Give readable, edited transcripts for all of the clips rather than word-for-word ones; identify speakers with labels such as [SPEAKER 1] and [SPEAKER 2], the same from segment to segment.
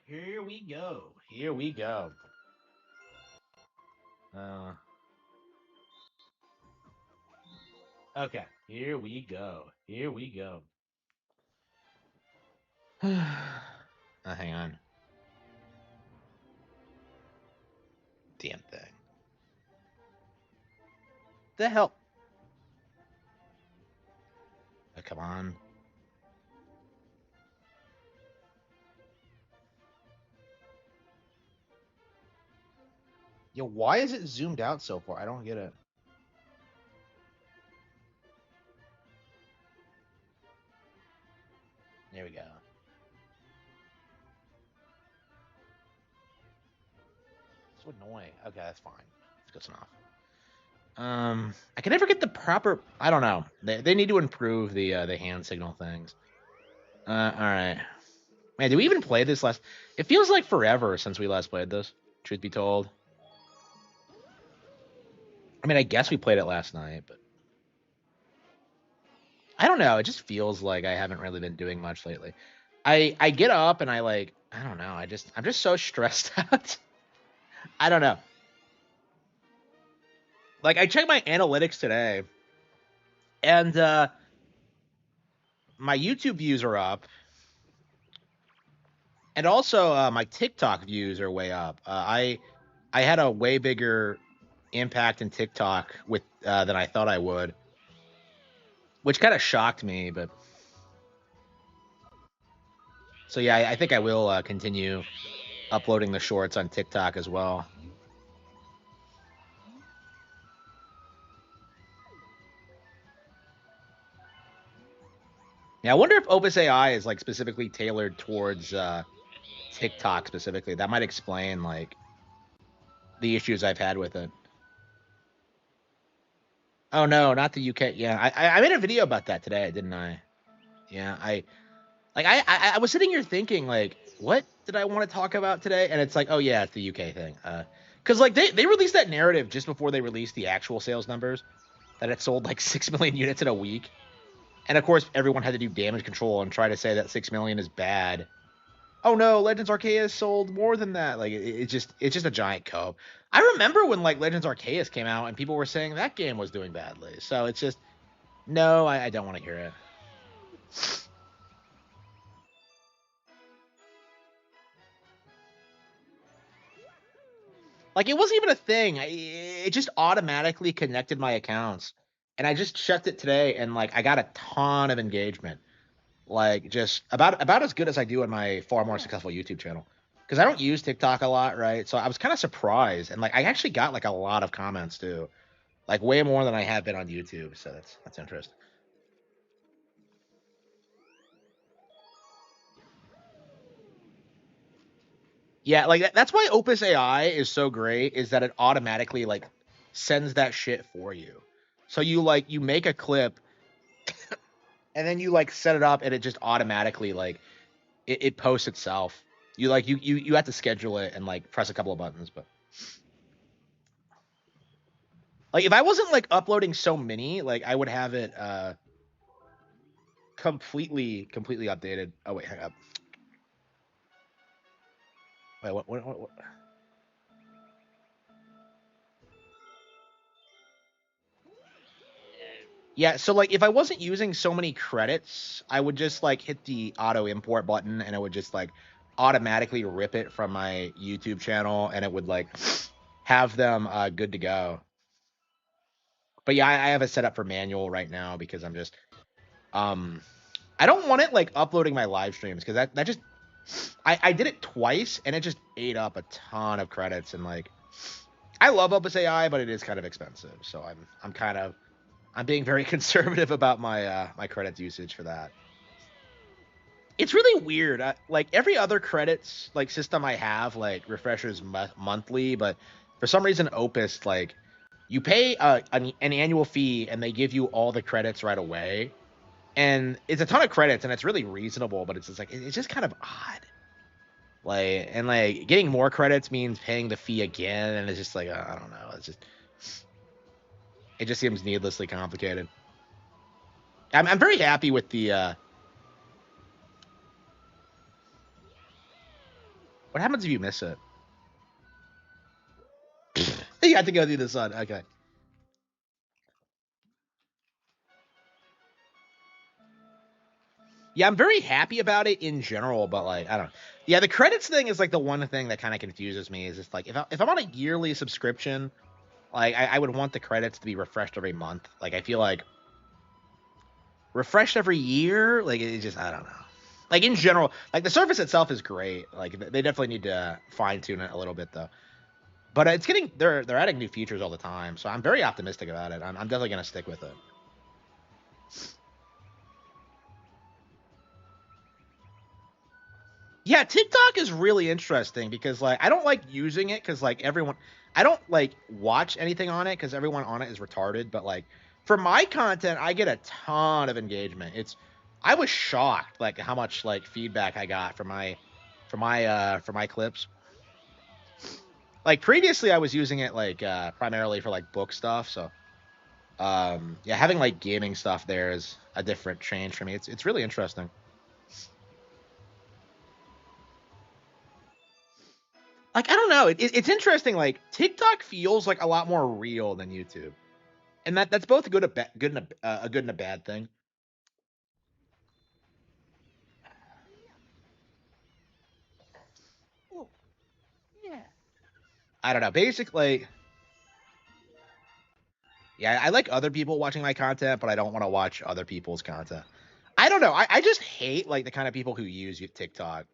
[SPEAKER 1] Here we go. Here we go. Uh, okay. Here we go. Here we go. Hang on. Damn thing. The hell? Oh, come on. Yo, why is it zoomed out so far? I don't get it. There we go. So annoying. Okay, that's fine. It's good enough. I can never get the proper. I don't know. They need to improve the hand signal things. All right. Man, did we even play this last? It feels like forever since we last played this. Truth be told. I mean, I guess we played it last night, but I don't know. It just feels like I haven't really been doing much lately. I get up and I don't know. I'm just so stressed out. I don't know. Like I checked my analytics today, and my YouTube views are up, and also my TikTok views are way up. I had a way bigger impact in TikTok with than I thought I would, which kind of shocked me. But so yeah, I think I will continue uploading the shorts on TikTok as well. Yeah, I wonder if Opus AI is like specifically tailored towards TikTok specifically. That might explain like the issues I've had with it. Oh no, not the UK. Yeah, I made a video about that today, didn't I? Yeah, I was sitting here thinking like, what did I want to talk about today? And it's like, oh yeah, it's the UK thing. Because like they released that narrative just before they released the actual sales numbers that it sold like 6 million units in a week, and of course everyone had to do damage control and try to say that 6 million is bad. Oh no, Legends Arceus sold more than that. Like it's just a giant cope. I remember when like Legends Arceus came out and people were saying that game was doing badly. So it's just no, I don't want to hear it. Like it wasn't even a thing. It just automatically connected my accounts, and I just checked it today, and like I got a ton of engagement. Like just about as good as I do on my far more successful YouTube channel. Because I don't use TikTok a lot, right? So I was kind of surprised, and like I actually got like a lot of comments too, like way more than I have been on YouTube. So that's interesting. Yeah, like that's why Opus AI is so great is that it automatically like sends that shit for you. So you make a clip and then you like set it up and it just automatically like it posts itself. You have to schedule it and like press a couple of buttons, but like if I wasn't like uploading so many, like I would have it completely updated. Oh wait, hang up. Wait, what? Yeah, so like if I wasn't using so many credits, I would just like hit the auto import button and it would just like automatically rip it from my YouTube channel and it would like have them good to go. But yeah, I have it set up for manual right now because I'm just um I don't want it like uploading my live streams because that just I did it twice and it just ate up a ton of credits and like I love Opus AI, but it is kind of expensive. So I'm being very conservative about my credits usage for that. It's really weird. Like every other credits like system I have like refreshers monthly, but for some reason Opus like you pay an annual fee and they give you all the credits right away, and it's a ton of credits and it's really reasonable, but it's just like it's just kind of odd. Like and like getting more credits means paying the fee again, and it's just like I don't know. It just seems needlessly complicated. I'm very happy with the What happens if you miss it? You have to go through the sun. Okay. Yeah, I'm very happy about it in general, but like I don't know. Yeah, the credits thing is like the one thing that kind of confuses me. Is just like if I'm on a yearly subscription, like I would want the credits to be refreshed every month. Like I feel like refreshed every year, like it just I don't know. Like in general, like the service itself is great. Like they definitely need to fine tune it a little bit though. But it's getting they're adding new features all the time, so I'm very optimistic about it. I'm definitely gonna stick with it. Yeah, TikTok is really interesting because like I don't like using it because like everyone I don't like watch anything on it because everyone on it is retarded. But like for my content, I get a ton of engagement. It's I was shocked like how much like feedback I got for my clips. Like previously I was using it like primarily for like book stuff, so yeah, having like gaming stuff there is a different change for me. It's really interesting. Like I don't know, it's interesting. Like TikTok feels like a lot more real than YouTube, and that's both a good and a bad thing. Well, yeah. I don't know. Basically, yeah, I like other people watching my content, but I don't want to watch other people's content. I don't know. I just hate like the kind of people who use TikTok.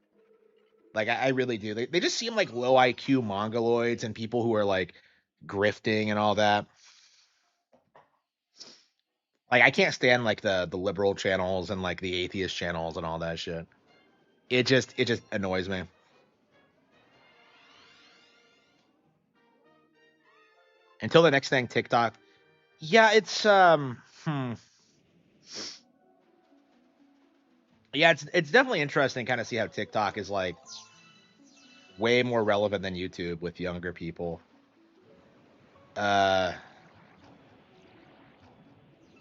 [SPEAKER 1] Like I really do. They just seem like low IQ mongoloids and people who are like grifting and all that. Like I can't stand like the liberal channels and like the atheist channels and all that shit. It just annoys me. Until the next thing, TikTok. Yeah, yeah, it's definitely interesting kind of see how TikTok is like way more relevant than YouTube with younger people. Uh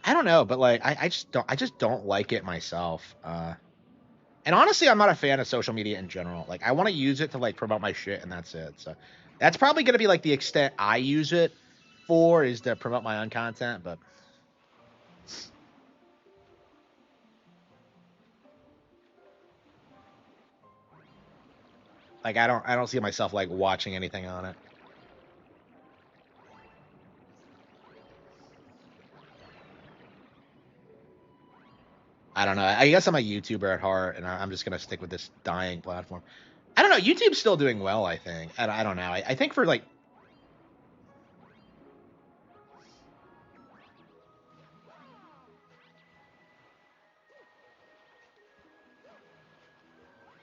[SPEAKER 1] I don't know, but like I just don't like it myself. And honestly, I'm not a fan of social media in general. Like I want to use it to like promote my shit and that's it. So that's probably gonna be like the extent I use it for is to promote my own content, but like I don't see myself like watching anything on it. I don't know. I guess I'm a YouTuber at heart, and I'm just gonna stick with this dying platform. I don't know. YouTube's still doing well, I think. I don't know. I think for like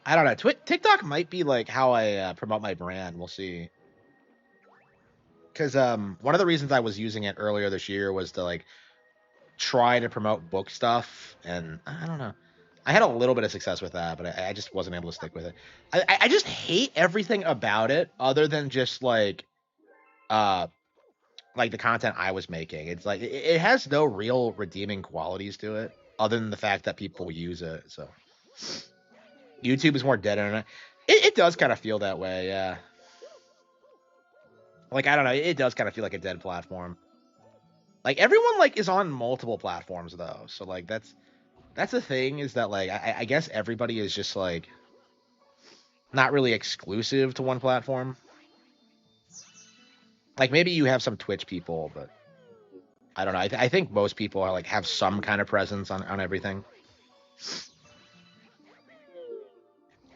[SPEAKER 1] I don't know. TikTok might be like how I promote my brand. We'll see. Because one of the reasons I was using it earlier this year was to like try to promote book stuff, and I don't know. I had a little bit of success with that, but I just wasn't able to stick with it. I just hate everything about it, other than just uh like the content I was making. It's like it has no real redeeming qualities to it, other than the fact that people use it. So YouTube is more dead internet. It does kind of feel that way, yeah. Like I don't know, it does kind of feel like a dead platform. Like everyone like is on multiple platforms though, so like that's the thing is that like I guess everybody is just like not really exclusive to one platform. Like maybe you have some Twitch people, but I don't know. I think most people are like have some kind of presence on everything.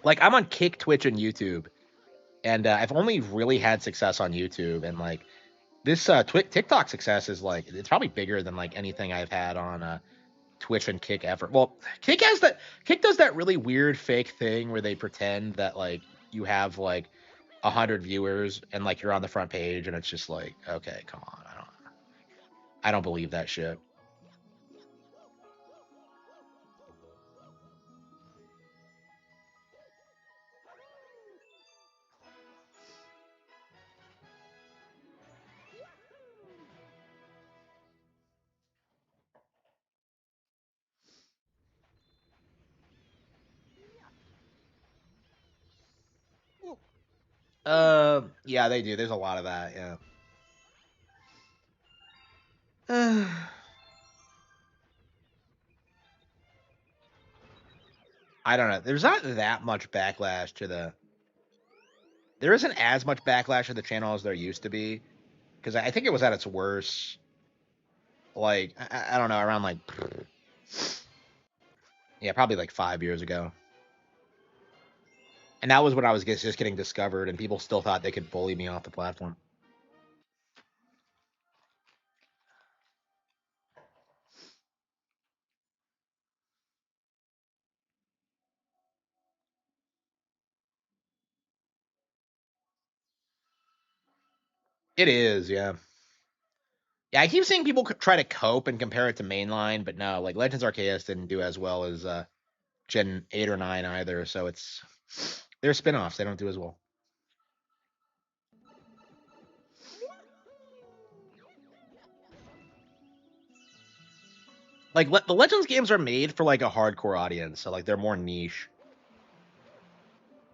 [SPEAKER 1] Like I'm on Kick, Twitch, and YouTube, and I've only really had success on YouTube, and like this TikTok success is like it's probably bigger than like anything I've had on Twitch and Kick ever. Well, Kick does that really weird fake thing where they pretend that like you have like 100 viewers and like you're on the front page, and it's just like okay, come on, I don't believe that shit. Yeah, they do. There's a lot of that. Yeah. I don't know. There's not that much backlash to the. There isn't as much backlash to the channel as there used to be, because I think it was at its worst. Like I don't know, around like yeah, probably like 5 years ago. And that was when I was just getting discovered, and people still thought they could bully me off the platform. It is, yeah. Yeah, I keep seeing people try to cope and compare it to mainline, but no, like Legends Arceus didn't do as well as Gen 8 or 9 either, so it's they're spin-offs, they don't do as well. Like the Legends games are made for like a hardcore audience, so like they're more niche.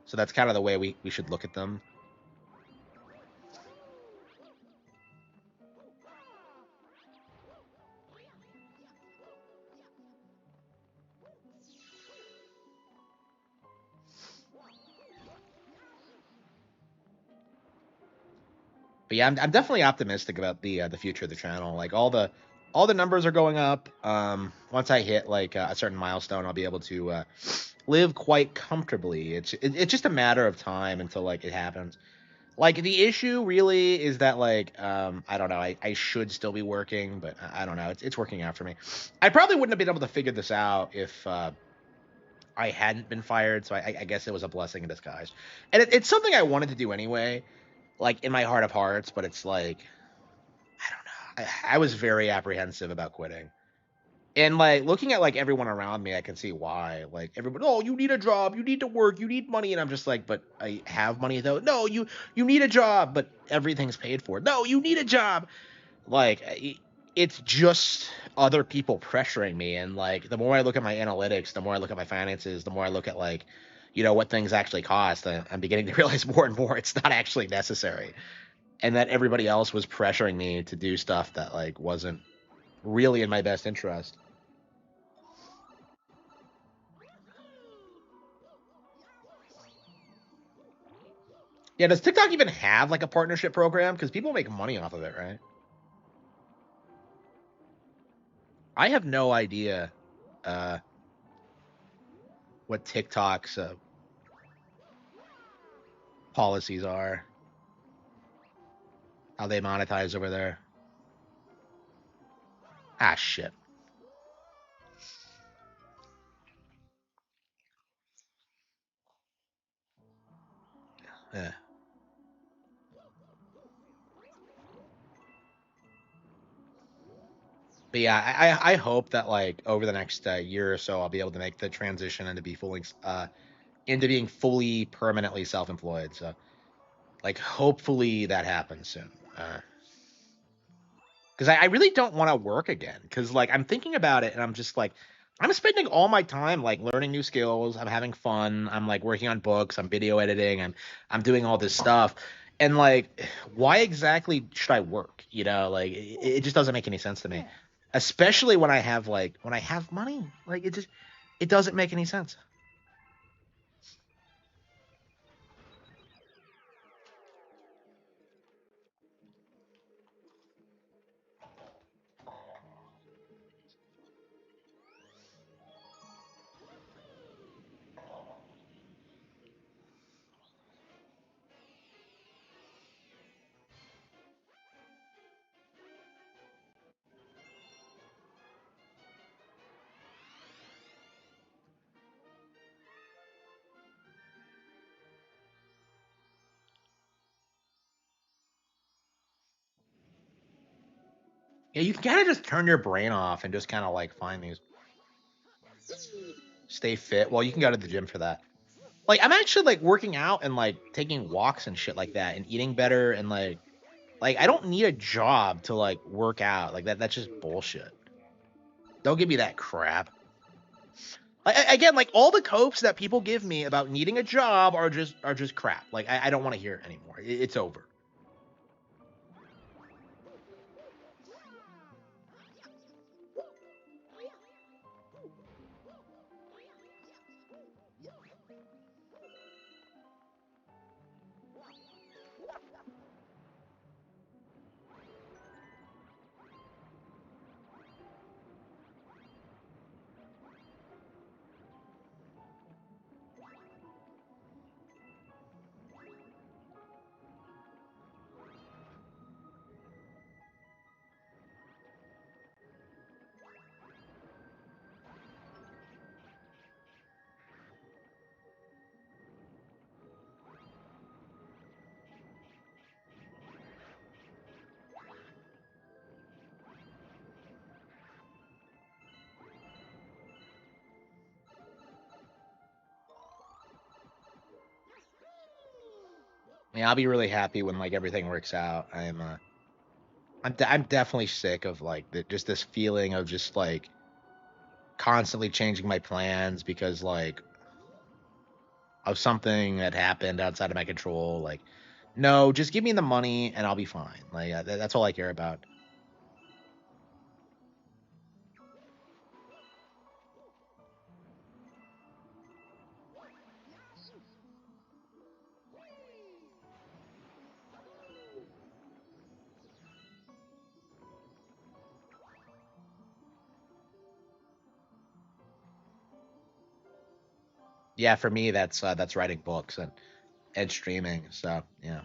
[SPEAKER 1] So that's kind of the way we should look at them. But yeah, I'm definitely optimistic about the future of the channel. Like all the numbers are going up. Once I hit like a certain milestone, I'll be able to live quite comfortably. It's just a matter of time until like it happens. Like the issue really is that like I don't know, I should still be working, but I don't know. It's working out for me. I probably wouldn't have been able to figure this out if I hadn't been fired. So I guess it was a blessing in disguise, and it's something I wanted to do anyway, like in my heart of hearts. But it's like I don't know. I was very apprehensive about quitting. And like looking at like everyone around me, I can see why. Like everybody, oh, you need a job, you need to work, you need money, and I'm just like, but I have money though. No, you need a job, but everything's paid for. No, you need a job. Like it's just other people pressuring me, and like the more I look at my analytics, the more I look at my finances, the more I look at like, what things actually cost. I'm beginning to realize more and more it's not actually necessary, and that everybody else was pressuring me to do stuff that like wasn't really in my best interest. Yeah, does TikTok even have like a partnership program? Because people make money off of it, right? I have no idea uh, what TikTok's policies are, how they monetize over there. Ah, shit. Yeah. But yeah, I hope that like over the next year or so, I'll be able to make the transition into being fully permanently self-employed. So like, hopefully that happens soon. Because I really don't want to work again. Because like I'm thinking about it, and I'm just like, I'm spending all my time like learning new skills. I'm having fun. I'm like working on books. I'm video editing. I'm doing all this stuff. And like, why exactly should I work? Like it just doesn't make any sense to me. Especially when I have money. Like it doesn't make any sense. Yeah, you can kind of just turn your brain off and just kind of like find these, stay fit. Well, you can go to the gym for that. Like I'm actually like working out and like taking walks and shit like that and eating better and like I don't need a job to like work out. Like that's just bullshit. Don't give me that crap. Again, like all the copes that people give me about needing a job are just crap. Like I don't want to hear it anymore. It's over. Yeah, I'll be really happy when like everything works out. I'm definitely sick of like just this feeling of just like constantly changing my plans because like of something that happened outside of my control. Like, no, just give me the money and I'll be fine. Like that's all I care about. Yeah, for me that's writing books and streaming. So yeah,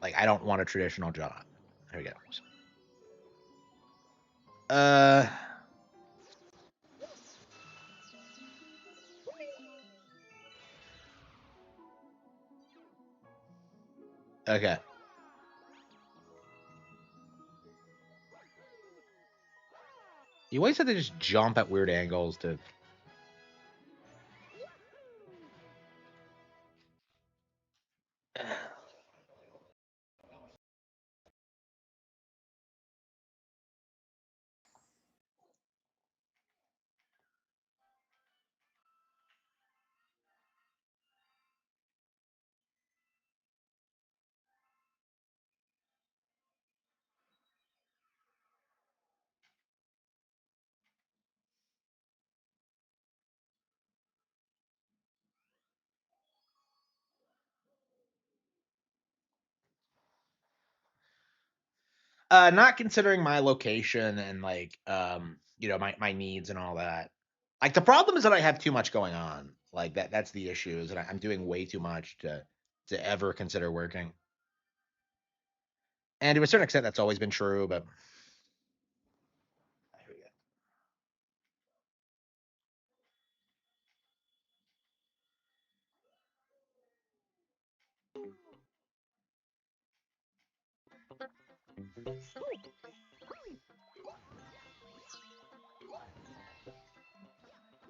[SPEAKER 1] like I don't want a traditional job. There we go. Uh, okay. You always have to just jump at weird angles to. Not considering my location and like my needs and all that. Like the problem is that I have too much going on. Like that's the issue is that I'm doing way too much to ever consider working. And to a certain extent, that's always been true. But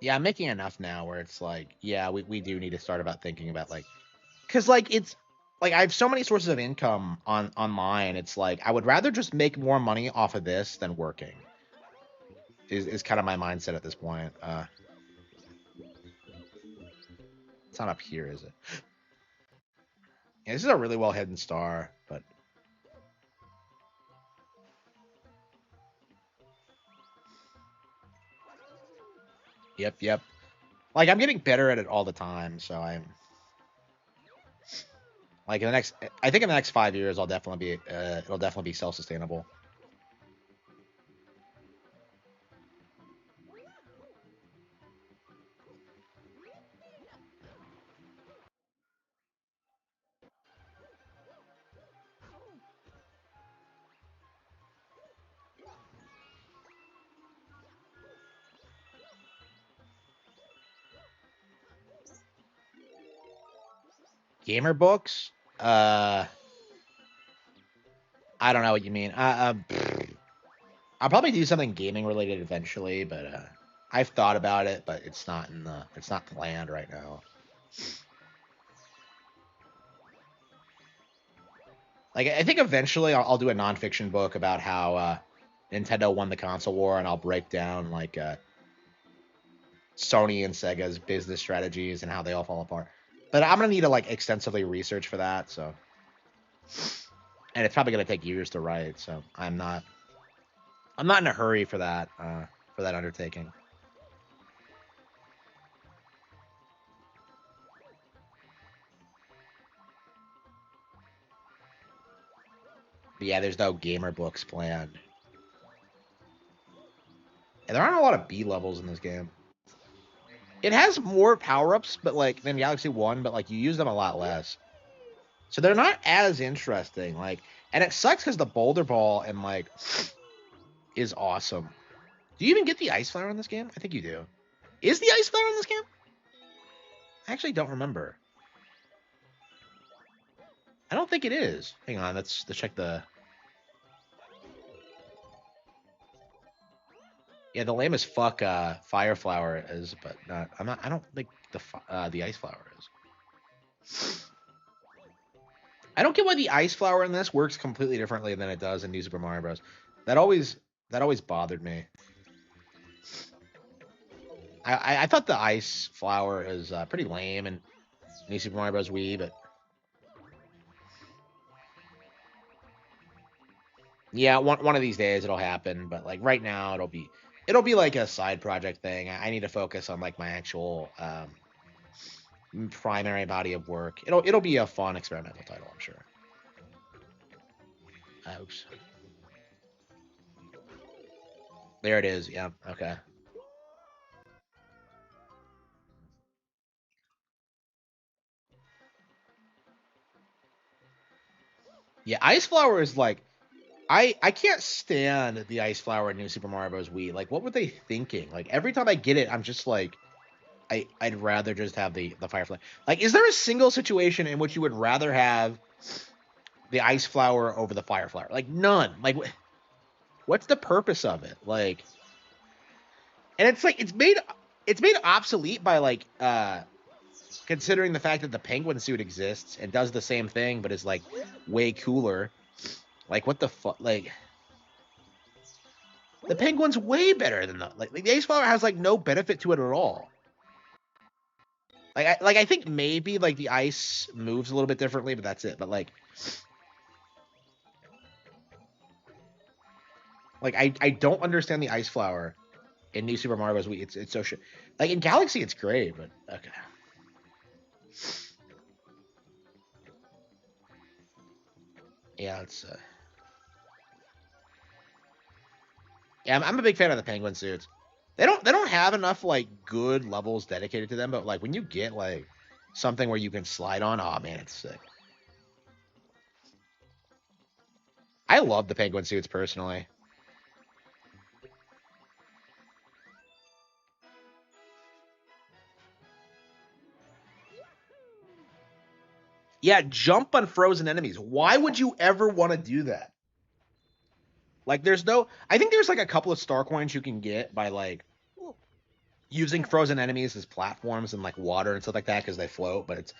[SPEAKER 1] yeah, I'm making enough now where it's like, yeah, we do need to start about thinking about like, because like it's like I have so many sources of income on online. It's like I would rather just make more money off of this than working. Is kind of my mindset at this point. It's not up here, is it? Yeah, this is a really well hidden star, but yep. Like I'm getting better at it all the time, so I'm like in the next. I think in the next 5 years, I'll definitely be. It'll definitely be self-sustainable. Gamer books. Uh, I don't know what you mean. I'll probably do something gaming related eventually, but I've thought about it, but it's not planned right now. Like I think eventually I'll do a nonfiction book about how Nintendo won the console war, and I'll break down like Sony and Sega's business strategies and how they all fall apart. But I'm gonna need to like extensively research for that. So, and it's probably gonna take years to write. So I'm not in a hurry for that undertaking. But yeah, there's no gamer books planned. And there aren't a lot of B levels in this game. It has more power ups, but like than Galaxy One, but like you use them a lot less. So they're not as interesting. Like, and it sucks because the Boulder Ball and like is awesome. Do you even get the Ice Flower in this game? I think you do. Is the Ice Flower in this game? I actually don't remember. I don't think it is. Hang on, let's check the. Yeah, the lame as fuck Fire Flower is, but not. I'm not. I don't think the Ice Flower is. I don't get why the Ice Flower in this works completely differently than it does in New Super Mario Bros. That always bothered me. I thought the Ice Flower is pretty lame in New Super Mario Bros. Wii, but yeah, one of these days it'll happen. But like right now, it'll be like a side project thing. I need to focus on like my actual primary body of work. It'll be a fun experimental title, I'm sure. Oops. There it is. Yeah. Okay. Yeah, Ice Flower is like I can't stand the Ice Flower in New Super Mario Bros. Wii. Like, what were they thinking? Like every time I get it, I'm just like, I'd rather just have the Firefly. Like, is there a single situation in which you would rather have the Ice Flower over the Fire Flower? Like none. Like, what's the purpose of it? Like, and it's like it's made obsolete by like considering the fact that the Penguin suit exists and does the same thing, but is like way cooler. Like, what the fuck? Like, the Penguin's way better than the Ace Flower has like no benefit to it at all. I think maybe like the ice moves a little bit differently, but that's it. But like I don't understand the Ice Flower in New Super Mario Bros. Wii. It's so shit. Like in Galaxy, it's great, but okay. Yeah, it's yeah. I'm a big fan of the Penguin suits. They don't have enough like good levels dedicated to them, but like when you get like something where you can slide on, oh man, it's sick. I love the Penguin suits personally. Yeah, jump on frozen enemies. Why would you ever want to do that? Like, there's no. I think there's like a couple of star coins you can get by like using frozen enemies as platforms and like water and stuff like that because they float. But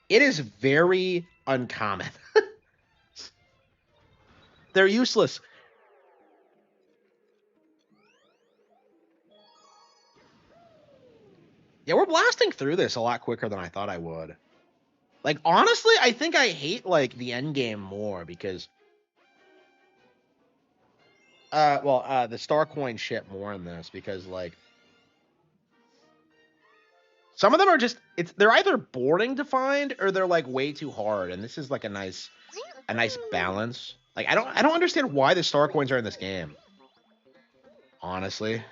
[SPEAKER 1] it is very uncommon. They're useless. Yeah, we're blasting through this a lot quicker than I thought I would. Like, honestly, I think I hate like the end game more because the star coin shit more in this because like some of them are just they're either boring to find or they're like way too hard, and this is like a nice balance. Like I don't understand why the star coins are in this game. Honestly,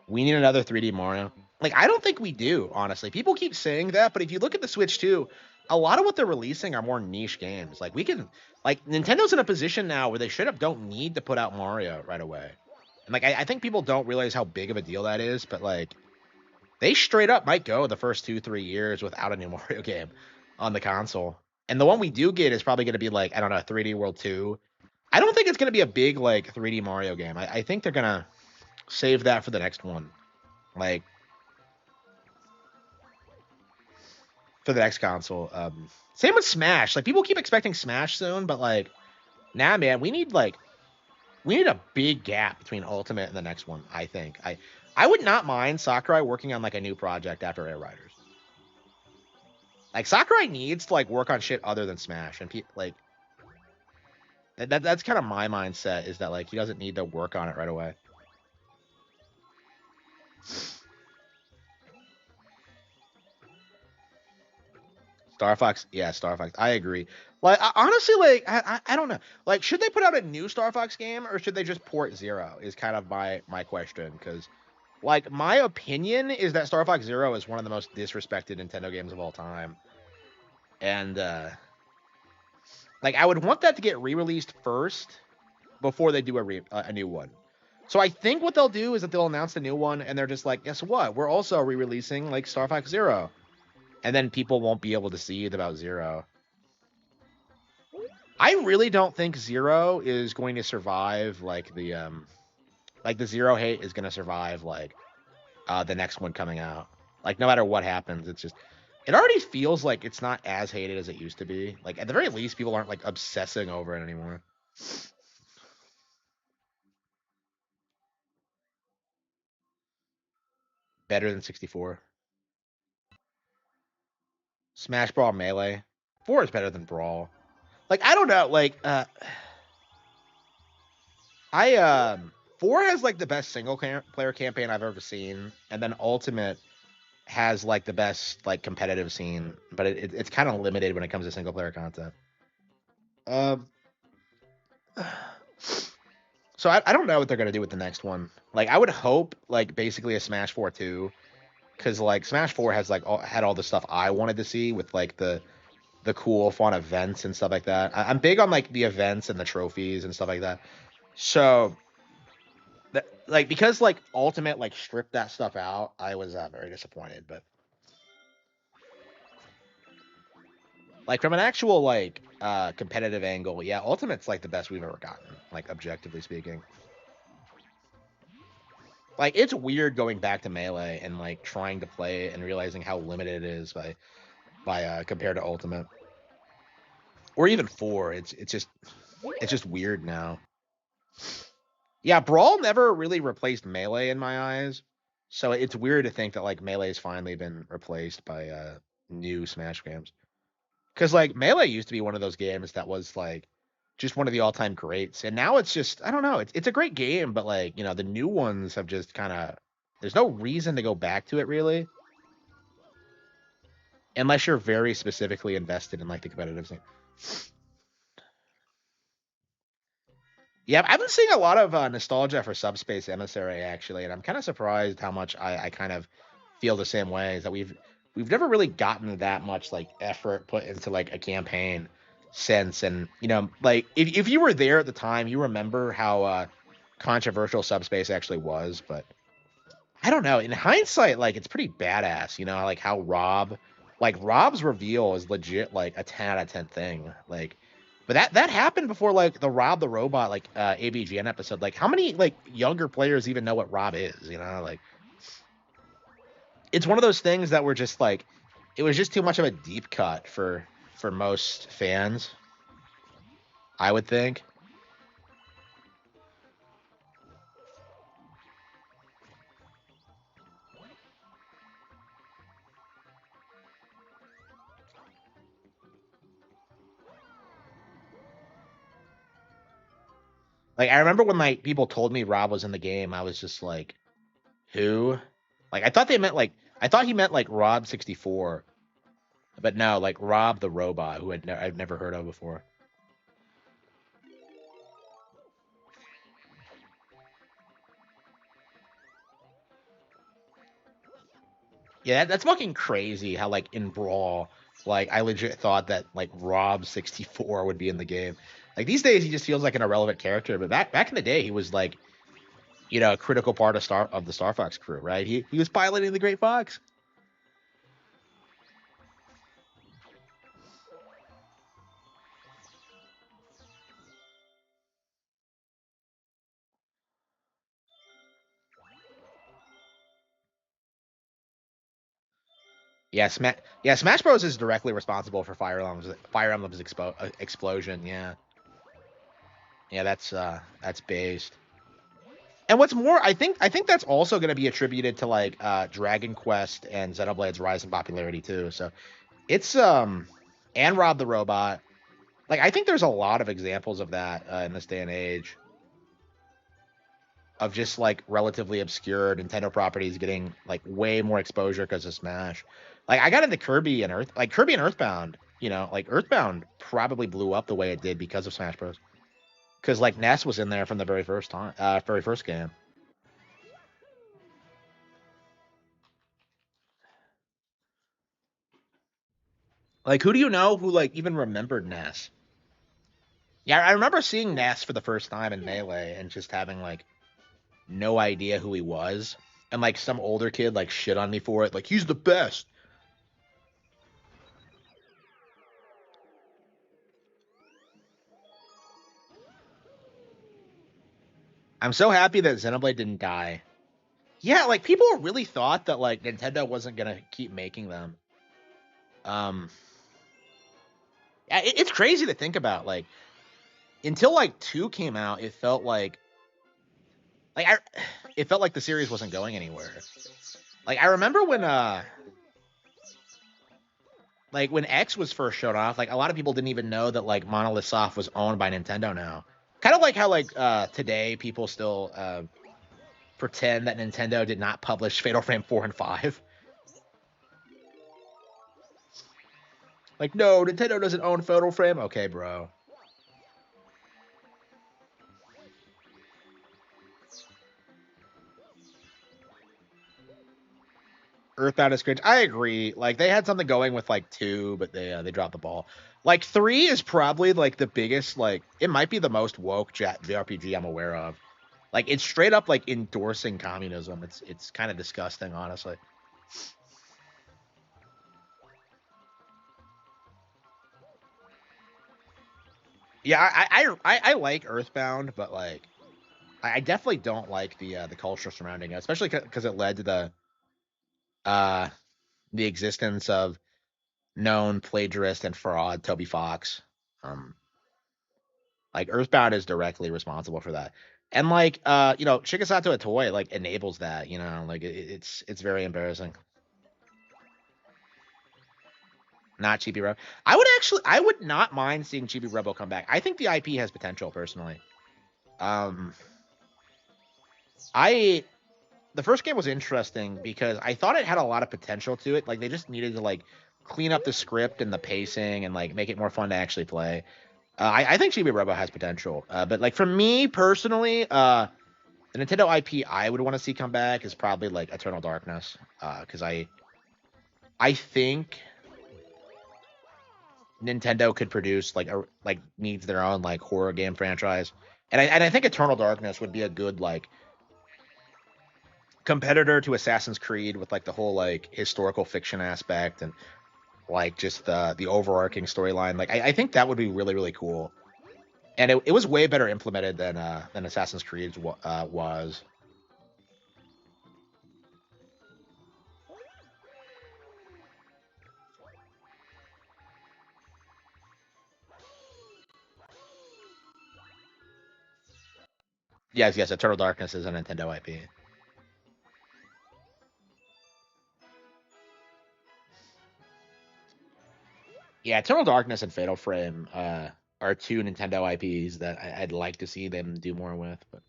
[SPEAKER 1] we need another 3D Mario. Like I don't think we do. Honestly, people keep saying that, but if you look at the Switch too, a lot of what they're releasing are more niche games. Like we can, like Nintendo's in a position now where they straight up don't need to put out Mario right away. And like I think people don't realize how big of a deal that is, but like they straight up might go the first 2 3 years without a new Mario game on the console. And the one we do get is probably going to be like I don't know 3D World 2. I don't think it's going to be a big like 3D Mario game. I think they're gonna save that for the next one, like for the next console. Same with Smash. Like people keep expecting Smash soon, but like Nah, man, we need a big gap between Ultimate and the next one. I think I would not mind Sakurai working on like a new project after Air Riders. Like Sakurai needs to like work on shit other than Smash, and like that's kind of my mindset is that like he doesn't need to work on it right away. Star Fox, yeah, Star Fox. I agree. Like honestly, like I don't know. Like, should they put out a new Star Fox game or should they just port Zero? Is kind of my question because, like, my opinion is that Star Fox Zero is one of the most disrespected Nintendo games of all time, and like I would want that to get re-released first before they do a new one. So I think what they'll do is that they'll announce the new one and they're just like, guess what? We're also re-releasing like Star Fox Zero, and then people won't be able to see it about Zero. I really don't think Zero is going to survive like the Zero hate is going to survive like the next one coming out. Like no matter what happens, it's just it already feels like it's not as hated as it used to be. Like at the very least, people aren't like obsessing over it anymore. Better than 64. Smash Brawl Melee. 4 is better than Brawl. Like I don't know, like I 4 has like the best single player campaign I've ever seen, and then Ultimate has like the best like competitive scene, but it's kind of limited when it comes to single player content. Um, so I don't know what they're gonna do with the next one. Like I would hope like basically a Smash 4 2, because like Smash 4 has like had all the stuff I wanted to see with like the cool fun events and stuff like that. I'm big on like the events and the trophies and stuff like that. So like because like Ultimate like stripped that stuff out, I was very disappointed. But like from an actual like competitive angle, yeah, Ultimate's like the best we've ever gotten, like objectively speaking. Like it's weird going back to Melee and like trying to play it and realizing how limited it is by compared to Ultimate. Or even 4. It's just weird now. Yeah, Brawl never really replaced Melee in my eyes. So it's weird to think that like Melee's finally been replaced by new Smash games. Cuz like Melee used to be one of those games that was like just one of the all-time greats, and now it's just I don't know, it's a great game, but like, the new ones have just kind of there's no reason to go back to it really unless you're very specifically invested in like the competitive scene. Yeah, I've been seeing a lot of nostalgia for Subspace Emissary actually, and I'm kind of surprised how much I kind of feel the same way. Is that we've never really gotten that much like effort put into like a campaign since, and like if you were there at the time, you remember how controversial Subspace actually was, but I don't know. In hindsight, like it's pretty badass. Like how Rob's reveal is legit like a 10 out of 10 thing. Like, but that happened before like the Rob the Robot like ABGN episode. Like, how many like younger players even know what Rob is? Like it's one of those things that were just like it was just too much of a deep cut for most fans. I would think. Like I remember when like people told me Rob was in the game, I was just like, who? Like I thought he meant like Rob 64, but no, like Rob the Robot, who I've never heard of before. Yeah, that's fucking crazy. How like in Brawl, like I legit thought that like Rob 64 would be in the game. Like these days, he just feels like an irrelevant character. But back in the day, he was like a critical part of the Star Fox crew, right? He was piloting the Great Fox. Yeah, Smash Bros is directly responsible for Fire Emblem's explosion. Yeah. Yeah, that's based. And what's more, I think that's also going to be attributed to like Dragon Quest and Xenoblade's rise in popularity too. So it's and Rob the Robot. Like I think there's a lot of examples of that in this day and age of just like relatively obscure Nintendo properties getting like way more exposure because of Smash. Like I got into Kirby and Earthbound. You know, like Earthbound probably blew up the way it did because of Smash Bros. Because like Ness was in there from the very first game. Like who do you know who like even remembered Ness? Yeah, I remember seeing Ness for the first time in Melee and just having like no idea who he was. And like some older kid like shit on me for it. Like he's the best. I'm so happy that Xenoblade didn't die. Yeah, like people really thought that like Nintendo wasn't gonna keep making them. Um, it's crazy to think about. Like until like two came out, like I, it felt like the series wasn't going anywhere. Like I remember when X was first showed off, like a lot of people didn't even know that like Monolith Soft was owned by Nintendo now. Kind of like how like today people still pretend that Nintendo did not publish Fatal Frame 4 and 5. Like, no, Nintendo doesn't own Fatal Frame. Okay, bro. Earthbound is cringe. I agree. Like they had something going with like two, but they dropped the ball. Like three is probably like the biggest. Like it might be the most woke JRPG I'm aware of. Like it's straight up like endorsing communism. It's kind of disgusting, honestly. Yeah, I like Earthbound, but like I definitely don't like the culture surrounding it, especially because it led to uh the existence of known plagiarist and fraud Toby Fox. Um, like Earthbound is directly responsible for that. And like Shikasato Toy like enables that, like it's very embarrassing. Not Chibi Rebel. I would not mind seeing Chibi Rebel come back. I think the IP has potential personally. Um I the first game was interesting because I thought it had a lot of potential to it. Like they just needed to like clean up the script and the pacing and like make it more fun to actually play. I think Chibi Robo has potential, but like for me personally, the Nintendo IP I would want to see come back is probably like Eternal Darkness, because I think Nintendo could produce like needs their own like horror game franchise, and I think Eternal Darkness would be a good like competitor to Assassin's Creed with like the whole like historical fiction aspect and like just the overarching storyline. Like I think that would be really really cool. And it was way better implemented than Assassin's Creed was. Yes, yes, Eternal Darkness is a Nintendo IP. Yeah, Eternal Darkness and Fatal Frame are two Nintendo IPs that I'd like to see them do more with. But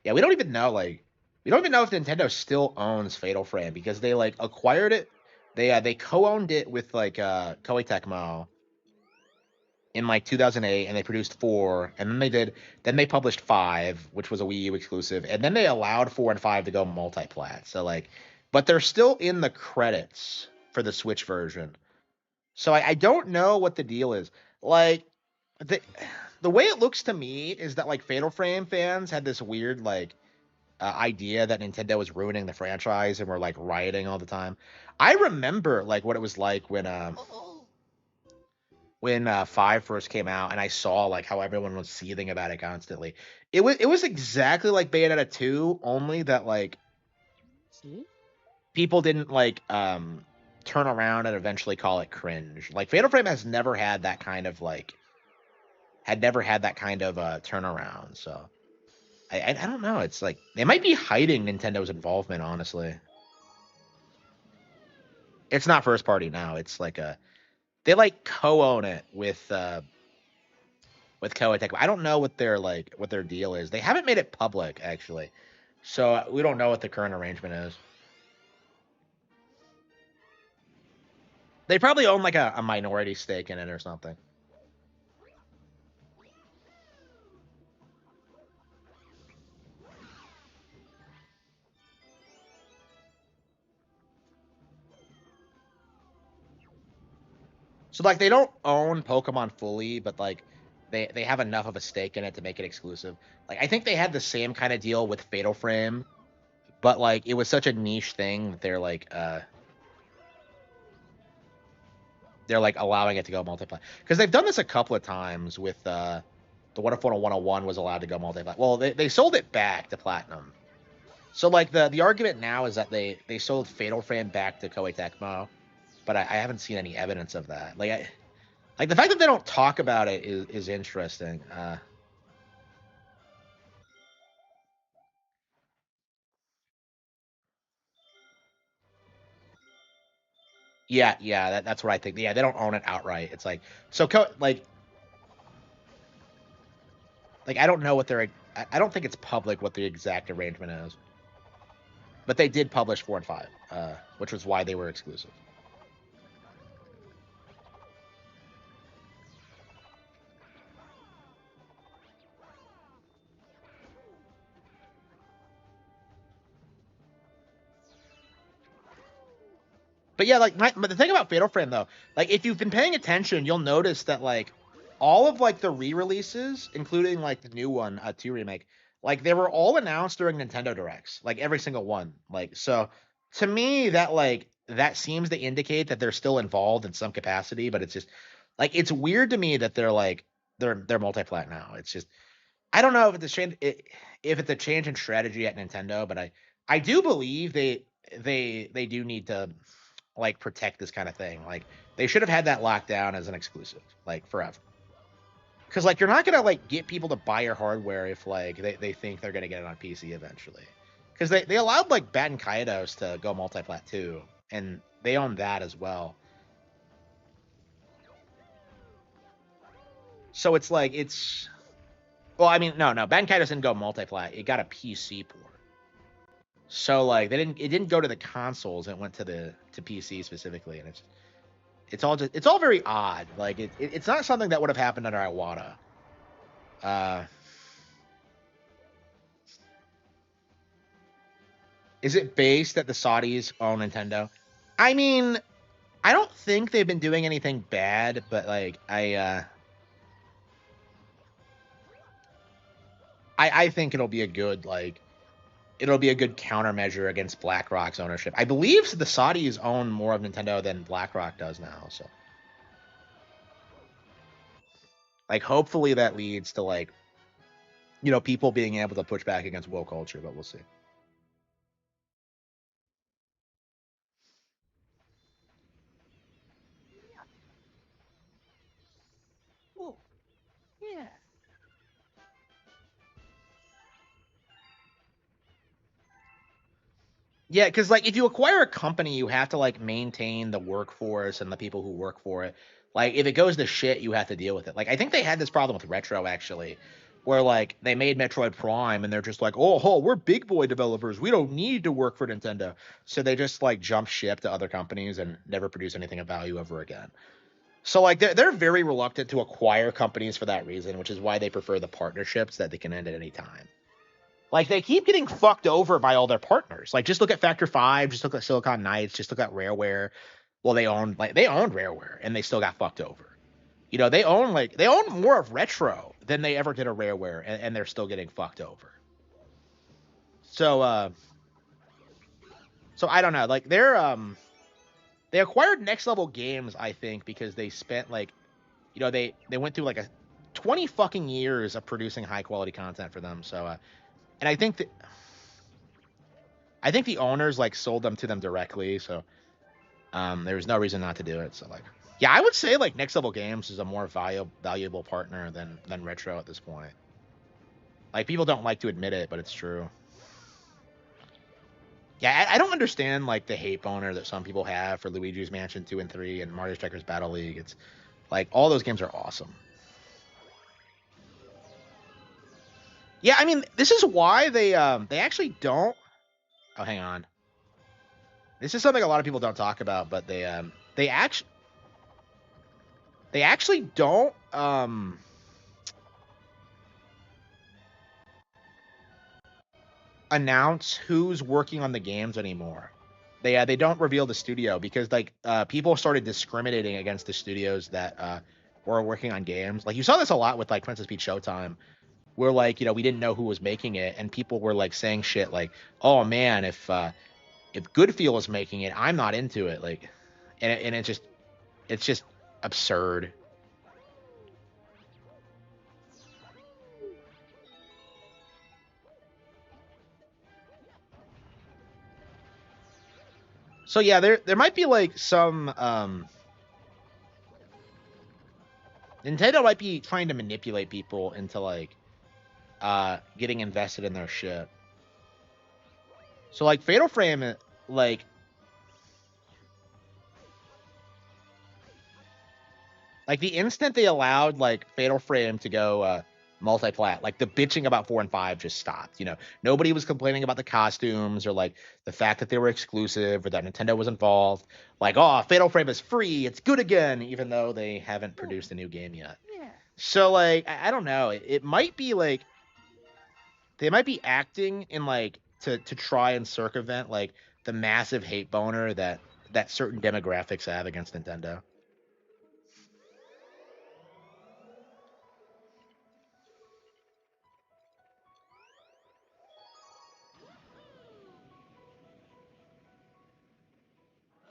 [SPEAKER 1] yeah, we don't even know if Nintendo still owns Fatal Frame because they like acquired it. They co-owned it with like Koei Tecmo in like 2008, and they produced four, and then they published five, which was a Wii U exclusive, and then they allowed four and five to go multi-plat. So like, but they're still in the credits for the Switch version. So I don't know what the deal is. Like the the way it looks to me is that like Fatal Frame fans had this weird like idea that Nintendo was ruining the franchise and were like rioting all the time. I remember like what it was like when five first came out, and I saw like how everyone was seething about it constantly. It was exactly like Bayonetta two, only that like people didn't like turn around and eventually call it cringe. Like Fatal Frame has never had that kind of like had never had that kind of turnaround. So I don't know. It's like they might be hiding Nintendo's involvement. Honestly, it's not first party now. It's like they like co-own it with Koei Tecmo. I don't know what their deal is. They haven't made it public actually, so we don't know what the current arrangement is. They probably own like a minority stake in it or something. So like they don't own Pokemon fully, but like they have enough of a stake in it to make it exclusive. Like I think they had the same kind of deal with Fatal Frame, but like it was such a niche thing that they're like allowing it to go multiplat because they've done this a couple of times with the Wonderful 101 was allowed to go multiplat. Well, they sold it back to platinum. So like the argument now is that they sold Fatal Frame back to Koei Tecmo, but I haven't seen any evidence of that. Like the fact that they don't talk about it is interesting. Yeah, that's what I think. Yeah, they don't own it outright. It's like so like I don't know what their I don't think it's public what the exact arrangement is, but they did publish 4 and 5, which was why they were exclusive. But yeah, like but the thing about Fatal Frame though, like if you've been paying attention, you'll notice that like all of like the re-releases, including like the new one, 2 remake, like they were all announced during Nintendo Directs, like every single one. Like so, to me, that seems to indicate that they're still involved in some capacity, but it's just like it's weird to me that they're multi-plat now. It's just I don't know if it's a change if it's a change in strategy at Nintendo, but I do believe they do need to like protect this kind of thing. Like they should have had that locked down as an exclusive, like forever. Because like you're not gonna like get people to buy your hardware if like they think they're gonna get it on PC eventually. Because they allowed like Bat and Kaidos to go multi-plat too, and they own that as well. So it's like it's well, I mean, no, Bat and Kaidos didn't go multi-plat. It got a PC port. So like it didn't go to the consoles. It went to to PC specifically, and it's all very odd. Like it's not something that would have happened under Iwata. Uh, is it based that the Saudis own Nintendo? I mean, I don't think they've been doing anything bad, but like I think it'll be a good countermeasure against BlackRock's ownership. I believe the Saudis own more of Nintendo than BlackRock does now, so like hopefully that leads to like people being able to push back against woke culture, but we'll see. Yeah, because like if you acquire a company, you have to like maintain the workforce and the people who work for it. Like if it goes to shit, you have to deal with it. Like I think they had this problem with Retro actually, where like they made Metroid Prime and they're just like, oh, we're big boy developers. We don't need to work for Nintendo. So they just like jump ship to other companies and never produce anything of value ever again. So like they're very reluctant to acquire companies for that reason, which is why they prefer the partnerships that they can end at any time. Like they keep getting fucked over by all their partners. Like just look at Factor 5, just look at Silicon Knights, just look at Rareware. Well, they owned Rareware and they still got fucked over. They own more of Retro than they ever did a Rareware, and they're still getting fucked over. So so I don't know. Like they acquired Next Level Games, I think, because they spent like they went through like a 20 fucking years of producing high quality content for them. So and I think that I think the owners like sold them to them directly, so there was no reason not to do it. So like, yeah, I would say like Next Level Games is a more valuable partner than Retro at this point. Like people don't like to admit it, but it's true. Yeah, I don't understand like the hate boner that some people have for Luigi's Mansion 2 and 3 and Mario Strikers Battle League. It's like all those games are awesome. Yeah, I mean, this is why they actually don't. Oh, hang on. This is something a lot of people don't talk about, but they actually don't announce who's working on the games anymore. They don't reveal the studio because like people started discriminating against the studios that were working on games. Like you saw this a lot with like Princess Peach Showtime, where like we didn't know who was making it, and people were like saying shit like, "Oh man, if Goodfeel is making it, I'm not into it." Like, and it's just absurd. So yeah, there might be like some Nintendo might be trying to manipulate people into like getting invested in their shit. So like Fatal Frame, like like the instant they allowed like Fatal Frame to go multi-plat, like the bitching about 4 and 5 just stopped. Nobody was complaining about the costumes or like the fact that they were exclusive or that Nintendo was involved. Like, oh, Fatal Frame is free, it's good again, even though they haven't produced a new game yet. So like I don't know. It might be like they might be acting in like to try and circumvent like the massive hate boner that certain demographics have against Nintendo.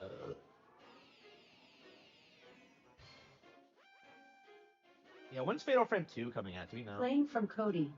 [SPEAKER 1] Uh, yeah, when's Fatal Frame 2 coming out? Do we know?
[SPEAKER 2] Playing from Cody.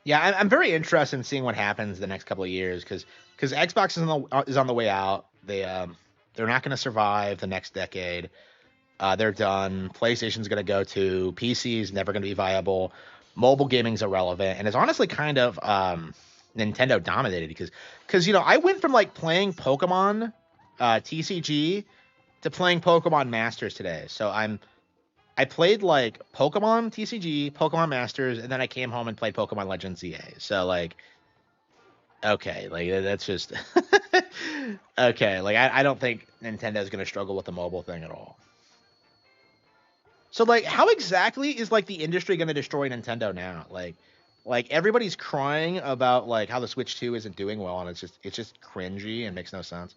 [SPEAKER 1] Yeah, I'm very interested in seeing what happens the next couple of years because Xbox is on the way out. They're not going to survive the next decade. They're done. PlayStation's going to go to PC's never going to be viable. Mobile gaming's irrelevant, and it's honestly kind of Nintendo dominated because I went from like playing Pokemon TCG to playing Pokemon Masters today. So I played like Pokemon TCG, Pokemon Masters, and then I came home and played Pokemon Legends ZA. So like, okay, like that's just okay. Like I don't think Nintendo's gonna struggle with the mobile thing at all. So like, how exactly is like the industry gonna destroy Nintendo now? Like everybody's crying about like how the Switch 2 isn't doing well, and it's just cringy and makes no sense.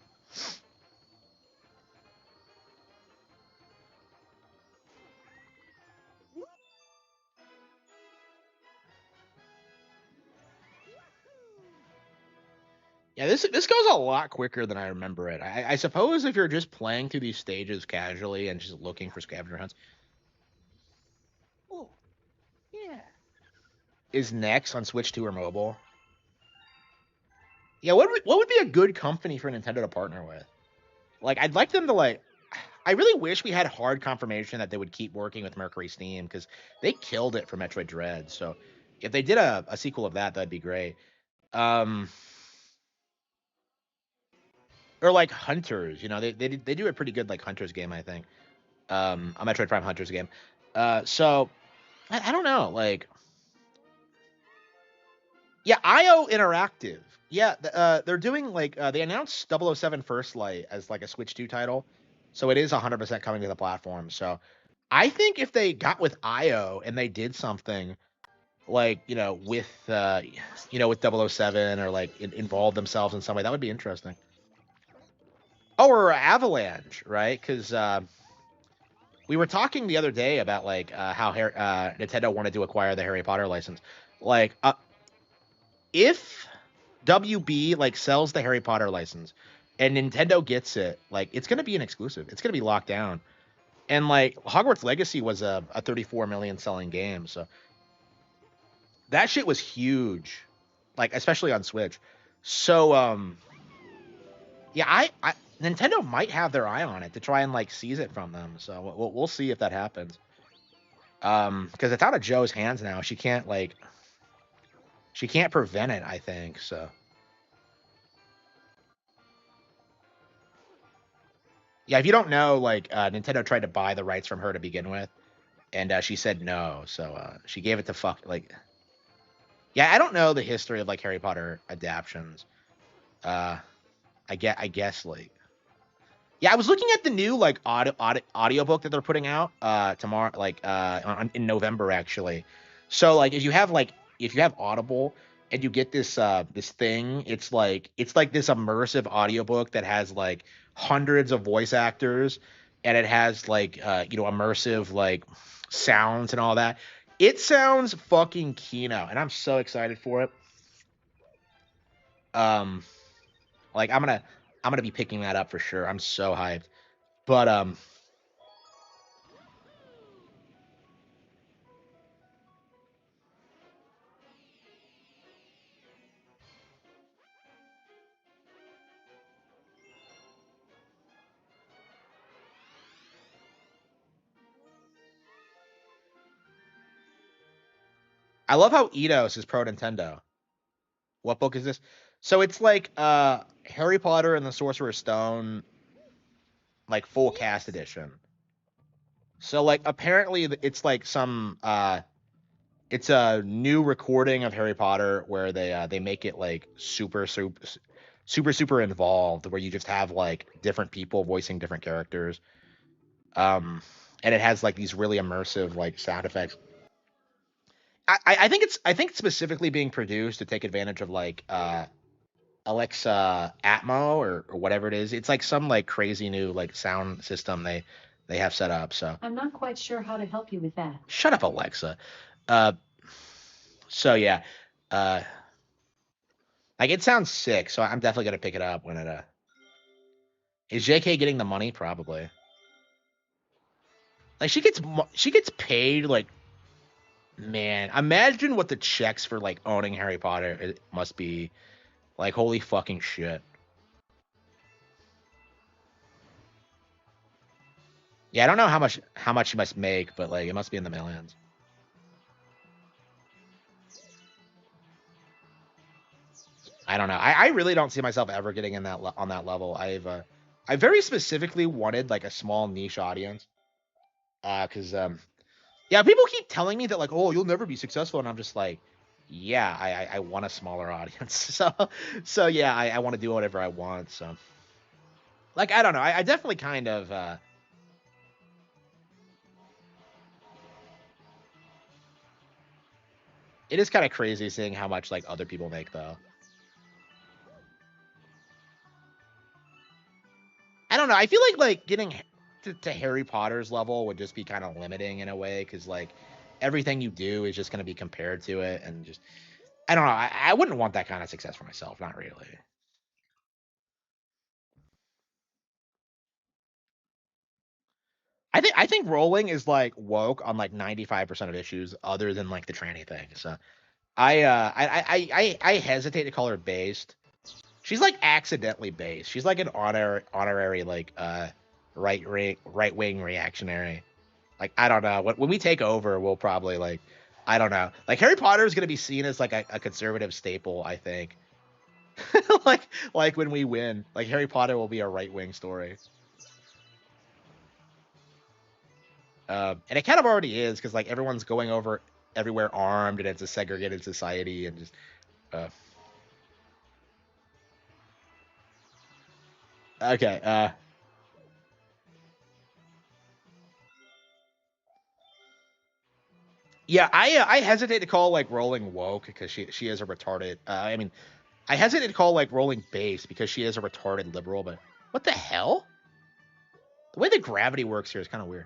[SPEAKER 1] Yeah, this goes a lot quicker than I remember it. I suppose if you're just playing through these stages casually and just looking for scavenger hunts,
[SPEAKER 2] Oh, yeah.
[SPEAKER 1] is next on Switch 2 or mobile. Yeah, what would be a good company for Nintendo to partner with? Like, I'd like them to like. I really wish we had hard confirmation that they would keep working with Mercury Steam because they killed it for Metroid Dread. So if they did a sequel of that, that'd be great. Um, or like Hunters, they do a pretty good like Hunters game, I think. A Metroid Prime Hunters game. So I don't know, like yeah, IO Interactive. Yeah, they're doing like they announced 007 First Light as like a Switch 2 title, so it is 100% coming to the platform. So I think if they got with IO and they did something like with 007 or like involve themselves in some way, that would be interesting. Oh, or Avalanche, right? Because we were talking the other day about like how Nintendo wanted to acquire the Harry Potter license. Like, if WB like sells the Harry Potter license and Nintendo gets it, like it's gonna be an exclusive. It's gonna be locked down. And like Hogwarts Legacy was a 34 million selling game, so that shit was huge, like especially on Switch. So yeah, I Nintendo might have their eye on it to try and like seize it from them. So we'll see if that happens. Because it's out of Joe's hands now. She can't prevent it. I think so. Yeah, if you don't know, like Nintendo tried to buy the rights from her to begin with, and she said no. So she gave it to fuck like. Yeah, I don't know the history of like Harry Potter adaptions. Uh, I guess like yeah, I was looking at the new like audiobook that they're putting out tomorrow, like in November actually. So like if you have Audible and you get this thing, it's like this immersive audiobook that has like hundreds of voice actors, and it has like immersive like sounds and all that. It sounds fucking kino, and I'm so excited for it. Um, like I'm gonna be picking that up for sure. I'm so hyped. But I love how Eidos is pro Nintendo. What book is this? So it's like Harry Potter and the Sorcerer's Stone, like full cast edition. So like apparently it's like it's a new recording of Harry Potter where they make it like super involved, where you just have like different people voicing different characters. Um and it has like these really immersive like sound effects. I think it's specifically being produced to take advantage of like Alexa Atmo or whatever it is. It's like some like crazy new like sound system they have set up. So
[SPEAKER 2] I'm not quite sure how to help you with that.
[SPEAKER 1] shut up, Alexa. Uh, so yeah, uh, like it sounds sick. So I'm definitely gonna pick it up when it. Is JK getting the money? Probably. Like she gets paid like, man. Imagine what the checks for like owning Harry Potter it must be like. Holy fucking shit. Yeah, I don't know how much she must make, but like it must be in the millions. I don't know. I really don't see myself ever getting in on that level. I very specifically wanted like a small niche audience. Cause yeah, people keep telling me that like, oh, you'll never be successful, and I'm just like, yeah, I want a smaller audience. So yeah, I want to do whatever I want. So like I don't know. I definitely kind of it is kind of crazy seeing how much like other people make though. I don't know. I feel like getting to Harry Potter's level would just be kind of limiting in a way because like everything you do is just going to be compared to it, and just I don't know. I wouldn't want that kind of success for myself. Not really. I think Rowling is like woke on like 95% of issues other than like the tranny thing. So I hesitate to call her based. She's like accidentally based. She's like an honorary like right wing reactionary. Like I don't know. When we take over, we'll probably like I don't know. Like Harry Potter is gonna be seen as like a conservative staple. I think. like when we win, like Harry Potter will be a right wing story. And it kind of already is because like everyone's going over everywhere armed, and it's a segregated society, and just uh, okay. Yeah, I hesitate to call like Rolling woke because she is a retarded. I mean, I hesitate to call like Rolling base because she is a retarded liberal. But what the hell? The way the gravity works here is kind of weird.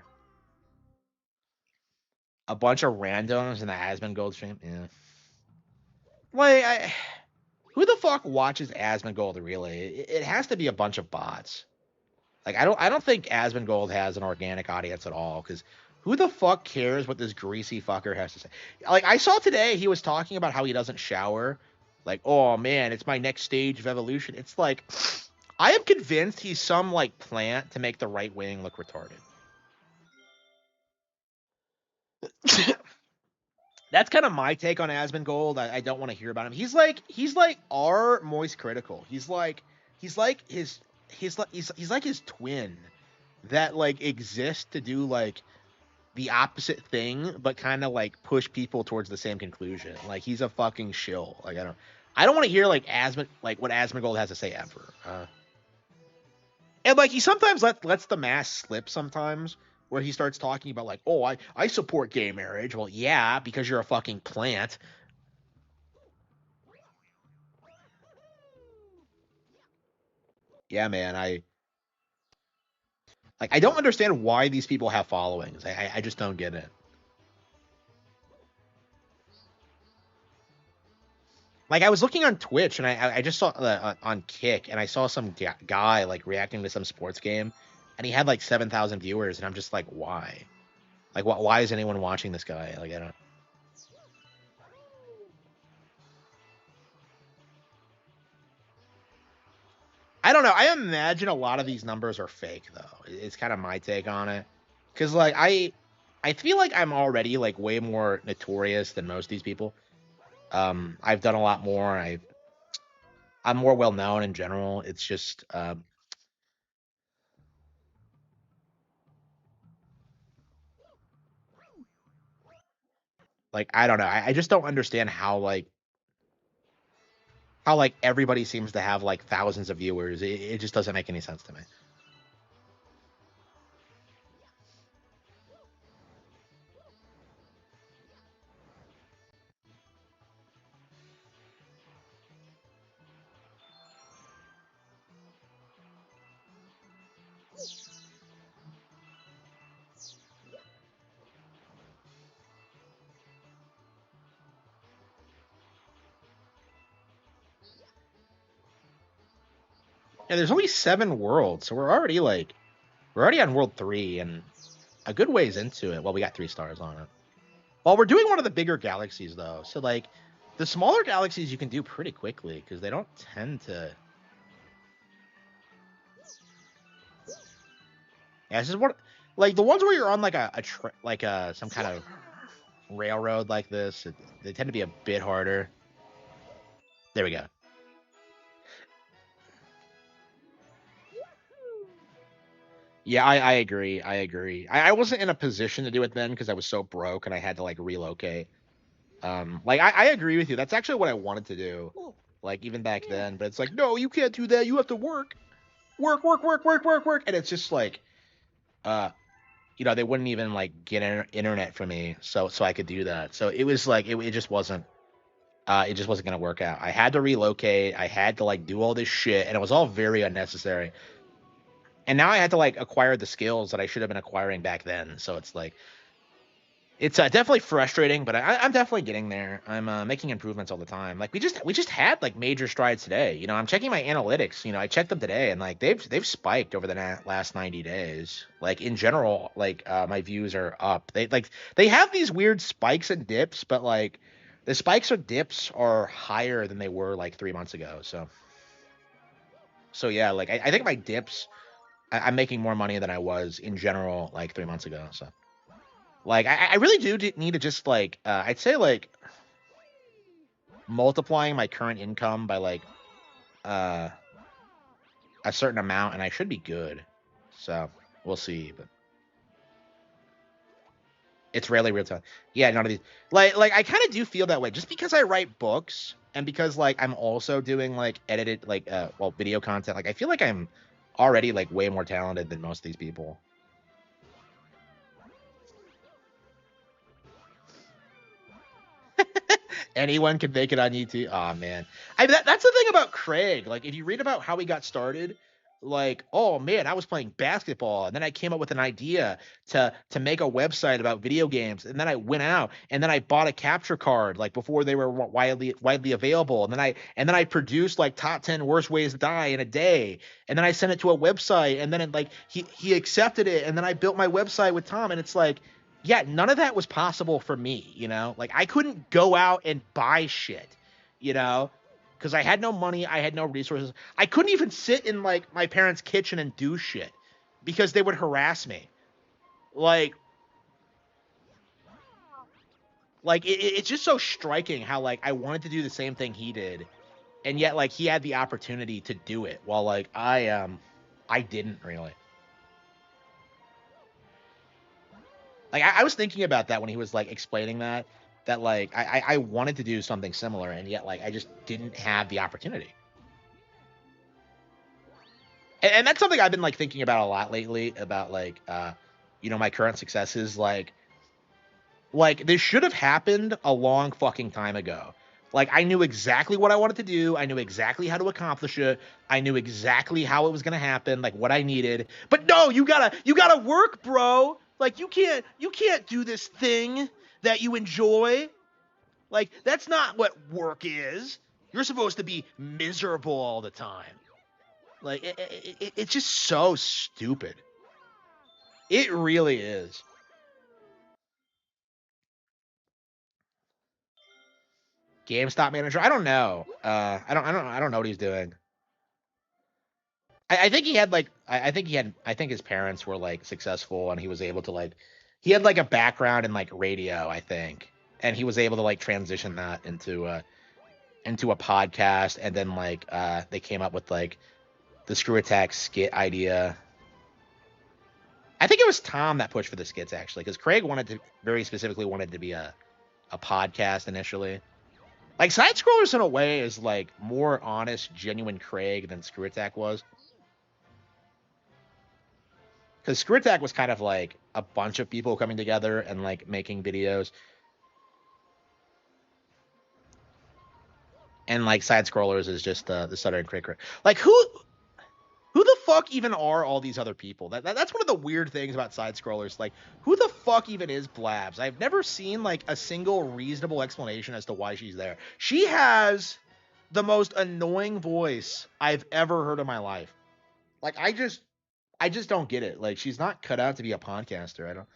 [SPEAKER 1] A bunch of randoms in the Asmongold stream. Yeah. Like, who the fuck watches Asmongold really? It has to be a bunch of bots. Like, I don't think Asmongold has an organic audience at all. Because who the fuck cares what this greasy fucker has to say? Like, I saw today he was talking about how he doesn't shower. Like, oh man, it's my next stage of evolution. It's like, I am convinced he's some like plant to make the right wing look retarded. That's kind of my take on Asmongold. I don't want to hear about him. He's like our Moist Critical. He's like his twin that like exists to do like the opposite thing, but kind of like push people towards the same conclusion. Like he's a fucking shill. Like I don't want to hear like what Asmongold has to say ever. And like he sometimes lets the mask slip sometimes where he starts talking about like, oh, I support gay marriage. Well, yeah, because you're a fucking plant. Yeah, man, I don't understand why these people have followings. I just don't get it. Like I was looking on Twitch and I just saw on Kick and I saw some guy like reacting to some sports game and he had like 7,000 viewers and I'm just like, why? Like why is anyone watching this guy? Like I don't know. I imagine a lot of these numbers are fake though. It's kind of my take on it. Cuz like I feel like I'm already like way more notorious than most of these people. I've done a lot more. I'm more well known in general. It's just like I don't know. I just don't understand how like everybody seems to have like thousands of viewers. It just doesn't make any sense to me. Yeah, there's only 7 worlds, so we're already on world 3 and a good ways into it. Well, we got 3 stars on it. Well, we're doing one of the bigger galaxies though, so like the smaller galaxies you can do pretty quickly because they don't tend to. Yeah, this is what like the ones where you're on like like some kind of railroad like this. They tend to be a bit harder. There we go. Yeah, I agree. I agree. I wasn't in a position to do it then because I was so broke and I had to like relocate. Like I agree with you. That's actually what I wanted to do. Like even back then, but it's like, no, you can't do that. You have to work, work, work, work, work, work, work, and it's just like, uh, they wouldn't even like get internet for me, so I could do that. So it was like it just wasn't gonna work out. I had to relocate. I had to like do all this shit, and it was all very unnecessary. And now I had to like acquire the skills that I should have been acquiring back then. So it's like it's definitely frustrating, but I'm definitely getting there. I'm making improvements all the time. Like we just had like major strides today. I'm checking my analytics. I checked them today, and like they've spiked over the last 90 days. Like in general, like my views are up. They have these weird spikes and dips, but like the spikes or dips are higher than they were like 3 months ago. So yeah, like I think my dips, I'm making more money than I was in general like 3 months ago. So. Like I really do need to just like I'd say like multiplying my current income by like uh a certain amount and I should be good. So we'll see. But it's rarely real time. Yeah, none of these like I kind of do feel that way just because I write books and because like I'm also doing like edited like video content. Like I feel like I'm already like way more talented than most of these people. Anyone can make it on YouTube. Oh man, that's the thing about Craig. Like, if you read about how he got started, like, oh man, I was playing basketball, and then I came up with an idea to make a website about video games, and then I went out, and then I bought a capture card like before they were widely available, and then I produced like top 10 worst ways to die in a day, and then I sent it to a website, and then he accepted it, and then I built my website with Tom, and it's like, yeah, none of that was possible for me, you know? Like, I couldn't go out and buy shit, you know? Because I had no money, I had no resources. I couldn't even sit in, like, my parents' kitchen and do shit because they would harass me. Like, it's just so striking how, like, I wanted to do the same thing he did, and yet, like, he had the opportunity to do it while, like, I didn't really. Like, I was thinking about that when he was like explaining that like I wanted to do something similar, and yet like I just didn't have the opportunity. And that's something I've been like thinking about a lot lately about like my current successes. Like this should have happened a long fucking time ago. Like, I knew exactly what I wanted to do. I knew exactly how to accomplish it. I knew exactly how it was gonna happen, like what I needed. But no, you gotta work, bro. Like, you can't do this thing that you enjoy. Like, that's not what work is. You're supposed to be miserable all the time. Like, it's just so stupid. It really is. GameStop manager? I don't know. I don't know what he's doing. I think he had like I think his parents were like successful, and he was able to like he had like a background in like radio, I think, and he was able to like transition that into a podcast, and then like they came up with like the Screw Attack skit idea. I think it was Tom that pushed for the skits actually, because Craig wanted to very specifically wanted to be a podcast initially. Like, Side Scrollers in a way is like more honest, genuine Craig than Screw Attack was. Because Screw Attack was kind of like a bunch of people coming together and like making videos, and like Side Scrollers is just the Stuttering Craig. Like, who the fuck even are all these other people? That's one of the weird things about Side Scrollers. Like, who the fuck even is Blabs? I've never seen like a single reasonable explanation as to why she's there. She has the most annoying voice I've ever heard in my life. Like, I just don't get it. Like, she's not cut out to be a podcaster. I don't.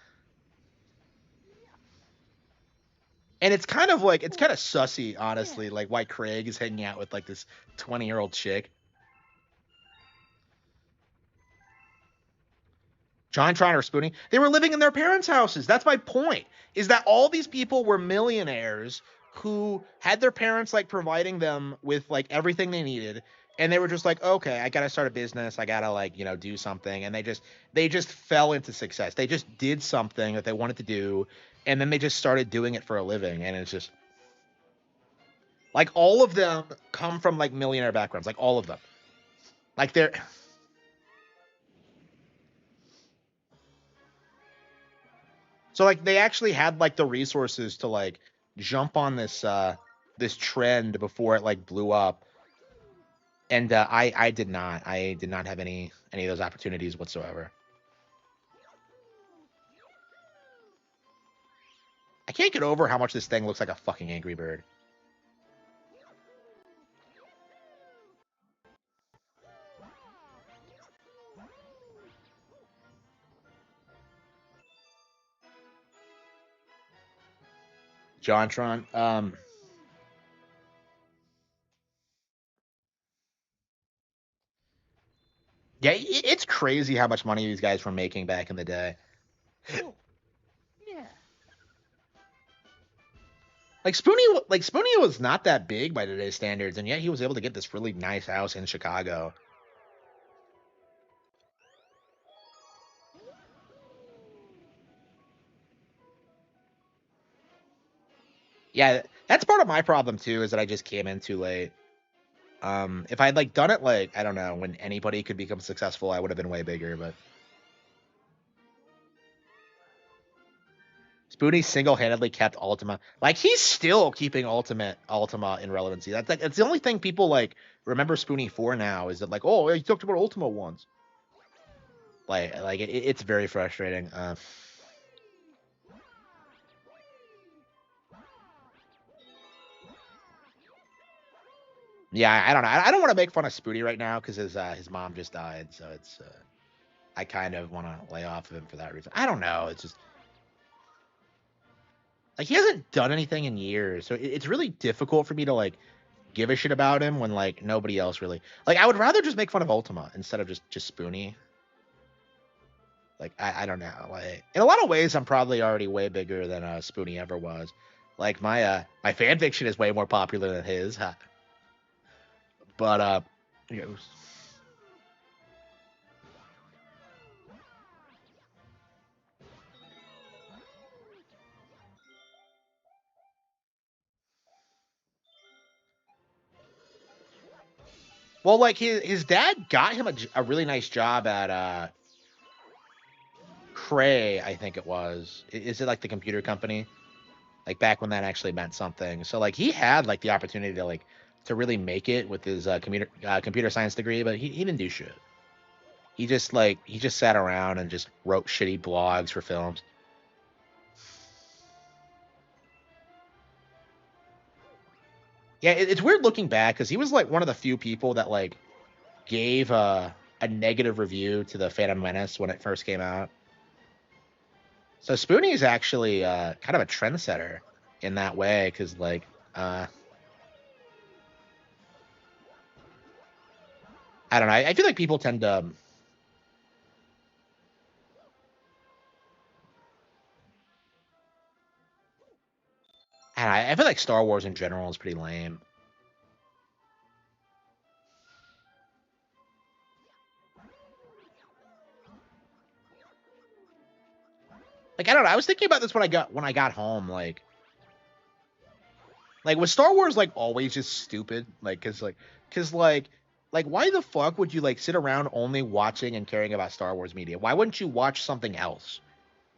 [SPEAKER 1] And it's kind of sussy, honestly, like why Craig is hanging out with like this 20-year-old chick. Jontron or Spoonie, they were living in their parents' houses. That's my point. Is that all these people were millionaires who had their parents like providing them with like everything they needed, and they were just like, okay, I gotta start a business. I gotta like do something, and they just fell into success. They just did something that they wanted to do, and then they just started doing it for a living, and it's just like all of them come from like millionaire backgrounds, like all of them. Like they're So like they actually had like the resources to like jump on this trend before it like blew up. And I did not. I did not have any of those opportunities whatsoever. I can't get over how much this thing looks like a fucking Angry Bird. Jontron. Yeah, it's crazy how much money these guys were making back in the day. Spoonie was not that big by today's standards, and yet he was able to get this really nice house in Chicago. Yeah, that's part of my problem too, is that I just came in too late. If I'd like done it like, I don't know, when anybody could become successful, I would have been way bigger. But Spoonie single-handedly kept Ultima. Like he's still keeping Ultima in relevancy. That's the only thing people like remember Spoonie for now is that like, oh, he talked about Ultima once. Like it's very frustrating. Yeah, I don't know. I don't want to make fun of Spoonie right now because his mom just died, so it's I kind of want to lay off of him for that reason. I don't know. It's just like he hasn't done anything in years, so it's really difficult for me to like give a shit about him when like nobody else really like. I would rather just make fun of Ultima instead of just Spoonie. Like I don't know. Like in a lot of ways, I'm probably already way bigger than Spoonie ever was. Like my fan fiction is way more popular than his. But you know, well, like his dad got him a really nice job at Cray, I think it was. Is it like the computer company? Like back when that actually meant something. So like he had like the opportunity to like to really make it with his computer science degree, but he didn't do shit. He just sat around and just wrote shitty blogs for films. Yeah, it's weird looking back because he was like one of the few people that like gave a negative review to the Phantom Menace when it first came out. So Spoonie is actually kind of a trendsetter in that way because like I don't know. I feel like people tend to I feel like Star Wars in general is pretty lame. Like I don't know. I was thinking about this when I got home. Like was Star Wars like always just stupid? Like why the fuck would you like sit around only watching and caring about Star Wars media? Why wouldn't you watch something else?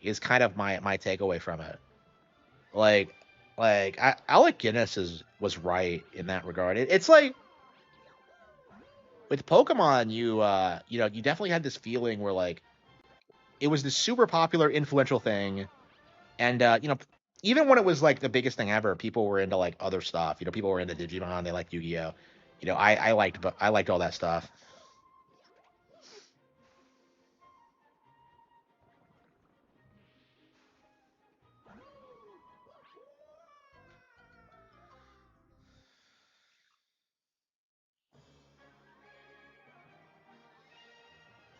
[SPEAKER 1] Is kind of my takeaway from it. Like Alec Guinness was right in that regard. It's like with Pokemon, you know you definitely had this feeling where like it was this super popular, influential thing, and you know even when it was like the biggest thing ever, people were into like other stuff. You know, people were into Digimon, they liked Yu-Gi-Oh. You know, I liked all that stuff.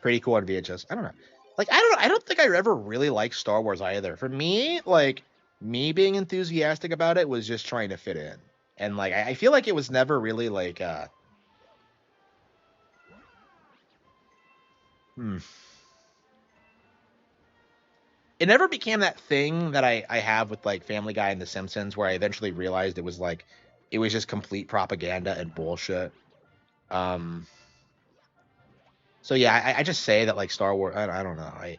[SPEAKER 1] Pretty cool on VHS. I don't know. Like I don't think I ever really liked Star Wars either. For me, like me being enthusiastic about it was just trying to fit in. And like I feel like it was never really like hmm. It never became that thing that I have with like Family Guy and The Simpsons where I eventually realized it was like it was just complete propaganda and bullshit. Um so yeah, I just say that like Star Wars I don't know. I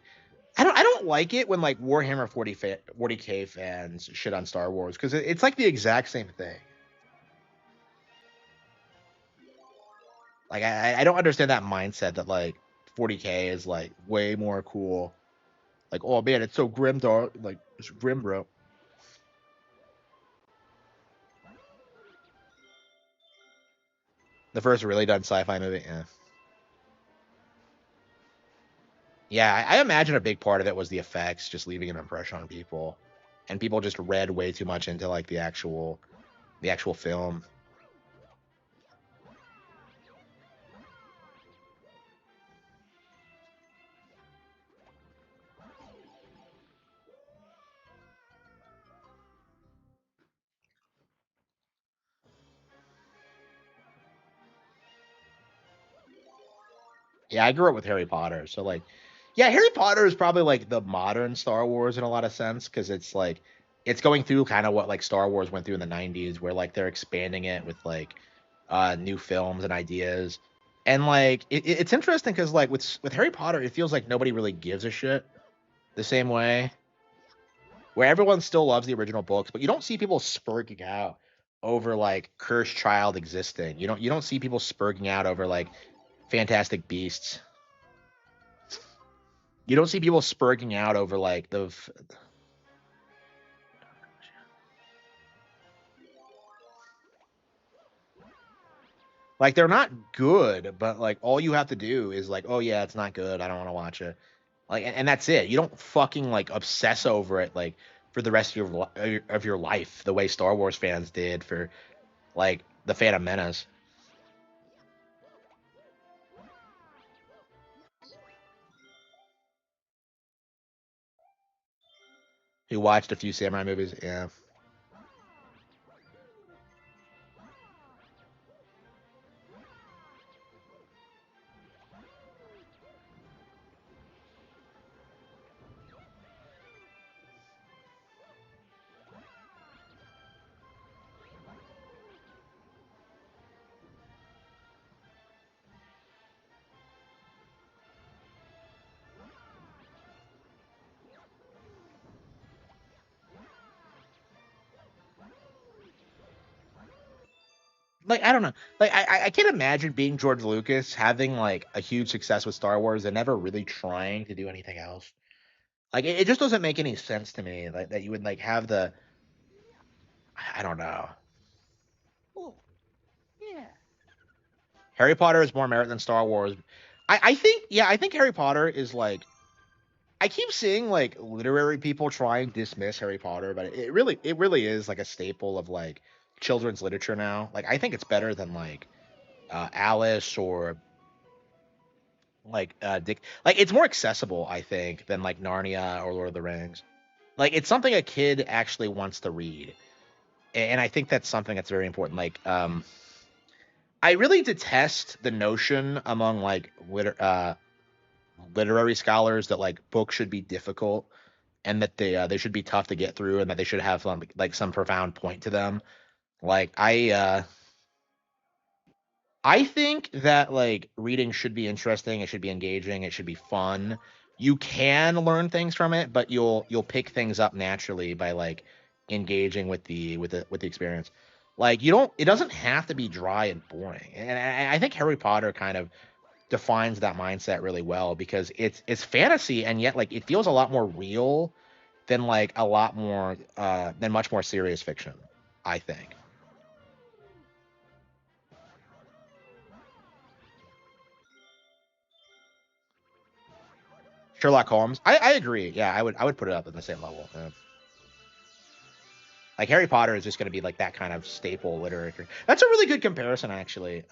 [SPEAKER 1] don't like it when like Warhammer 40K fans shit on Star Wars because it's like the exact same thing. Like I don't understand that mindset that like 40K is like way more cool. Like oh man, it's so grim, dark. Like it's grim, bro. The first really done sci-fi movie. Yeah, yeah. I imagine a big part of it was the effects, just leaving an impression on people, and people just read way too much into like the actual film. Yeah, I grew up with Harry Potter, so like, yeah, Harry Potter is probably like the modern Star Wars in a lot of sense because it's like it's going through kind of what like Star Wars went through in the '90s, where like they're expanding it with like new films and ideas, and like it's interesting because like with Harry Potter, it feels like nobody really gives a shit the same way. where everyone still loves the original books, but you don't see people spurging out over like Cursed Child existing. You don't see people spurging out over like Fantastic Beasts. You don't see people spurging out over like like they're not good, but like all you have to do is like, oh yeah, it's not good. I don't want to watch it. Like, and that's it. You don't fucking like obsess over it like for the rest of your life, the way Star Wars fans did for like the Phantom Menace. Who watched a few samurai movies? Yeah. Like I don't know. Like I can't imagine being George Lucas having like a huge success with Star Wars and never really trying to do anything else. Like it just doesn't make any sense to me. Like that you would like have the I don't know. Well, yeah. Harry Potter is more merit than Star Wars. I think yeah, I think Harry Potter is like I keep seeing like literary people try and dismiss Harry Potter, but it really is like a staple of like children's literature now. Like I think it's better than like Alice or like Dick. Like it's more accessible, I think, than like Narnia or Lord of the Rings. Like it's something a kid actually wants to read, and I think that's something that's very important. Like I really detest the notion among like literary scholars that like books should be difficult and that they should be tough to get through and that they should have like some profound point to them. Like I think that like reading should be interesting, it should be engaging, it should be fun. You can learn things from it, but you'll pick things up naturally by like engaging with the experience. Like you don't it doesn't have to be dry and boring. And I think Harry Potter kind of defines that mindset really well because it's fantasy and yet like it feels a lot more real than like a lot more than much more serious fiction, I think. Sherlock Holmes. I agree. Yeah, I would put it up in the same level. Yeah. Like Harry Potter is just going to be like that kind of staple literature. That's a really good comparison, actually.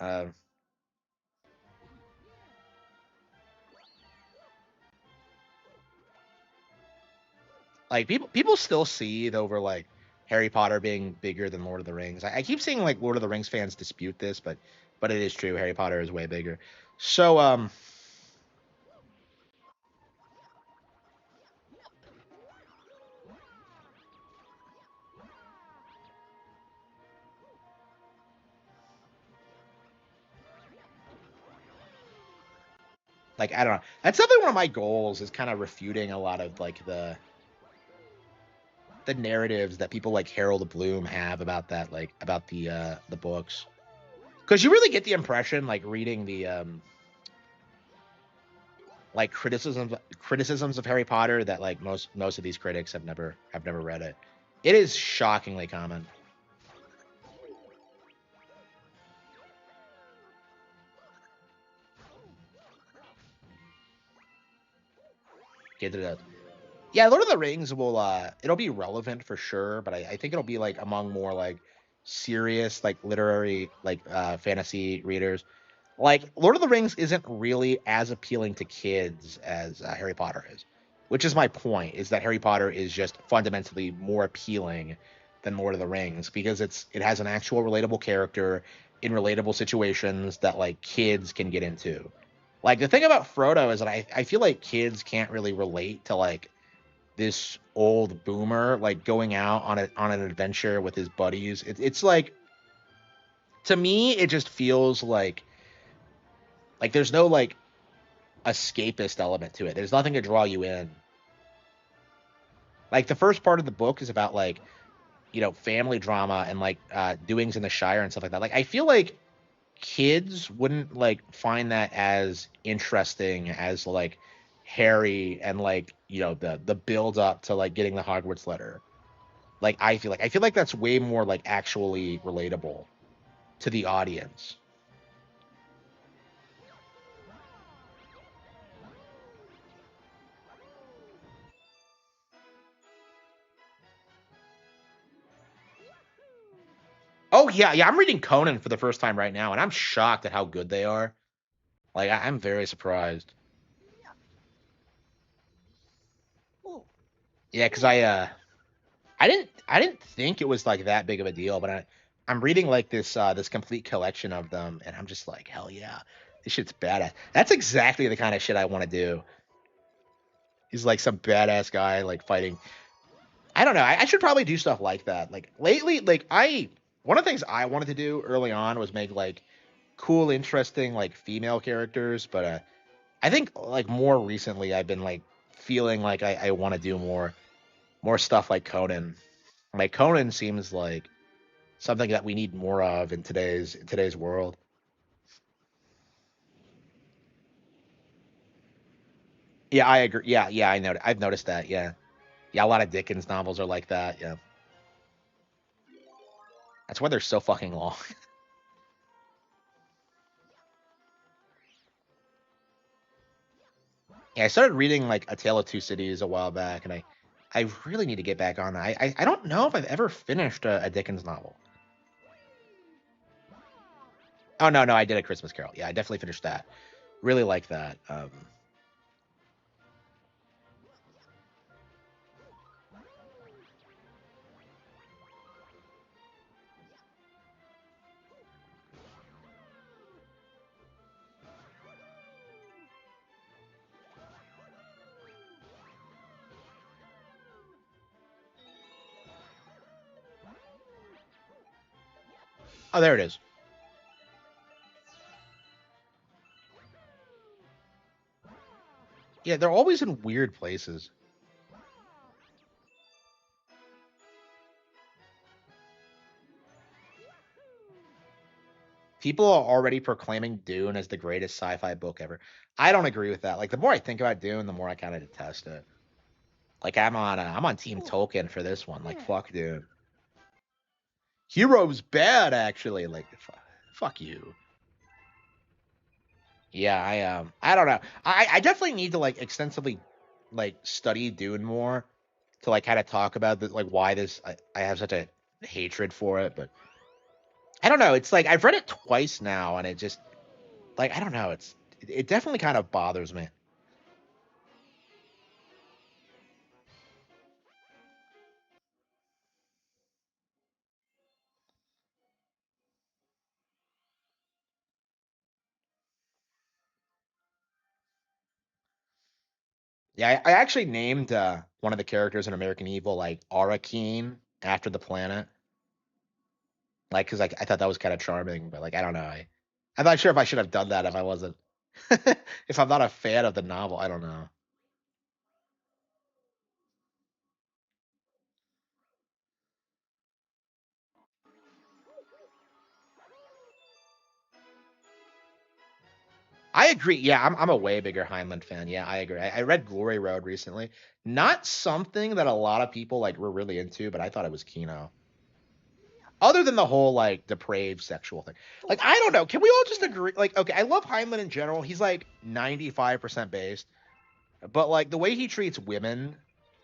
[SPEAKER 1] Like people still seethe over like Harry Potter being bigger than Lord of the Rings. I keep seeing like Lord of the Rings fans dispute this, but it is true. Harry Potter is way bigger. So like I don't know. That's definitely one of my goals is kind of refuting a lot of like the narratives that people like Harold Bloom have about that like about the books. Because you really get the impression like reading the like criticisms of Harry Potter that like most of these critics have never read it. It is shockingly common. Get to the Yeah, Lord of the Rings will it'll be relevant for sure, but I think it'll be like among more like serious like literary like fantasy readers. Like Lord of the Rings isn't really as appealing to kids as Harry Potter is, which is my point. Is that Harry Potter is just fundamentally more appealing than Lord of the Rings because it has an actual relatable character in relatable situations that like kids can get into. Like the thing about Frodo is that I feel like kids can't really relate to like this old boomer like going out on an adventure with his buddies. It's like to me it just feels like there's no like escapist element to it. There's nothing to draw you in. Like the first part of the book is about like, family drama and like doings in the Shire and stuff like that. Like I feel like kids wouldn't like find that as interesting as like Harry and like, the build up to like getting the Hogwarts letter. Like I feel like that's way more like actually relatable to the audience. Oh yeah, yeah, I'm reading Conan for the first time right now and I'm shocked at how good they are. Like I'm very surprised. Yeah, cuz I didn't think it was like that big of a deal, but I'm reading like this complete collection of them and I'm just like, hell yeah. This shit's badass. That's exactly the kind of shit I want to do. He's like some badass guy like fighting. I don't know. I should probably do stuff like that. Like lately, like one of the things I wanted to do early on was make like cool, interesting like female characters, but I think like more recently I've been like feeling like I want to do more stuff like Conan. Like Conan seems like something that we need more of in today's world. Yeah, I agree. Yeah, yeah, I know. I've noticed that. Yeah, yeah, a lot of Dickens novels are like that. Yeah, that's why they're so fucking long. Yeah, I started reading like A Tale of Two Cities a while back, and I really need to get back on that. I don't know if I've ever finished a Dickens novel. Oh no, no, I did A Christmas Carol. Yeah, I definitely finished that. Really like that. Oh, there it is. Yeah, they're always in weird places. People are already proclaiming Dune as the greatest sci-fi book ever. I don't agree with that. Like the more I think about Dune, the more I kind of detest it. Like I'm on Team Tolkien for this one. Like fuck Dune. Hero's bad actually. Like fuck you. Yeah, I don't know. I definitely need to like extensively like study Dune more to like kind of talk about like why I have such a hatred for it, but I don't know. It's like I've read it twice now and it just like I don't know, it definitely kind of bothers me. Yeah, I actually named one of the characters in American Evil like Arakeen after the planet. Like, cause like I thought that was kind of charming, but like I don't know. I'm not sure if I should have done that if I wasn't if I'm not a fan of the novel. I don't know. I agree. Yeah, I'm a way bigger Heinlein fan. Yeah, I agree. I read Glory Road recently. Not something that a lot of people like were really into, but I thought it was Kino. Other than the whole like depraved sexual thing. Like I don't know. Can we all just agree? Like okay, I love Heinlein in general. He's like 95% based, but like the way he treats women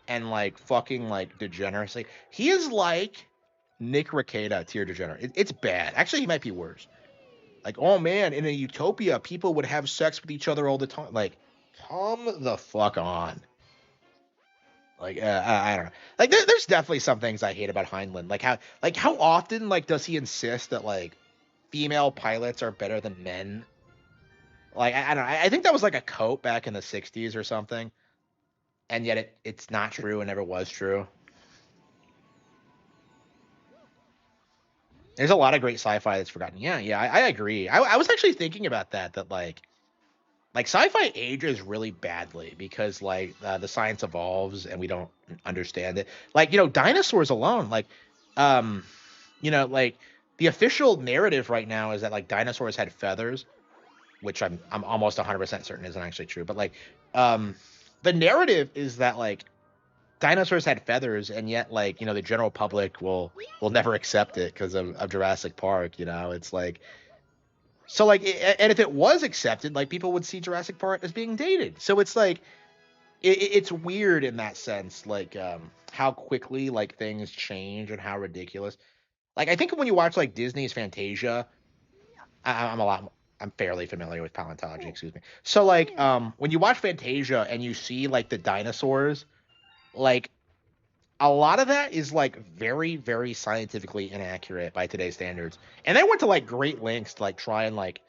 [SPEAKER 1] and like fucking like degeneracy, he is like Nick Rekieta tier degenerate. It's bad. Actually, he might be worse. Like, oh man, in a utopia, people would have sex with each other all the time. Like, come the fuck on. Like, I don't know. Like, there's definitely some things I hate about Heinlein. Like how often like does he insist that like female pilots are better than men? Like, I don't know. I think that was like a quote back in the '60s or something, and yet it's not true and never was true. There's a lot of great sci-fi that's forgotten. Yeah, yeah, I agree. I was actually thinking about that. That like like sci-fi ages really badly because like the science evolves and we don't understand it. Like dinosaurs alone, like um, like the official narrative right now is that like dinosaurs had feathers, which I'm almost 100% certain isn't actually true. But like um, the narrative is that like dinosaurs had feathers, and yet like the general public will never accept it because of Jurassic Park. It's like so like and if it was accepted, like people would see Jurassic Park as being dated. So it's like it's weird in that sense, like how quickly like things change and how ridiculous. Like I think when you watch like Disney's Fantasia, I'm a lot. I'm fairly familiar with paleontology, excuse me. So like when you watch Fantasia and you see like the dinosaurs, like a lot of that is like very very scientifically inaccurate by today's standards. And they went to like great lengths to like try and like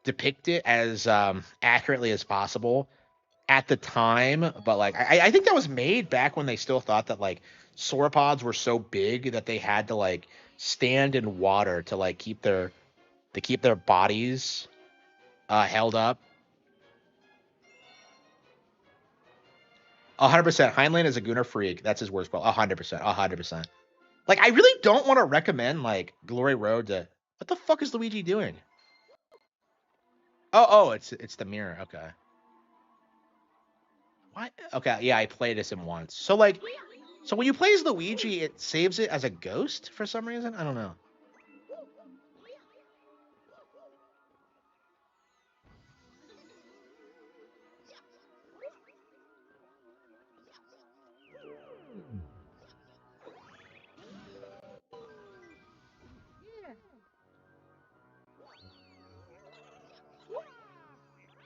[SPEAKER 1] depict it as accurately as possible at the time, but like I think that was made back when they still thought that like sauropods were so big that they had to like stand in water to like keep their bodies held up. 100%. Heinlein is a gooner freak. That's his worst quote. 100%. 100%. Like I really don't want to recommend like Glory Road to. What the fuck is Luigi doing? Oh, it's the mirror. Okay. What? Okay, yeah, I played as him once. So like, so when you play as Luigi, it saves it as a ghost for some reason. I don't know.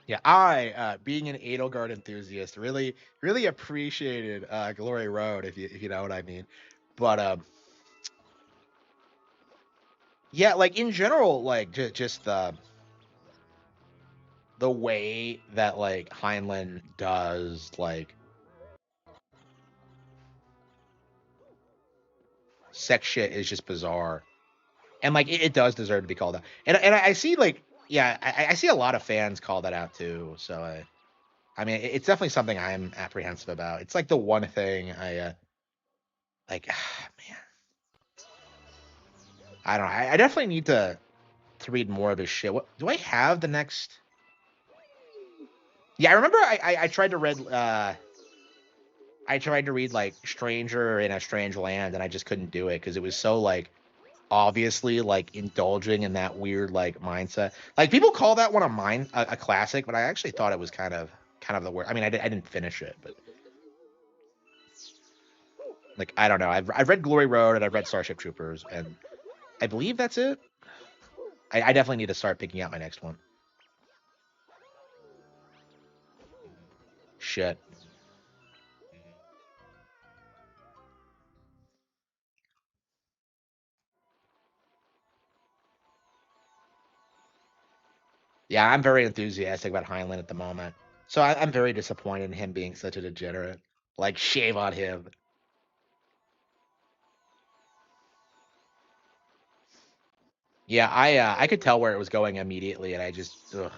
[SPEAKER 1] Yeah, being an Edelgard enthusiast, really appreciated Glory Road, if you know what I mean. But yeah, like in general, like just the way that like Heinlein does like sex shit is just bizarre, and like it does deserve to be called out. And I see like yeah, I see a lot of fans call that out too. So I mean, it's definitely something I'm apprehensive about. It's like the one thing I like. Man, I don't know. I definitely need to read more of his shit. What do I have the next? Yeah, I remember I tried to read I tried to read like Stranger in a Strange Land and I just couldn't do it because it was so like obviously like indulging in that weird like mindset. Like people call that one a classic, but I actually thought it was kind of the word. I mean, I didn't finish it, but like I don't know. I've read Glory Road and I've read Starship Troopers and I believe that's it. I definitely need to start picking out my next one. Shit. Yeah, I'm very enthusiastic about Heinlein at the moment. So I'm very disappointed in him being such a degenerate. Like, shave on him. Yeah, I could tell where it was going immediately, and I just ugh.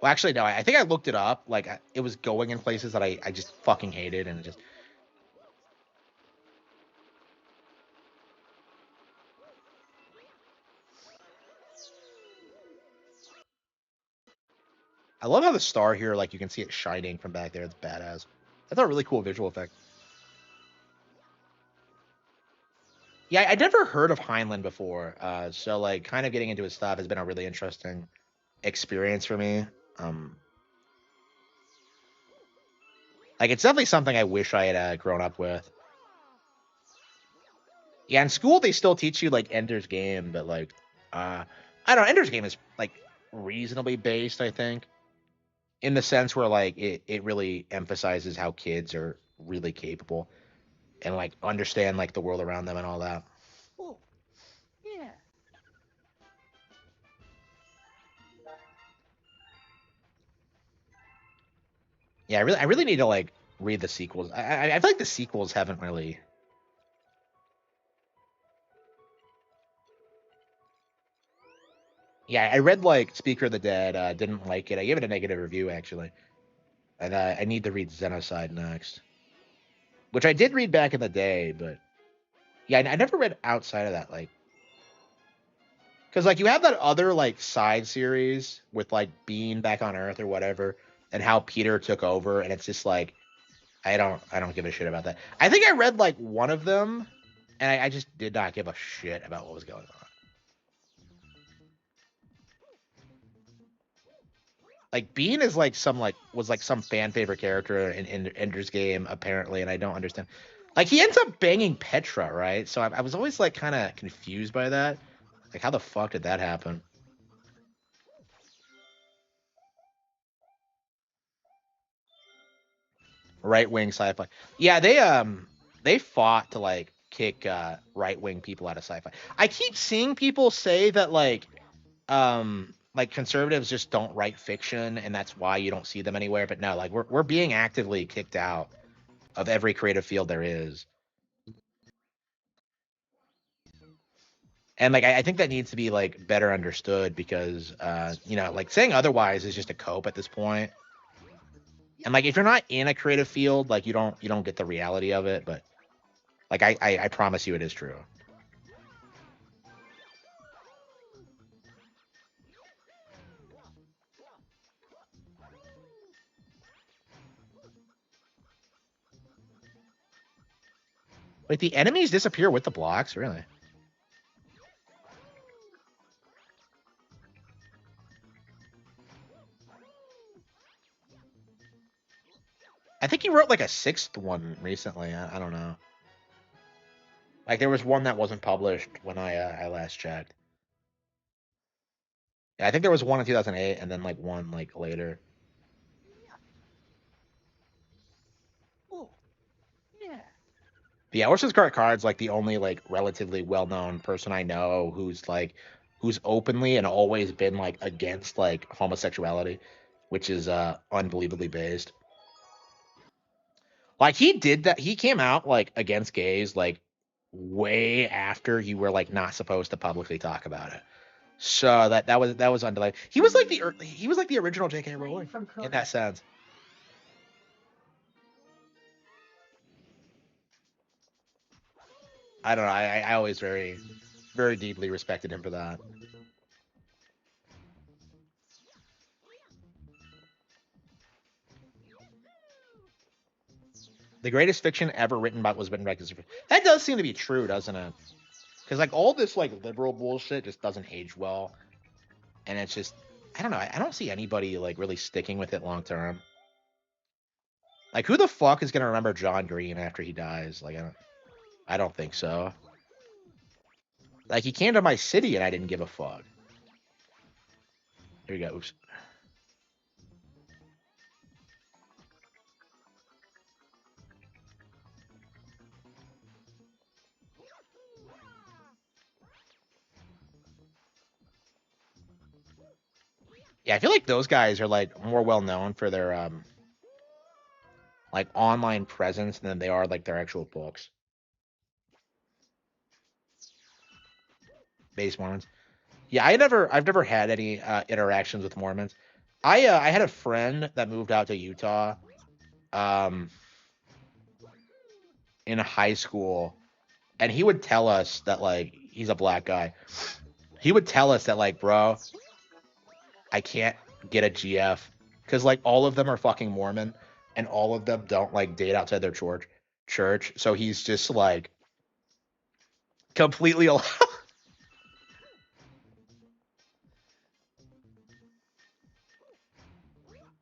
[SPEAKER 1] Well, actually, no. I think I looked it up. Like, it was going in places that I just fucking hated, and it just I love how the star here, like you can see it shining from back there. It's badass. That's a really cool visual effect. Yeah, I never heard of Heinlein before. So like, kind of getting into his stuff has been a really interesting experience for me. Um, like it's definitely something I wish I had grown up with. Yeah, in school they still teach you like Ender's Game, but like, I don't know. Ender's Game is like reasonably based, I think, in the sense where like it really emphasizes how kids are really capable and like understand like the world around them and all that. Yeah, I really need to like read the sequels. I feel like the sequels haven't really. Yeah, I read like Speaker of the Dead. Didn't like it. I gave it a negative review actually, and I need to read Xenocide next, which I did read back in the day, but yeah, I never read outside of that. Like, because like you have that other like side series with like Bean back on Earth or whatever, and how Peter took over, and it's just like I don't give a shit about that. I think I read like one of them, and I just did not give a shit about what was going on. Like Bean is like some like was like some fan favorite character in Ender's Game apparently, and I don't understand. Like he ends up banging Petra, right? So I was always like kind of confused by that. Like how the fuck did that happen? Right wing sci-fi. Yeah, they fought to like kick right wing people out of sci-fi. I keep seeing people say that like conservatives just don't write fiction and that's why you don't see them anywhere. But no, like we're being actively kicked out of every creative field there is. And like I think that needs to be like better understood because like saying otherwise is just a cope at this point. And like if you're not in a creative field, like you don't get the reality of it. But like I promise you it is true. Wait, the enemies disappear with the blocks, really? I think he wrote like a sixth one recently. I don't know. Like there was one that wasn't published when I last checked. Yeah, I think there was one in 2008 and then like one like later. But yeah, Orson Scott Card's like the only like relatively well-known person I know who's openly and always been like against like homosexuality, which is unbelievably based. Like he did that. He came out like against gays like way after you were like not supposed to publicly talk about it. So that was undelayed. He was like the original J.K. Rowling in that sense. I don't know. I always very deeply respected him for that. The greatest fiction ever written about was written by Christopher. That does seem to be true, doesn't it? Because like all this like liberal bullshit just doesn't age well, and it's just I don't know. I don't see anybody like really sticking with it long term. Like who the fuck is gonna remember John Green after he dies? Like I don't think so. Like he came to my city and I didn't give a fuck. Here we go. Oops. Yeah, I feel like those guys are like more well known for their like online presence than they are like their actual books. Base Mormons. Yeah, I've never had any interactions with Mormons. I had a friend that moved out to Utah um in high school, and he would tell us that like he's a black guy. He would tell us that like, bro, I can't get a GF because like all of them are fucking Mormon, and all of them don't like date outside their church. So he's just like completely al-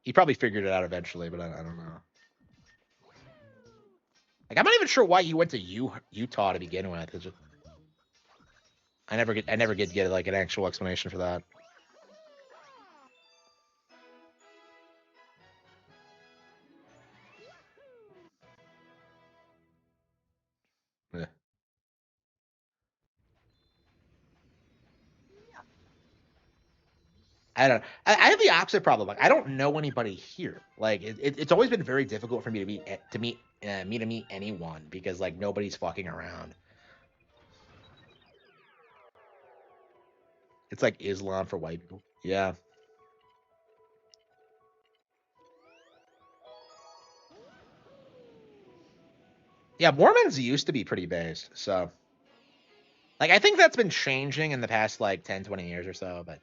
[SPEAKER 1] he probably figured it out eventually, but I don't know. Like I'm not even sure why he went to Utah to begin with. It's just, I never get like an actual explanation for that. Yeah. I don't. I have the opposite problem. Like I don't know anybody here. Like it's always been very difficult for me to meet anyone because like nobody's fucking around. It's like Islam for white people. Yeah. Yeah, Mormons used to be pretty based. So, like, I think that's been changing in the past, like, 10, 20 years or so. But,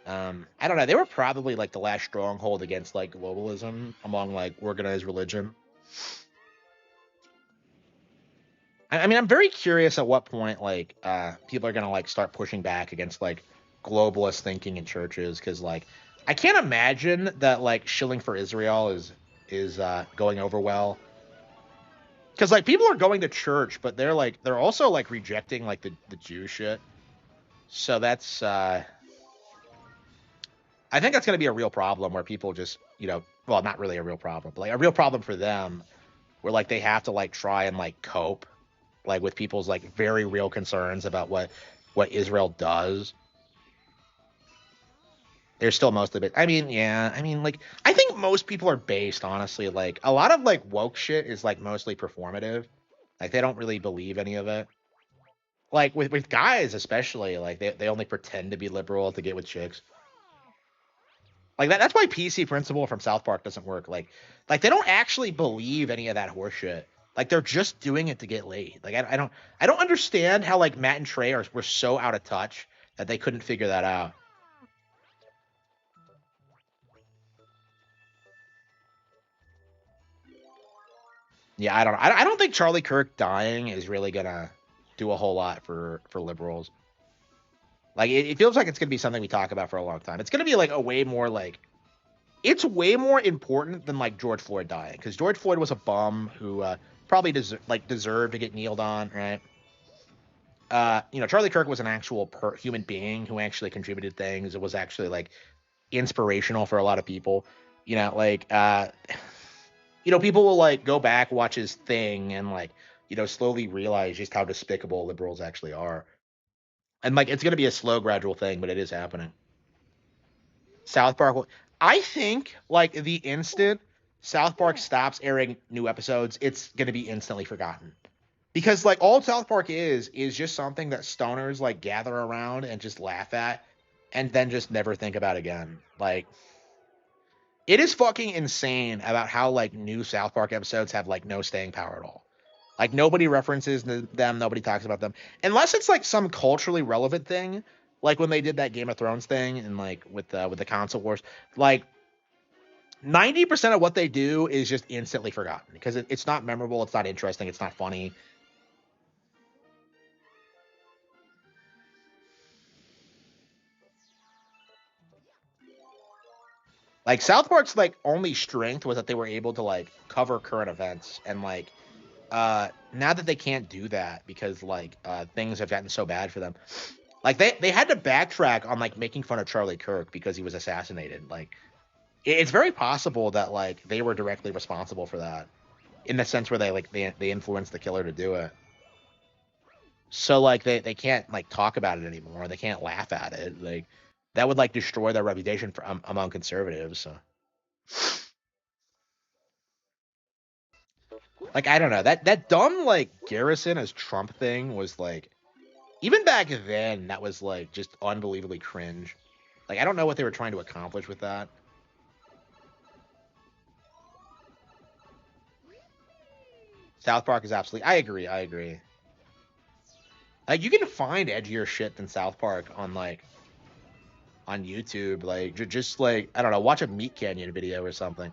[SPEAKER 1] I don't know. They were probably, like, the last stronghold against, like, globalism among, like, organized religion. I mean, I'm very curious at what point, like, people are going to, like, start pushing back against, like, globalist thinking in churches. Cause, like, I can't imagine that, like, shilling for Israel is going over well. Cause, like, people are going to church, but they're also, like, rejecting, like, the Jew shit. So I think that's going to be a real problem where people just, well, not really a real problem, but like a real problem for them where like they have to like try and like cope like with people's like very real concerns about what Israel does. They're still mostly, but I mean, yeah, I mean, like I think most people are based honestly. Like a lot of like woke shit is like mostly performative. Like they don't really believe any of it. Like with guys especially, like they only pretend to be liberal to get with chicks. Like that's why PC Principle from South Park doesn't work. Like they don't actually believe any of that horseshit. Like they're just doing it to get laid. Like I don't understand how like Matt and Trey were so out of touch that they couldn't figure that out. Yeah, I don't think Charlie Kirk dying is really gonna do a whole lot for liberals. Like it feels like it's gonna be something we talk about for a long time. It's gonna be like a way more like it's way more important than like George Floyd dying because George Floyd was a bum who probably deserved to get kneeled on, right? Charlie Kirk was an actual human being who actually contributed things. It was actually like inspirational for a lot of people. People will like go back, watch his thing, and like slowly realize just how despicable liberals actually are. And like it's gonna be a slow, gradual thing, but it is happening. South Park. I think like the instant South Park stops airing new episodes, it's gonna be instantly forgotten. Because like all South Park is just something that stoners like gather around and just laugh at and then just never think about again. Like it is fucking insane about how like new South Park episodes have like no staying power at all. Like nobody references them, nobody talks about them unless it's like some culturally relevant thing, like when they did that Game of Thrones thing and like with the console wars. Like 90% of what they do is just instantly forgotten because it's not memorable, it's not interesting, it's not funny. Like South Park's like only strength was that they were able to like cover current events and like now that they can't do that because like things have gotten so bad for them. Like they had to backtrack on like making fun of Charlie Kirk because he was assassinated. Like it's very possible that like they were directly responsible for that in the sense where they influenced the killer to do it. So like they can't like talk about it anymore. They can't laugh at it. Like that would like destroy their reputation among conservatives. So. Like I don't know that dumb like Garrison as Trump thing was like even back then that was like just unbelievably cringe. Like I don't know what they were trying to accomplish with that. South Park is absolutely. I agree. I agree. Like you can find edgier shit than South Park on YouTube. Like just like I don't know, watch a Meat Canyon video or something.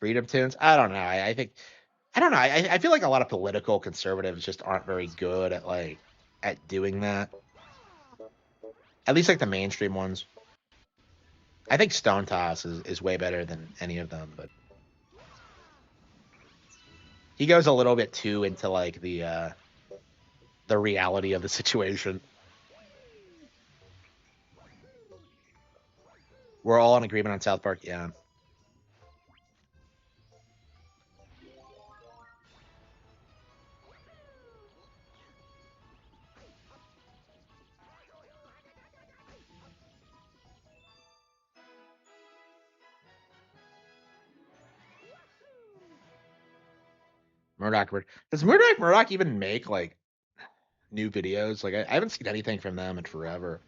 [SPEAKER 1] Freedom tunes. I don't know. I think I don't know. I feel like a lot of political conservatives just aren't very good at like at doing that. At least like the mainstream ones. I think Stone Toss is way better than any of them, but he goes a little bit too into like the reality of the situation. We're all in agreement on South Park. Yeah. Does Murdoch even make like new videos? Like I haven't seen anything from them in forever.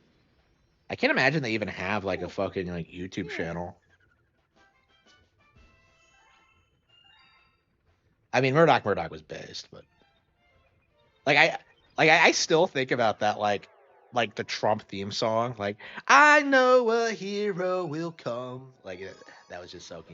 [SPEAKER 1] I can't imagine they even have like a fucking like YouTube channel. I mean, Murdoch was based, but like I still think about that like the Trump theme song, like I know a hero will come. Like that was just so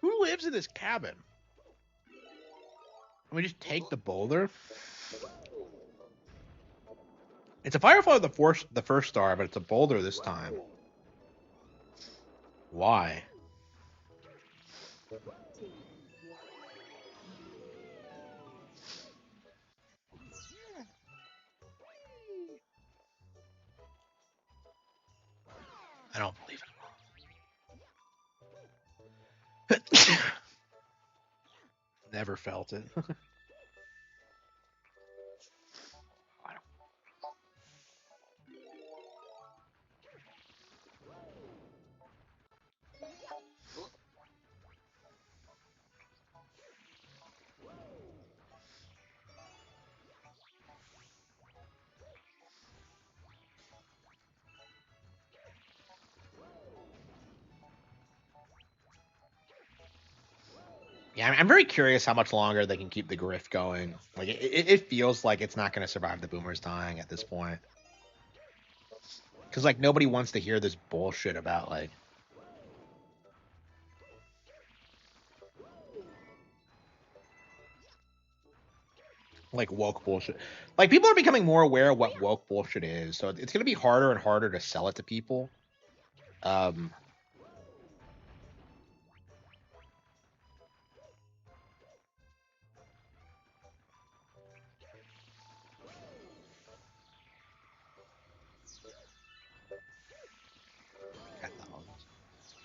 [SPEAKER 1] Who lives in this cabin? Can we just take the boulder? It's a firefly the first star, but it's a boulder this time. Why? I don't believe it. Never felt it. Yeah, I'm very curious how much longer they can keep the grift going. Like it feels like it's not going to survive the boomers dying at this point. Because like nobody wants to hear this bullshit about like woke bullshit. Like people are becoming more aware of what woke bullshit is, so it's going to be harder and harder to sell it to people. Um,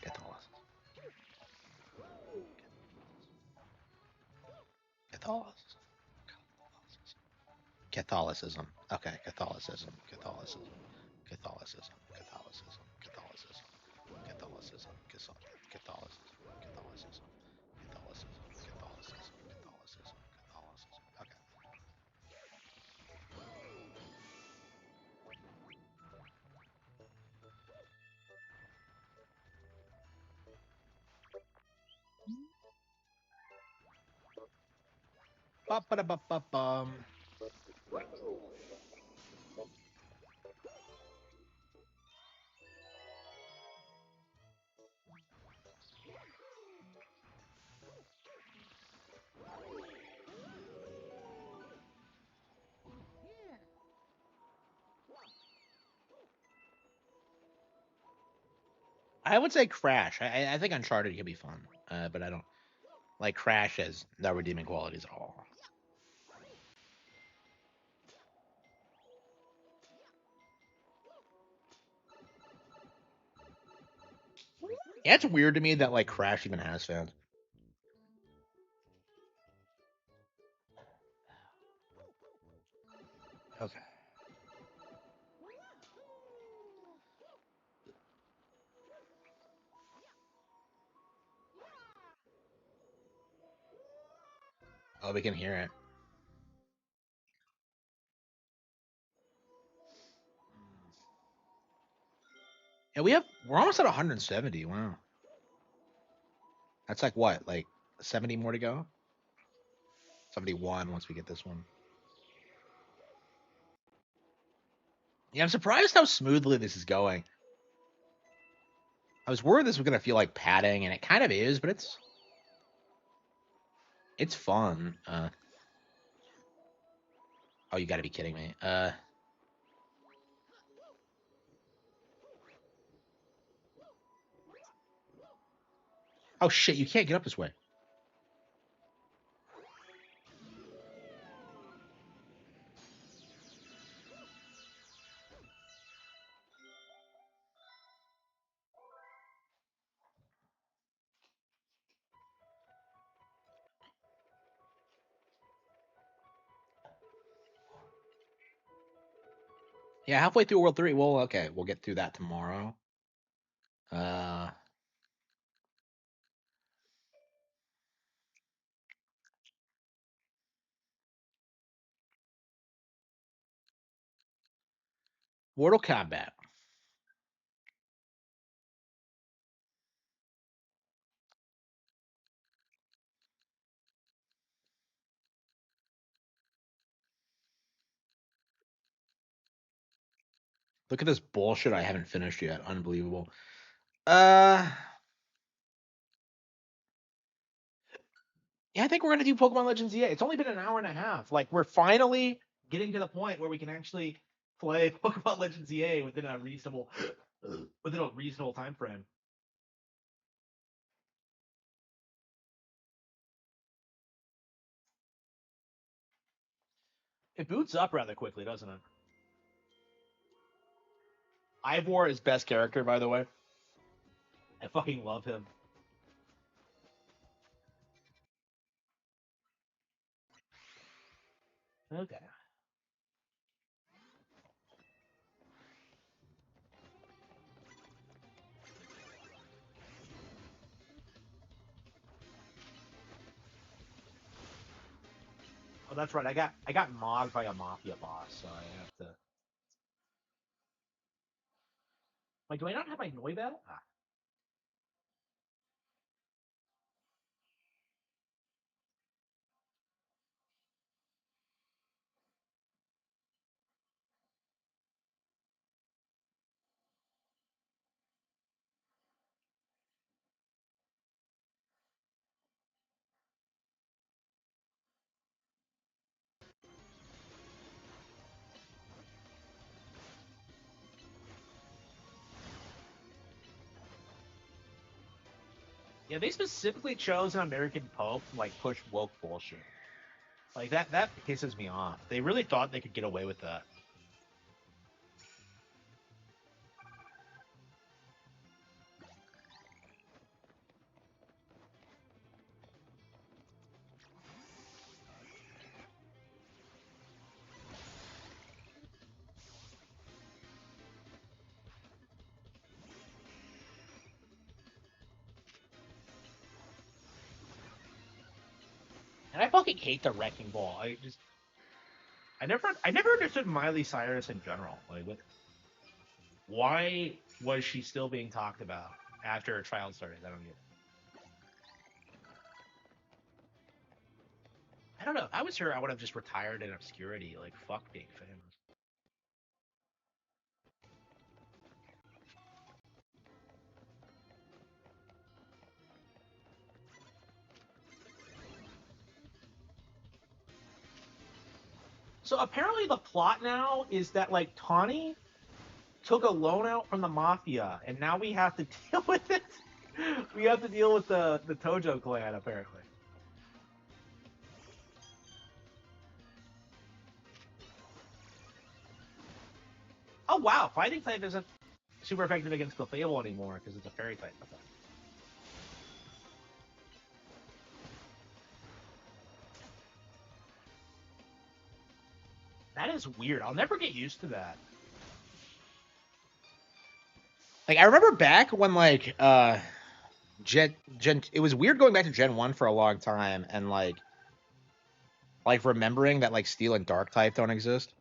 [SPEAKER 1] Catholicism, Catholicism, Catholicism. Okay, Catholicism, Catholicism, Catholicism, Catholicism, Catholicism, Catholicism, Catholicism, Catholicism, Catholicism, Catholicism, Catholicism, Catholicism. Okay. Ba-ba-da-ba-ba-bum. I would say Crash. I think Uncharted could be fun, but I don't like Crash has no redeeming qualities at all. Yeah, it's weird to me that like Crash even has fans. Okay. Oh, we can hear it. Yeah, we're almost at 170. Wow. That's like what? Like 70 more to go? 71 once we get this one. Yeah, I'm surprised how smoothly this is going. I was worried this was gonna feel like padding, and it kind of is, but it's fun. Oh, you got to be kidding me. Oh shit, you can't get up this way. Yeah, halfway through World 3. Well, okay, we'll get through that tomorrow. Uh, Mortal Kombat. Look at this bullshit I haven't finished yet. Unbelievable. Uh, yeah, I think we're gonna do Pokemon Legends EA. It's only been an hour and a half. Like we're finally getting to the point where we can actually play Pokemon Legends EA within a reasonable time frame. It boots up rather quickly, doesn't it? Ivor is best character, by the way. I fucking love him. Okay. Oh, that's right. I got mogged by a mafia boss, so I have to. Like, do I not have my Noibel? Ah. Yeah, they specifically chose an American Pope to like push woke bullshit. Like that pisses me off. They really thought they could get away with that. And I fucking hate the wrecking ball. I never understood Miley Cyrus in general. Like why was she still being talked about after her trial started? I don't get it. I don't know. If I was her, I would have just retired in obscurity. Like fuck being famous. So apparently the plot now is that like Tawny took a loan out from the mafia, and now we have to deal with it. We have to deal with the Tojo clan apparently. Oh wow, fighting type isn't super effective against Clefable anymore because it's a fairy type. Okay.
[SPEAKER 3] That is weird. I'll never get used to that.
[SPEAKER 1] Like I remember back when like Gen it was weird going back to Gen 1 for a long time and like remembering that like Steel and Dark type don't exist.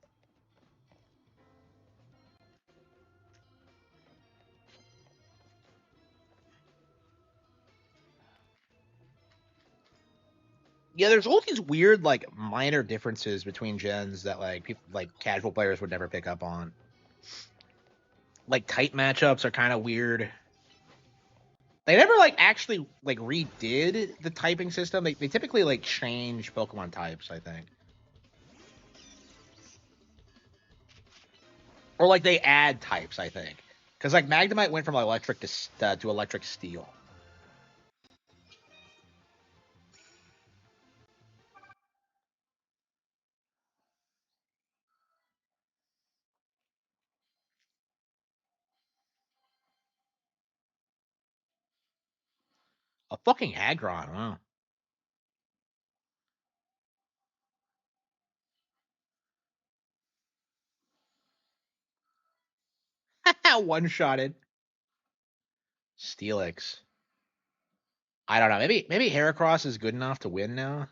[SPEAKER 1] Yeah, there's all these weird like minor differences between gens that like people like casual players would never pick up on. Like type matchups are kind of weird. They never like actually like redid the typing system. They typically like change Pokemon types, I think. Or like they add types, I think. Because like Magnemite went from electric to electric steel. A fucking Aggron, wow. One shotted. Steelix. I don't know. Maybe Heracross is good enough to win now.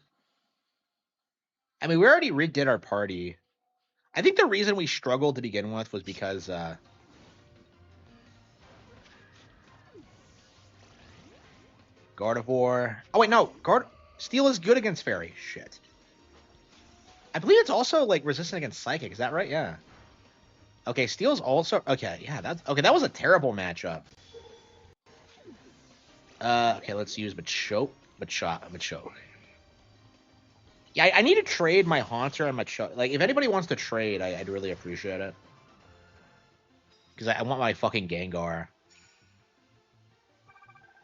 [SPEAKER 1] I mean, we already redid our party. I think the reason we struggled to begin with was because Gardevoir. Oh wait, no, Steel is good against Fairy. Shit. I believe it's also like resistant against Psychic. Is that right? Yeah. Okay, Steel's also okay. Yeah, that's okay. That was a terrible matchup. Okay, let's use Machoke. Yeah, I need to trade my Haunter and Machoke. Like, if anybody wants to trade, I'd really appreciate it. Because I want my fucking Gengar.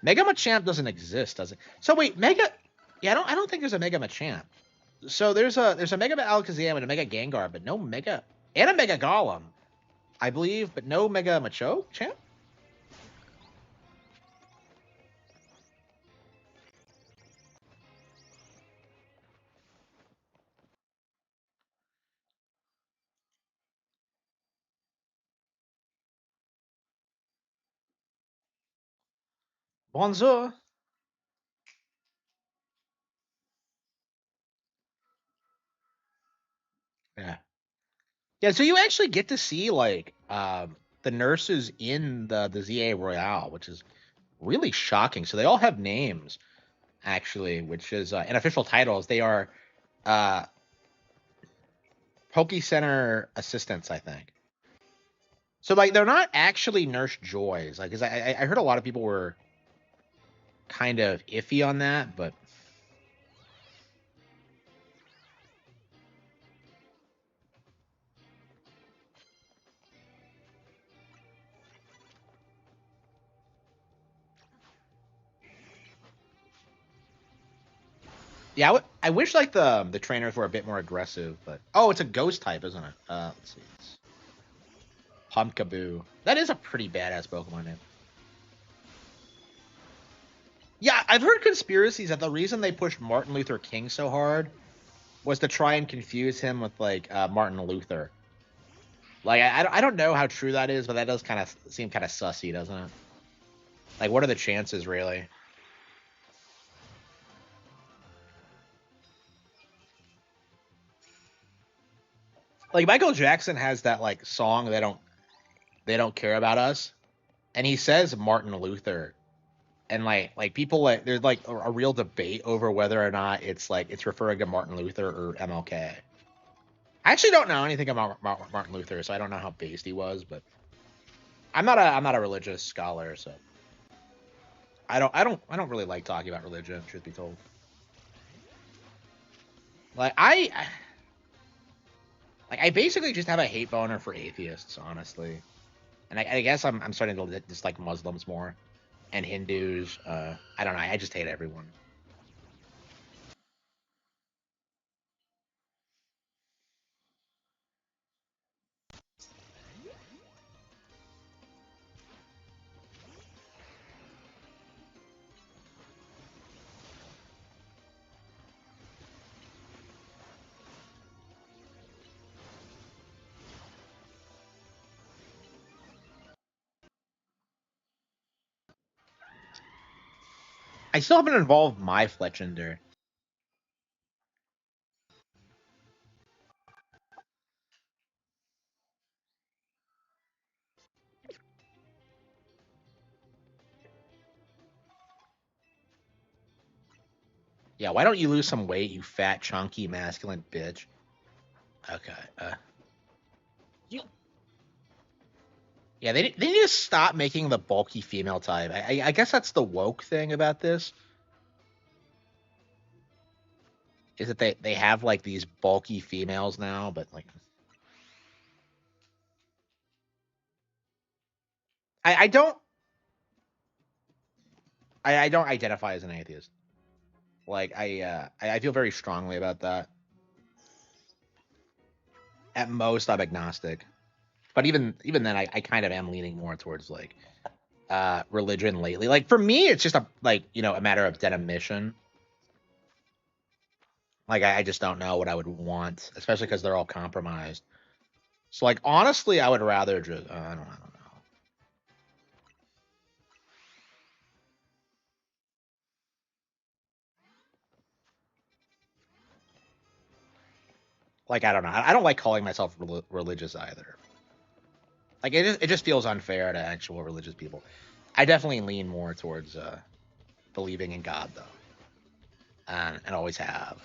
[SPEAKER 1] Mega Machamp doesn't exist, does it? So wait, Mega. Yeah, I don't think there's a Mega Machamp. So there's a Mega Alakazam and a Mega Gengar, but no Mega and a Mega Golem, I believe, but no Mega Machoke champ. Bonjour. Yeah. Yeah, so you actually get to see like the nurses in the ZA Royale, which is really shocking. So they all have names actually, which is and official titles. They are uh Poke Center assistants, I think. So like they're not actually Nurse Joys, like because I heard a lot of people were kind of iffy on that, but yeah, I wish like the trainers were a bit more aggressive, but oh, it's a ghost type, isn't it? Let's see, it's Pumpkaboo. That is a pretty badass Pokemon name. Yeah, I've heard conspiracies that the reason they pushed Martin Luther King so hard was to try and confuse him with like Martin Luther. Like I don't know how true that is, but that does kind of seem kind of sussy, doesn't it? Like, what are the chances, really? Like Michael Jackson has that like song they don't care about us, and he says Martin Luther, and like people like there's like a real debate over whether or not it's referring to Martin Luther or MLK. I actually don't know anything about Martin Luther, so I don't know how based he was, but I'm not a religious scholar, so I don't really like talking about religion, truth be told. Like I basically just have a hate boner for atheists, honestly, and I guess I'm starting to dislike Muslims more and Hindus. I don't know. I just hate everyone. I still haven't involved my Fletchender. Yeah, why don't you lose some weight, you fat, chunky, masculine bitch? Okay. You. Yeah, they need to stop making the bulky female type. I guess that's the woke thing about this. Is that they have like these bulky females now, but like I don't I don't identify as an atheist. Like I feel very strongly about that. At most, I'm agnostic, but even then, I kind of am leaning more towards like religion lately. Like for me, it's just a like a matter of dead mission. Like I just don't know what I would want, especially because they're all compromised. So like honestly, I would rather just I don't know. Like I don't know. I don't like calling myself religious either. Like it just feels unfair to actual religious people. I definitely lean more towards believing in God though, and always have.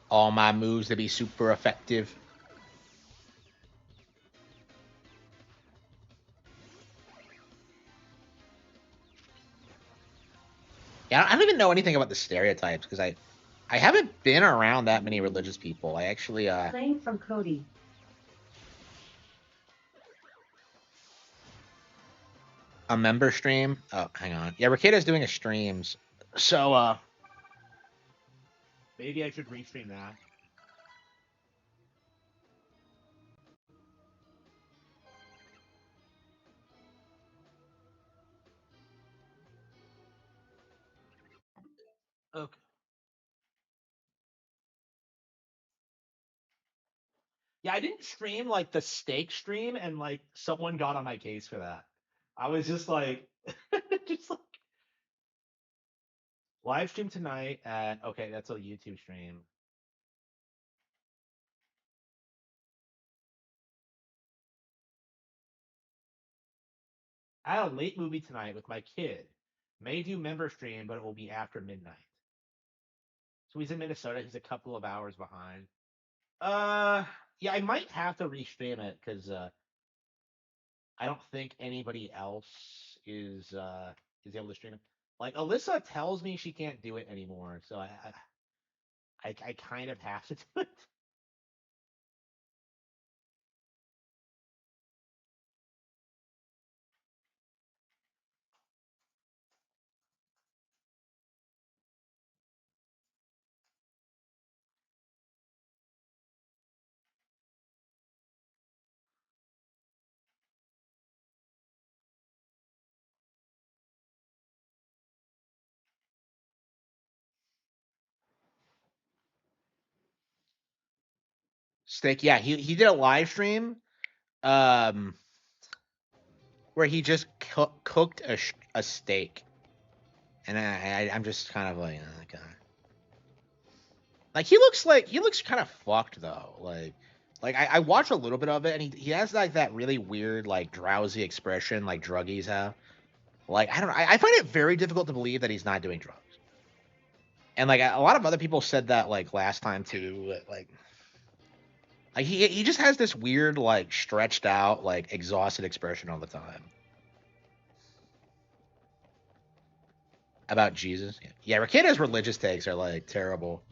[SPEAKER 1] All my moves to be super effective. Yeah, I don't even know anything about the stereotypes because I haven't been around that many religious people. I actually
[SPEAKER 2] Playing from Cody.
[SPEAKER 1] a member stream. Oh, hang on. Yeah, Ricardo's doing a streams. So
[SPEAKER 3] Maybe I should restream that. Okay. Yeah, I didn't stream like the steak stream, and like someone got on my case for that. I was just like, just like live stream tonight at okay, that's a YouTube stream. I have a late movie tonight with my kid. May do member stream, but it will be after midnight. So he's in Minnesota. He's a couple of hours behind. Uh, yeah, I might have to restream it because I don't think anybody else is able to stream it. Like Alyssa tells me she can't do it anymore, so I kind of have to do it.
[SPEAKER 1] steak. Yeah, he did a live stream um where he just cooked a steak, and I'm just kind of like he looks kind of fucked though. Like I watched a little bit of it, and he has like that really weird like drowsy expression like druggies have. Like I don't know. I find it very difficult to believe that he's not doing drugs. And like a lot of other people said that like last time too. Like he just has this weird like stretched out like exhausted expression all the time about Jesus. Yeah, Ricardo's religious takes are like terrible.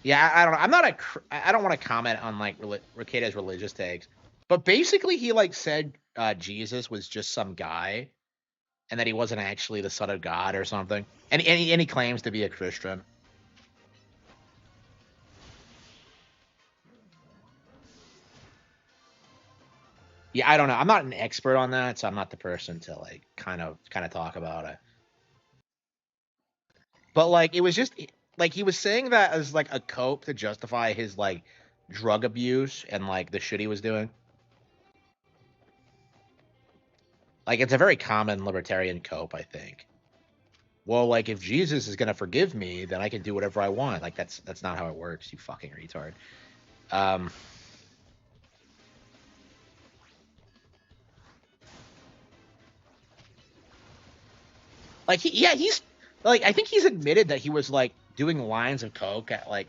[SPEAKER 1] Yeah, I don't know. I'm not I don't want to comment on like Ricado's religious takes, but basically he like said Jesus was just some guy and that he wasn't actually the son of God or something. And he claims to be a Christian. Yeah, I don't know. I'm not an expert on that, so I'm not the person to like kind of talk about it. But like it was just like he was saying that as like a cope to justify his like drug abuse and like the shit he was doing. Like it's a very common libertarian cope, I think. Well, like if Jesus is gonna forgive me, then I can do whatever I want. Like that's not how it works, you fucking retard. Um, like he's like I think he's admitted that he was like doing lines of coke at like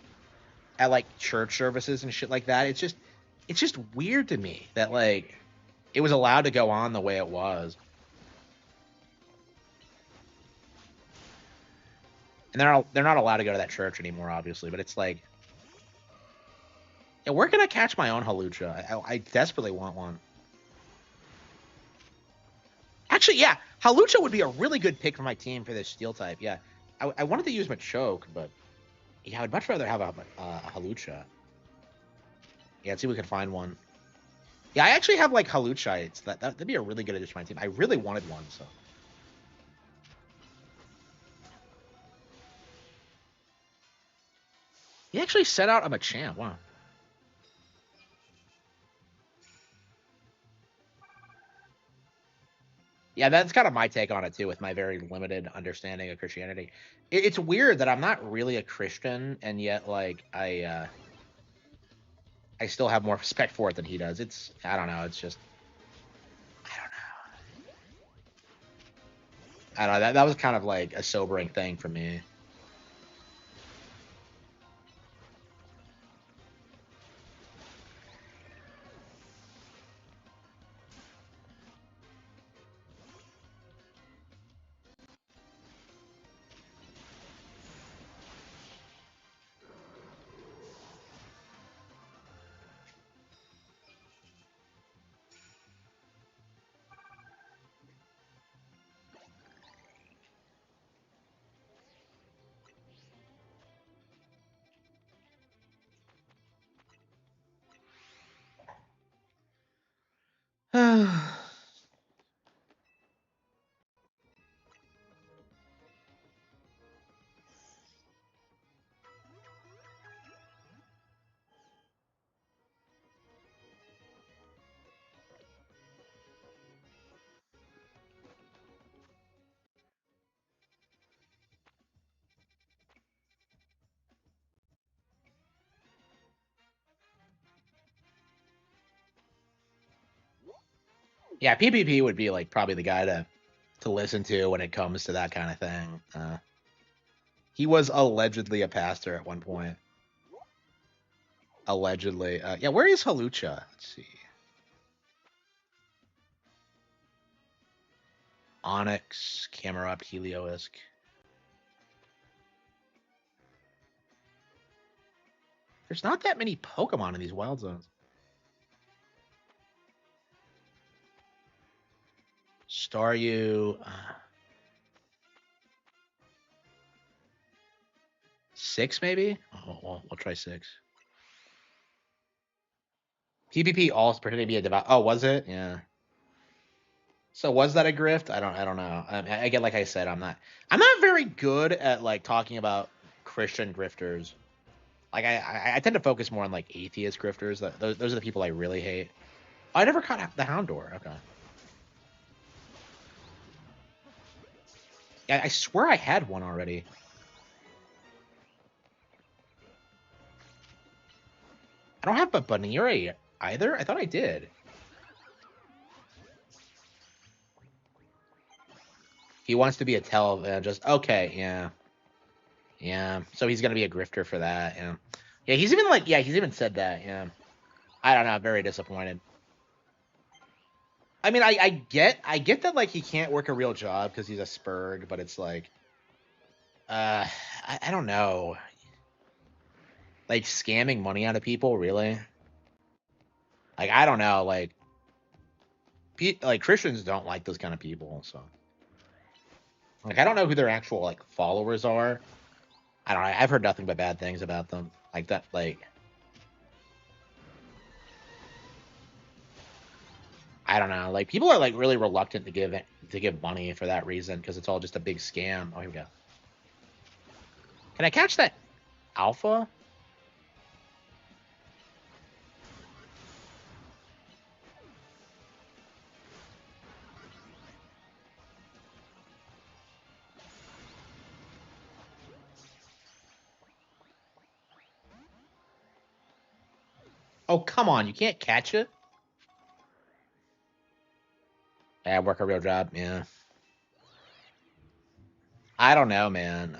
[SPEAKER 1] church services and shit like that. It's just weird to me that like it was allowed to go on the way it was. And they're not allowed to go to that church anymore, obviously. But it's like, yeah, where can I catch my own halucha? I desperately want one. Actually, yeah, halucha would be a really good pick for my team for this steel type. Yeah, I wanted to use Machoke, but yeah, I would much rather have a halucha. Yeah, let's see if we can find one. Yeah, I actually have like haluchites. That'd be a really good addition to my team. I really wanted one, so. He actually set out a Machamp. Wow. Yeah, that's kind of my take on it too, with my very limited understanding of Christianity. It's weird that I'm not really a Christian, and yet like I still have more respect for it than he does. It's I don't know. It's just I don't know. I don't know. That was kind of like a sobering thing for me. Yeah, PPP would be like probably the guy to listen to when it comes to that kind of thing. He was allegedly a pastor at one point. Allegedly. Yeah, where is Halucha? Let's see. Onyx, Camerupt, Helioisk. There's not that many Pokemon in these wild zones. Staryu, 6 maybe? Oh, well, we'll try 6. PPP also pretending to be a devout. Oh, was it? Yeah. So was that a grift? I don't know. Again, like I said, I'm not very good at like talking about Christian grifters. Like I tend to focus more on like atheist grifters. Those are the people I really hate. Oh, I never caught the Houndour. Okay. Yeah, I swear I had one already. I don't have a Banire either. I thought I did. He wants to be a televangelist. Okay, yeah. Yeah. So he's gonna be a grifter for that, yeah. Yeah, he's even like he's even said that, yeah. I don't know, very disappointed. I mean, I get that like he can't work a real job because he's a spurg, but it's like I don't know. Like scamming money out of people, really? Like I don't know, like Christians don't like those kind of people, so like I don't know who their actual like followers are. I don't know. I've heard nothing but bad things about them. Like that, like I don't know. Like people are like really reluctant to give money for that reason because it's all just a big scam. Oh, here we go. Can I catch that alpha? Oh, come on. You can't catch it? Yeah, work a real job. Yeah. I don't know, man.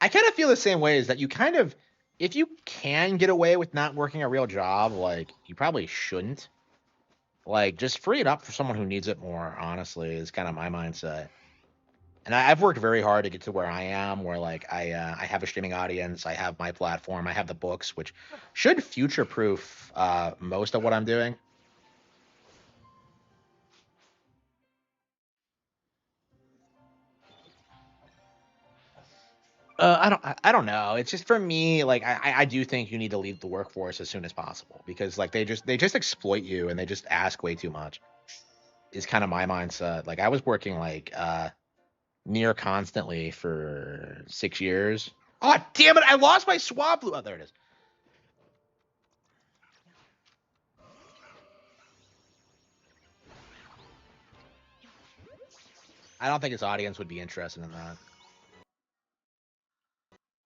[SPEAKER 1] I kind of feel the same way, is that you kind of, if you can get away with not working a real job, like you probably shouldn't. Like just free it up for someone who needs it more, honestly, is kind of my mindset. And I've worked very hard to get to where I am, where like I have a streaming audience, I have my platform, I have the books, which should future proof most of what I'm doing. I don't know. It's just for me, like I do think you need to leave the workforce as soon as possible, because like they just exploit you and they just ask way too much. Is kind of my mindset. Like I was working like near constantly for 6 years. Oh damn it! I lost my swap. Oh, there it is. I don't think his audience would be interested in that.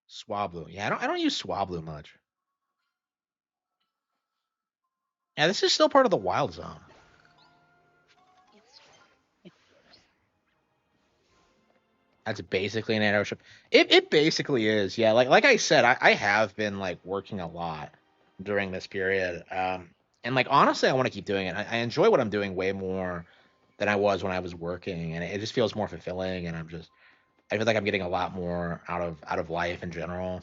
[SPEAKER 1] Swablu. Yeah, I don't use Swablu much. Yeah, this is still part of the wild zone. That's basically an airship. It basically is. Yeah, like I said, I have been like working a lot during this period. And like honestly, I want to keep doing it. I enjoy what I'm doing way more than I was when I was working, and it just feels more fulfilling. And I feel like I'm getting a lot more out of life in general.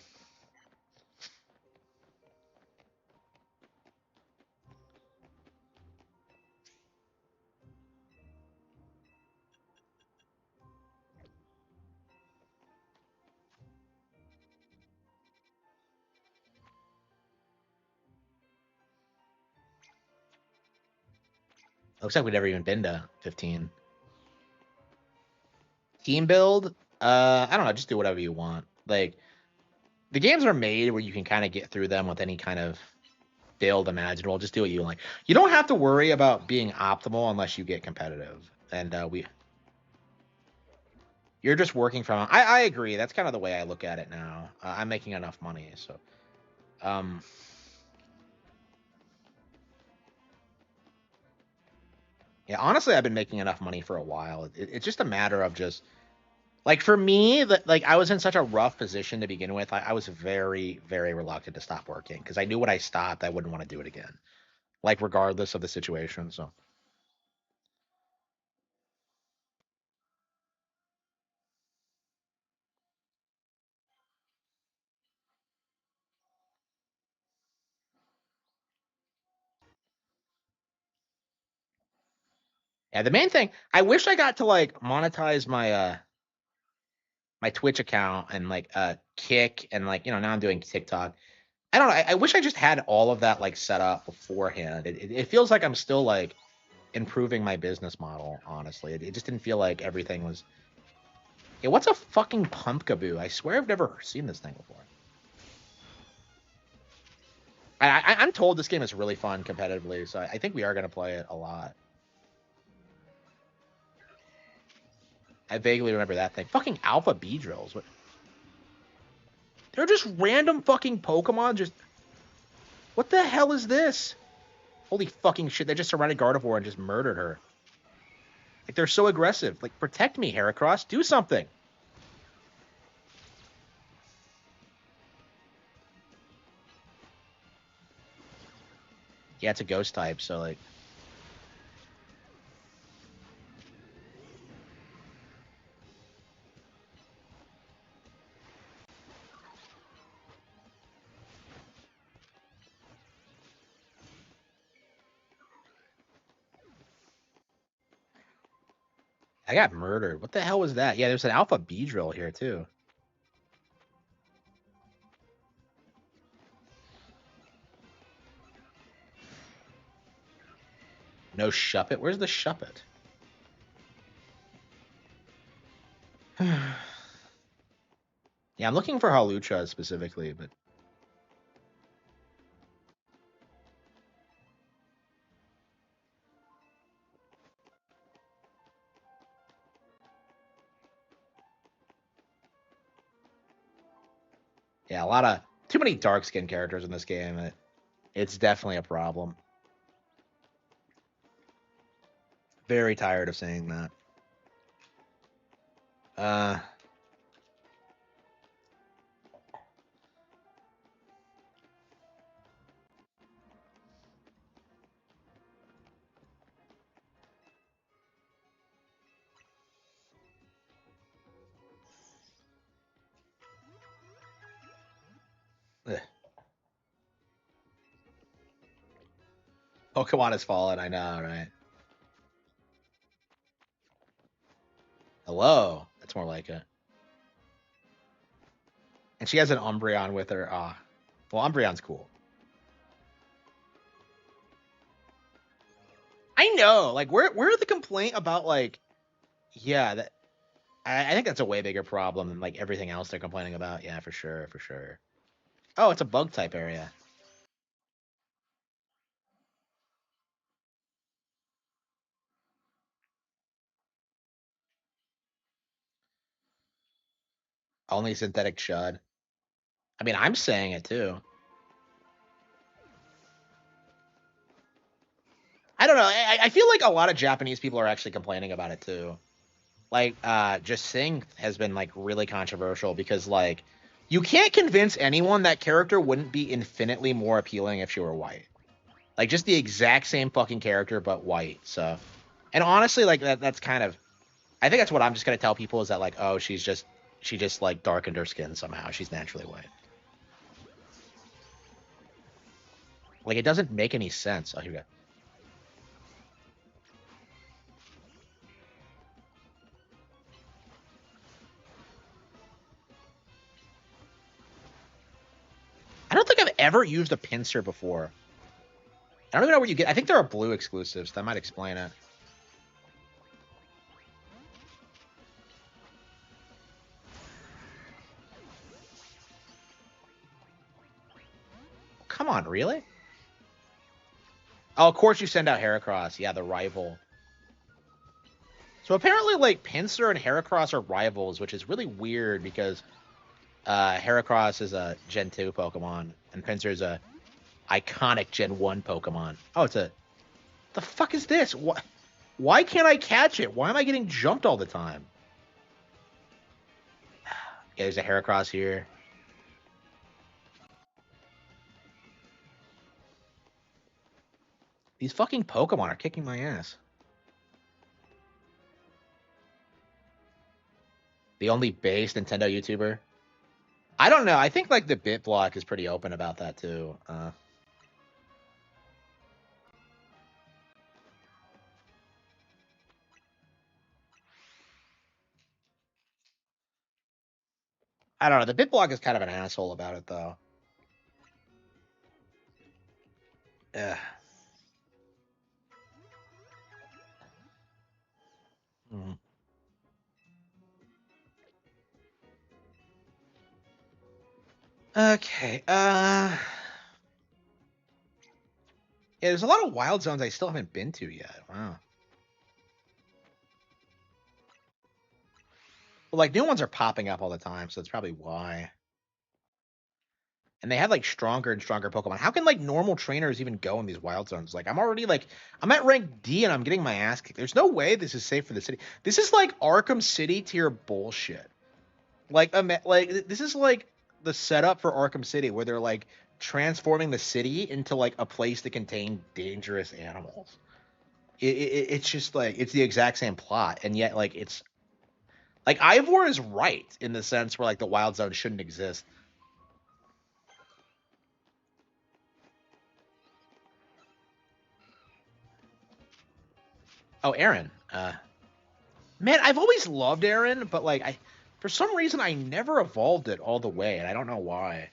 [SPEAKER 1] Looks like we've never even been to 15. Team build, I don't know, just do whatever you want. Like the games are made where you can kind of get through them with any kind of build imaginable. Just do what you like. You don't have to worry about being optimal unless you get competitive. And you're just working from. I agree. That's kind of the way I look at it now. I'm making enough money, so um, yeah. Honestly, I've been making enough money for a while. It's just a matter of just like for me that like I was in such a rough position to begin with. I was very very reluctant to stop working because I knew when I stopped, I wouldn't want to do it again. Like regardless of the situation. So yeah, the main thing I wish I got to like monetize my Twitch account and like Kick and like now I'm doing TikTok. I don't know. I wish I just had all of that like set up beforehand. It feels like I'm still like improving my business model. Honestly, it just didn't feel like everything was. Yeah, what's a fucking pumpkaboo? I swear I've never seen this thing before. I'm told this game is really fun competitively, so I think we are gonna play it a lot. I vaguely remember that thing. Fucking alpha B drills. What? They're just random fucking Pokemon. Just what the hell is this? Holy fucking shit! They just surrounded Gardevoir and just murdered her. Like they're so aggressive. Like protect me, Heracross. Do something. Yeah, it's a ghost type, so like I got murdered. What the hell was that? Yeah, there's an Alpha B drill here too. No Shuppet? Where's the Shuppet? Yeah, I'm looking for Halucha specifically, but yeah, a lot of too many dark skin characters in this game. It's definitely a problem. Very tired of saying that. Uh, ugh. Pokemon has fallen. I know, right? Hello. That's more like it. And she has an Umbreon with her. Ah, well, Umbreon's cool. I know. Like, where the complaint about like, yeah, that I think that's a way bigger problem than like everything else they're complaining about. Yeah, for sure, for sure. Oh, it's a bug type area. Only synthetic Chud. I mean, I'm saying it too. I don't know. I feel like a lot of Japanese people are actually complaining about it too. Like, just Sing has been like really controversial because like you can't convince anyone that character wouldn't be infinitely more appealing if she were white. Like just the exact same fucking character but white. So, and honestly, like that's kind of I think that's what I'm just gonna tell people is that like, oh, she just like darkened her skin somehow. She's naturally white. Like it doesn't make any sense. Oh, here we go. I don't think I've ever used a pincer before. I don't even know where you get. I think there are blue exclusives. That might explain it. Come on, really? Oh, of course you send out Heracross. Yeah, the rival. So apparently, like Pinsir and Heracross are rivals, which is really weird because Heracross is a Gen 2 Pokemon and Pinsir is a iconic Gen 1 Pokemon. Oh, it's a. The fuck is this? What? Why can't I catch it? Why am I getting jumped all the time? Yeah, there's a Heracross here. These fucking Pokemon are kicking my ass. The only base Nintendo YouTuber. I don't know. I think like the Bit Block is pretty open about that too. I don't know. The Bit Block is kind of an asshole about it though. Ugh. Hmm. Okay. Yeah, there's a lot of wild zones I still haven't been to yet. Wow. Well, like new ones are popping up all the time, so that's probably why. And they have like stronger and stronger Pokemon. How can like normal trainers even go in these wild zones? Like I'm already like I'm at rank D and I'm getting my ass kicked. There's no way this is safe for the city. This is like Arkham City tier bullshit. Like this is like the setup for Arkham City where they're like transforming the city into like a place to contain dangerous animals. It's just like it's the exact same plot, and yet like it's like Ivor is right in the sense where like the wild zone shouldn't exist. Oh, Aaron. Man, I've always loved Aaron, but like for some reason I never evolved it all the way, and I don't know why.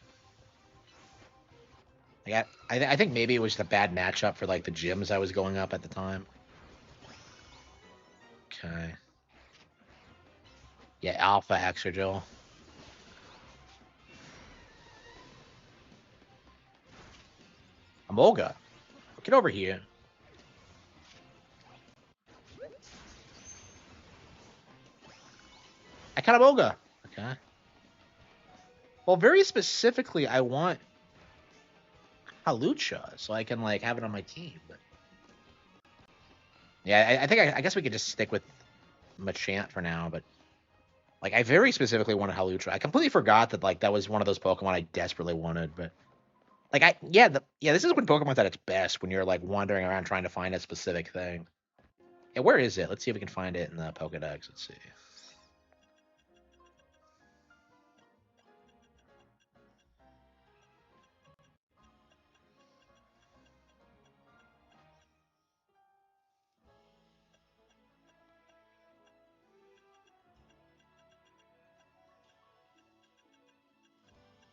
[SPEAKER 1] Like I think maybe it was just a bad matchup for like the gyms I was going up at the time. Okay. Yeah, Alpha Exergel. Amolga. Get over here. I kind of Amolga. Okay. Well, very specifically, I want Halucha so I can like have it on my team. But yeah, I think I guess we could just stick with Machamp for now. But like, I very specifically wanted Halucha. I completely forgot that like that was one of those Pokemon I desperately wanted. But like this is when Pokemon's at its best, when you're like wandering around trying to find a specific thing. Yeah, where is it? Let's see if we can find it in the Pokedex. Let's see.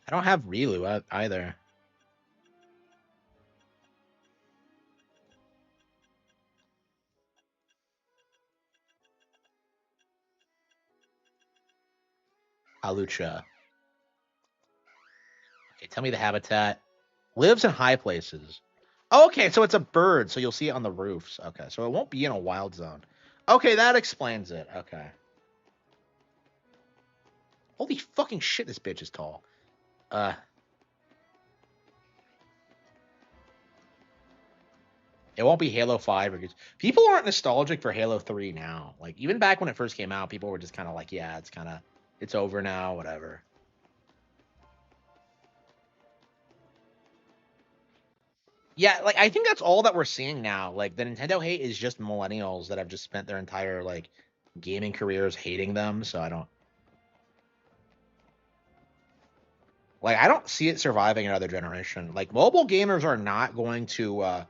[SPEAKER 1] I don't have Riolu either. Halucha. Okay, tell me the habitat. Lives in high places. Oh, okay, so it's a bird, so you'll see it on the roofs. Okay, so it won't be in a wild zone. Okay, that explains it. Okay. Holy fucking shit, this bitch is tall. It won't be Halo 5 because people aren't nostalgic for Halo 3 now. Like even back when it first came out, people were just kind of like, yeah, it's over now, whatever. Yeah, like I think that's all that we're seeing now. Like the Nintendo hate is just millennials that have just spent their entire like gaming careers hating them, so I don't see it surviving another generation. Like mobile gamers are not going to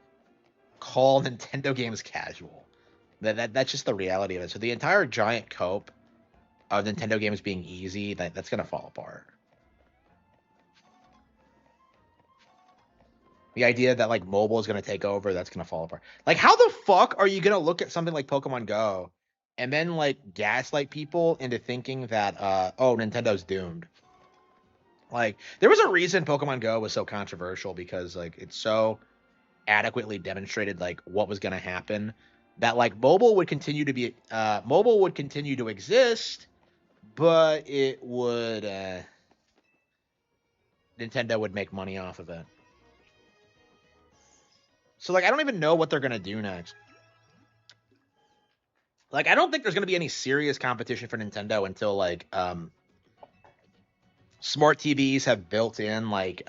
[SPEAKER 1] call Nintendo games casual. That's just the reality of it. So the entire giant cope of Nintendo games being easy, that's gonna fall apart. The idea that like mobile is gonna take over, that's gonna fall apart. Like, how the fuck are you gonna look at something like Pokemon Go and then like gaslight people into thinking that oh, Nintendo's doomed? Like, there was a reason Pokemon Go was so controversial because like it's so adequately demonstrated like what was gonna happen that like mobile would continue to exist, but it would Nintendo would make money off of it. So like I don't even know what they're gonna do next. Like I don't think there's gonna be any serious competition for Nintendo until like smart TVs have built in like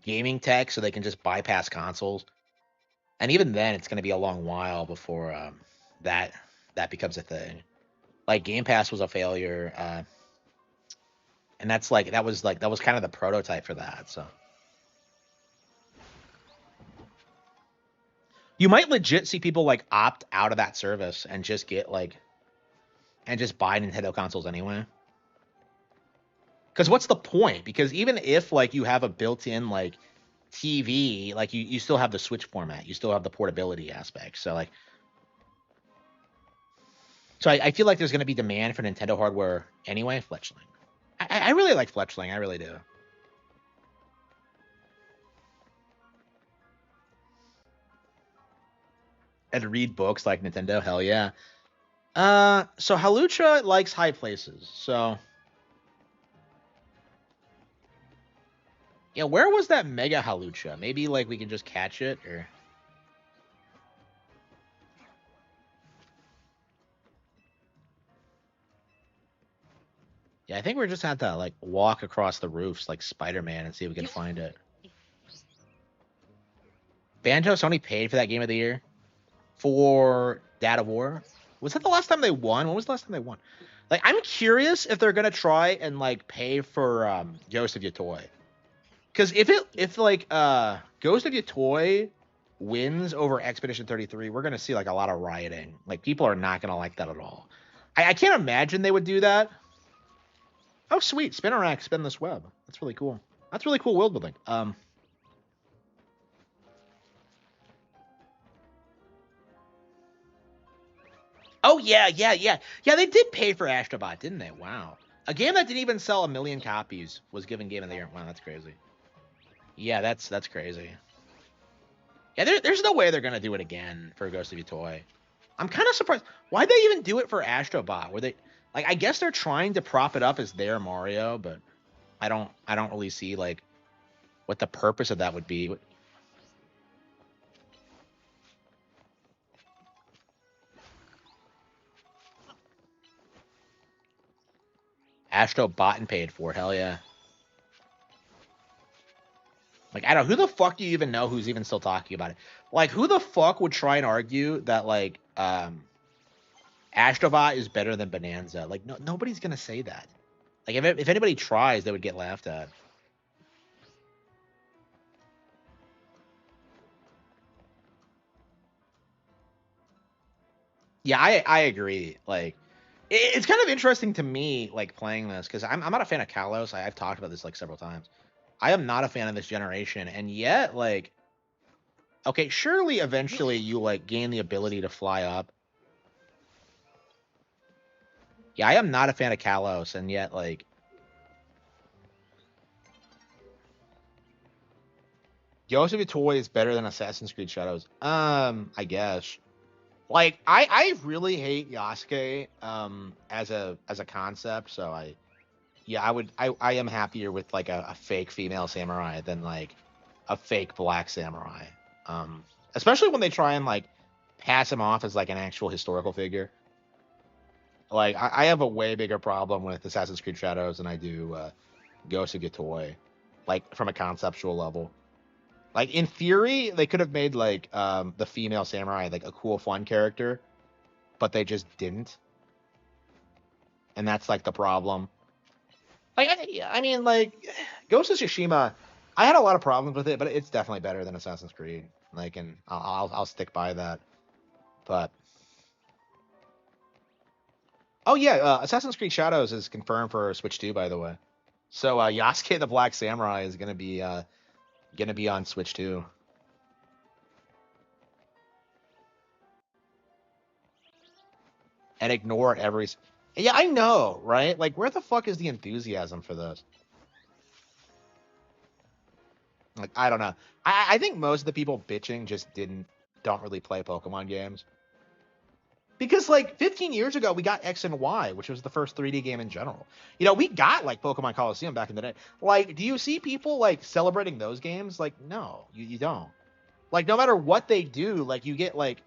[SPEAKER 1] gaming tech so they can just bypass consoles. And even then it's gonna be a long while before that that becomes a thing. Like Game Pass was a failure, and that was kind of the prototype for that. So you might legit see people like opt out of that service and just get like and just buy Nintendo consoles anyway. Because what's the point? Because even if like you have a built-in like TV, like you still have the Switch format, you still have the portability aspect. So like, I feel like there's going to be demand for Nintendo hardware anyway. Fletchling, I really like Fletchling, I really do. And read books like Nintendo, hell yeah. So Halucha likes high places. So yeah, where was that Mega Halucha? Maybe like we can just catch it or. Yeah, I think we're just have to like walk across the roofs like Spider-Man and see if we can find it. Banjo Sony paid for that game of the year for Dad of War. Was that the last time they won? When was the last time they won? Like, I'm curious if they're gonna try and like pay for Ghost of Your Toy. Because if Ghost of Your Toy wins over Expedition 33, we're gonna see like a lot of rioting. Like people are not gonna like that at all. I can't imagine they would do that. Oh sweet, Spinnerack spin this web. That's really cool. That's really cool world building. Oh yeah. Yeah, they did pay for Astrobot, didn't they? Wow. A game that didn't even sell 1 million copies was given Game of the Year. Wow, that's crazy. Yeah, that's crazy. Yeah, there's no way they're gonna do it again for Ghost of Your Toy. I'm kind of surprised. Why'd they even do it for Astrobot? Were they like? I guess they're trying to prop it up as their Mario, but I don't really see like what the purpose of that would be. Astrobot and paid for, hell yeah. Like I don't. Who the fuck do you even know who's even still talking about it? Like who the fuck would try and argue that like Astrobot is better than Bonanza? Like nobody's gonna say that. Like if anybody tries, they would get laughed at. Yeah, I agree. Like it's kind of interesting to me like playing this because I'm not a fan of Kalos. I've talked about this like several times. I am not a fan of this generation, and yet like okay, surely eventually you like gain the ability to fly up. Yeah, I am not a fan of Kalos, and yet like Ghost of a Toy is better than Assassin's Creed Shadows. I guess. Like I really hate Yasuke as a concept, so I am happier with like a fake female samurai than like a fake black samurai. Especially when they try and like pass him off as like an actual historical figure. Like I have a way bigger problem with Assassin's Creed Shadows than I do Ghost of Toy, like from a conceptual level. Like in theory, they could have made like the female samurai like a cool, fun character, but they just didn't, and that's like the problem. Like I mean, like Ghost of Tsushima, I had a lot of problems with it, but it's definitely better than Assassin's Creed. Like, and I'll stick by that. But oh yeah, Assassin's Creed Shadows is confirmed for Switch 2, by the way. So Yasuke the Black Samurai is gonna be on Switch 2. And ignore every. Yeah, I know, right? Like, where the fuck is the enthusiasm for this? Like, I don't know. I think most of the people bitching just don't really play Pokemon games. Because like 15 years ago, we got X and Y, which was the first 3D game in general. You know, we got like Pokemon Coliseum back in the day. Like, do you see people like celebrating those games? Like, no, you don't. Like, no matter what they do, like you get like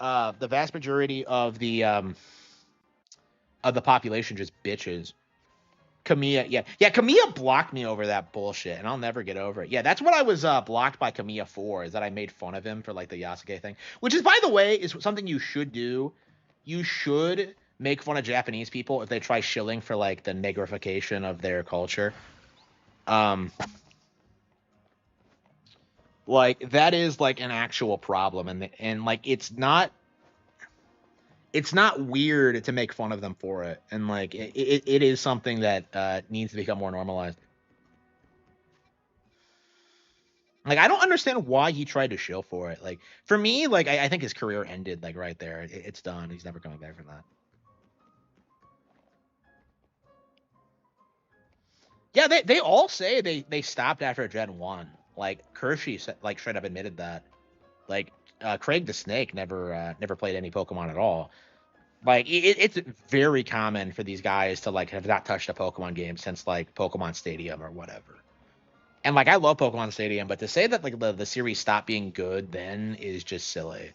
[SPEAKER 1] the vast majority of the population just bitches. Kamiya, yeah, Kamiya blocked me over that bullshit, and I'll never get over it. Yeah, that's what I was blocked by Kamiya for, is that I made fun of him for like the Yasuke thing, which is, by the way, is something you should do. You should make fun of Japanese people if they try shilling for like the negrification of their culture. Um, like that is like an actual problem, and like it's not weird to make fun of them for it, and like it is something that needs to become more normalized. Like I don't understand why he tried to shill for it. Like for me, like I think his career ended like right there. It's done. He's never coming back from that. Yeah, they all say they stopped after Gen 1. Like Kershey like straight up admitted that. Like Craig the Snake never played any Pokemon at all. Like it's very common for these guys to like have not touched a Pokemon game since like Pokemon Stadium or whatever. And like I love Pokemon Stadium, but to say that like the series stopped being good then is just silly.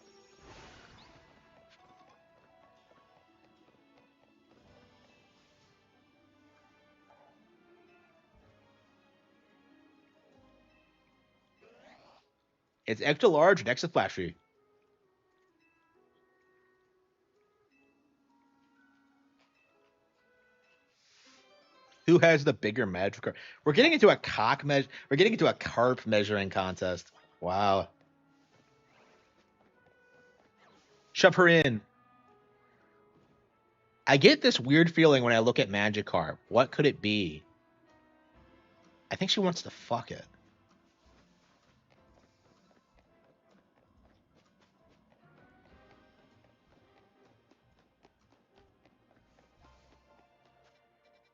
[SPEAKER 1] It's extra large and extra flashy. Who has the bigger magic card? We're getting into a cock measure. We're getting into a carp measuring contest. Wow. Shove her in. I get this weird feeling when I look at Magikarp. What could it be? I think she wants to fuck it.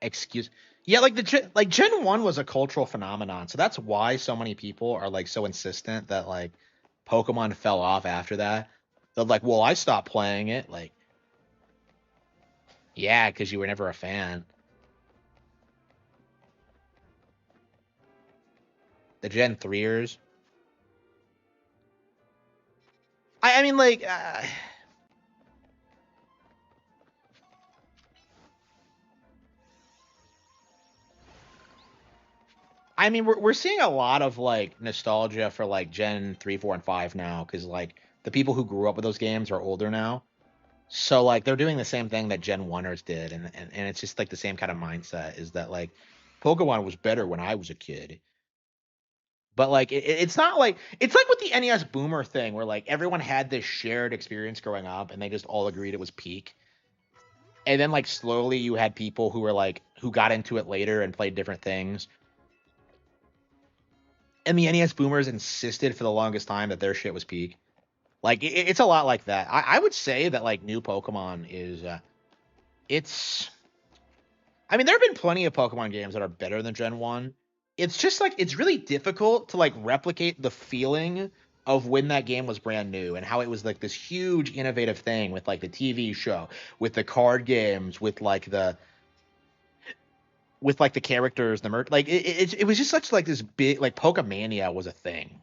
[SPEAKER 1] Excuse. Yeah, like Gen 1 was a cultural phenomenon. So that's why so many people are like so insistent that like Pokemon fell off after that. They're like, "Well, I stopped playing it." Like, yeah, cuz you were never a fan. The Gen 3ers. I mean like I mean, we're seeing a lot of like nostalgia for like Gen 3, 4, and 5 now, because like the people who grew up with those games are older now. So like they're doing the same thing that Gen 1ers did, and it's just like the same kind of mindset is that like Pokemon was better when I was a kid. But like it's not like it's like with the NES Boomer thing where like everyone had this shared experience growing up and they just all agreed it was peak. And then like slowly you had people who were like who got into it later and played different things, and the NES boomers insisted for the longest time that their shit was peak. Like it's a lot like that. I would say that like new Pokemon is it's. I mean, there have been plenty of Pokemon games that are better than Gen One. It's just like it's really difficult to like replicate the feeling of when that game was brand new and how it was like this huge innovative thing with like the TV show, with the card games, with like the characters, the merch. Like it was just such like this big like Pokemania was a thing.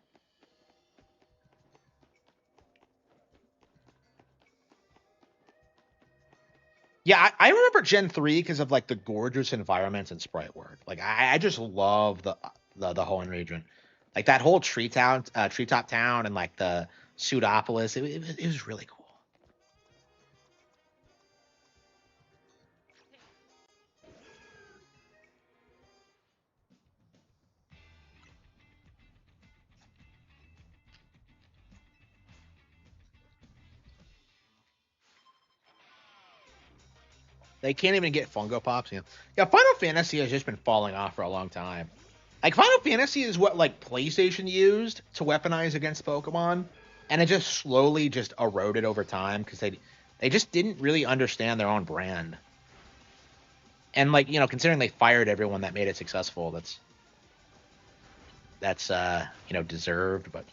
[SPEAKER 1] Yeah, I remember Gen 3 because of like the gorgeous environments and sprite work. Like I just love the Hoenn region. Like that whole treetop town and like the Pseudopolis, it was really cool. They can't even get Fungo Pops. Yeah, Final Fantasy has just been falling off for a long time. Like Final Fantasy is what like PlayStation used to weaponize against Pokemon, and it just slowly just eroded over time because they just didn't really understand their own brand. And like considering they fired everyone that made it successful, that's deserved. But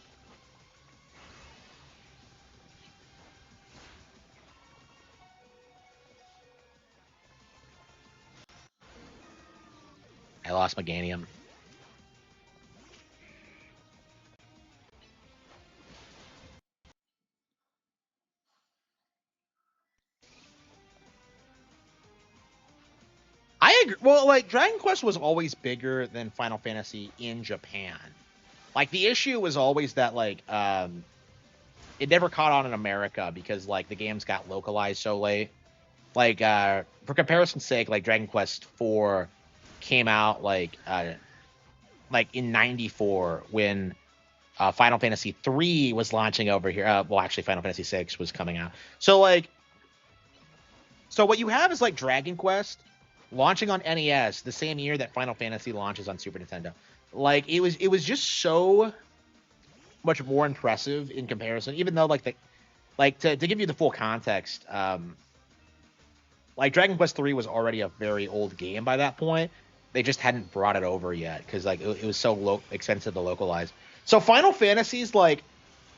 [SPEAKER 1] I lost Meganium. I agree. Well, like Dragon Quest was always bigger than Final Fantasy in Japan. Like the issue was always that like it never caught on in America because like the games got localized so late. Like for comparison's sake, like Dragon Quest 4 came out like in 94 when Final Fantasy 3 was launching over here. Well, actually Final Fantasy 6 was coming out. So what you have is like Dragon Quest launching on NES the same year that Final Fantasy launches on Super Nintendo. Like it was just so much more impressive in comparison, even though to give you the full context, like Dragon Quest 3 was already a very old game by that point. They just hadn't brought it over yet because like it was so expensive to localize. So Final Fantasy's like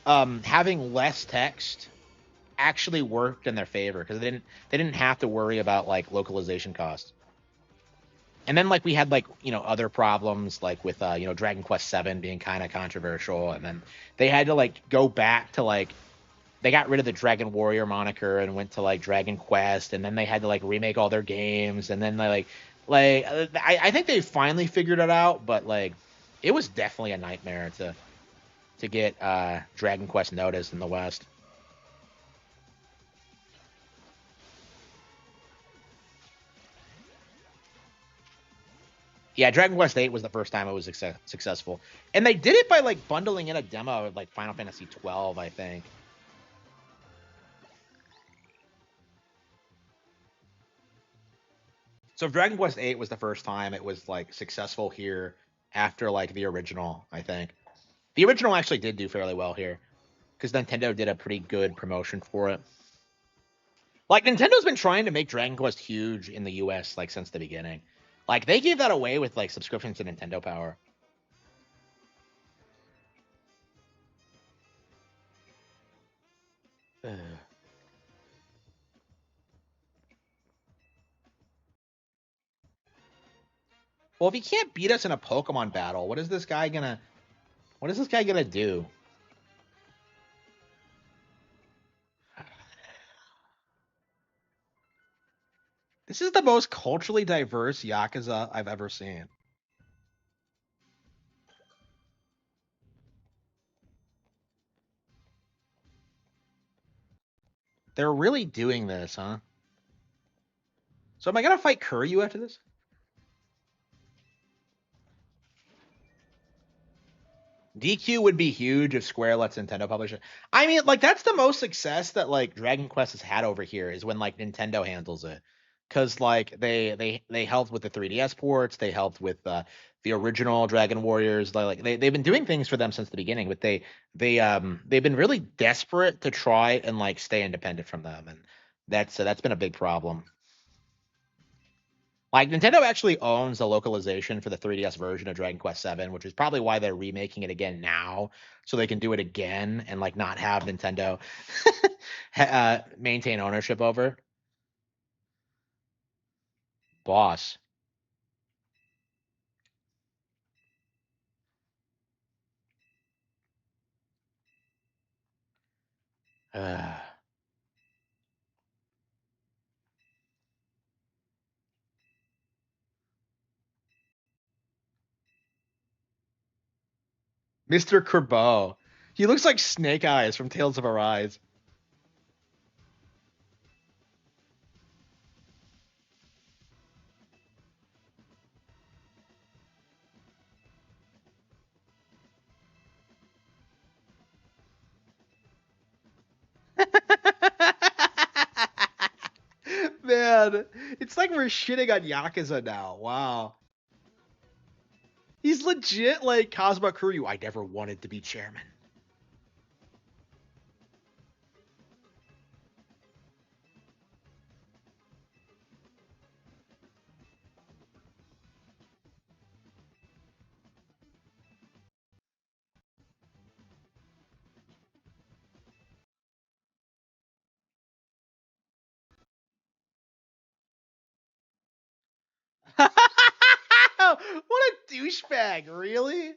[SPEAKER 1] having less text actually worked in their favor because they didn't have to worry about like localization costs. And then like we had like other problems like with Dragon Quest 7 being kind of controversial, and then they had to like go back to like they got rid of the Dragon Warrior moniker and went to like Dragon Quest, and then they had to like remake all their games, and then I think they finally figured it out, but like it was definitely a nightmare to get Dragon Quest noticed in the West. Yeah, Dragon Quest 8 was the first time it was successful, and they did it by like bundling in a demo of like Final Fantasy 12, I think. So Dragon Quest 8 was the first time it was like successful here after like the original, I think. The original actually did do fairly well here because Nintendo did a pretty good promotion for it. Like Nintendo's been trying to make Dragon Quest huge in the US like since the beginning. Like they gave that away with like subscriptions to Nintendo Power. Ugh. Well, if he can't beat us in a Pokemon battle, what is this guy gonna do? This is the most culturally diverse Yakuza I've ever seen. They're really doing this, huh? So am I gonna fight Kuryu after this? DQ would be huge if Square lets Nintendo publish it. I mean, like that's the most success that like Dragon Quest has had over here is when like Nintendo handles it, because like they helped with the 3DS ports, they helped with the original Dragon Warriors. Like they've been doing things for them since the beginning, but they've been really desperate to try and like stay independent from them, and that's been a big problem. Like Nintendo actually owns the localization for the 3DS version of Dragon Quest VII, which is probably why they're remaking it again now, so they can do it again and like not have Nintendo maintain ownership over. Boss. Uh, Mr. Kerbo. He looks like Snake Eyes from Tales of Arise. Man, it's like we're shitting on Yakuza now. Wow. He's legit like Kazuma Kiryu. I never wanted to be chairman. What a douchebag, really?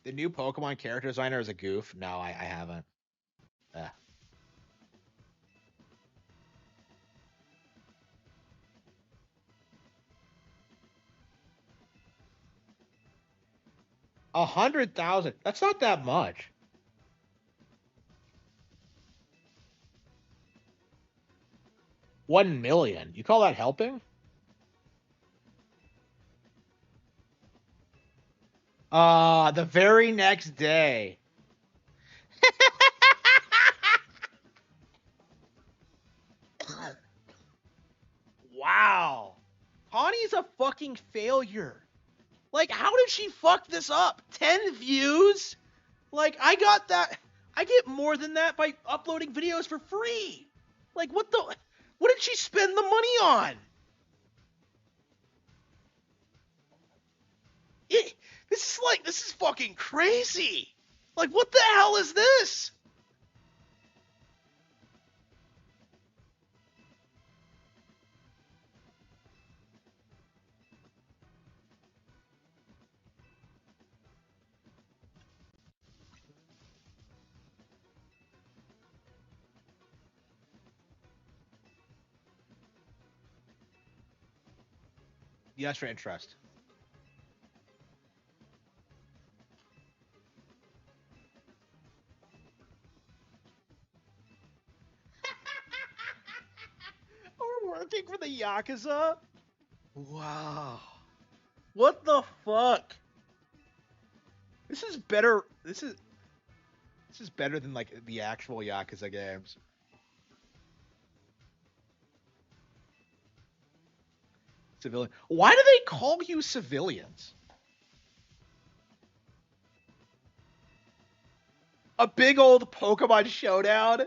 [SPEAKER 1] The new Pokemon character designer is a goof. No, I haven't. Uh, 100,000. That's not that much. 1 million. You call that helping? The very next day. Wow. Connie's a fucking failure. Like, how did she fuck this up? 10 views? Like, I got that. I get more than that by uploading videos for free. Like, what the. What did she spend the money on? It, this is fucking crazy. Like, what the hell is this? Yes, for interest. We're working for the Yakuza? Wow. What the fuck? This is better. This is better than like the actual Yakuza games. Civilian. Why do they call you civilians? A big old Pokemon showdown?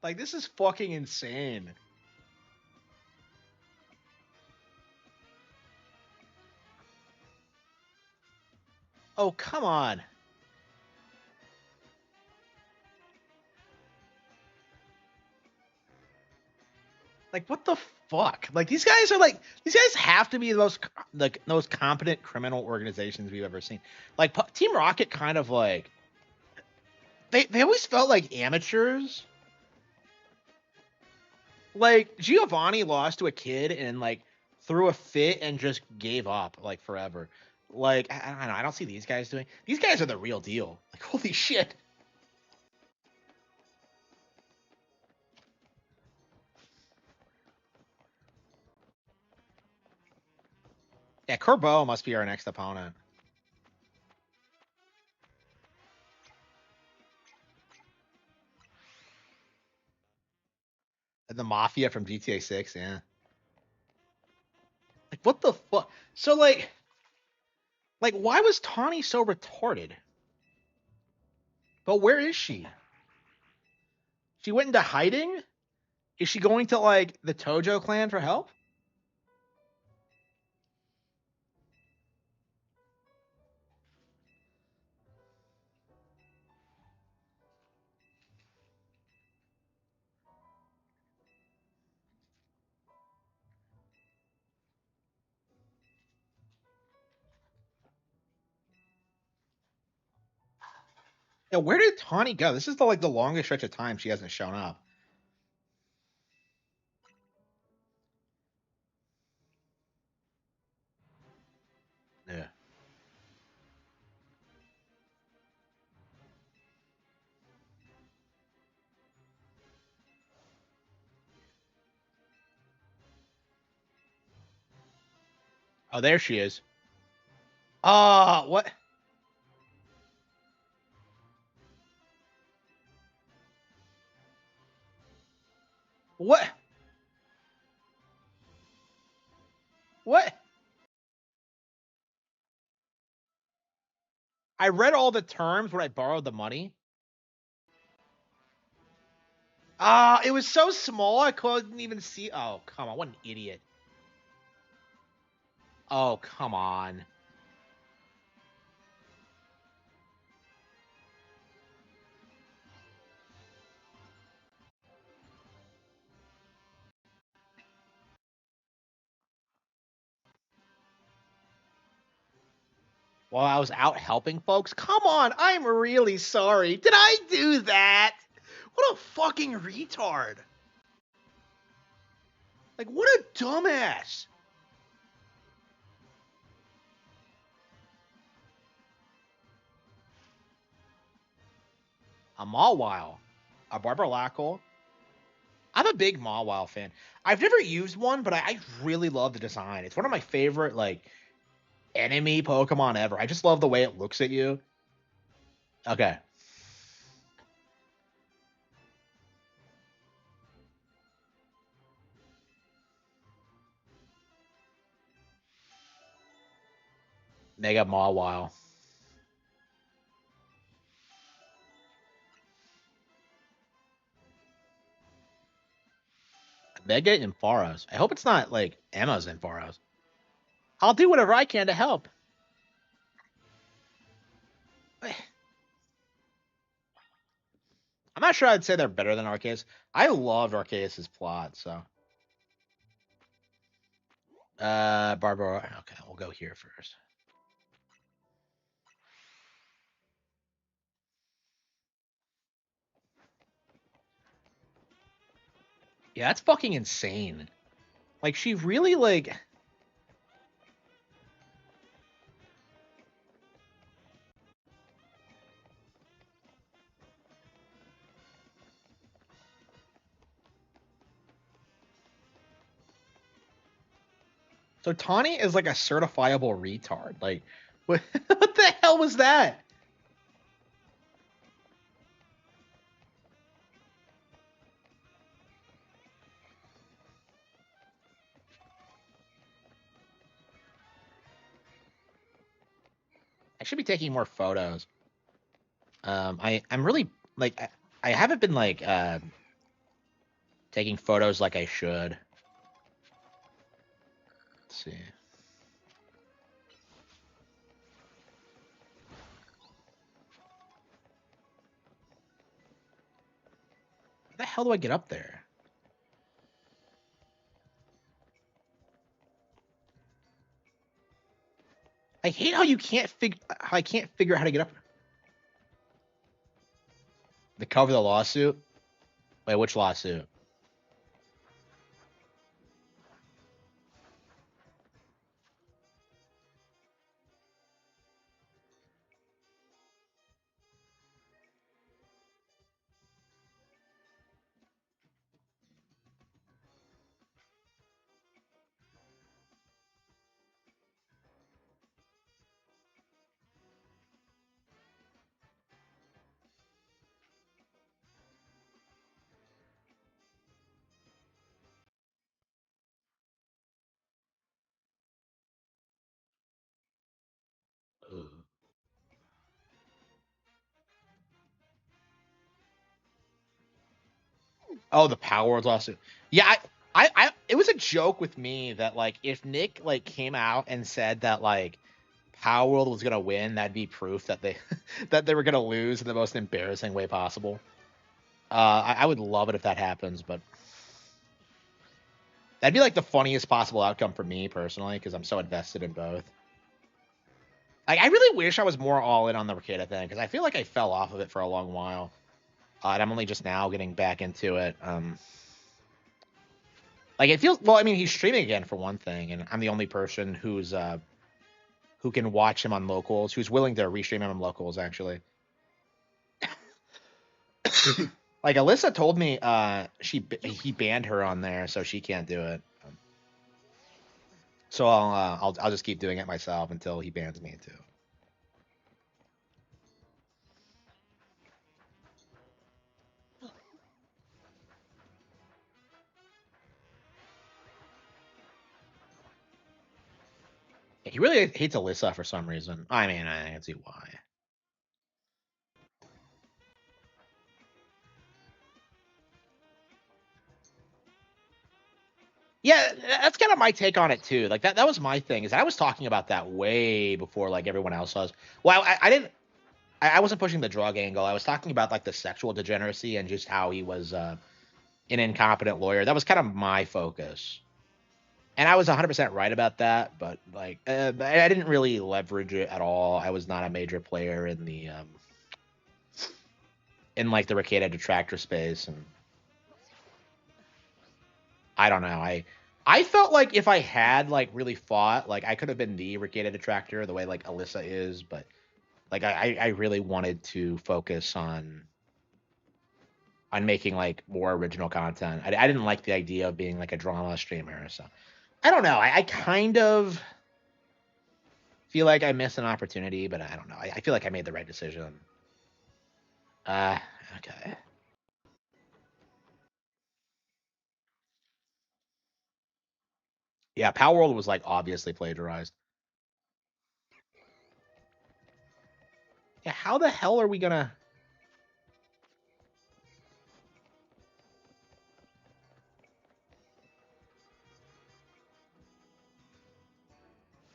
[SPEAKER 1] Like, this is fucking insane. Oh, come on. Like, what the fuck? Like, these guys have to be the most competent criminal organizations we've ever seen. Like, Team Rocket kind of like, they always felt like amateurs. Like, Giovanni lost to a kid and like threw a fit and just gave up like forever. Like, I don't know. I don't see these guys doing. These guys are the real deal. Like, holy shit. Yeah, Kerbo must be our next opponent. And the Mafia from GTA 6, yeah. Like, what the fuck? So, like, why was Tawny so retarded? But where is she? She went into hiding? Is she going to, like, the Tojo clan for help? Yeah, where did Tawny go? This is the longest stretch of time she hasn't shown up. Yeah. Oh, there she is. What? What? What? I read all the terms when I borrowed the money. It was so small I couldn't even see. Oh, come on. What an idiot. Oh, come on. While I was out helping folks? Come on, I'm really sorry. Did I do that? What a fucking retard. Like, what a dumbass. A Mawile. A Barbarackle. I'm a big Mawile fan. I've never used one, but I really love the design. It's one of my favorite, like, enemy Pokemon ever. I just love the way it looks at you. Okay. Mega Mawile. Mega Ampharos. I hope it's not, like, Emma's Ampharos. I'll do whatever I can to help. I'm not sure I'd say they're better than Arceus. I loved Arceus's plot, so. Barbara. Okay, we'll go here first. Yeah, that's fucking insane. Like, she really, like. So Tawny is like a certifiable retard. Like, what, what the hell was that? I should be taking more photos. I'm really like I haven't been like taking photos like I should. Let's see. How the hell do I get up there? I hate how you can't figure. How I can't figure out how to get up. The cover the lawsuit. Wait, which lawsuit? Ugh. Oh, the Power World lawsuit. Yeah, it was a joke with me that like if Nick like came out and said that like Power World was gonna win, that'd be proof that they that they were gonna lose in the most embarrassing way possible. I would love it if that happens, but that'd be like the funniest possible outcome for me personally because I'm so invested in both. Like, I really wish I was more all in on the Ricada thing because I feel like I fell off of it for a long while, and I'm only just now getting back into it. Like it feels well. I mean, he's streaming again for one thing, and I'm the only person who can watch him on locals, who's willing to restream him on locals actually. Like Alyssa told me, he banned her on there, so she can't do it. So I'll just keep doing it myself until he bans me too. He really hates Alyssa for some reason. I mean, I can see why. Yeah, that's kind of my take on it too. Like that was my thing. Is I was talking about that way before like everyone else was. Well, I didn't. I wasn't pushing the drug angle. I was talking about like the sexual degeneracy and just how he was an incompetent lawyer. That was kind of my focus. And I was 100% right about that, but like I didn't really leverage it at all. I was not a major player in the in like the Ricada detractor space, and I don't know. I felt like if I had like really fought, like I could have been the Ricada detractor the way like Alyssa is, but like I really wanted to focus on making like more original content. I didn't like the idea of being like a drama streamer, so I don't know. I kind of feel like I missed an opportunity, but I don't know. I feel like I made the right decision. Uh, okay. Yeah, Power World was like obviously plagiarized. Yeah, how the hell are we gonna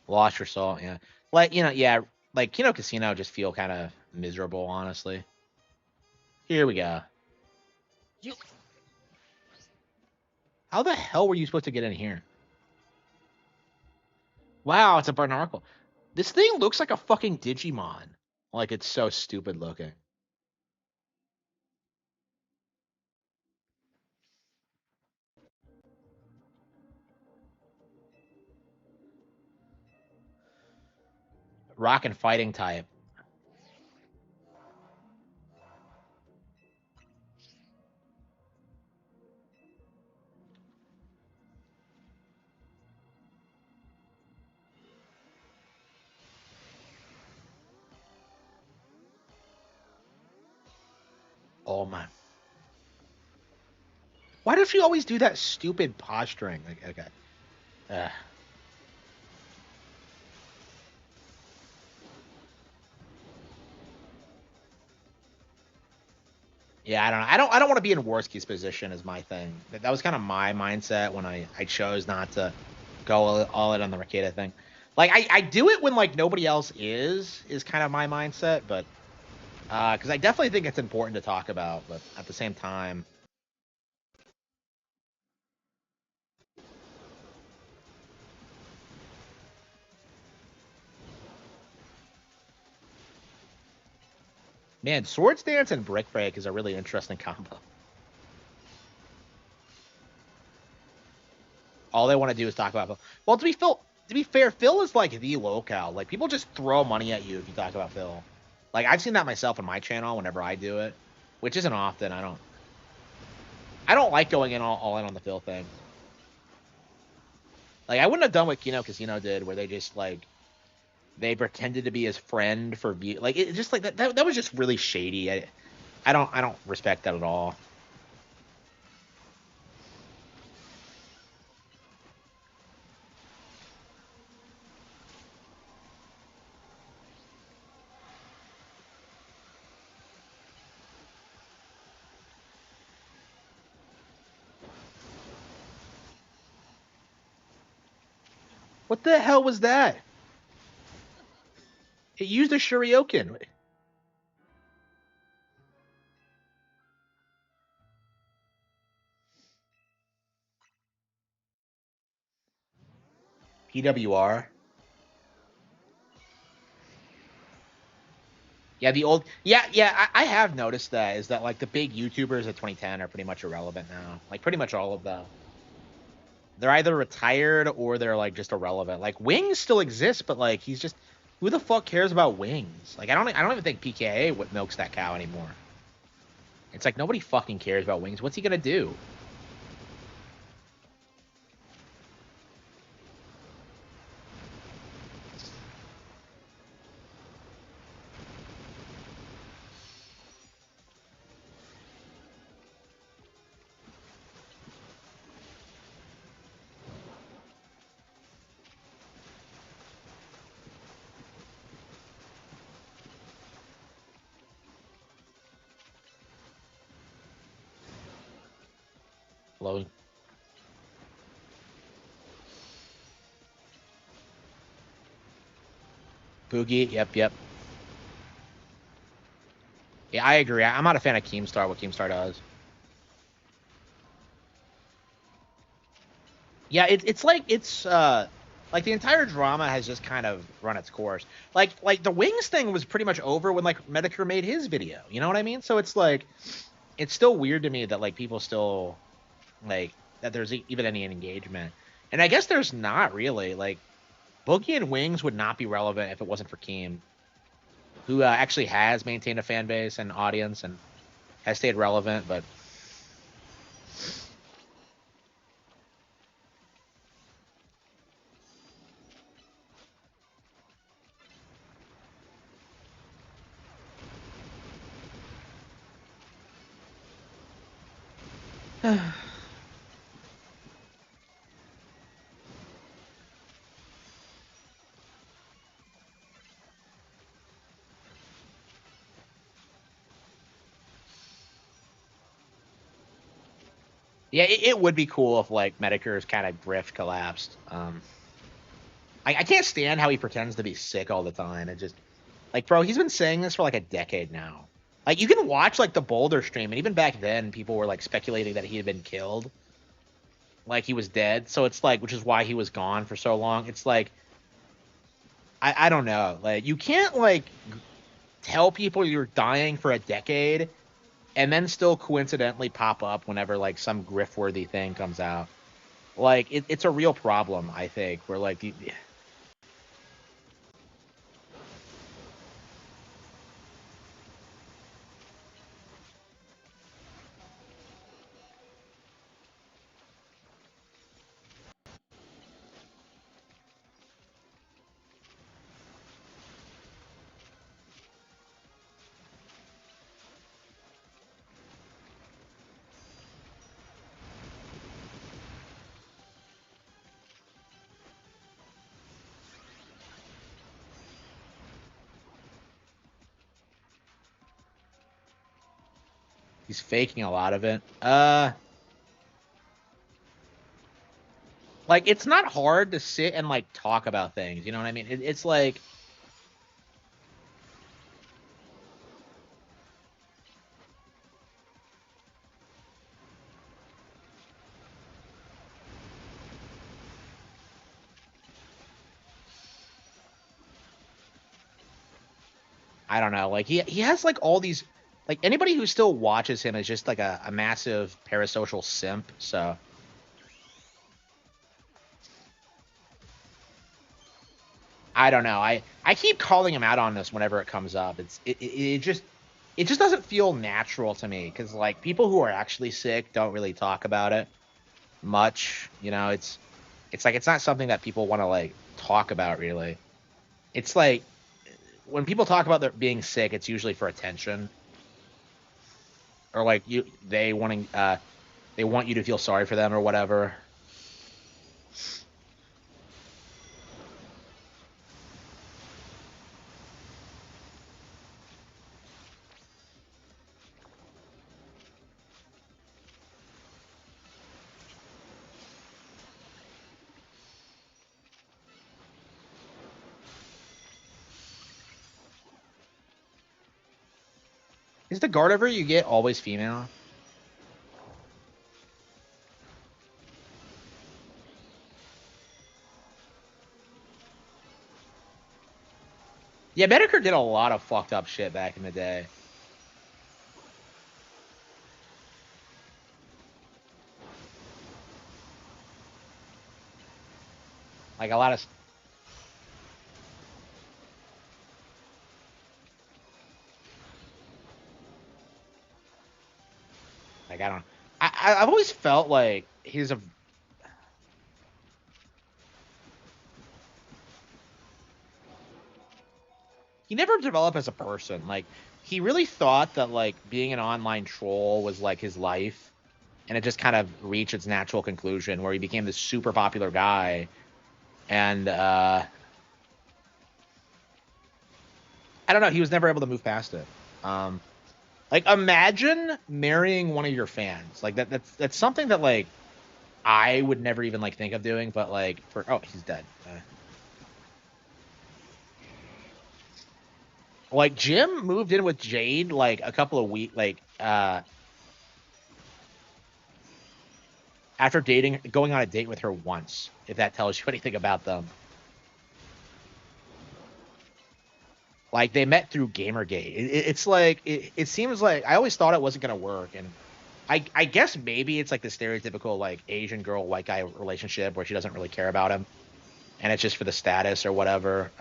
[SPEAKER 1] lost your soul? Yeah, like yeah, like Kino Casino just feel kind of miserable, honestly. Here we go. You, how the hell were you supposed to get in here? Wow, it's a Barnacle. This thing looks like a fucking Digimon. Like it's so stupid looking. Rock and fighting type. Oh my. Why does she always do that stupid posturing? Like, okay. Uh, yeah, I don't know. I don't want to be in Worski's position is my thing. That was kind of my mindset when I chose not to go all in on the Ricada thing. Like I do it when like nobody else is kind of my mindset, but because I definitely think it's important to talk about, but at the same time, man, Swords Dance and Brick Break is a really interesting combo. All they want to do is talk about Phil. Well, to be fair, Phil is like the locale. Like people just throw money at you if you talk about Phil. Like I've seen that myself on my channel whenever I do it, which isn't often. I don't like going in all in on the Phil thing. Like I wouldn't have done what Kino Casino did, where they just like they pretended to be his friend for view. Like it just like that was just really shady. I don't respect that at all. What the hell was that? It used a Shurioken. PWR. Yeah, the old. Yeah. I have noticed that is that like the big YouTubers of 2010 are pretty much irrelevant now. Like pretty much all of them. They're either retired or they're like just irrelevant. Like Wings still exists, but like he's just who the fuck cares about Wings? Like I don't even think PKA what milks that cow anymore. It's like nobody fucking cares about Wings. What's he gonna do? Low Boogie. Yep. Yeah, I agree. I'm not a fan of Keemstar. What Keemstar does. Yeah, it's like like the entire drama has just kind of run its course. Like the Wings thing was pretty much over when like Medicare made his video. You know what I mean? So it's like it's still weird to me that like people still like that there's even any engagement. And I guess there's not really like Boogie and Wings would not be relevant if it wasn't for Keem, who actually has maintained a fan base and audience and has stayed relevant. But yeah, it would be cool if like Medicare's kind of grift collapsed. I can't stand how he pretends to be sick all the time. It just like, bro, he's been saying this for like a decade now. Like, you can watch like the Boulder stream, and even back then, people were like speculating that he had been killed, like he was dead. So it's like, which is why he was gone for so long. It's like, I don't know, like you can't like tell people you're dying for a decade and then still coincidentally pop up whenever like some grift worthy thing comes out. Like it's a real problem, I think. Where like He's faking a lot of it. Like it's not hard to sit and like talk about things. You know what I mean? It's like I don't know. Like he has like all these like anybody who still watches him is just like a massive parasocial simp. So I don't know. I keep calling him out on this whenever it comes up. It just doesn't feel natural to me because like people who are actually sick don't really talk about it much. You know, it's like it's not something that people want to like talk about really. It's like when people talk about their being sick, it's usually for attention or like they want you to feel sorry for them or whatever. Is the Gardevoir you get always female? Yeah, Medicare did a lot of fucked up shit back in the day. Like a lot of like I don't. I've always felt like he never developed as a person. Like he really thought that like being an online troll was like his life, and it just kind of reached its natural conclusion where he became this super popular guy. And I don't know, he was never able to move past it. Um, like imagine marrying one of your fans. Like that's something that like I would never even like think of doing, but like for oh he's dead. Like Jim moved in with Jade like a couple of weeks like after dating going on a date with her once, if that tells you anything about them. Like they met through Gamergate. It's like it seems like I always thought it wasn't gonna work, and I guess maybe it's like the stereotypical like Asian girl white guy relationship where she doesn't really care about him, and it's just for the status or whatever.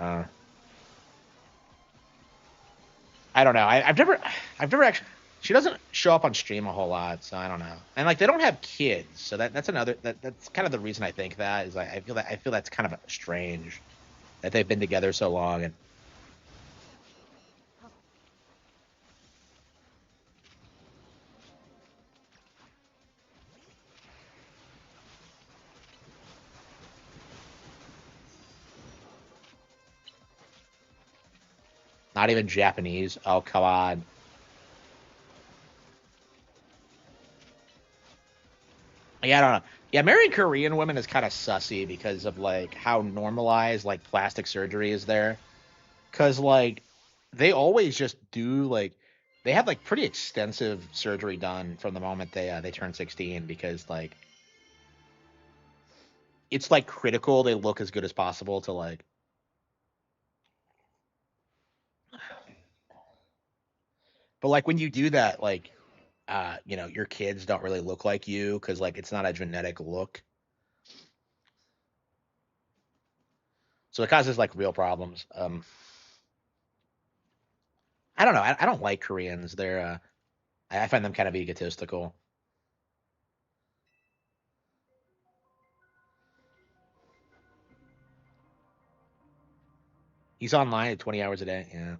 [SPEAKER 1] I don't know. I've never actually. She doesn't show up on stream a whole lot, so I don't know. And like they don't have kids, so that's another that's kind of the reason I think that is like I feel that's kind of strange that they've been together so long and not even Japanese. Oh come on. Yeah, I don't know. Yeah, marrying Korean women is kind of sussy because of like how normalized like plastic surgery is there. Cause like they always just do like they have like pretty extensive surgery done from the moment they turn 16 because like it's like critical they look as good as possible to like but like when you do that like you know your kids don't really look like you because like it's not a genetic look so it causes like real problems. I don't know. I don't like Koreans. They're I find them kind of egotistical. He's online at 20 hours a day. Yeah.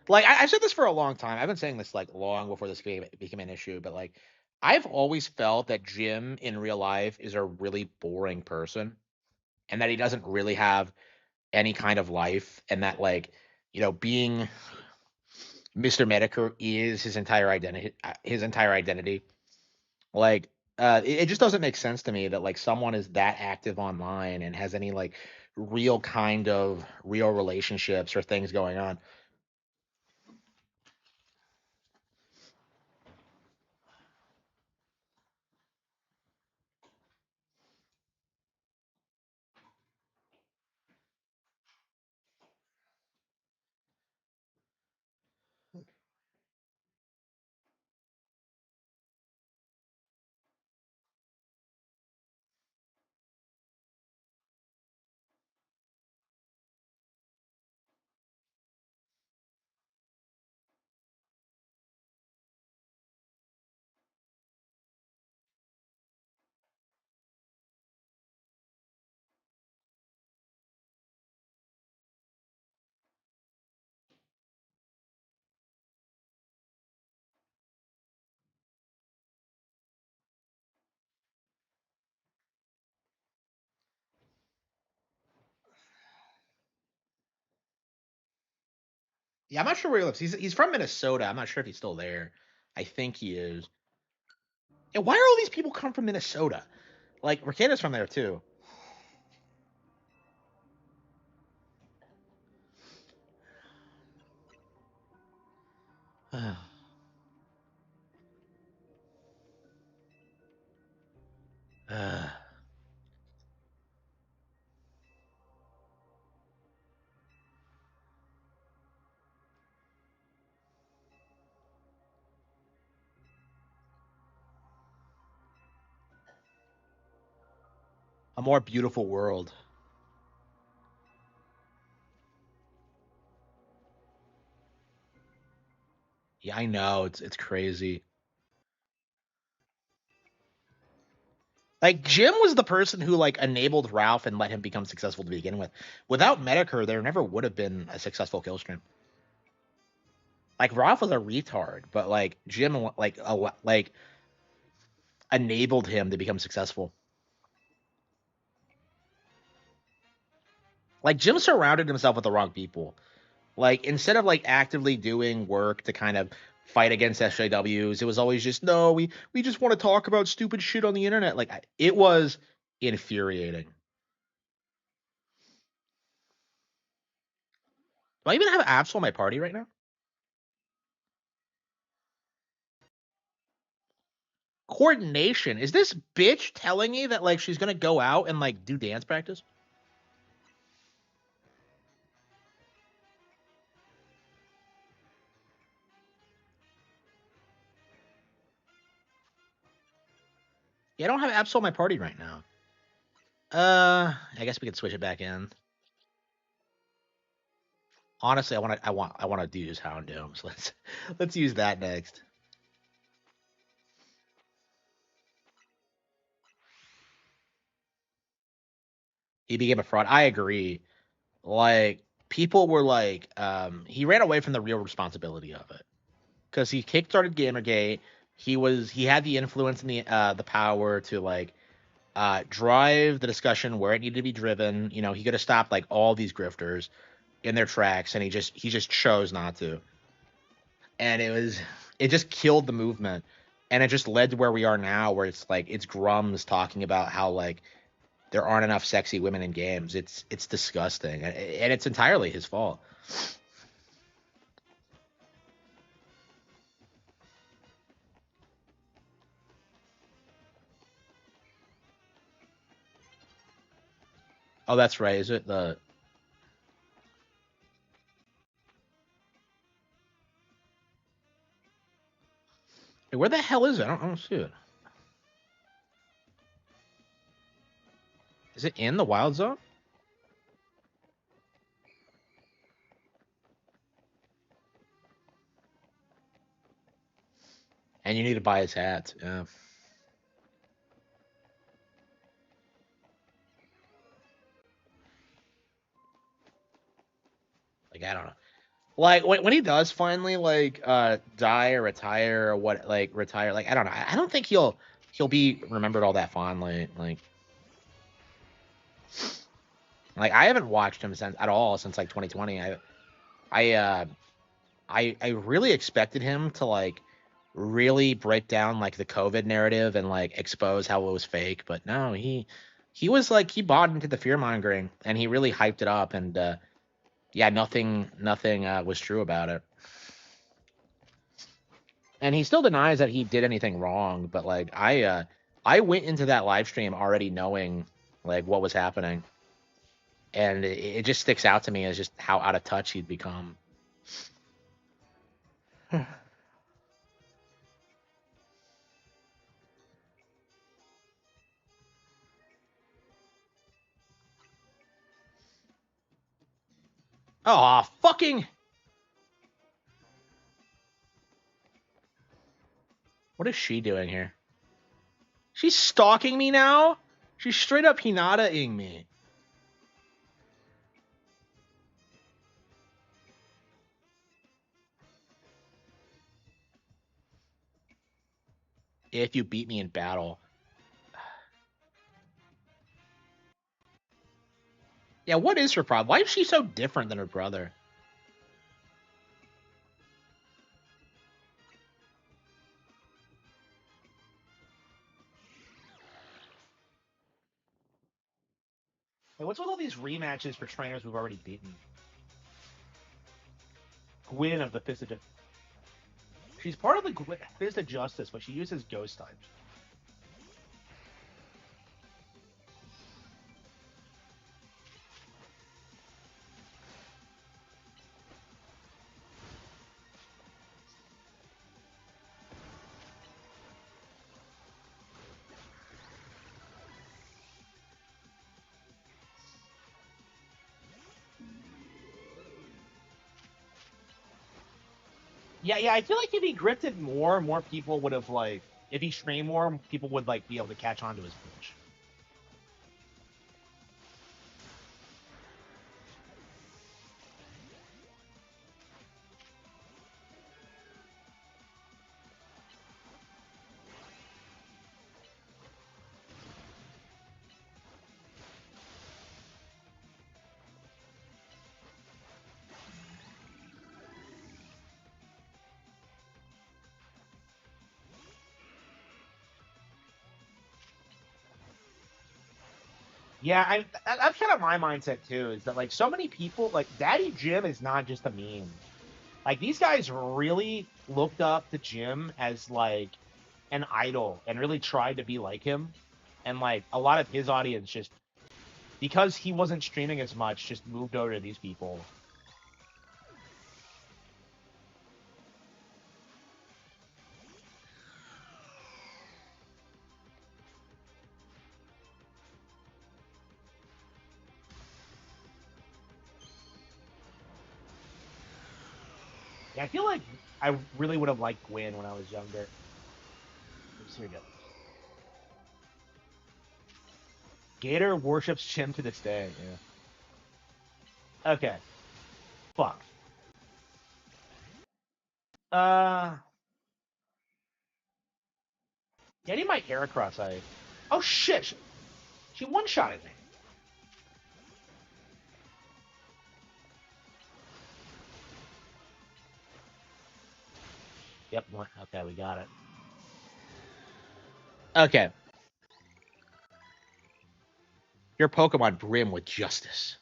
[SPEAKER 1] Like I've said this for a long time. I've been saying this like long before this became an issue, but like I've always felt that Jim in real life is a really boring person and that he doesn't really have any kind of life and that like, you know, being Mr. Medicare is his entire identity. His entire identity. Like, it just doesn't make sense to me that like someone is that active online and has any like real kind of real relationships or things going on. Yeah, I'm not sure where he lives. He's from Minnesota. I'm not sure if he's still there. I think he is. And why are all these people come from Minnesota? Like Ricardo's from there too. A more beautiful world. Yeah, I know. It's crazy. Like Jim was the person who like enabled Ralph and let him become successful to begin with. Without Medicare, there never would have been a successful kill stream. Like Ralph was a retard, but like Jim like enabled him to become successful. Like Jim surrounded himself with the wrong people. Like instead of like actively doing work to kind of fight against SJWs, it was always just no, we just want to talk about stupid shit on the internet. Like it was infuriating. Do I even have apps on my party right now? Coordination. Is this bitch telling me that like she's gonna go out and like do dance practice? Yeah, I don't have apps on my party right now. I guess we could switch it back in. Honestly, I want to do use Hound Dome. So let's use that next. He became a fraud. I agree. Like people were like, he ran away from the real responsibility of it because he kickstarted Gamergate. He had the influence and the power to like drive the discussion where it needed to be driven. You know, he could have stopped like all these grifters in their tracks, and he just chose not to. And it just killed the movement, and it just led to where we are now, where it's like it's Grums talking about how like there aren't enough sexy women in games. It's disgusting, and it's entirely his fault. Oh, that's right. Is it the where the hell is it? I don't see it. Is it in the wild zone? And you need to buy his hat. Yeah. Like I don't know. Like when he does finally like die or retire or what like retire, like I don't know. I don't think he'll be remembered all that fondly. Like I haven't watched him since at all since like 2020. I I really expected him to like really break down like the COVID narrative and like expose how it was fake, but no, he was like he bought into the fear mongering and he really hyped it up and yeah, nothing was true about it. And he still denies that he did anything wrong, but like I went into that live stream already knowing like what was happening, and it just sticks out to me as just how out of touch he'd become. Oh, fucking. What is she doing here? She's stalking me now? She's straight up Hinata-ing me. If you beat me in battle. Yeah, what is her problem? Why is she so different than her brother?
[SPEAKER 3] Hey, what's with all these rematches for trainers we've already beaten? Gwyn of the Fist of Justice. She's part of the Fist of Justice, but she uses ghost types. Yeah, I feel like if he gripped it more people would have like. If he streamed more, people would like be able to catch on to his push. Yeah, that's kind of my mindset too. Is that like so many people like Daddy Jim is not just a meme. Like these guys really looked up to Jim as like an idol and really tried to be like him. And like a lot of his audience just because he wasn't streaming as much, just moved over to these people. Yeah, I feel like I really would have liked Gwyn when I was younger. Oops, here we go. Gator worships Jim to this day. Yeah. Okay. Fuck. Uh, getting my hair across. Oh shit! She one shotted me. Yep. Okay, we got it.
[SPEAKER 1] Okay. Your Pokemon brim with justice.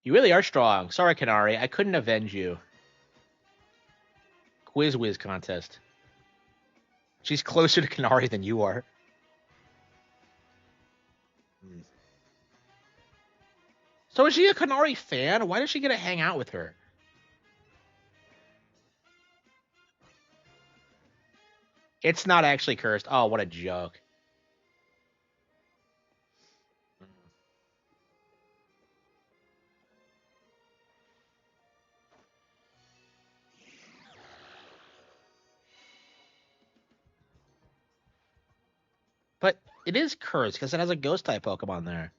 [SPEAKER 1] You really are strong. Sorry, Canary. I couldn't avenge you. Quiz Whiz contest. She's closer to Canary than you are. So is she a Canary fan? Why does she get to hang out with her? It's not actually cursed. Oh, what a joke. But it is cursed because it has a ghost type Pokemon there.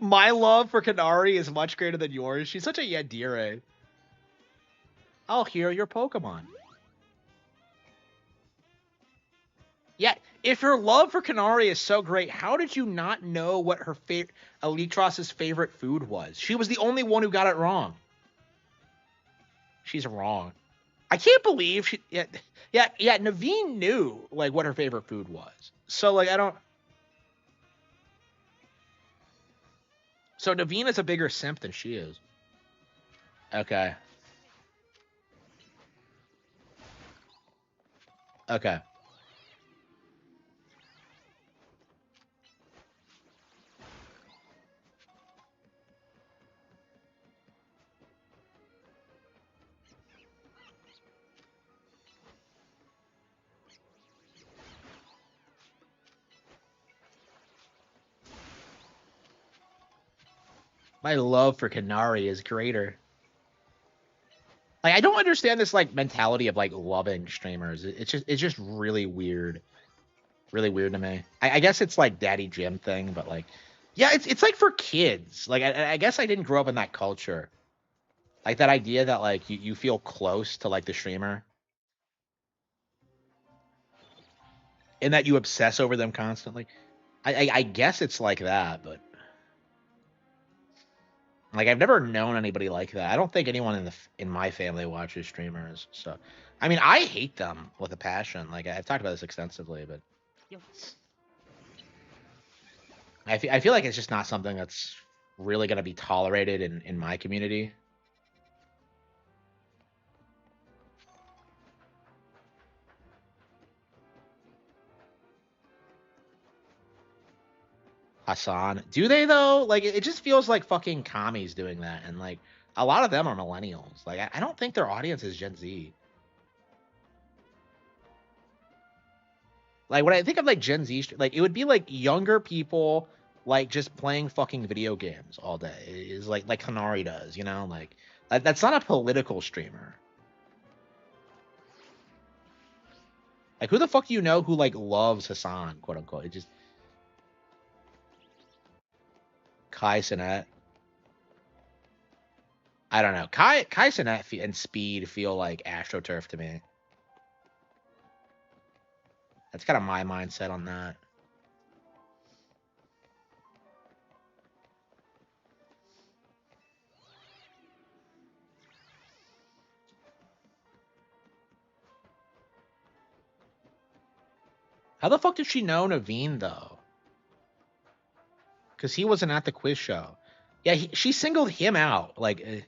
[SPEAKER 1] My love for Kanari is much greater than yours. She's such a Yadire. I'll hear your Pokemon. Yeah, if your love for Kanari is so great, how did you not know what her Alicross's favorite food was? She was the only one who got it wrong. She's wrong. I can't believe she. Yeah. Naveen knew like what her favorite food was. So like I don't. So Naveen is a bigger simp than she is. Okay. Okay. My love for Kanari is greater. Like I don't understand this like mentality of like loving streamers. It's just really weird to me. I guess it's like Daddy Jim thing, but like, yeah, it's like for kids. Like I guess I didn't grow up in that culture. Like that idea that like you feel close to like the streamer and that you obsess over them constantly. I guess it's like that, but like I've never known anybody like that. I don't think anyone in my family watches streamers. So, I mean, I hate them with a passion. Like I've talked about this extensively, but I feel like it's just not something that's really going to be tolerated in my community. Hassan, do they though? Like it just feels like fucking commies doing that, and like a lot of them are millennials. Like I don't think their audience is Gen Z. Like when I think of like Gen Z, like it would be like younger people like just playing fucking video games all day. Is like Kanari does, you know? Like that's not a political streamer. Like who the fuck do you know who like loves Hassan, quote unquote? It just Kai Sinet. I don't know. Kai Sinet and Speed feel like AstroTurf to me. That's kind of my mindset on that. How the fuck did she know Naveen though? Because he wasn't at the quiz show. Yeah, she singled him out. Like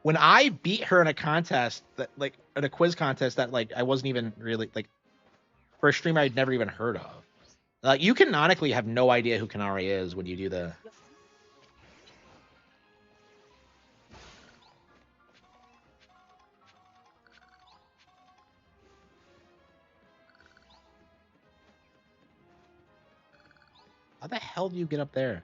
[SPEAKER 1] when I beat her in a contest that like in a quiz contest that like I wasn't even really like for a streamer I'd never even heard of. Like you canonically have no idea who Kanari is when you do the. How the hell do you get up there?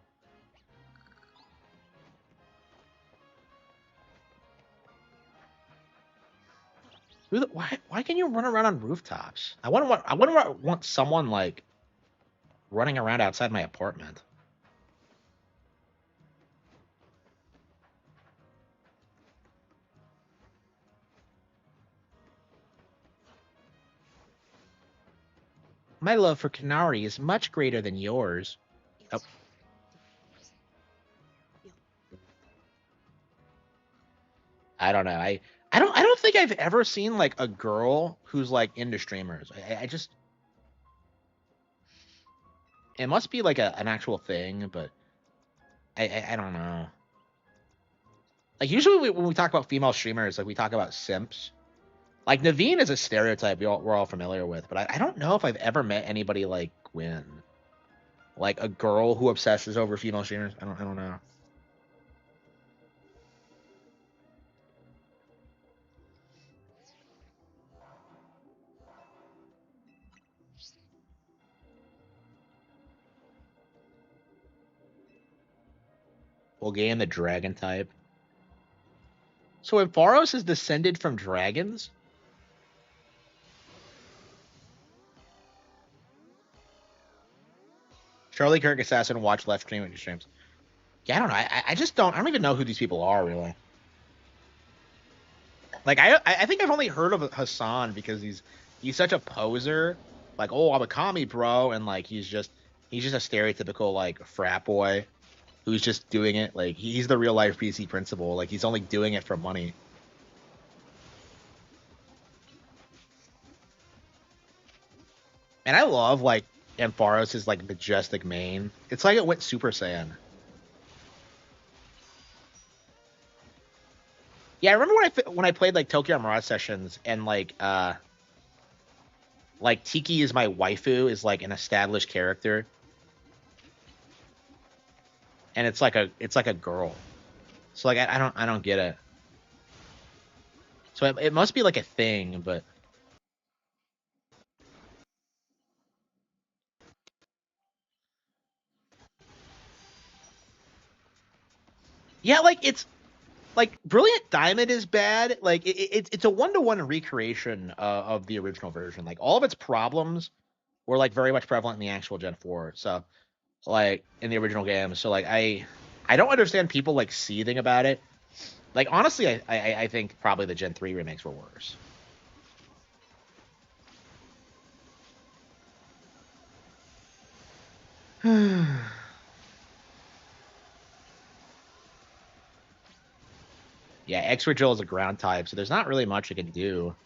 [SPEAKER 1] Why can you run around on rooftops? I want someone like running around outside my apartment. My love for Kanari is much greater than yours. Oh. I don't know. I don't think I've ever seen like a girl who's like into streamers. I just it must be like an actual thing, but I don't know. Like usually when we talk about female streamers, like we talk about simps. Like Naveen is a stereotype we're all familiar with, but I don't know if I've ever met anybody like Gwen, like a girl who obsesses over female streamers. I don't know. Volgain the dragon type. So Ampharos is descended from dragons? Charlie Kirk Assassin watch left stream streams. Yeah, I don't know. I just don't. I don't even know who these people are really. Like I think I've only heard of Hassan because he's such a poser. Like, oh, I'm a commie, bro, and like he's just a stereotypical like frat boy who's just doing it. Like he's the real life PC principal. Like he's only doing it for money. And I love like Ampharos' like majestic mane. It's like it went Super Saiyan. Yeah, I remember when I played like Tokyo Mirage Sessions and like Tiki is my waifu is like an established character, and it's like a girl. So like I don't get it. So it must be like a thing, but yeah, like it's like Brilliant Diamond is bad. Like it's a 1-to-1 recreation of the original version. Like all of its problems were like very much prevalent in the actual Gen 4. So like in the original game. So like I don't understand people like seething about it. Like honestly, I think probably the Gen 3 remakes were worse. Yeah, Extra is a ground type, so there's not really much you can do.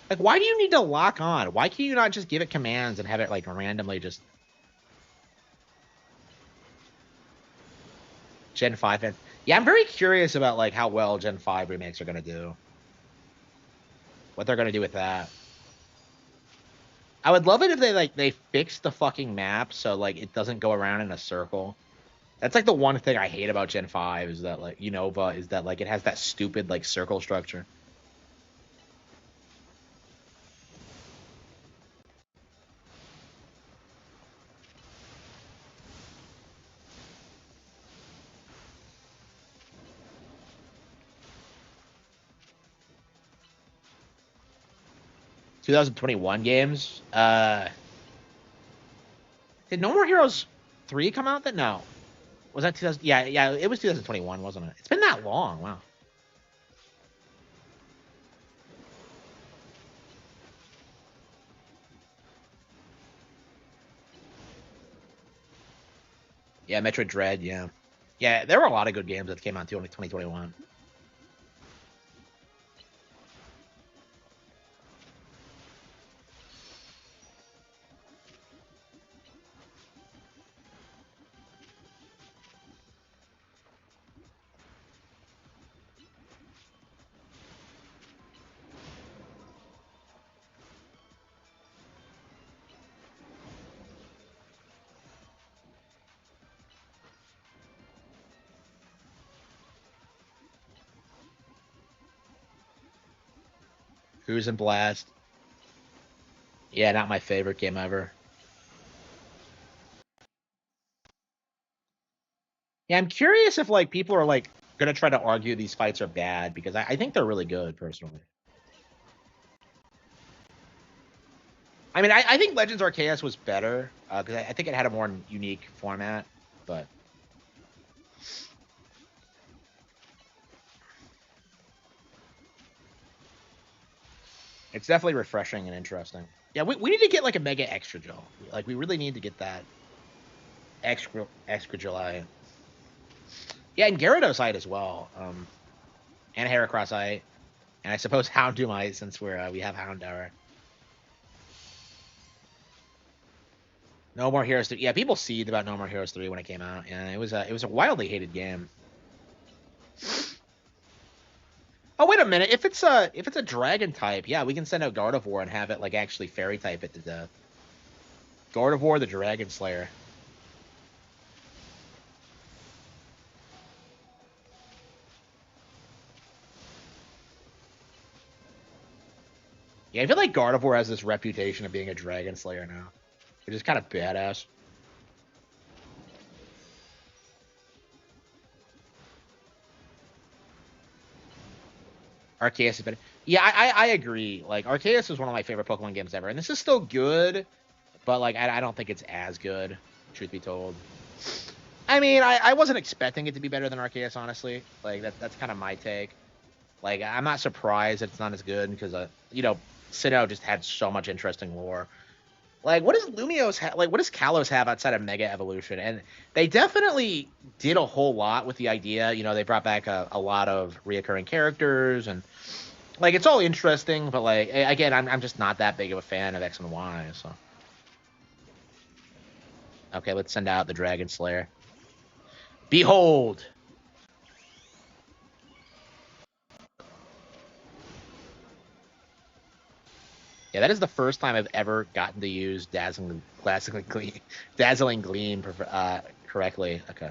[SPEAKER 1] Like, why do you need to lock on? Why can't you not just give it commands and have it like randomly just Gen 5 and yeah, I'm very curious about like how well Gen 5 remakes are gonna do. What they're gonna do with that. I would love it if they fix the fucking map so like it doesn't go around in a circle. That's like the one thing I hate about Gen 5 is that like Unova is that like it has that stupid like circle structure. 2021 games. Did No More Heroes 3 come out that no? Was that 2000? Yeah, yeah, it was 2021, wasn't it? It's been that long. Wow. Yeah, Metroid Dread, yeah. Yeah, there were a lot of good games that came out in 2021. Cruise and Blast. Yeah, not my favorite game ever. Yeah, I'm curious if like people are like gonna try to argue these fights are bad because I think they're really good personally. I mean, I think Legends Arceus was better because I think it had a more unique format, but it's definitely refreshing and interesting. Yeah, we need to get like a Mega Extra Gel. Like we really need to get that extra July. Yeah, and Gyarados as well. And Heracross and I suppose Houndoom since we have Houndour. No More Heroes 3. Yeah, people seethed about No More Heroes 3 when it came out, and it was a wildly hated game. Oh wait a minute, if it's a dragon type, yeah, we can send out Gardevoir and have it like actually fairy type it to death. Gardevoir the Dragon Slayer. Yeah, I feel like Gardevoir has this reputation of being a Dragon Slayer now, which is kind of badass. Arceus is better. Yeah, I agree. Like Arceus is one of my favorite Pokemon games ever, and this is still good, but like I don't think it's as good, truth be told. I mean, I wasn't expecting it to be better than Arceus, honestly. Like that's kind of my take. Like I'm not surprised that it's not as good because Sinnoh just had so much interesting lore. Like what does like what does Kalos have outside of Mega Evolution? And they definitely did a whole lot with the idea. They brought back a lot of reoccurring characters and like it's all interesting, but like again, I'm just not that big of a fan of X and Y. So okay, let's send out the Dragon Slayer. Behold. Yeah, that is the first time I've ever gotten to use Dazzling Gleam correctly. Okay.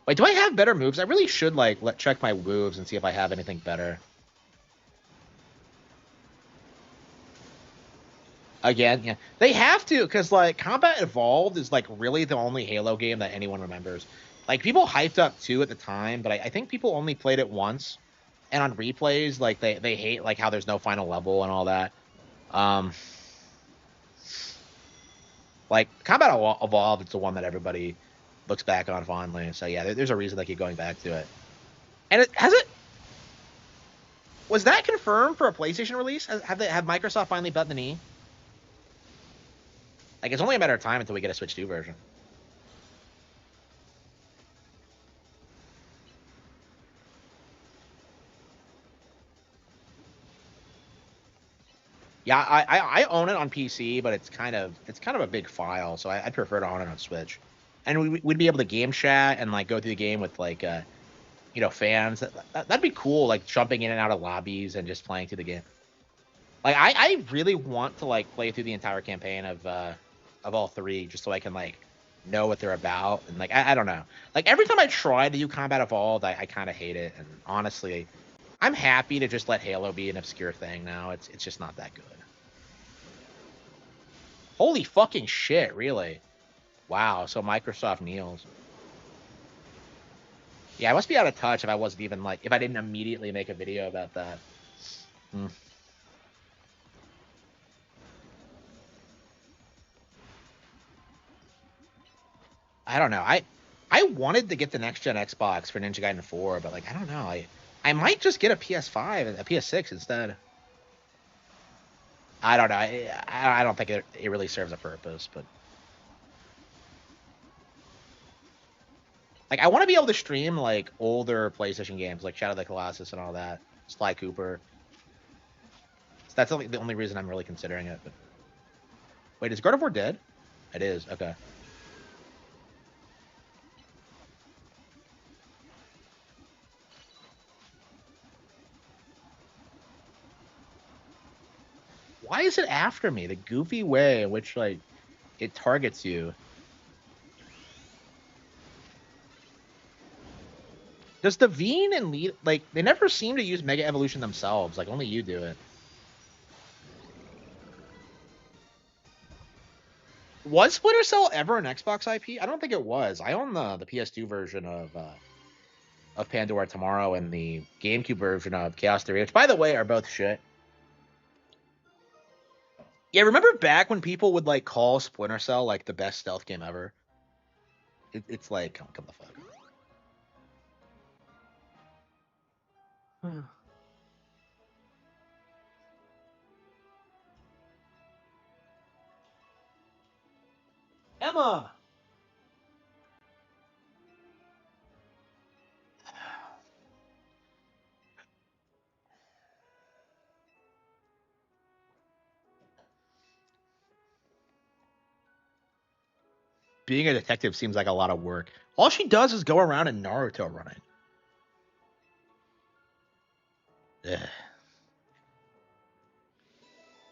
[SPEAKER 1] Wait, do I have better moves? I really should check my moves and see if I have anything better. Again, yeah, they have to because like Combat Evolved is like really the only Halo game that anyone remembers. Like people hyped up 2 at the time, but I think people only played it once. And on replays, like they hate like how there's no final level and all that. Um, like Combat Evolved is the one that everybody looks back on fondly. So yeah, there's a reason they keep going back to it. And it was that confirmed for a PlayStation release? Have Microsoft finally bent the knee? Like it's only a matter of time until we get a Switch 2 version. Yeah, I own it on PC, but it's kind of a big file, so I'd prefer to own it on Switch. And we'd be able to game chat and like go through the game with like fans. That'd be cool, like jumping in and out of lobbies and just playing through the game. Like I really want to like play through the entire campaign of all 3 just so I can like know what they're about and like I don't know. Like every time I try to do Combat Evolved, I kind of hate it, and honestly, I'm happy to just let Halo be an obscure thing now. It's just not that good. Holy fucking shit, really? Wow, so Microsoft kneels. Yeah, I must be out of touch if I wasn't even like if I didn't immediately make a video about that. Hmm. I don't know. I wanted to get the next gen Xbox for Ninja Gaiden 4, but like I don't know. I might just get a PS5 and a PS6 instead. I don't know. I don't think it really serves a purpose, but like I want to be able to stream like older PlayStation games like Shadow of the Colossus and all that. Sly Cooper. So that's the only reason I'm really considering it. But wait, is God of War dead? It is. Okay. Why is it after me? The goofy way in which like it targets you. Does Devine and Lead like they never seem to use Mega Evolution themselves? Like only you do it. Was Splinter Cell ever an Xbox IP? I don't think it was. I own the PS2 version of Pandora Tomorrow and the GameCube version of Chaos Theory, which by the way are both shit. Yeah, remember back when people would like call Splinter Cell like the best stealth game ever? It's like come the fuck.
[SPEAKER 3] Emma.
[SPEAKER 1] Being a detective seems like a lot of work. All she does is go around in Naruto running. Ugh.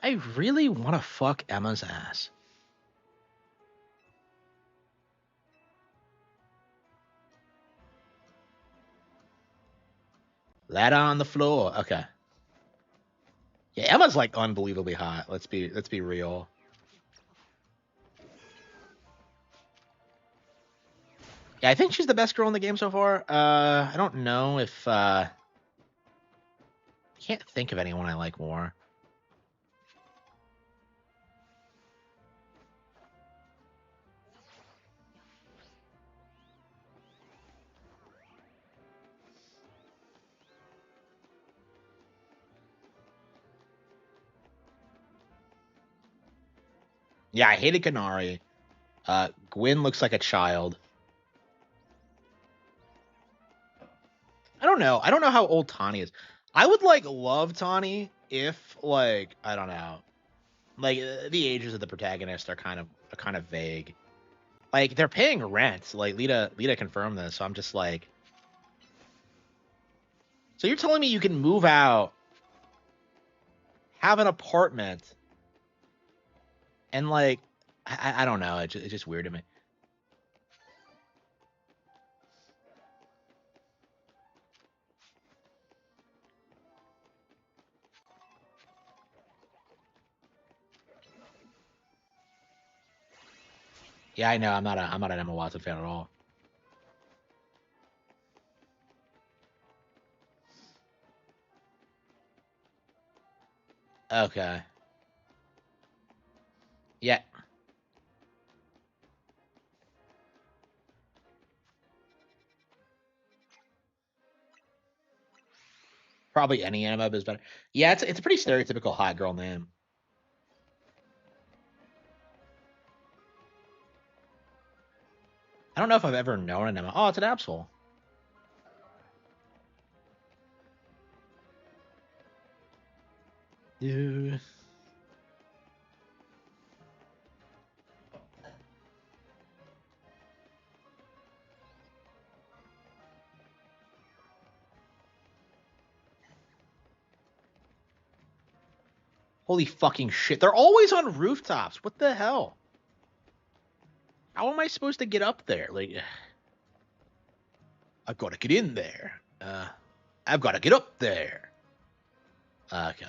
[SPEAKER 1] I really want to fuck Emma's ass. That on the floor. Okay. Yeah, Emma's like unbelievably hot. Let's be real. Yeah, I think she's the best girl in the game so far. I don't know if Can't think of anyone I like more. Yeah, I hated Kanari. Gwyn looks like a child. I don't know. I don't know how old Tawny is. I would like love Tawny if like I don't know. Like the ages of the protagonist are kind of vague. Like they're paying rent. Like Lita confirmed this, so I'm just like. So you're telling me you can move out, have an apartment, and like I don't know. It's just weird to me. Yeah, I know. I'm not an Emma Watson fan at all. Okay. Yeah. Probably any anime is better. Yeah, it's a pretty stereotypical hot girl name. I don't know if I've ever known an Emma. Oh, it's an Absol. Dude. Holy fucking shit. They're always on rooftops. What the hell? How am I supposed to get up there? Like, I've got to get in there. I've got to get up there. Okay.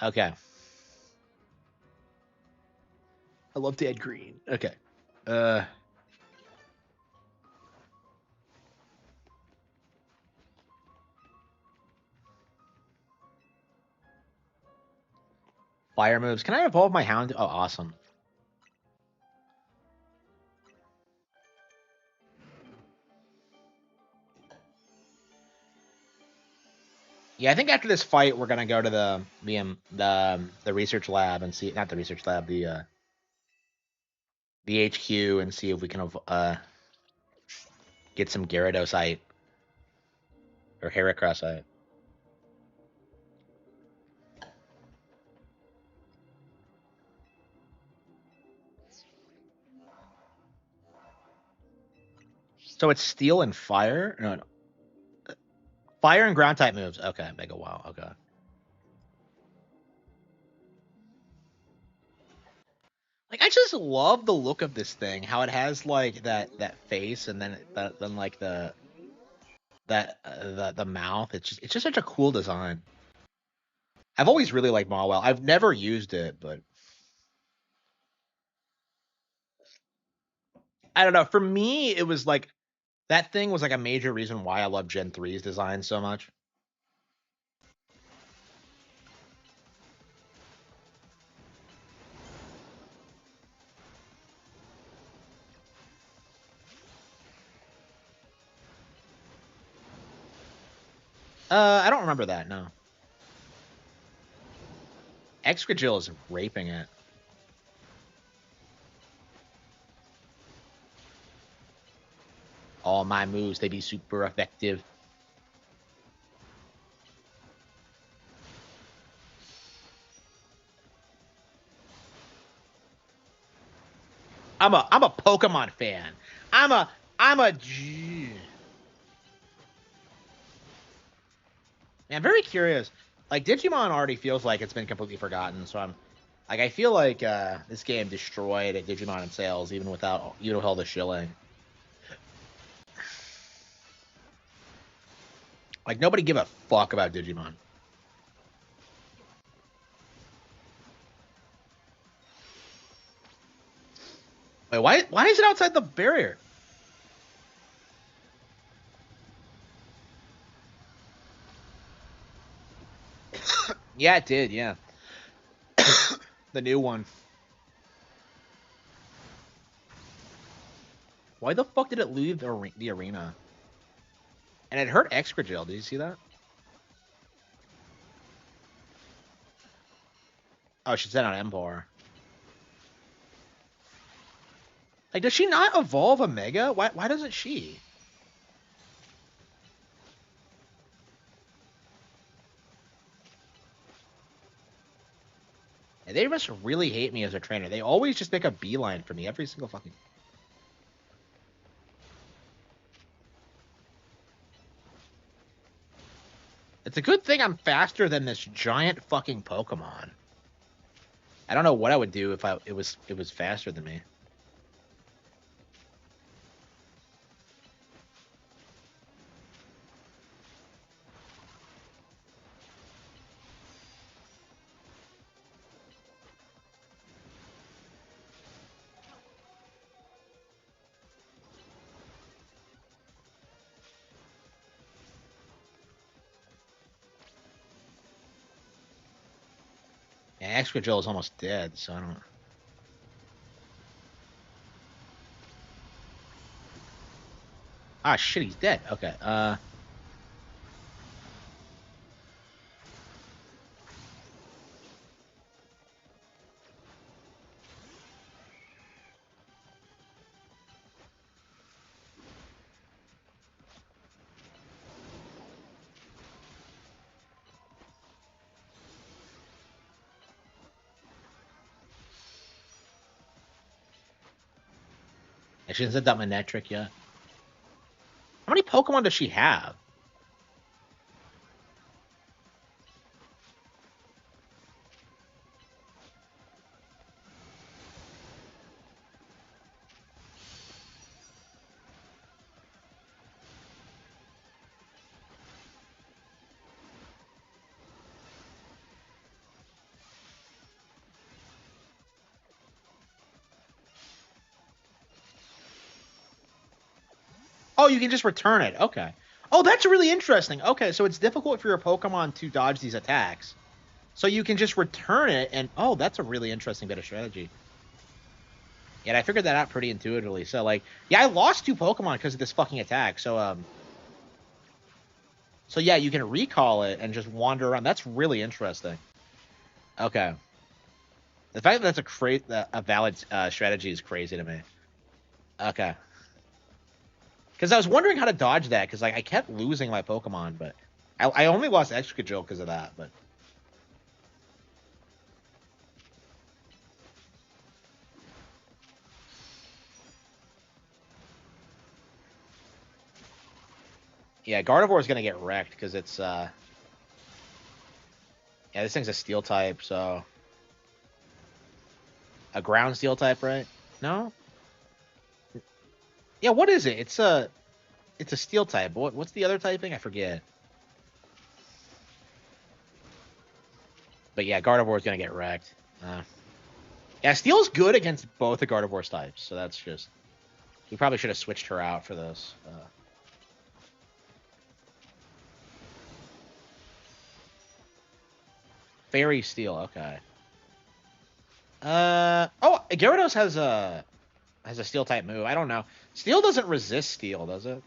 [SPEAKER 1] Okay. I love Dad Green. Okay. Uh, Fire moves. Can I evolve my Hound? Oh, awesome. Yeah, I think after this fight, we're gonna go to the research lab and see, not the research lab, the HQ, and see if we can get some Gyarados or Heracross. So it's Steel and Fire. No, Fire and Ground type moves. Okay, Mega Wow. Okay. Like I just love the look of this thing. How it has like that face, and then like the mouth. It's just such a cool design. I've always really liked Mawile. I've never used it, but I don't know. For me, it was like that thing was like a major reason why I love Gen 3's design so much. I don't remember that. No. Excragil is raping it. All my moves, they be super effective. I'm a Pokemon fan. I'm a I'm very curious. Like Digimon already feels like it's been completely forgotten, so I'm like I feel like this game destroyed Digimon in sales even without all the shilling. Like nobody give a fuck about Digimon. Wait, why is it outside the barrier? Yeah, it did. Yeah, the new one. Why the fuck did it leave the arena? And it hurt Excragil. Did you see that? Oh, she's dead on Empor. Like, does she not evolve a Mega? Why doesn't she? And they must really hate me as a trainer. They always just make a beeline for me every single fucking. It's a good thing I'm faster than this giant fucking Pokemon. I don't know what I would do if it was faster than me. Yeah, Excragil is almost dead, so I don't. Ah, shit, he's dead. Okay. She hasn't done Manectric yet. How many Pokemon does she have? Oh, you can just return it. Okay. Oh, that's really interesting. Okay, so it's difficult for your Pokemon to dodge these attacks. So you can just return it, and oh, that's a really interesting bit of strategy. Yeah, I figured that out pretty intuitively. So like, yeah, I lost 2 Pokemon because of this fucking attack. So yeah, you can recall it and just wander around. That's really interesting. Okay. The fact that that's a valid strategy is crazy to me. Okay. Because I was wondering how to dodge that, because like I kept losing my Pokemon, but I only lost Excadrill because of that. But yeah, Gardevoir is gonna get wrecked because it's yeah, this thing's a Steel type, so a Ground Steel type, right? No. Yeah, what is it? It's a Steel type. What's the other typing? I forget. But yeah, Gardevoir is gonna get wrecked. Yeah, Steel's good against both the Gardevoir's types, so that's just. We probably should have switched her out for this. Fairy Steel, okay. Oh, Gyarados has a Steel type move. I don't know. Steel doesn't resist Steel, does it?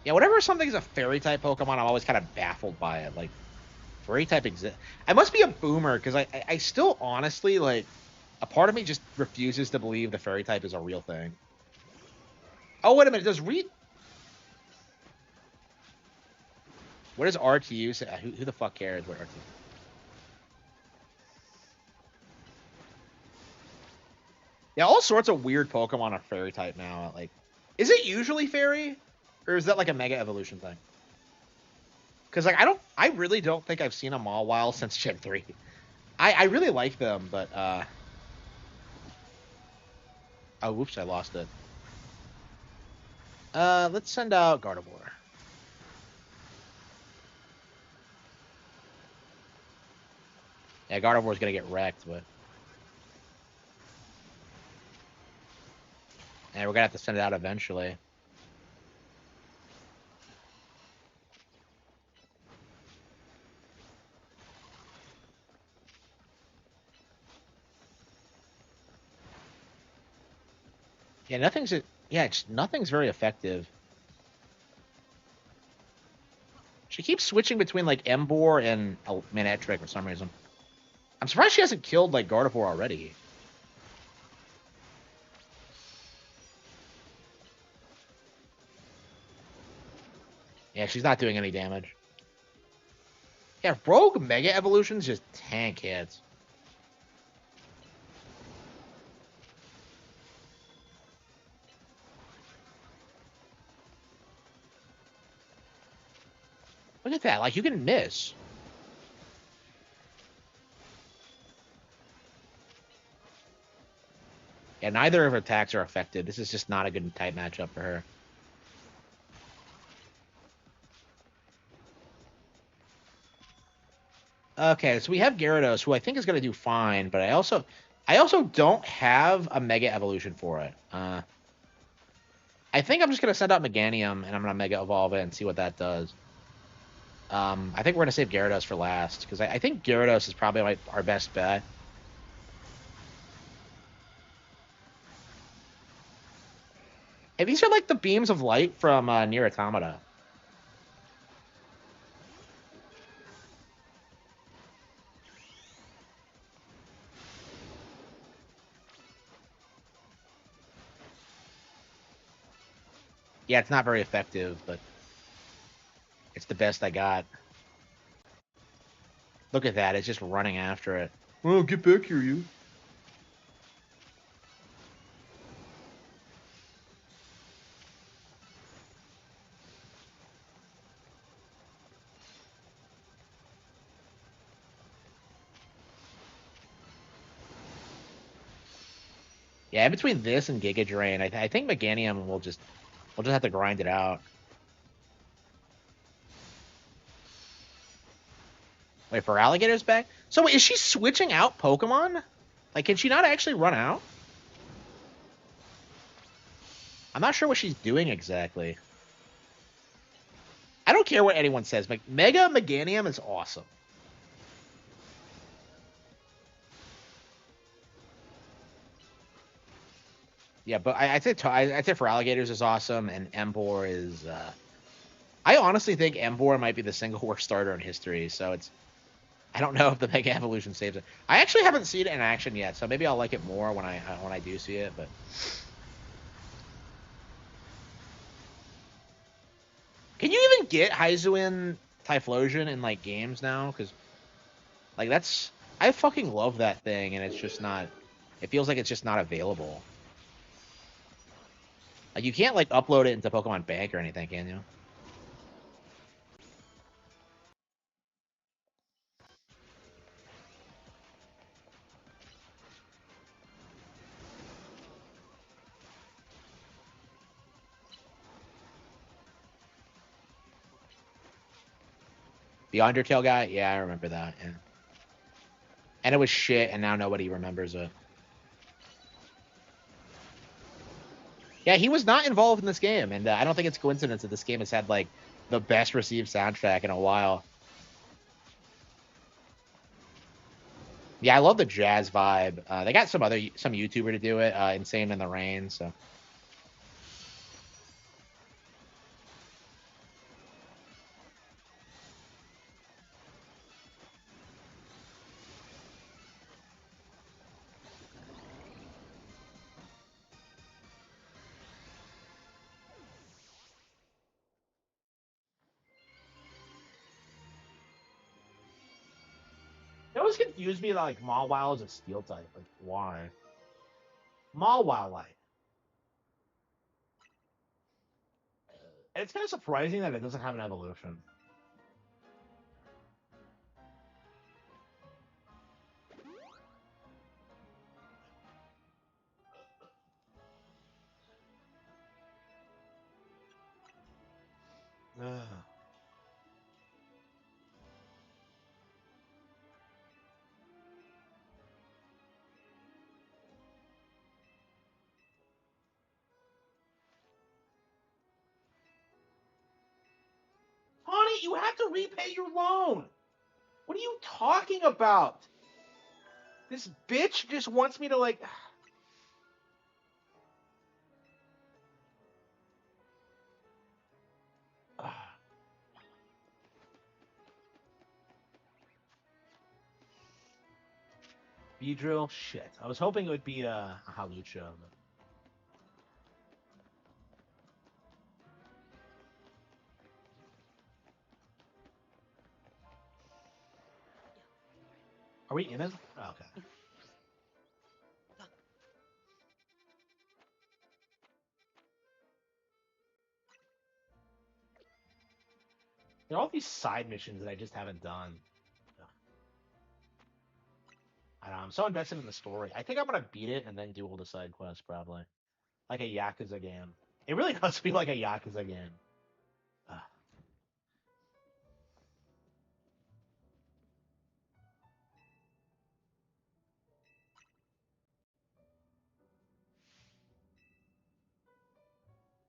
[SPEAKER 1] Yeah, whenever something's a Fairy type Pokemon, I'm always kind of baffled by it. Like, Fairy type exists. I must be a boomer because I still honestly like. A part of me just refuses to believe the Fairy type is a real thing. Oh wait a minute, does what does RTU say? Who the fuck cares what RTU? Yeah, all sorts of weird Pokemon are Fairy type now. Like, is it usually Fairy, or is that like a Mega Evolution thing? Because like I really don't think I've seen a Mawile since Gen 3. I really like them, but oh whoops, I lost it. Let's send out Gardevoir. Yeah, Gardevoir's gonna get wrecked, but yeah, we're gonna have to send it out eventually. Yeah, nothing's very effective. She keeps switching between like Embor and Manectric for some reason. I'm surprised she hasn't killed like Gardevoir already. Yeah, she's not doing any damage. Yeah, Rogue Mega Evolutions just tank hits. Look at that. Like, you can miss. Yeah, neither of her attacks are affected. This is just not a good type matchup for her. Okay, so we have Gyarados, who I think is going to do fine, but I also don't have a Mega Evolution for it. I think I'm just going to send out Meganium, and I'm going to Mega Evolve it and see what that does. I think we're going to save Gyarados for last, because I think Gyarados is probably our best bet. And these are like the beams of light from Nier Automata. Yeah, it's not very effective, but it's the best I got. Look at that. It's just running after it. Oh, get back here, you. Yeah, in between this and Giga Drain, I think Meganium we'll just have to grind it out. Wait, for Alligator's back? So is she switching out Pokemon? Like, can she not actually run out? I'm not sure what she's doing exactly. I don't care what anyone says. Mega Meganium is awesome. Yeah, but I'd say for Alligators is awesome, and Embor is. I honestly think Embor might be the single worst starter in history. So I don't know if the Mega Evolution saves it. I actually haven't seen it in action yet, so maybe I'll like it more when I do see it. But can you even get Hisuian Typhlosion in like games now? Because like I fucking love that thing, and it's just not. It feels like it's just not available. Like you can't like upload it into Pokemon Bank or anything, can you? The Undertale guy, yeah, I remember that. Yeah, and it was shit, and now nobody remembers it. Yeah, he was not involved in this game, and I don't think it's coincidence that this game has had like the best received soundtrack in a while. Yeah, I love the jazz vibe. They got some YouTuber to do it, Insane in the Rain. So it always confused me that like Mawile is a steel type. Like why? Mawile like. And it's kind of surprising that it doesn't have an evolution. Honey, you have to repay your loan. What are you talking about? This bitch just wants me to like.
[SPEAKER 3] Beedrill? Shit. I was hoping it would be a Halucha. But... Are we in it? Oh, okay. There are all these side missions that I just haven't done. Ugh. I don't know. I'm so invested in the story. I think I'm gonna beat it and then do all the side quests probably, like a Yakuza game. It really does feel like a Yakuza game. Ugh.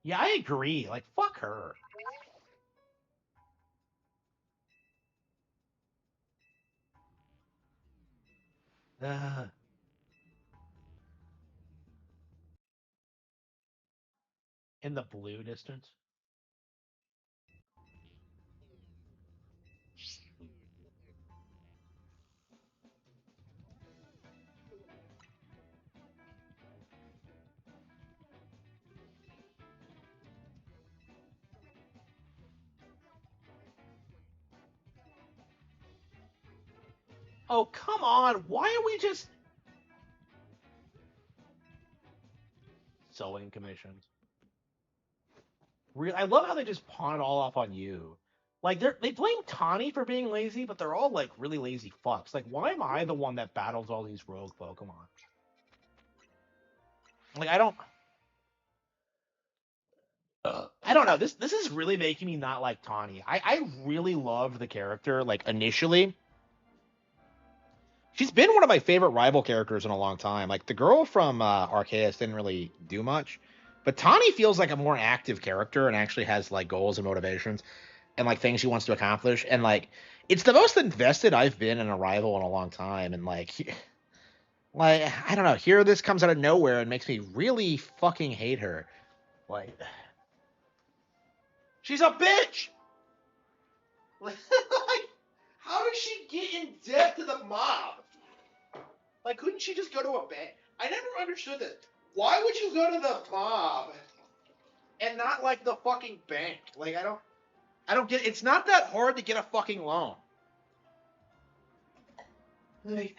[SPEAKER 3] Yeah, I agree. Like, fuck her. Ugh. In the blue distance. Oh, come on. Why are we just sewing commissions? I love how they just pawn it all off on you. Like they blame Tawny for being lazy, but they're all like really lazy fucks. Like, why am I the one that battles all these rogue Pokemon? Like, I don't know. This is really making me not like Tawny. I really loved the character like initially. She's been one of my favorite rival characters in a long time. Like the girl from Arceus didn't really do much, but Tawny feels like a more active character and actually has like goals and motivations and like things she wants to accomplish. And like it's the most invested I've been in a rival in a long time. And like I don't know, here this comes out of nowhere and makes me really fucking hate her. Like she's a bitch. Like how did she get in debt to the mob? Like, couldn't she just go to a bank? I never understood this. Why would you go to the mob and not like the fucking bank? Like, I don't get. It's not that hard to get a fucking loan. Like,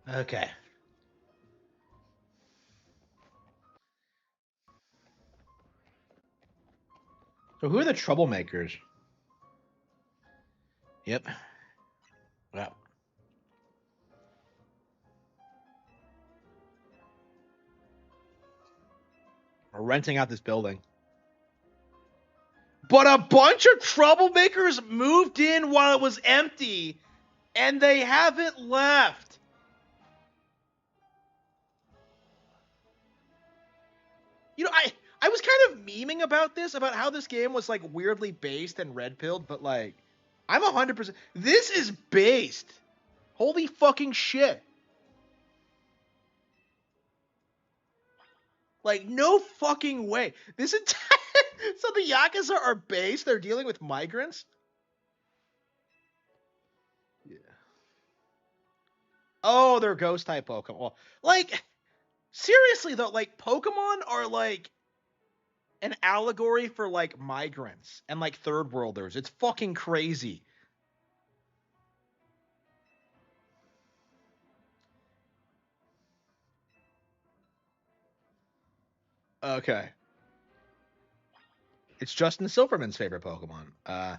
[SPEAKER 3] okay. So who are the troublemakers? Yep. Yep. We're renting out this building. But a bunch of troublemakers moved in while it was empty, and they haven't left. You know, I was kind of memeing about this, about how this game was like weirdly based and red pilled, but like, I'm 100%. This is based. Holy fucking shit. Like, no fucking way. This entire. So the Yakuza are based. They're dealing with migrants. Yeah. Oh, they're ghost type Pokemon. Well, like, seriously though, like Pokemon are like an allegory for like migrants and like third worlders. It's fucking crazy.
[SPEAKER 1] Okay. It's Justin Silverman's favorite Pokemon. Yeah,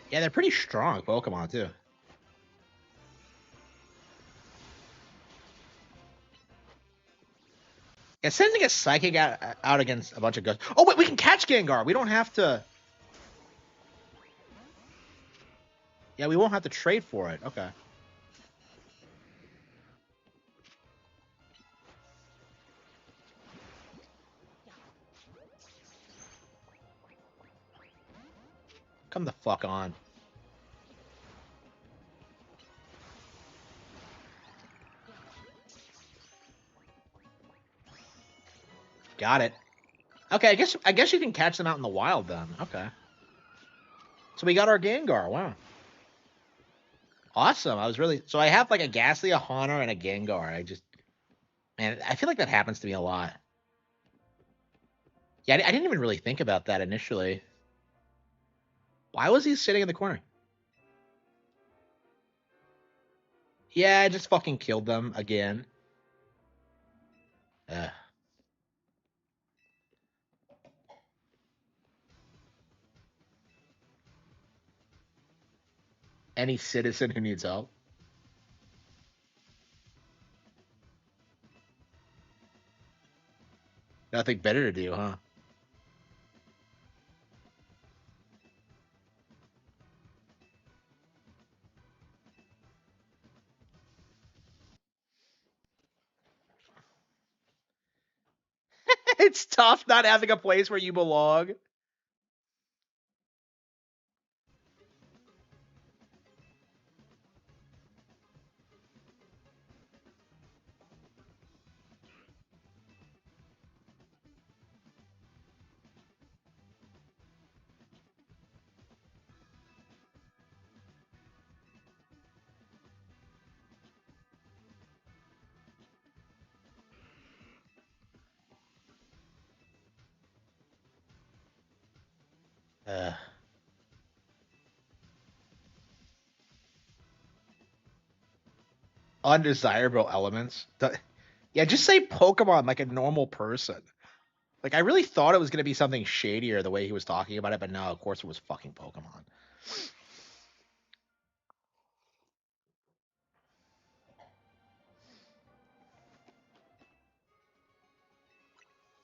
[SPEAKER 1] they're pretty strong Pokemon too. Yeah, sending a Psychic out against a bunch of ghosts. Oh wait, we can catch Gengar. We don't have to. Yeah, we won't have to trade for it. Okay. Come the fuck on. Got it. Okay, I guess you can catch them out in the wild then. Okay. So we got our Gengar. Wow. Awesome. So I have like a Ghastly, a Haunter, and a Gengar. Man, I feel like that happens to me a lot. Yeah, I didn't even really think about that initially. Why was he sitting in the corner? Yeah, I just fucking killed them again. Ugh. Any citizen who needs help. Nothing better to do, huh? It's tough not having a place where you belong. Uh, undesirable elements. Yeah, just say Pokemon like a normal person. Like I really thought it was gonna be something shadier the way he was talking about it, but no, of course it was fucking Pokemon.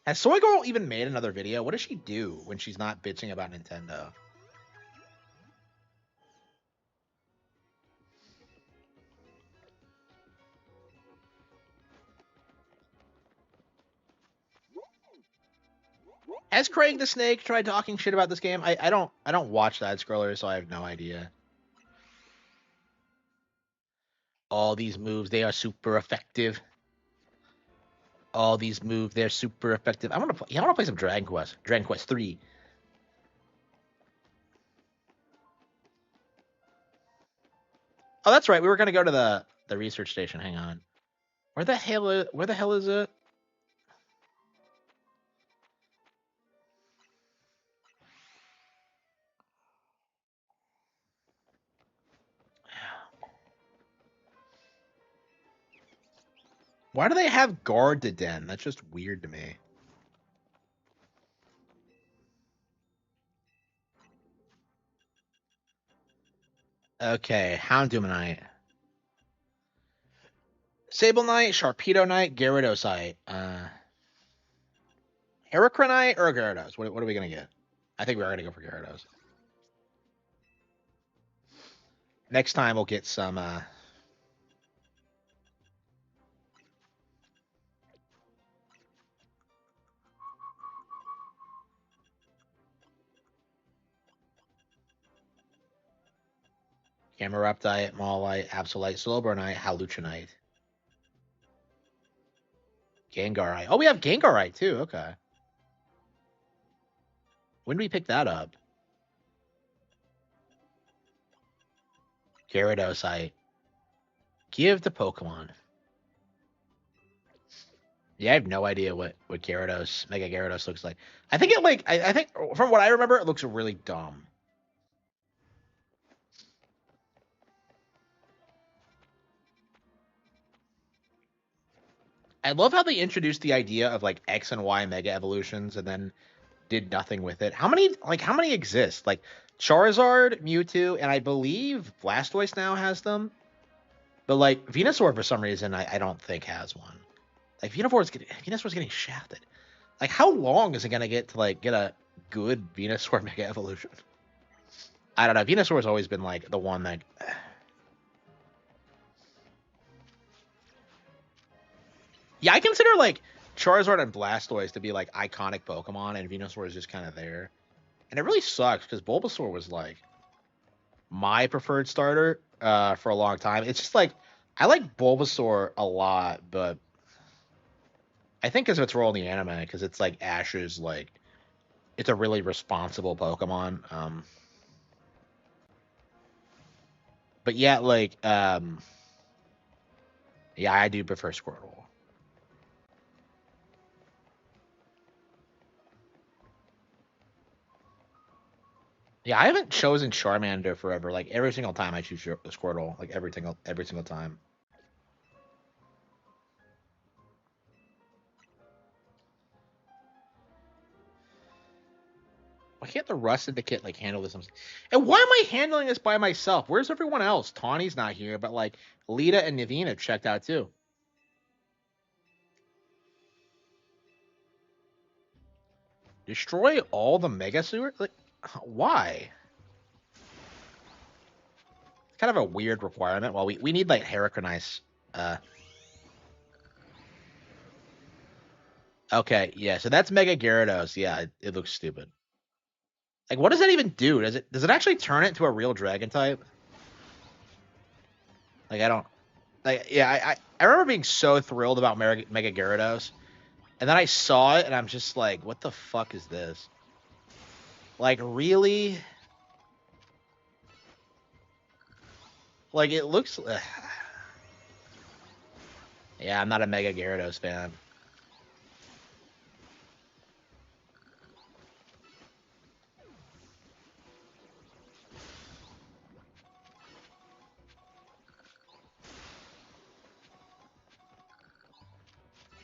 [SPEAKER 1] Has Soy Girl even made another video? What does she do when she's not bitching about Nintendo? Has Craig the Snake tried talking shit about this game? I don't watch that scroller, so I have no idea. All these moves, they are super effective. All these moves, they're super effective. I wanna play some Dragon Quest. Dragon Quest 3. Oh, that's right. We were gonna go to the research station. Hang on. Where the hell is it? Why do they have guard to den? That's just weird to me. Okay, Houndoomanite. Sable Knight, Sharpedo Knight, Gyarados. Heracronite or Gyarados? What are we gonna get? I think we're gonna go for Gyarados. Next time we'll get some Cameraptite, Maulite, Absolite, Slowburnite, Haluchinite. Gengarite. Oh, we have Gengarite too. Okay. When did we pick that up? Gyarados. Give the Pokemon. Yeah, I have no idea what Gyarados, Mega Gyarados looks like. I think I think from what I remember, it looks really dumb. I love how they introduced the idea of like X and Y mega evolutions and then did nothing with it. How many exist? Like Charizard, Mewtwo, and I believe Blastoise now has them. But like Venusaur for some reason I don't think has one. Like Venusaur's getting shafted. Like how long is it gonna get to like get a good Venusaur mega evolution? I don't know. Venusaur's always been like the one that yeah, I consider like Charizard and Blastoise to be like iconic Pokemon, and Venusaur is just kind of there. And it really sucks because Bulbasaur was like my preferred starter for a long time. It's just like I like Bulbasaur a lot, but I think because of its role in the anime, because it's like Ash's like it's a really responsible Pokemon. But yeah, like yeah, I do prefer Squirtle. Yeah, I haven't chosen Charmander forever. Like every single time I choose Squirtle, like every single time. Why can't the rest of the kit like handle this? And why am I handling this by myself? Where's everyone else? Tawny's not here, but like Lita and Naveen have checked out too. Destroy all the Mega Sewer? Like, why? It's kind of a weird requirement. Well, we need like Heracronice. Uh, okay, yeah. So that's Mega Gyarados. Yeah, it looks stupid. Like, what does that even do? Does it actually turn it to a real Dragon type? Like, I don't. Like, yeah, I remember being so thrilled about Mega Gyarados, and then I saw it, and I'm just like, what the fuck is this? Like, really? Like, it looks. Yeah, I'm not a Mega Gyarados fan.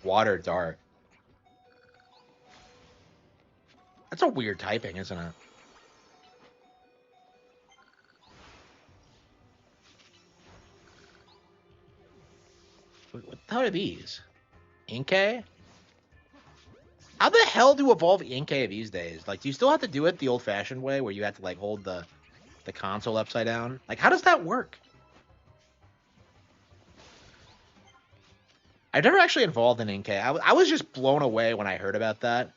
[SPEAKER 1] Water Dart. That's a weird typing, isn't it? What the hell are these? Inkay? How the hell do evolve Inkay these days? Like, do you still have to do it the old-fashioned way, where you have to like hold the console upside down? Like, how does that work? I've never actually evolved in Inkay. I was just blown away when I heard about that.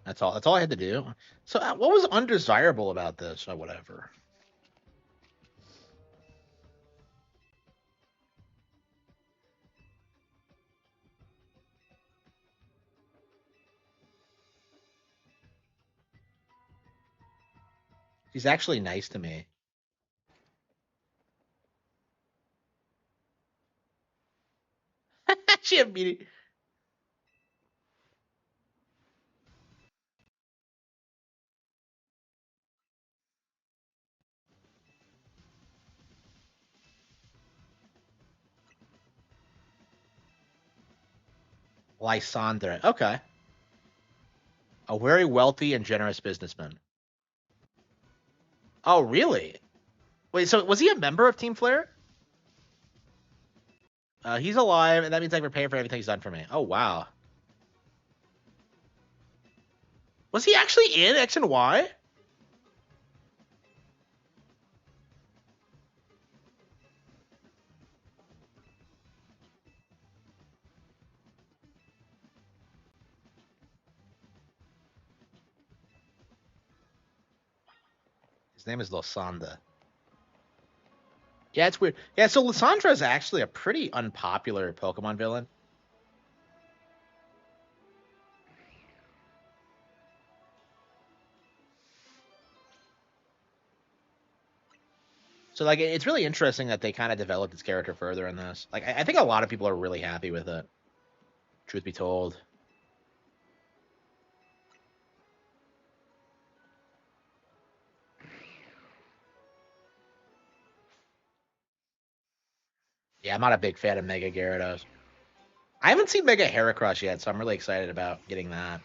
[SPEAKER 1] That's all. That's all I had to do. So, what was undesirable about this, or whatever? She's actually nice to me. She immediately Lysandra. Okay, a very wealthy and generous businessman. Oh, really? Wait, so was he a member of Team Flare? He's alive, and that means I can pay for everything he's done for me. Oh, wow. Was he actually in X and Y? His name is Lysandra. Yeah, it's weird. Yeah, so Lysandra is actually a pretty unpopular Pokemon villain. So like, it's really interesting that they kind of developed its character further in this. Like, I think a lot of people are really happy with it. Truth be told. Yeah, I'm not a big fan of Mega Gyarados. I haven't seen Mega Heracross yet, so I'm really excited about getting that.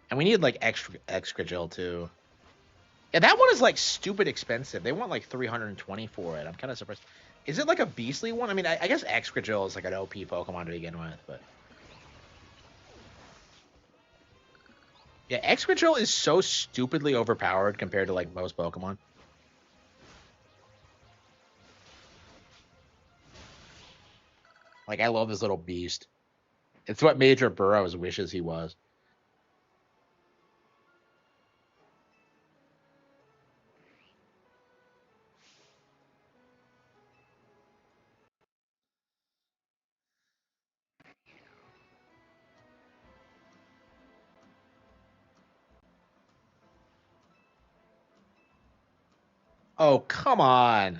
[SPEAKER 1] And we need like extra gel too. Yeah, that one is like stupid expensive. They want like 320 for it. I'm kind of surprised. Is it like a beastly one? I mean, I guess Excadrill is like an OP Pokemon to begin with, but yeah, Excadrill is so stupidly overpowered compared to like most Pokemon. Like, I love this little beast. It's what Major Burrows wishes he was. Oh, come on.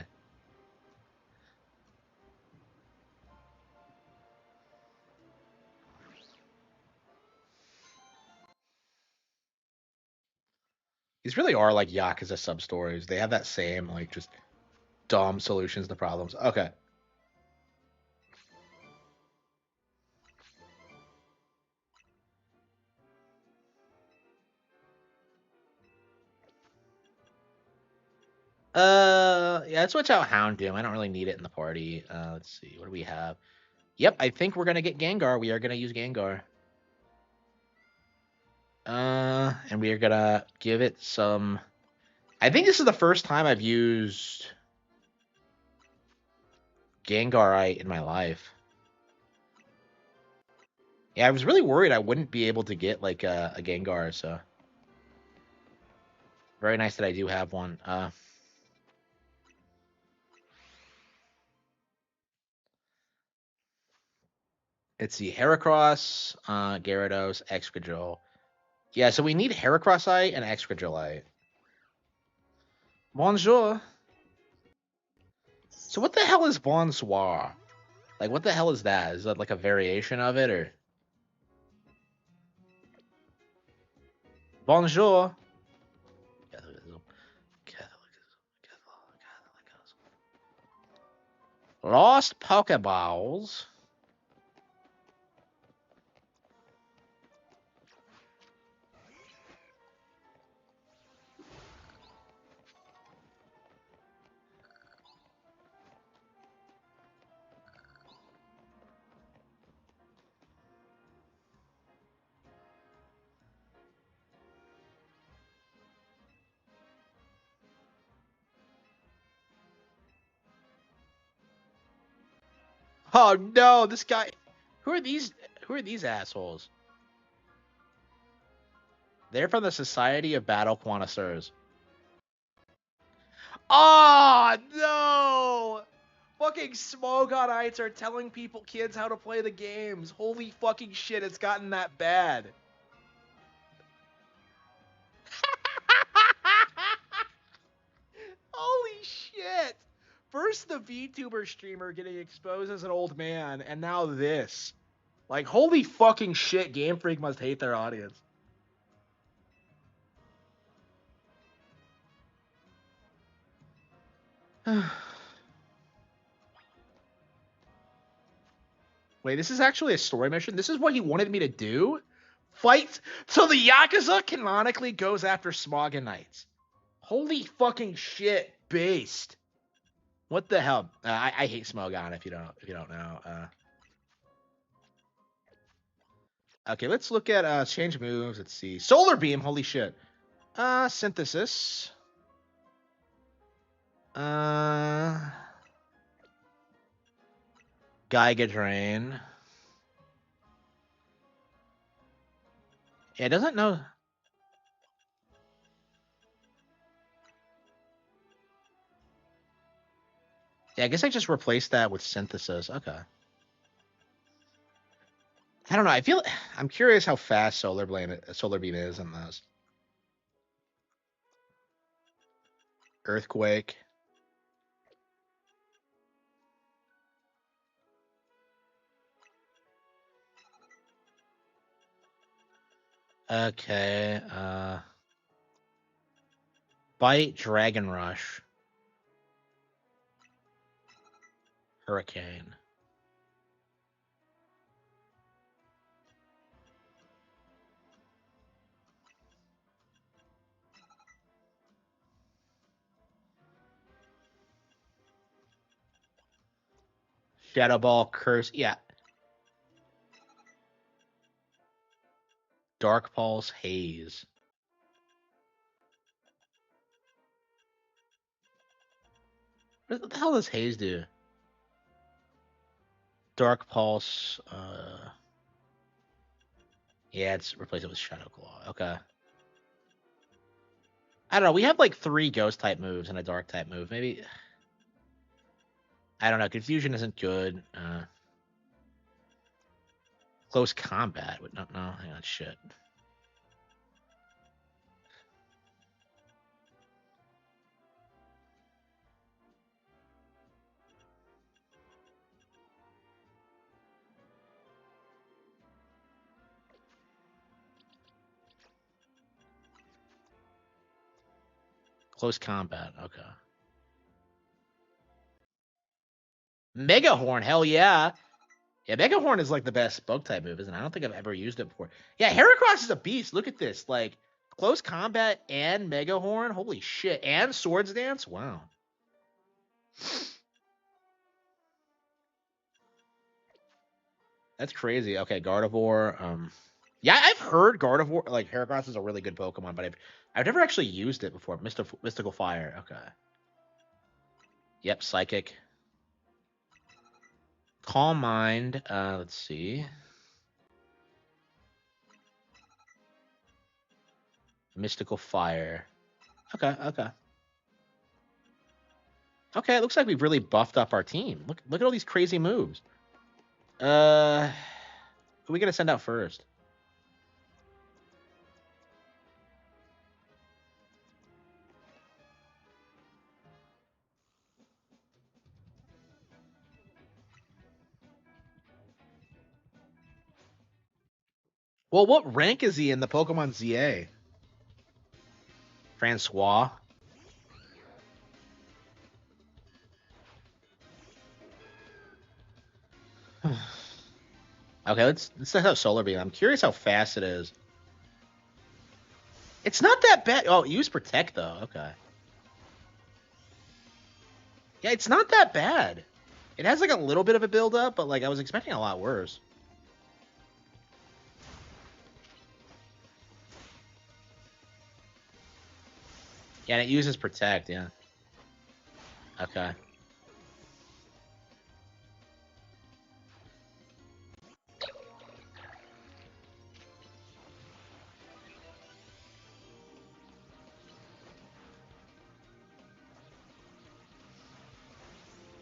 [SPEAKER 1] These really are like Yakuza sub stories. They have that same like just dumb solutions to problems. Okay. Yeah, let's switch out Houndoom. I don't really need it in the party. Let's see. What do we have? Yep, I think we're gonna get Gengar. We are gonna use Gengar. And we are gonna give it some. I think this is the first time I've used Gengarite in my life. Yeah, I was really worried I wouldn't be able to get like a Gengar, so very nice that I do have one. Let's see, Heracross, Gyarados, Excadrill. Yeah, so we need Heracrossite and Excadrillite. Bonjour. So what the hell is Bonsoir? Like, what the hell is that? Is that like a variation of it, or? Bonjour. Lost Pokeballs. Oh no, this guy. Who are these? Who are these assholes? They're from the Society of Battle Connoisseurs. Oh no! Fucking Smogonites are telling kids how to play the games. Holy fucking shit, it's gotten that bad. Holy shit! First the VTuber streamer getting exposed as an old man, and now this. Like, holy fucking shit, Game Freak must hate their audience. Wait, this is actually a story mission? This is what he wanted me to do? Fight? So the Yakuza canonically goes after Smogonites. Holy fucking shit, based. What the hell? I hate Smogon if you don't know. Okay, let's look at change moves. Let's see. Solar Beam, holy shit. Synthesis. Geiga Drain. Yeah, it doesn't know. Yeah, I guess I just replaced that with Synthesis. Okay. I don't know. I'm curious how fast Solar Beam is in this. Earthquake. Okay. Bite, Dragon Rush, Hurricane. Shadow Ball, Curse. Yeah. Dark Pulse, Haze. What the hell does Haze do? Dark Pulse. Yeah, it's replace it with Shadow Claw. Okay. I don't know. We have like 3 Ghost type moves and a Dark type move. Maybe. I don't know. Confusion isn't good. Close Combat. No, hang on. Shit. Close Combat. Okay. Mega Horn. Hell yeah. Yeah, Mega Horn is like the best bug type move, isn't it? I don't think I've ever used it before. Yeah, Heracross is a beast. Look at this. Like, close combat and Mega Horn. Holy shit. And Swords Dance? Wow. That's crazy. Okay, Gardevoir. Yeah, I've heard Gardevoir, like, Heracross is a really good Pokemon, but I've never actually used it before. Mystical Fire. Okay. Yep, Psychic. Calm Mind. Let's see. Mystical Fire. Okay. Okay, it looks like we've really buffed up our team. Look at all these crazy moves. Who are we gonna send out first? Well, what rank is he in the Pokemon ZA? Francois. Okay, let's set out Solar Beam. I'm curious how fast it is. It's not that bad. Oh, use Protect though. Okay. Yeah, it's not that bad. It has like a little bit of a build up, but like I was expecting a lot worse. Yeah, and it uses Protect. Yeah. Okay.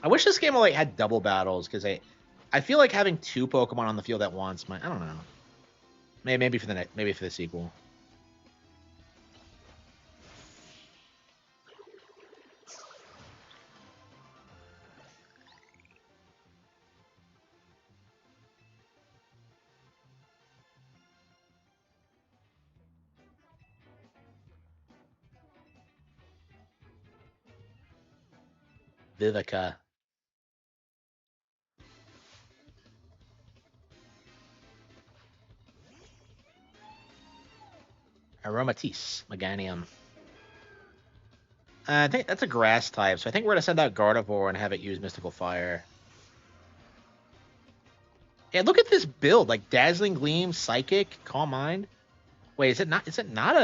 [SPEAKER 1] I wish this game like had double battles because I feel like having 2 Pokemon on the field at once might, I don't know. Maybe for the sequel. Vivica. Aromatisse. Meganium. I think that's a grass type, so I think we're gonna send out Gardevoir and have it use Mystical Fire. Yeah, look at this build. Like Dazzling Gleam, Psychic, Calm Mind. Wait, is it not? Is it not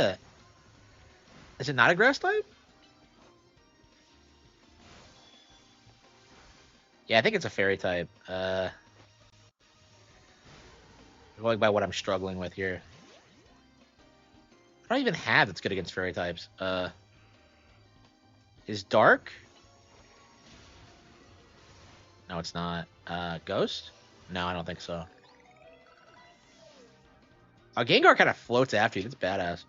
[SPEAKER 1] a grass type? Yeah, I think it's a fairy type. Going by what I'm struggling with here. I don't even have that's good against fairy types. Is Dark? No, it's not. Ghost? No, I don't think so. Gengar kind of floats after you. That's badass.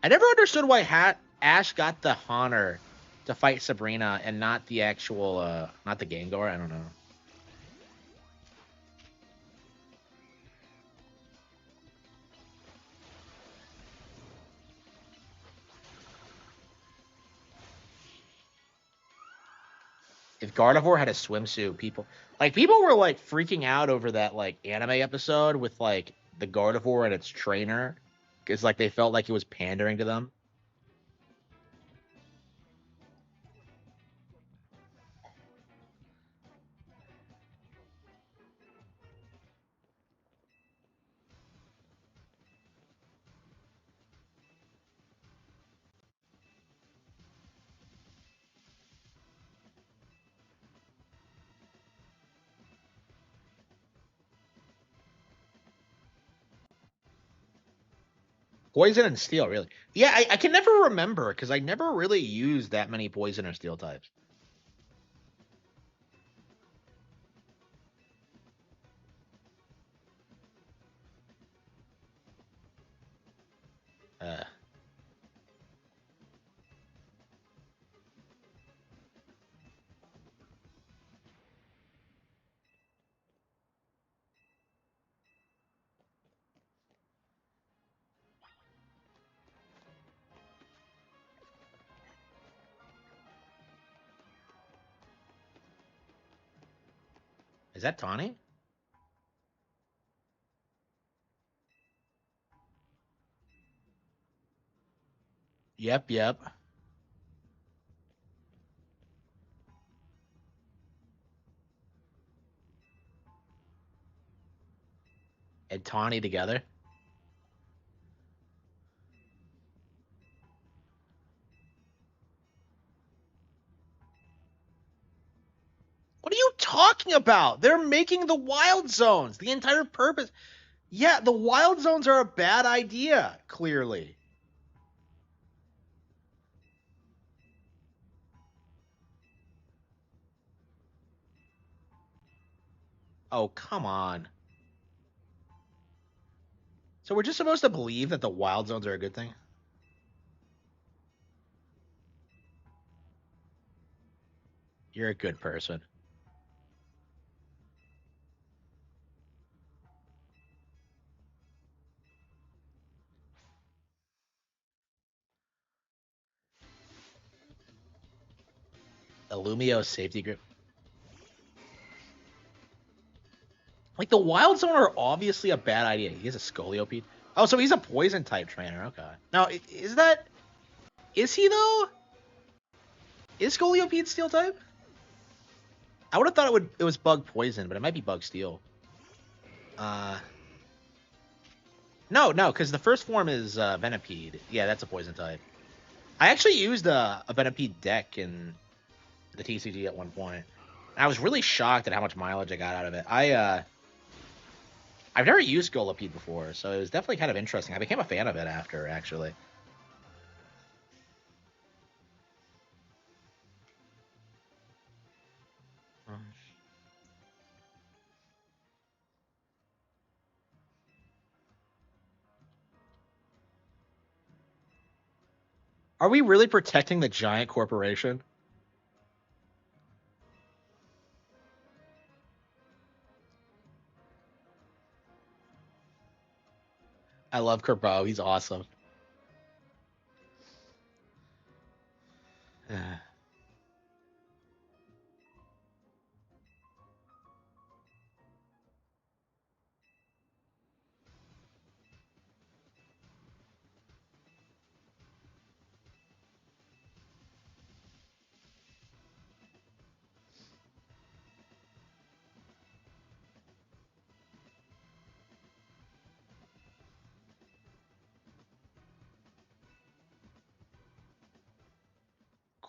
[SPEAKER 1] I never understood why Ash got the Honor to fight Sabrina and not the actual, not the Gengar. I don't know. If Gardevoir had a swimsuit, people were like freaking out over that like anime episode with like the Gardevoir and its trainer because like they felt like it was pandering to them. Poison and Steel, really? Yeah, I can never remember because I never really used that many Poison or Steel types. Uh, is that Tawny? Yep, yep. And Tawny together. What are you talking about? They're making the wild zones. The entire purpose. Yeah, the wild zones are a bad idea, clearly. Oh, come on. So we're just supposed to believe that the wild zones are a good thing? You're a good person. Illumio safety group. Like the wild zone are obviously a bad idea. He has a Scoliope. Oh, so he's a poison type trainer. Okay. Now, is he though? Is Scoliope steel type? I would have thought it was bug poison, but it might be bug steel. Uh no, because the first form is Venipede. Yeah, that's a poison type. I actually used a Venipede deck in the TCG at one point. And I was really shocked at how much mileage I got out of it. I've never used Golipede before, so it was definitely kind of interesting. I became a fan of it after, actually. Are we really protecting the giant corporation? I love Kerbo. He's awesome.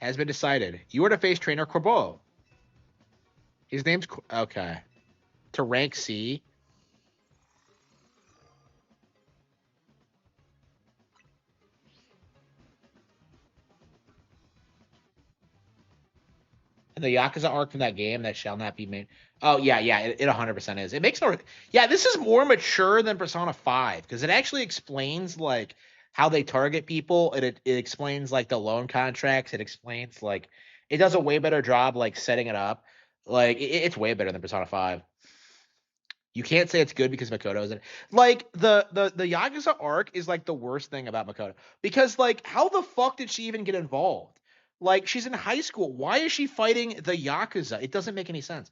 [SPEAKER 1] Has been decided. You are to face Trainer Corbeau. His name's okay. To rank C. And the Yakuza arc from that game that shall not be made. Oh yeah, yeah, it 100% is. It makes more. Yeah, this is more mature than Persona 5 because it actually explains like how they target people. It explains like the loan contracts. It explains like it does a way better job like setting it up. Like it's way better than Persona 5. You can't say it's good because Makoto isn't. Like the Yakuza arc is like the worst thing about Makoto because like how the fuck did she even get involved? Like she's in high school. Why is she fighting the Yakuza? It doesn't make any sense.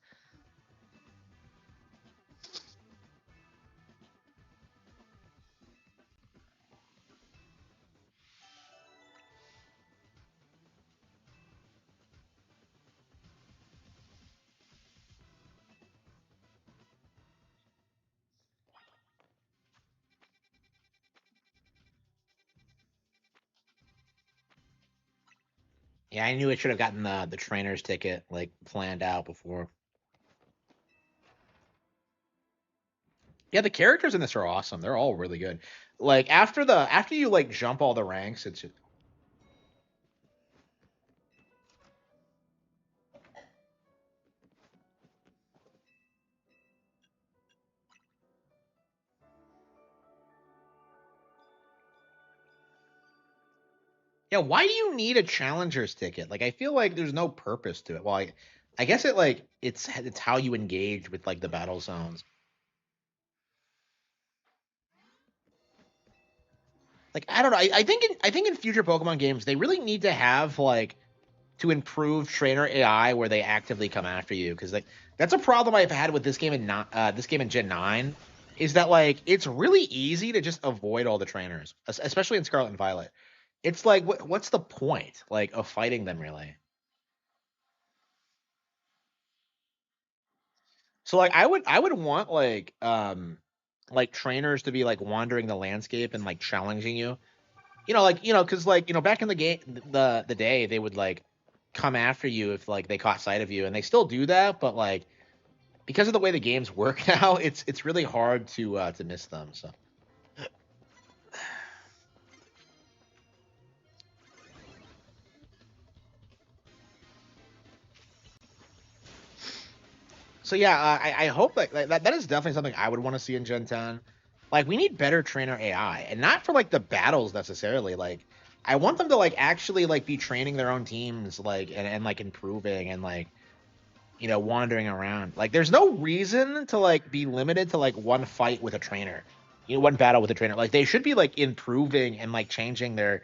[SPEAKER 1] Yeah, I knew I should have gotten the trainer's ticket like planned out before. Yeah, the characters in this are awesome. They're all really good. Like after you like jump all the ranks, it's yeah. Why do you need a challenger's ticket? Like I feel like there's no purpose to it. Well, I guess it like it's how you engage with like the battle zones. Like I don't know. I think in future Pokemon games they really need to have like to improve trainer AI where they actively come after you because like that's a problem I've had with this game in not this game in Gen 9 is that like it's really easy to just avoid all the trainers, especially in Scarlet and Violet. It's like what's the point like of fighting them really? So like I would want like trainers to be like wandering the landscape and like challenging you. Because like back in the game, the day they would like come after you if like they caught sight of you, and they still do that, but like because of the way the games work now, it's really hard to miss them. So yeah, I hope that is definitely something I would want to see in Gen 10. Like we need better trainer AI, and not for like the battles necessarily. Like I want them to like actually like be training their own teams, like and like improving and like wandering around. Like, there's no reason to like be limited to like one fight with a trainer, one battle with a trainer. Like, they should be like improving and like changing their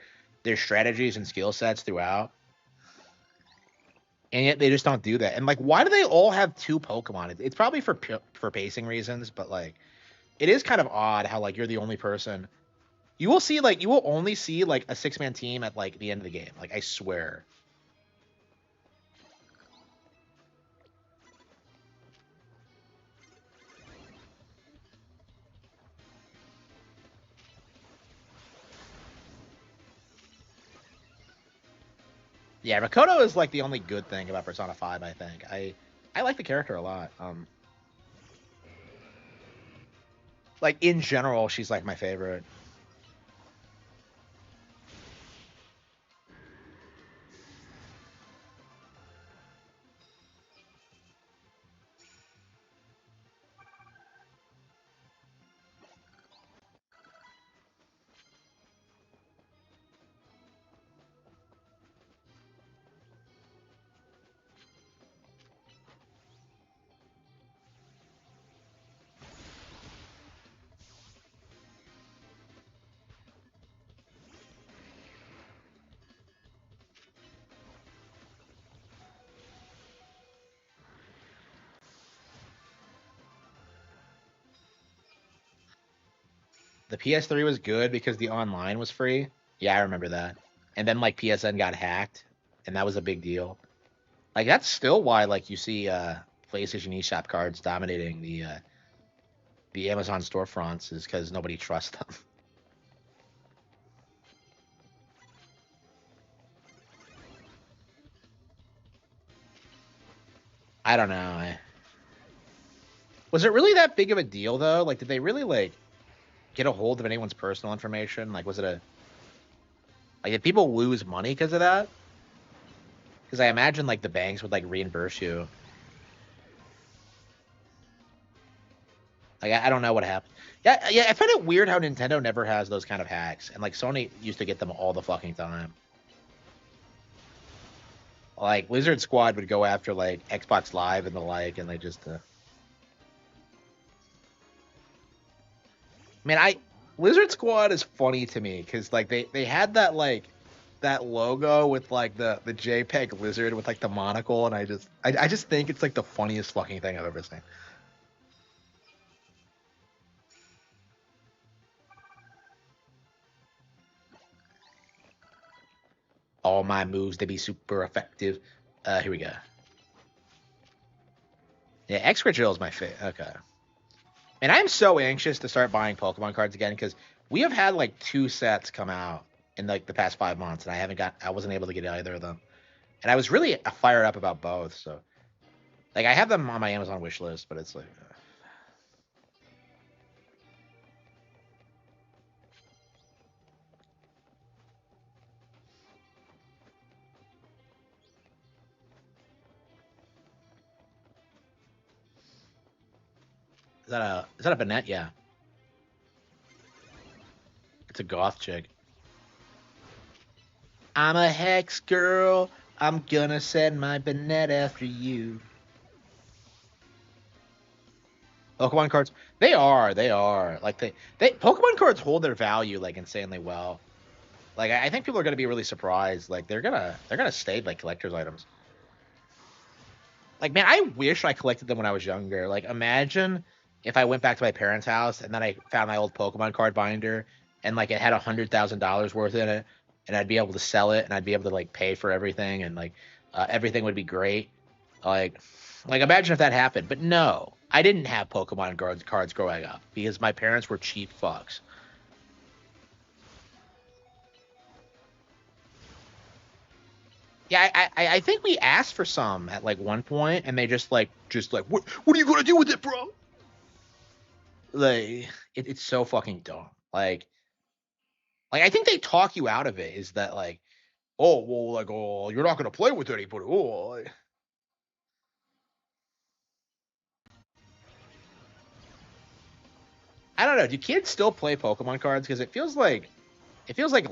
[SPEAKER 1] strategies and skill sets throughout. And yet they just don't do that. And like, why do they all have two Pokemon? It's probably for pacing reasons, but like, it is kind of odd how like you're the only person. You will only see like a 6-man team at like the end of the game. Like, I swear. Yeah, Makoto is like the only good thing about Persona 5, I think. I like the character a lot. Like in general, she's like my favorite. The PS3 was good because the online was free. Yeah, I remember that. And then like PSN got hacked, and that was a big deal. Like that's still why like you see PlayStation eShop cards dominating the Amazon storefronts is because nobody trusts them. I don't know. Was it really that big of a deal though? Like, did they really like get a hold of anyone's personal information? Like, was it a like did people lose money because of that? Because I imagine like the banks would like reimburse you. Like, I don't know what happened. Yeah, yeah. I find it weird how Nintendo never has those kind of hacks, and like Sony used to get them all the fucking time. Like Lizard Squad would go after like Xbox Live and the like, and they just. Man, I Lizard Squad is funny to me because like they had that like that logo with like the JPEG lizard with like the monocle, and I just think it's like the funniest fucking thing I've ever seen. All my moves to be super effective. Here we go. Yeah, X Drill is my favorite. Okay. And I'm so anxious to start buying Pokemon cards again because we have had like 2 sets come out in like the past 5 months, and I wasn't able to get either of them. And I was really fired up about both. So like I have them on my Amazon wish list, but it's like. Is that a Banette? Yeah, it's a goth chick. I'm a hex girl. I'm gonna send my Banette after you. Pokemon cards, they are. Like they Pokemon cards hold their value like insanely well. Like I think people are gonna be really surprised. Like they're gonna stay like collector's items. Like man, I wish I collected them when I was younger. Like imagine if I went back to my parents' house and then I found my old Pokemon card binder and like it had $100,000 worth in it, and I'd be able to sell it and I'd be able to like pay for everything and like everything would be great. Like like imagine if that happened. But no, I didn't have Pokemon cards growing up because my parents were cheap fucks. Yeah, I think we asked for some at like one point, and they just like what are you gonna do with it, bro? Like it's so fucking dumb. Like I think they talk you out of it. Is that like oh well like oh you're not gonna play with anybody? Oh I don't know. Do kids still play Pokemon cards? Because it feels like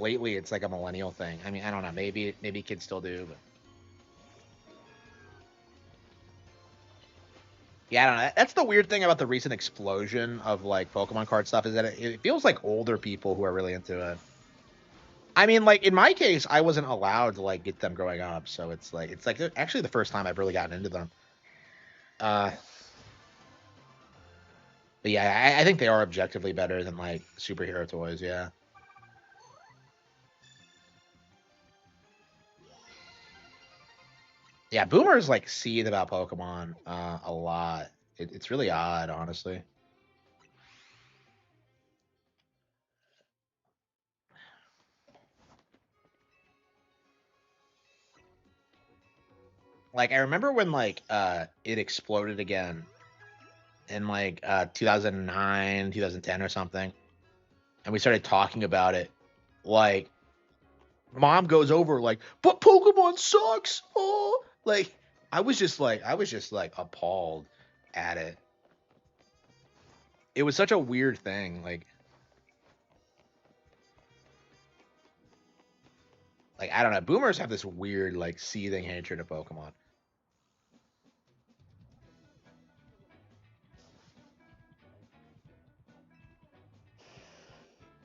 [SPEAKER 1] lately it's like a millennial thing. I mean I don't know. Maybe kids still do, but yeah, I don't know. That's the weird thing about the recent explosion of like Pokemon card stuff is that it feels like older people who are really into it. I mean, like in my case, I wasn't allowed to like get them growing up, so it's like actually the first time I've really gotten into them. Uh, but yeah, I think they are objectively better than like superhero toys. Yeah, yeah. Boomers like seethe about Pokemon a lot. It's really odd, honestly. Like I remember when like it exploded again in like 2009, 2010 or something, and we started talking about it. Like mom goes over like, but Pokemon sucks. Oh, like I was just like appalled at it. It was such a weird thing. Like I don't know. Boomers have this weird like seething hatred of Pokemon.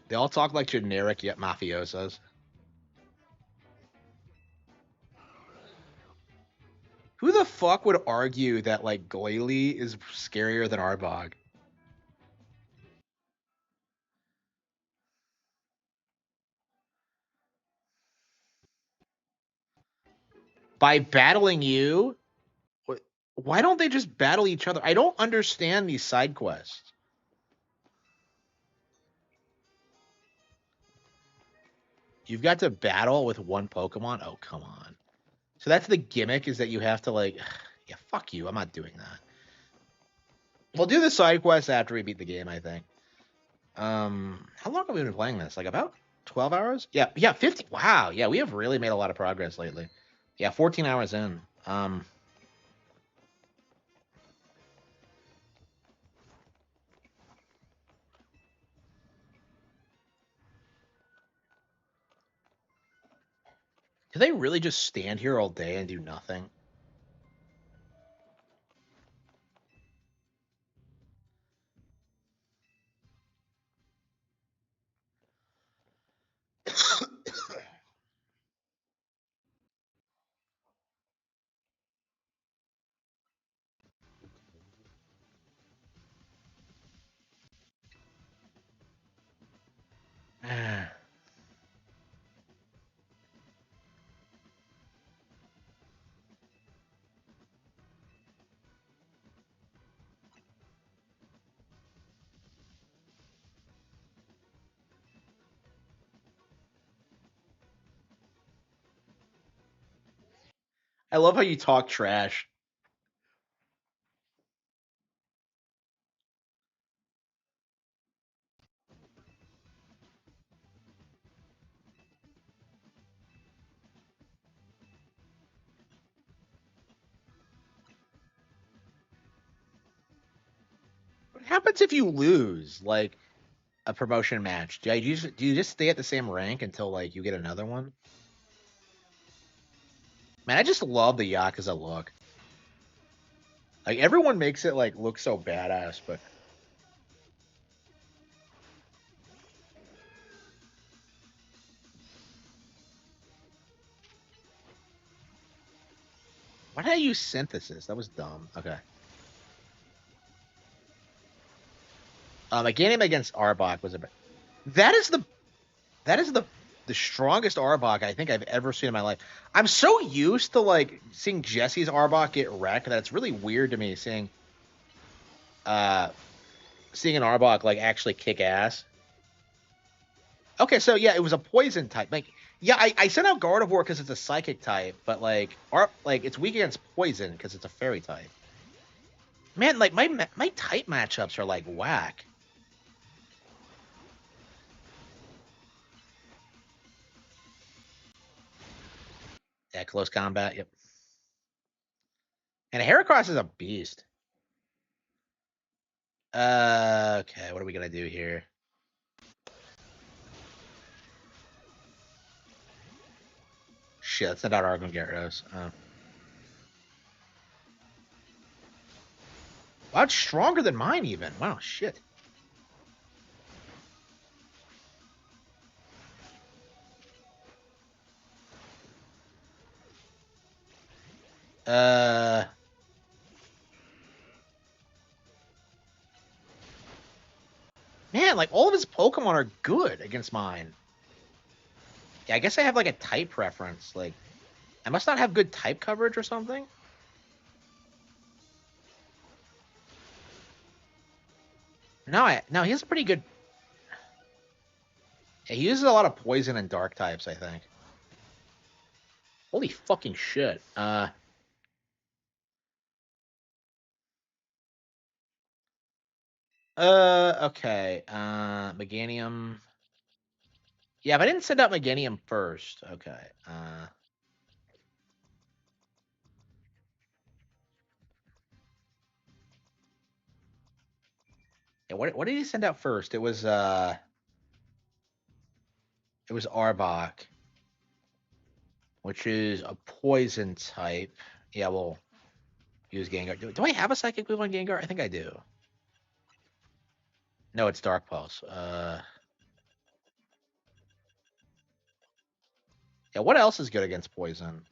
[SPEAKER 1] They all talk like generic yet mafiosos. Who the fuck would argue that like Glalie is scarier than Arbok? By battling you? Why don't they just battle each other? I don't understand these side quests. You've got to battle with one Pokemon? Oh, come on. So that's the gimmick is that you have to like yeah, fuck you. I'm not doing that. We'll do the side quest after we beat the game, I think. How long have we been playing this? Like about 12 hours? Yeah, 50. Wow, yeah, we have really made a lot of progress lately. Yeah, 14 hours in. Do they really just stand here all day and do nothing? I love how you talk trash. What happens if you lose, like a promotion match? Do you just stay at the same rank until like you get another one? Man, I just love the Yakuza look. Like everyone makes it like look so badass, but why did I use synthesis? That was dumb. Okay. A game against Arbok was a. That is the that is the strongest Arbok I think I've ever seen in my life. I'm so used to like seeing Jesse's Arbok get wrecked that it's really weird to me uh seeing an Arbok like actually kick ass. Okay, so yeah, it was a poison type. Like, yeah, I sent out Gardevoir because it's a psychic type, but like it's weak against poison because it's a fairy type. Man, like my type matchups are like whack. Yeah, close combat. Yep. And Heracross is a beast. Okay, what are we gonna do here? Shit, that's not Argon Gyarados. Wow, it's stronger than mine even. Wow, shit. Uh, Man, like all of his Pokemon are good against mine. Yeah, I guess I have like a type preference. Like, I must not have good type coverage or something. No, he has a pretty good. Yeah, he uses a lot of poison and dark types, I think. Holy fucking shit. Okay. Meganium. Yeah, but I didn't send out Meganium first. Okay. Yeah, what did he send out first? It was Arbok, which is a poison type. Yeah, we'll use Gengar. Do I have a psychic move on Gengar? I think I do. No, it's Dark Pulse. Yeah, what else is good against poison?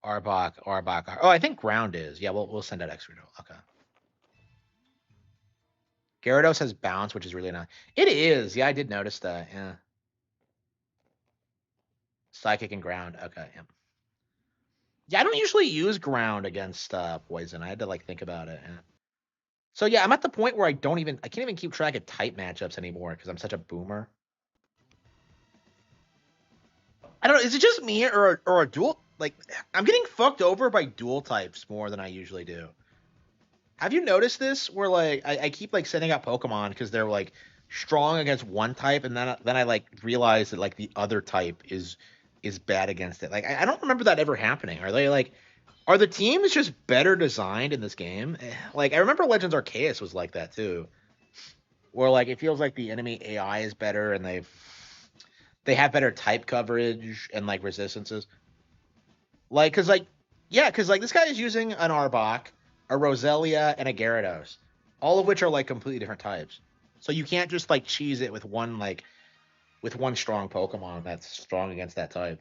[SPEAKER 1] Arbok. Oh, I think ground is. Yeah, we'll send out Extra. Okay. Gyarados has bounce, which is really nice. It is. Yeah, I did notice that. Yeah. Psychic and ground. Okay. Yeah. Yeah, I don't usually use ground against poison. I had to like think about it. Yeah. So yeah, I'm at the point where I can't even keep track of type matchups anymore because I'm such a boomer. I don't know. Is it just me or a dual? Like, I'm getting fucked over by dual types more than I usually do. Have you noticed this? Where like I keep like sending out Pokemon because they're like strong against one type, and then I like realize that like the other type is bad against it. Like I don't remember that ever happening. Are the teams just better designed in this game? Like I remember Legends Arceus was like that too, where like it feels like the enemy AI is better and they have better type coverage and like resistances. Like, cause like this guy is using an Arbok, a Roselia, and a Gyarados, all of which are like completely different types. So you can't just like cheese it with one strong Pokemon that's strong against that type.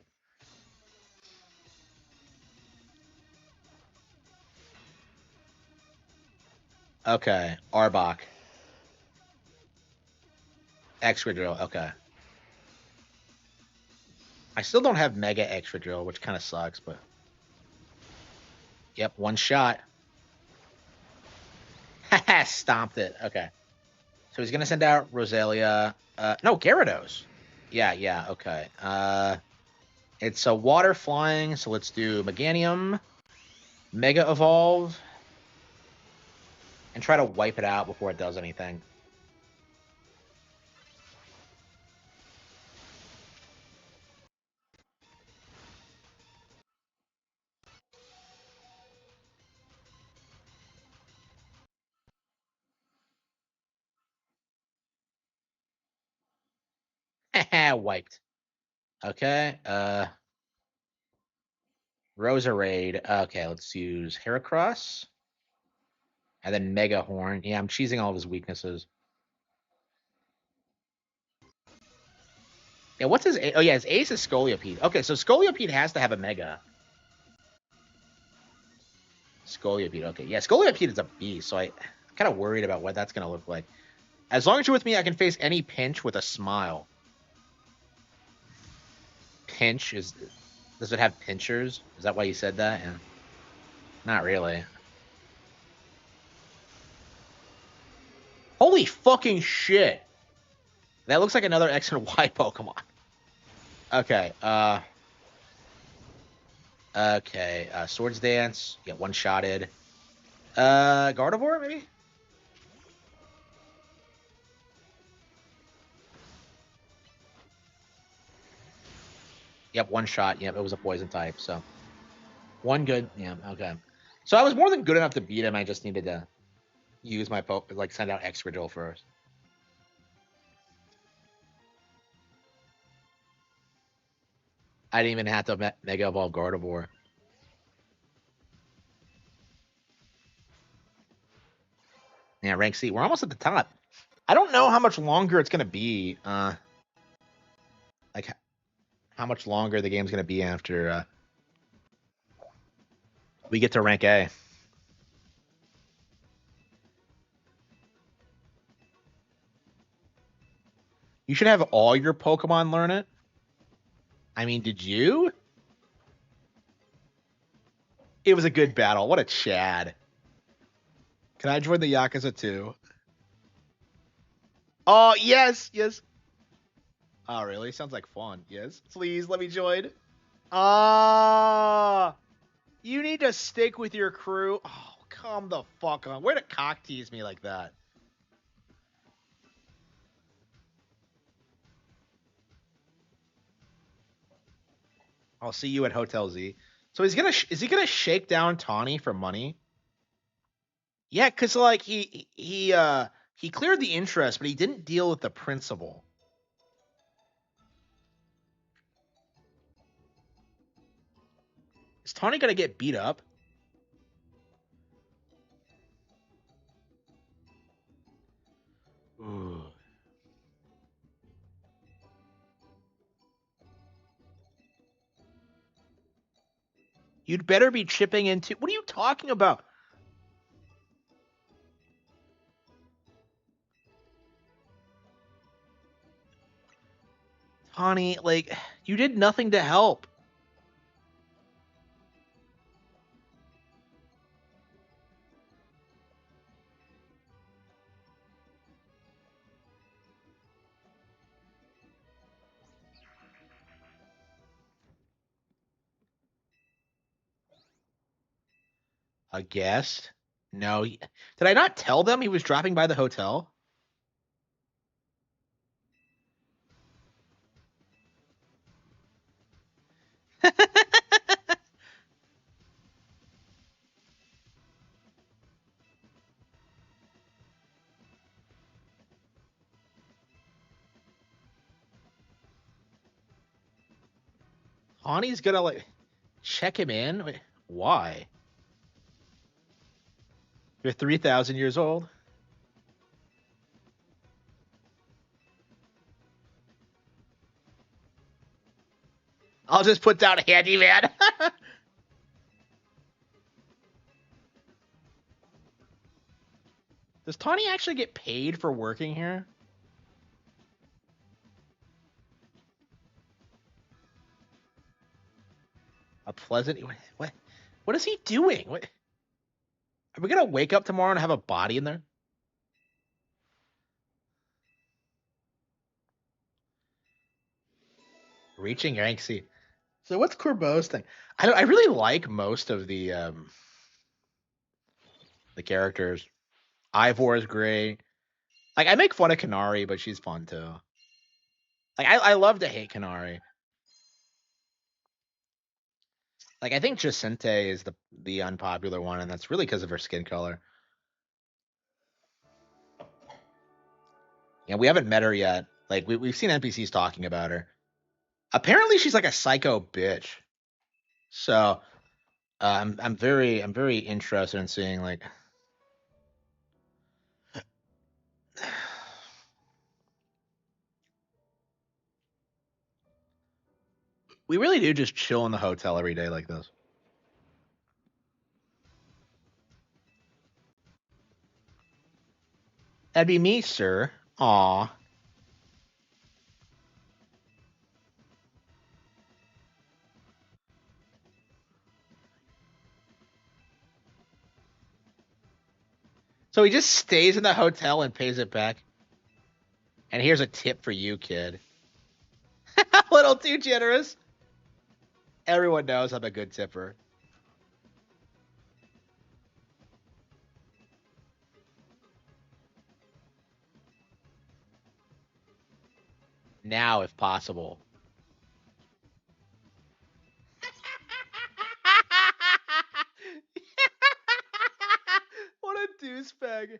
[SPEAKER 1] Okay, Arbok, Excadrill. Okay, I still don't have Mega Excadrill, which kind of sucks, but yep, one shot. Stomped it. Okay, so he's gonna send out Roselia. No, Gyarados. Yeah, yeah. Okay. It's a water flying, so let's do Meganium, Mega Evolve, and try to wipe it out before it does anything. Wiped. Okay. Roserade. Okay, let's use Heracross. And then Mega Horn. Yeah, I'm cheesing all of his weaknesses. Yeah, what's his Oh yeah, his ace is Scolipede. Okay, so Scolipede has to have a Mega. Scolipede, okay. Yeah, Scolipede is a beast, so I'm kind of worried about what that's going to look like. As long as you're with me, I can face any pinch with a smile. Pinch is... Does it have pinchers? Is that why you said that? Yeah. Not really. Holy fucking shit! That looks like another X and Y Pokemon. Okay, okay, Swords Dance. Yeah, one-shotted. Gardevoir, maybe? Yep, one shot. Yep, it was a poison type, so. One good. Yeah, okay. So I was more than good enough to beat him. I just needed to use my like send out Excadrill first. I didn't even have to Mega Evolve Gardevoir. Yeah, rank C. We're almost at the top. I don't know how much longer it's gonna be. Like how much longer the game's gonna be after we get to rank A. You should have all your Pokemon learn it. I mean, did you? It was a good battle. What a Chad. Can I join the Yakuza too? Oh, yes, yes. Oh, really? Sounds like fun. Yes. Please let me join. Ah, you need to stick with your crew. Oh, come the fuck on. Way to cock tease me like that. I'll see you at Hotel Z. So is he gonna shake down Tawny for money? Yeah, cause like he cleared the interest, but he didn't deal with the principal. Is Tawny gonna get beat up? Ooh. You'd better be chipping into. What are you talking about? Tawny, like, you did nothing to help. A guest? No. Did I not tell them he was dropping by the hotel? Honey's gonna like check him in? Wait, why? You're 3,000 years old? I'll just put down handyman. Does Tawny actually get paid for working here? A pleasant. What is he doing? What? Are we gonna wake up tomorrow and have a body in there? Reaching Yanksy. So what's Corbeau's thing? I really like most of the characters. Ivor is great. Like I make fun of Canary, but she's fun too. Like I love to hate Canary. Like I think Jacinte is the unpopular one, and that's really because of her skin color. Yeah, we haven't met her yet. Like we've seen NPCs talking about her. Apparently, she's like a psycho bitch. So I'm very interested in seeing like we really do just chill in the hotel every day like this. That'd be me, sir. Aw. So he just stays in the hotel and pays it back. And here's a tip for you, kid. A little too generous. Everyone knows I'm a good tipper. Now, if possible. What a douchebag.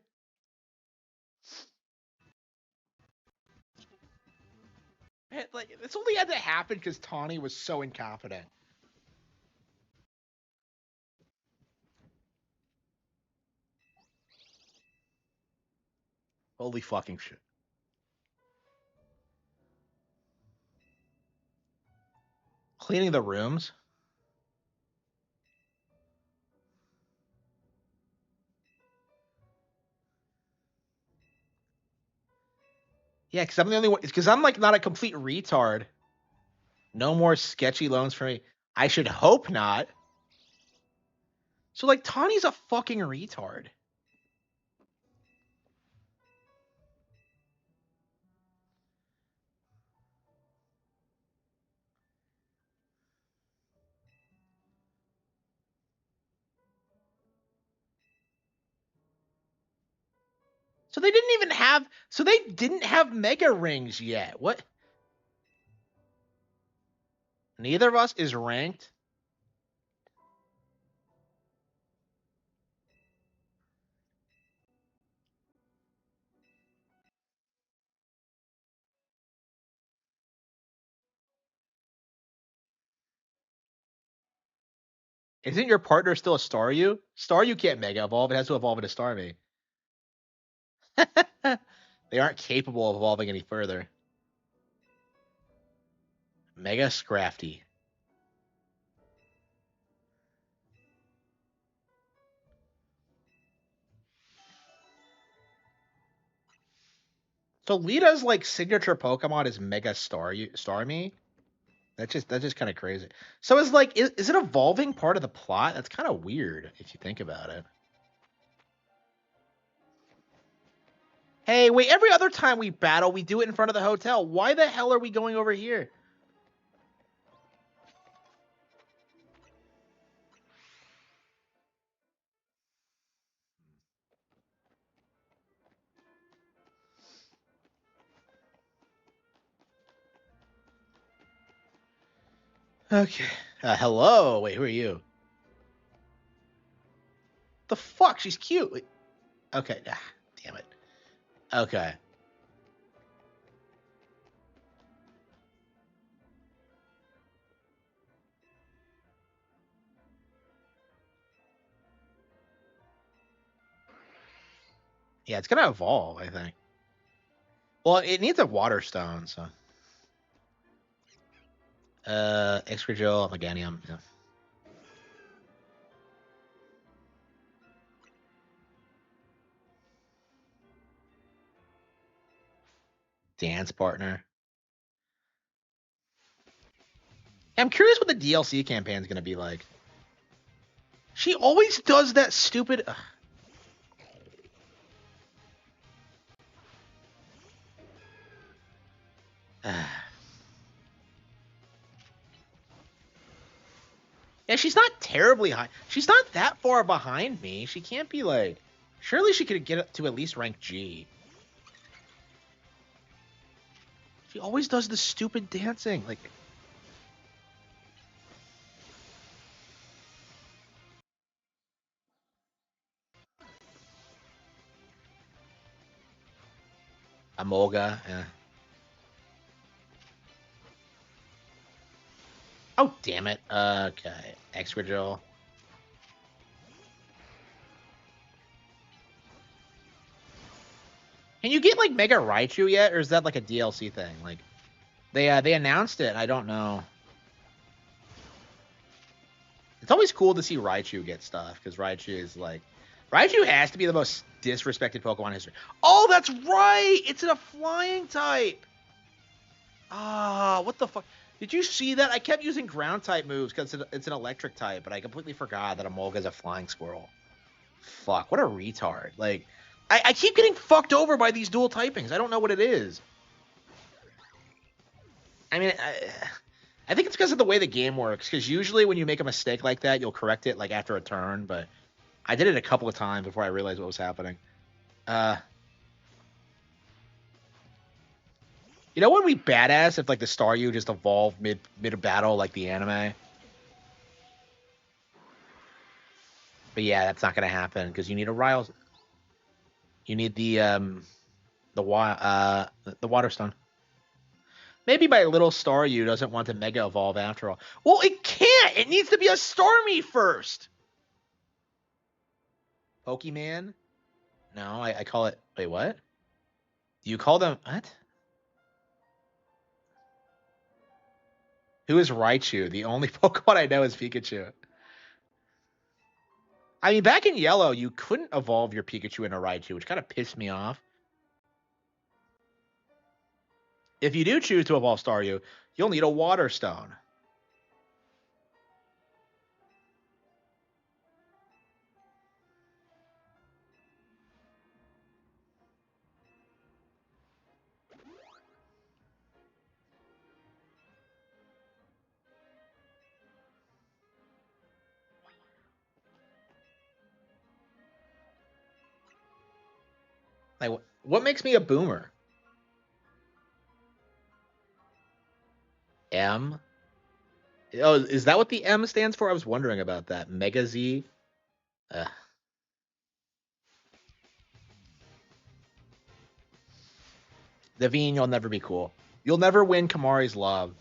[SPEAKER 1] Like, this only had to happen because Tawny was so incompetent. Holy fucking shit. Cleaning the rooms? Yeah, because I'm the only one. Because I'm like not a complete retard. No more sketchy loans for me. I should hope not. So like Tawny's a fucking retard. So they didn't even have. So they didn't have mega rings yet. What? Neither of us is ranked. Isn't your partner still a Staryu? Staryu can't mega evolve. It has to evolve into Starmie. They aren't capable of evolving any further. Mega Scrafty. So Lita's like signature Pokemon is Mega Starmie. That's just kind of crazy. So is like is it evolving part of the plot? That's kind of weird if you think about it. Hey, wait, every other time we battle, we do it in front of the hotel. Why the hell are we going over here? Okay. Hello. Wait, who are you? The fuck? She's cute. Wait. Okay. Damn it. Okay. Yeah, it's gonna evolve, I think. Well, it needs a water stone, so. Excragil, Meganium. Yeah. Dance partner. I'm curious what the DLC campaign is gonna be like. She always does that stupid. Yeah, she's not terribly high. She's not that far behind me. She can't be like. Surely she could get up to at least rank G. She always does the stupid dancing. Like. Amolga. Yeah. Oh, damn it. Okay. Excragil. Can you get like Mega Raichu yet, or is that like a DLC thing? Like they announced it. I don't know. It's always cool to see Raichu get stuff because Raichu is like Raichu has to be the most disrespected Pokemon in history. Oh, that's right. It's in a flying type. Ah, what the fuck? Did you see that? I kept using ground type moves because it's an electric type, but I completely forgot that Emolga's a flying squirrel. Fuck, what a retard. Like, I keep getting fucked over by these dual typings. I don't know what it is. I mean, I think it's because of the way the game works. Because usually when you make a mistake like that, you'll correct it like after a turn. But I did it a couple of times before I realized what was happening. You know what would be badass if like the Staryu just evolved mid battle like the anime? But yeah, that's not gonna happen because you need a Ryle. You need the water stone. Maybe my little Staryu doesn't want to mega evolve after all. Well, it can't. It needs to be a Starmie first. Pokemon? No, I call it. Wait, what? Do you call them what? Who is Raichu? The only Pokemon I know is Pikachu. I mean, back in Yellow, you couldn't evolve your Pikachu into Raichu, which kind of pissed me off. If you do choose to evolve Staryu, you'll need a Water Stone. Like, what makes me a boomer? M? Oh, is that what the M stands for? I was wondering about that. Mega Z? Ugh. Naveen, you'll never be cool. You'll never win Kamari's love.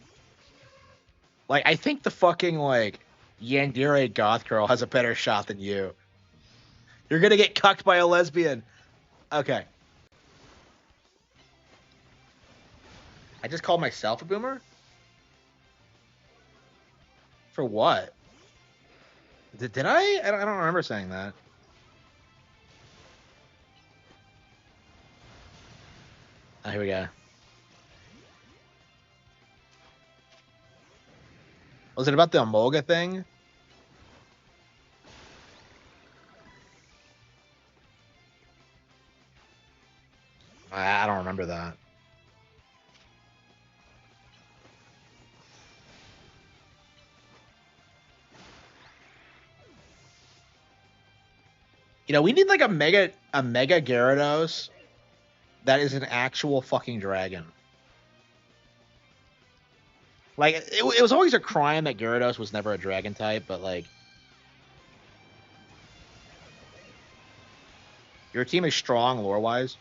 [SPEAKER 1] Like, I think the fucking, like, Yandere goth girl has a better shot than you. You're gonna get cucked by a lesbian. Okay. I just called myself a boomer? For what? Did I? I don't remember saying that. Oh, here we go. Was it about the Emolga thing? I don't remember that. You know, we need like a mega Gyarados that is an actual fucking dragon. Like it was always a crime that Gyarados was never a dragon type, but like your team is strong lore wise.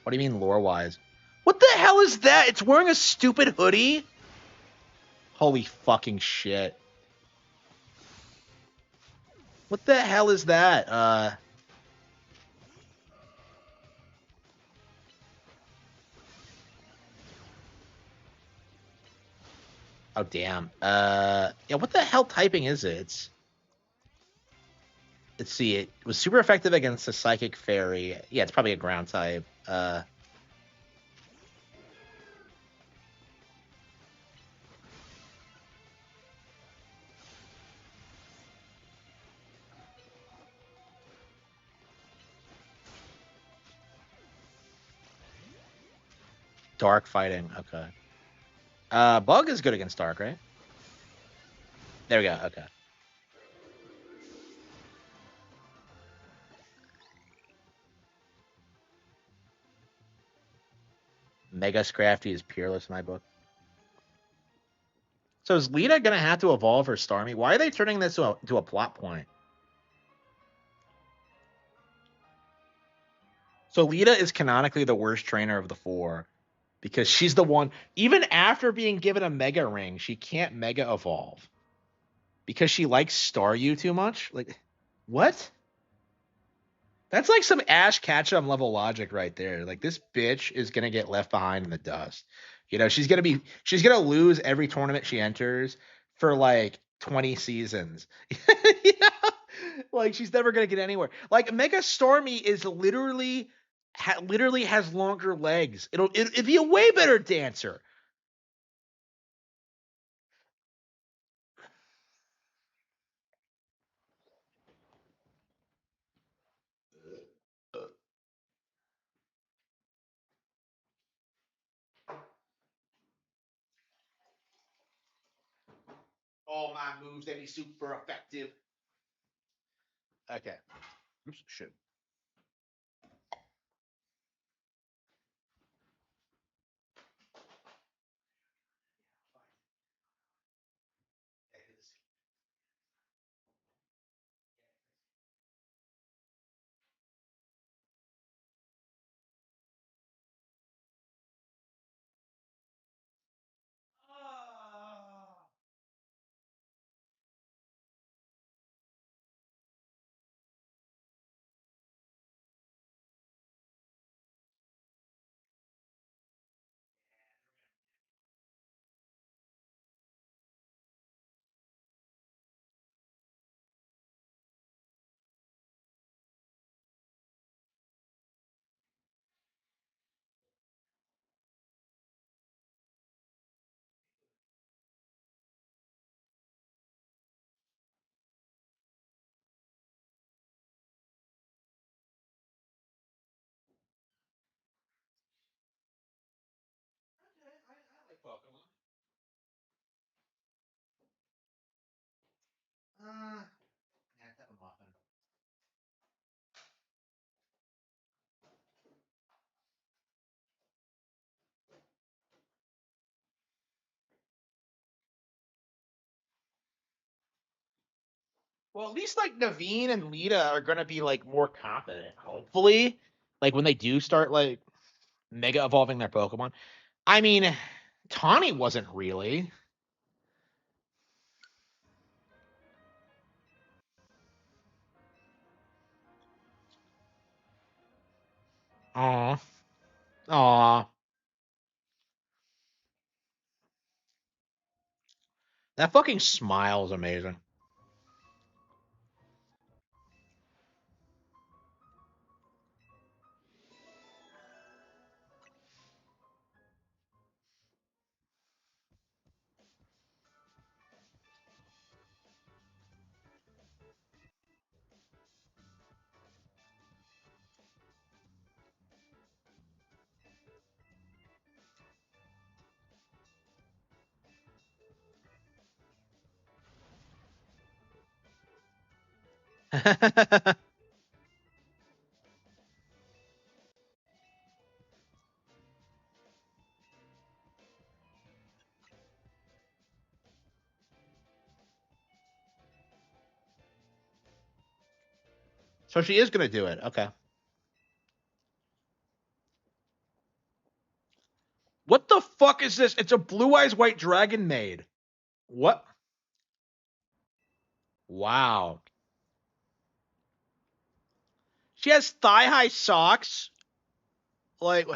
[SPEAKER 1] What do you mean lore wise? What the hell is that? It's wearing a stupid hoodie? Holy fucking shit. What the hell is that? Oh damn. Yeah, what the hell typing is it? Let's see. It was super effective against the Psychic Fairy. Yeah, it's probably a ground type. Dark fighting. Okay. Bug is good against Dark, right? There we go. Okay. Mega Scrafty is peerless in my book. So is Lita gonna have to evolve her Starmie? Why are they turning this to a plot point? So Lita is canonically the worst trainer of the four because she's the one. Even after being given a Mega Ring, she can't Mega Evolve because she likes Staryu too much. Like, what? That's like some Ash Ketchum level logic right there. Like this bitch is gonna get left behind in the dust. You know, she's gonna lose every tournament she enters for like 20 seasons. You know? Like she's never gonna get anywhere. Like Mega Stormy is literally has longer legs. It'd be a way better dancer. All my moves, they be super effective. Okay. Oops, shit. I like Pokemon. Yeah, that one muffin. Well, at least like Naveen and Lita are gonna be like more confident, hopefully. Like when they do start like mega evolving their Pokemon. I mean, Tawny wasn't really. Aw. Aw. That fucking smile is amazing. So she is gonna do it. Okay. What the fuck is this? It's a Blue Eyes White Dragon maid. What? Wow. She has thigh-high socks. Like,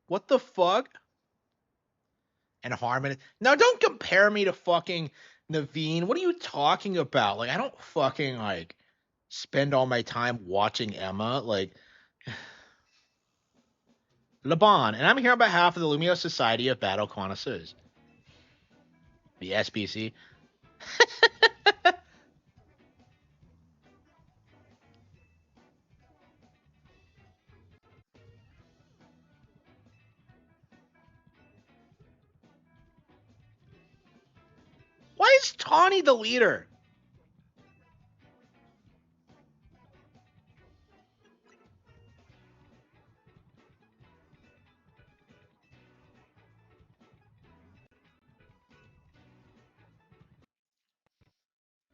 [SPEAKER 1] what the fuck? And Harman. Now, don't compare me to fucking Naveen. What are you talking about? Like, I don't fucking like spend all my time watching Emma. Like, Laban, and I'm here on behalf of the Lumio Society of Battle Connoisseurs, the SBC. Why is Tawny the leader?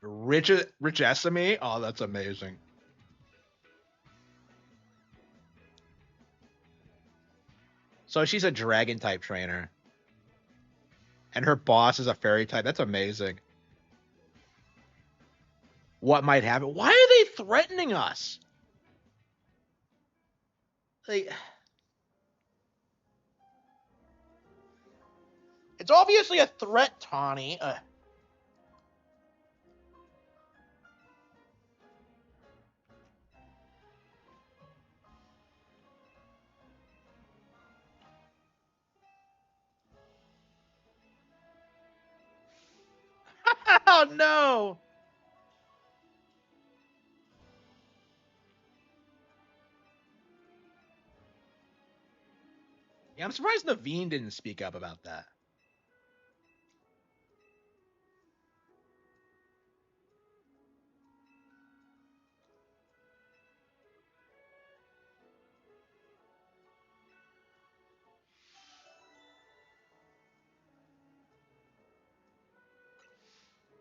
[SPEAKER 1] Rich Esame? Oh, that's amazing. So she's a dragon type trainer. And her boss is a fairy type. That's amazing. What might happen? Why are they threatening us? Like, it's obviously a threat, Tawny. Oh no! Yeah, I'm surprised Naveen didn't speak up about that.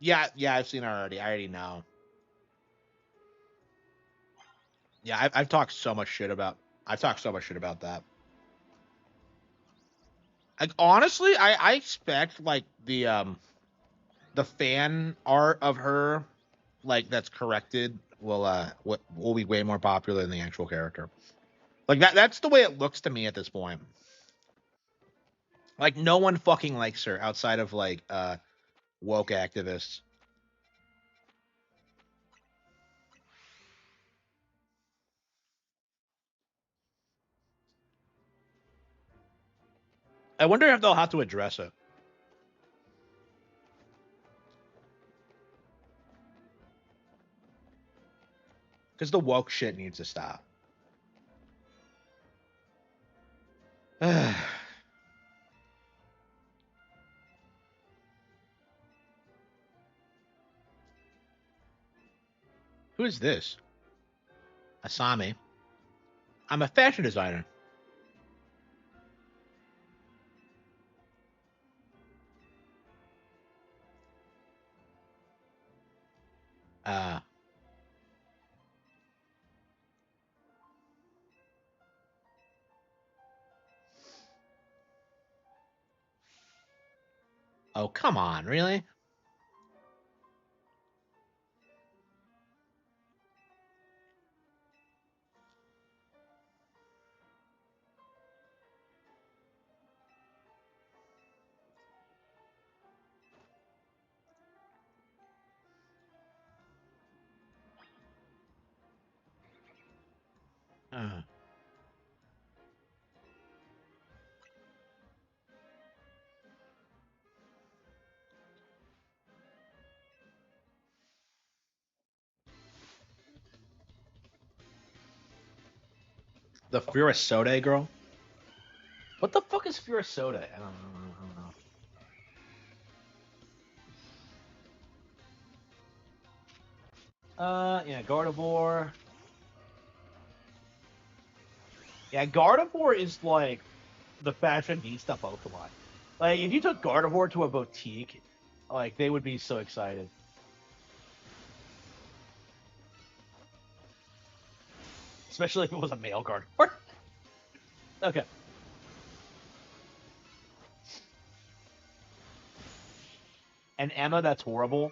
[SPEAKER 1] Yeah, I've seen it already. I already know. Yeah, I've talked so much shit about. I've talked so much shit about that. Like honestly, I expect like the fan art of her like that's corrected will be way more popular than the actual character. Like that's the way it looks to me at this point. Like no one fucking likes her outside of like woke activists. I wonder if they'll have to address it because the woke shit needs to stop. Who is this? Asami. I'm a fashion designer. Uh oh, come on, really? Uh, the Furasode girl. What the fuck is Furasode? I don't know. Yeah, Gardevoir. Yeah, Gardevoir is like the fashionista Pokemon. Like, if you took Gardevoir to a boutique, like they would be so excited.
[SPEAKER 3] Especially if it was a male Gardevoir. Okay. And Emma, that's horrible.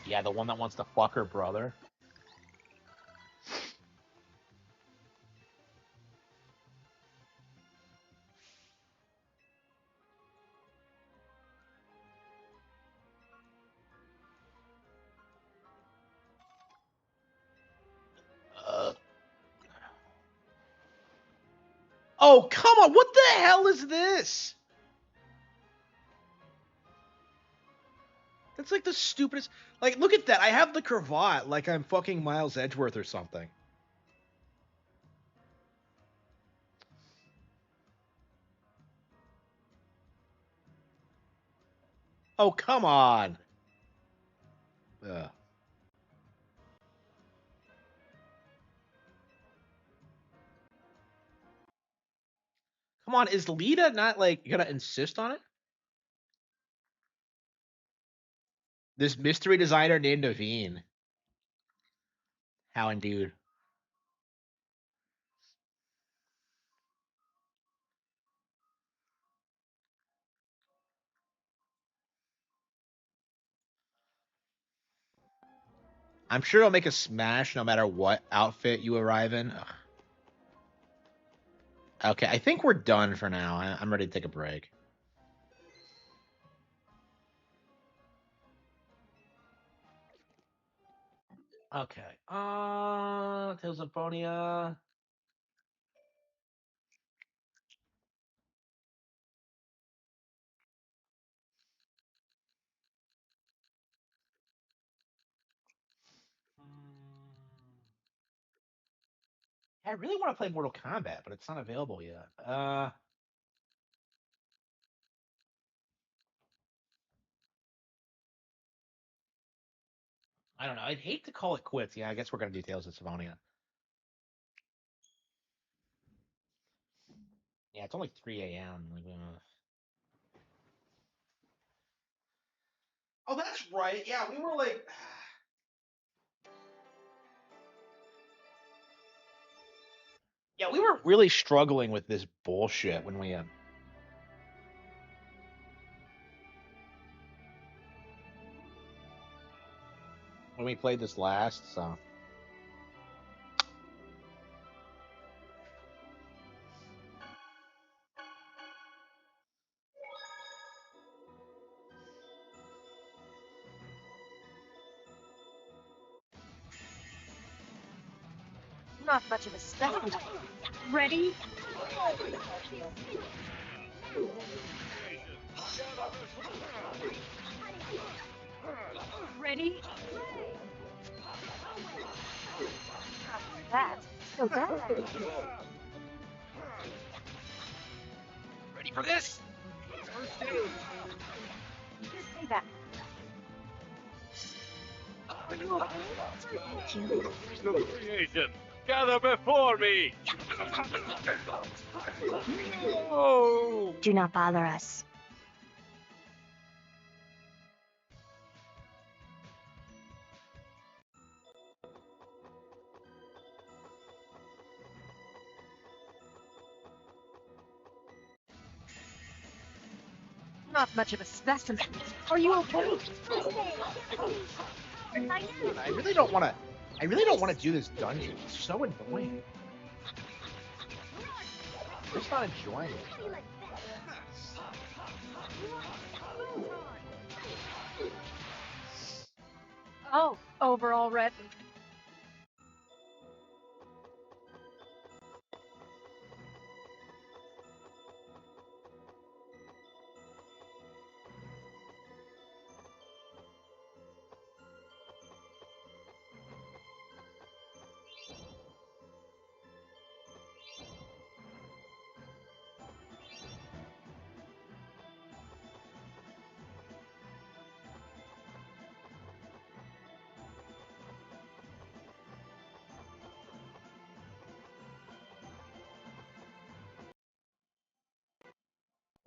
[SPEAKER 3] Yeah, the one that wants to fuck her brother. Oh, come on. What the hell is this? That's like the stupidest. Like, look at that. I have the cravat like I'm fucking Miles Edgeworth or something. Oh, come on. Ugh. Come on, is Lita not like gonna insist on it? This mystery designer named Naveen. How indeed. I'm sure it'll make a smash no matter what outfit you arrive in. Ugh. Okay, I think we're done for now. I'm ready to take a break. Okay. Tales of Symphonia. I really want to play Mortal Kombat, but it's not available yet. I don't know. I'd hate to call it quits. Yeah, I guess we're gonna do Tales of Symphonia. Yeah, it's only 3 a.m. Like, oh, that's right. Yeah, we were like. Yeah, we were really struggling with this bullshit when we played this last. So
[SPEAKER 4] Not much of a specimen. Ready? Ready? That. So bad.
[SPEAKER 3] ready for this?
[SPEAKER 4] Say that.
[SPEAKER 5] Creation, gather before me! Oh!
[SPEAKER 4] Do not bother us. Not much of a specimen. Are you okay?
[SPEAKER 3] I really don't want to. I really don't want to do this dungeon. It's so annoying. I'm just not enjoying it.
[SPEAKER 4] Oh, over already.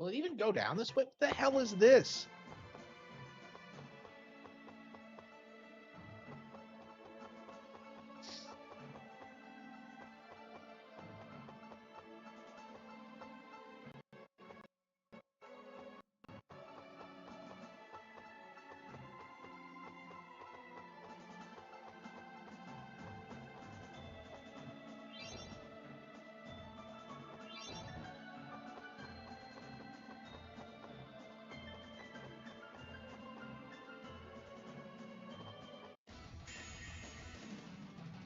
[SPEAKER 3] Will it even go down this way? What the hell is this?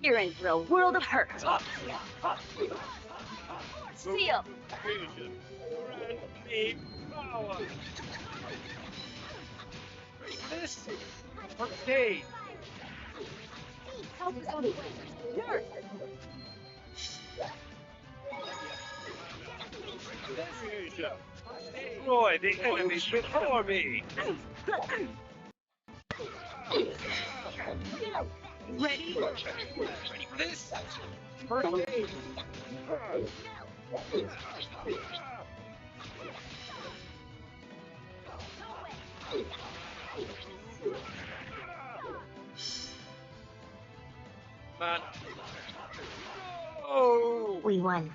[SPEAKER 4] You're in for a world of hurt. Seal.
[SPEAKER 5] Fusion. Grant me power. Ready for this? First aid.
[SPEAKER 4] Help is on the way. Nurse.
[SPEAKER 5] Fusion. Destroy the enemies before me.
[SPEAKER 4] Ready?
[SPEAKER 5] Ready for this? First aid. Man. Oh!
[SPEAKER 4] We won.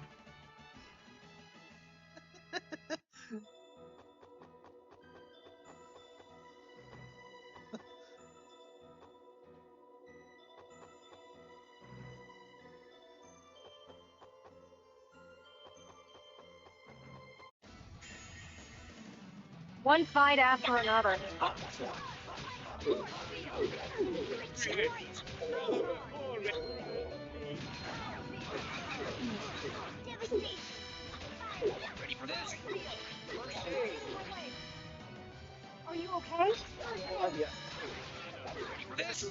[SPEAKER 4] One fight after another.
[SPEAKER 5] Ready for this?
[SPEAKER 4] Are you okay?
[SPEAKER 5] Ready for this?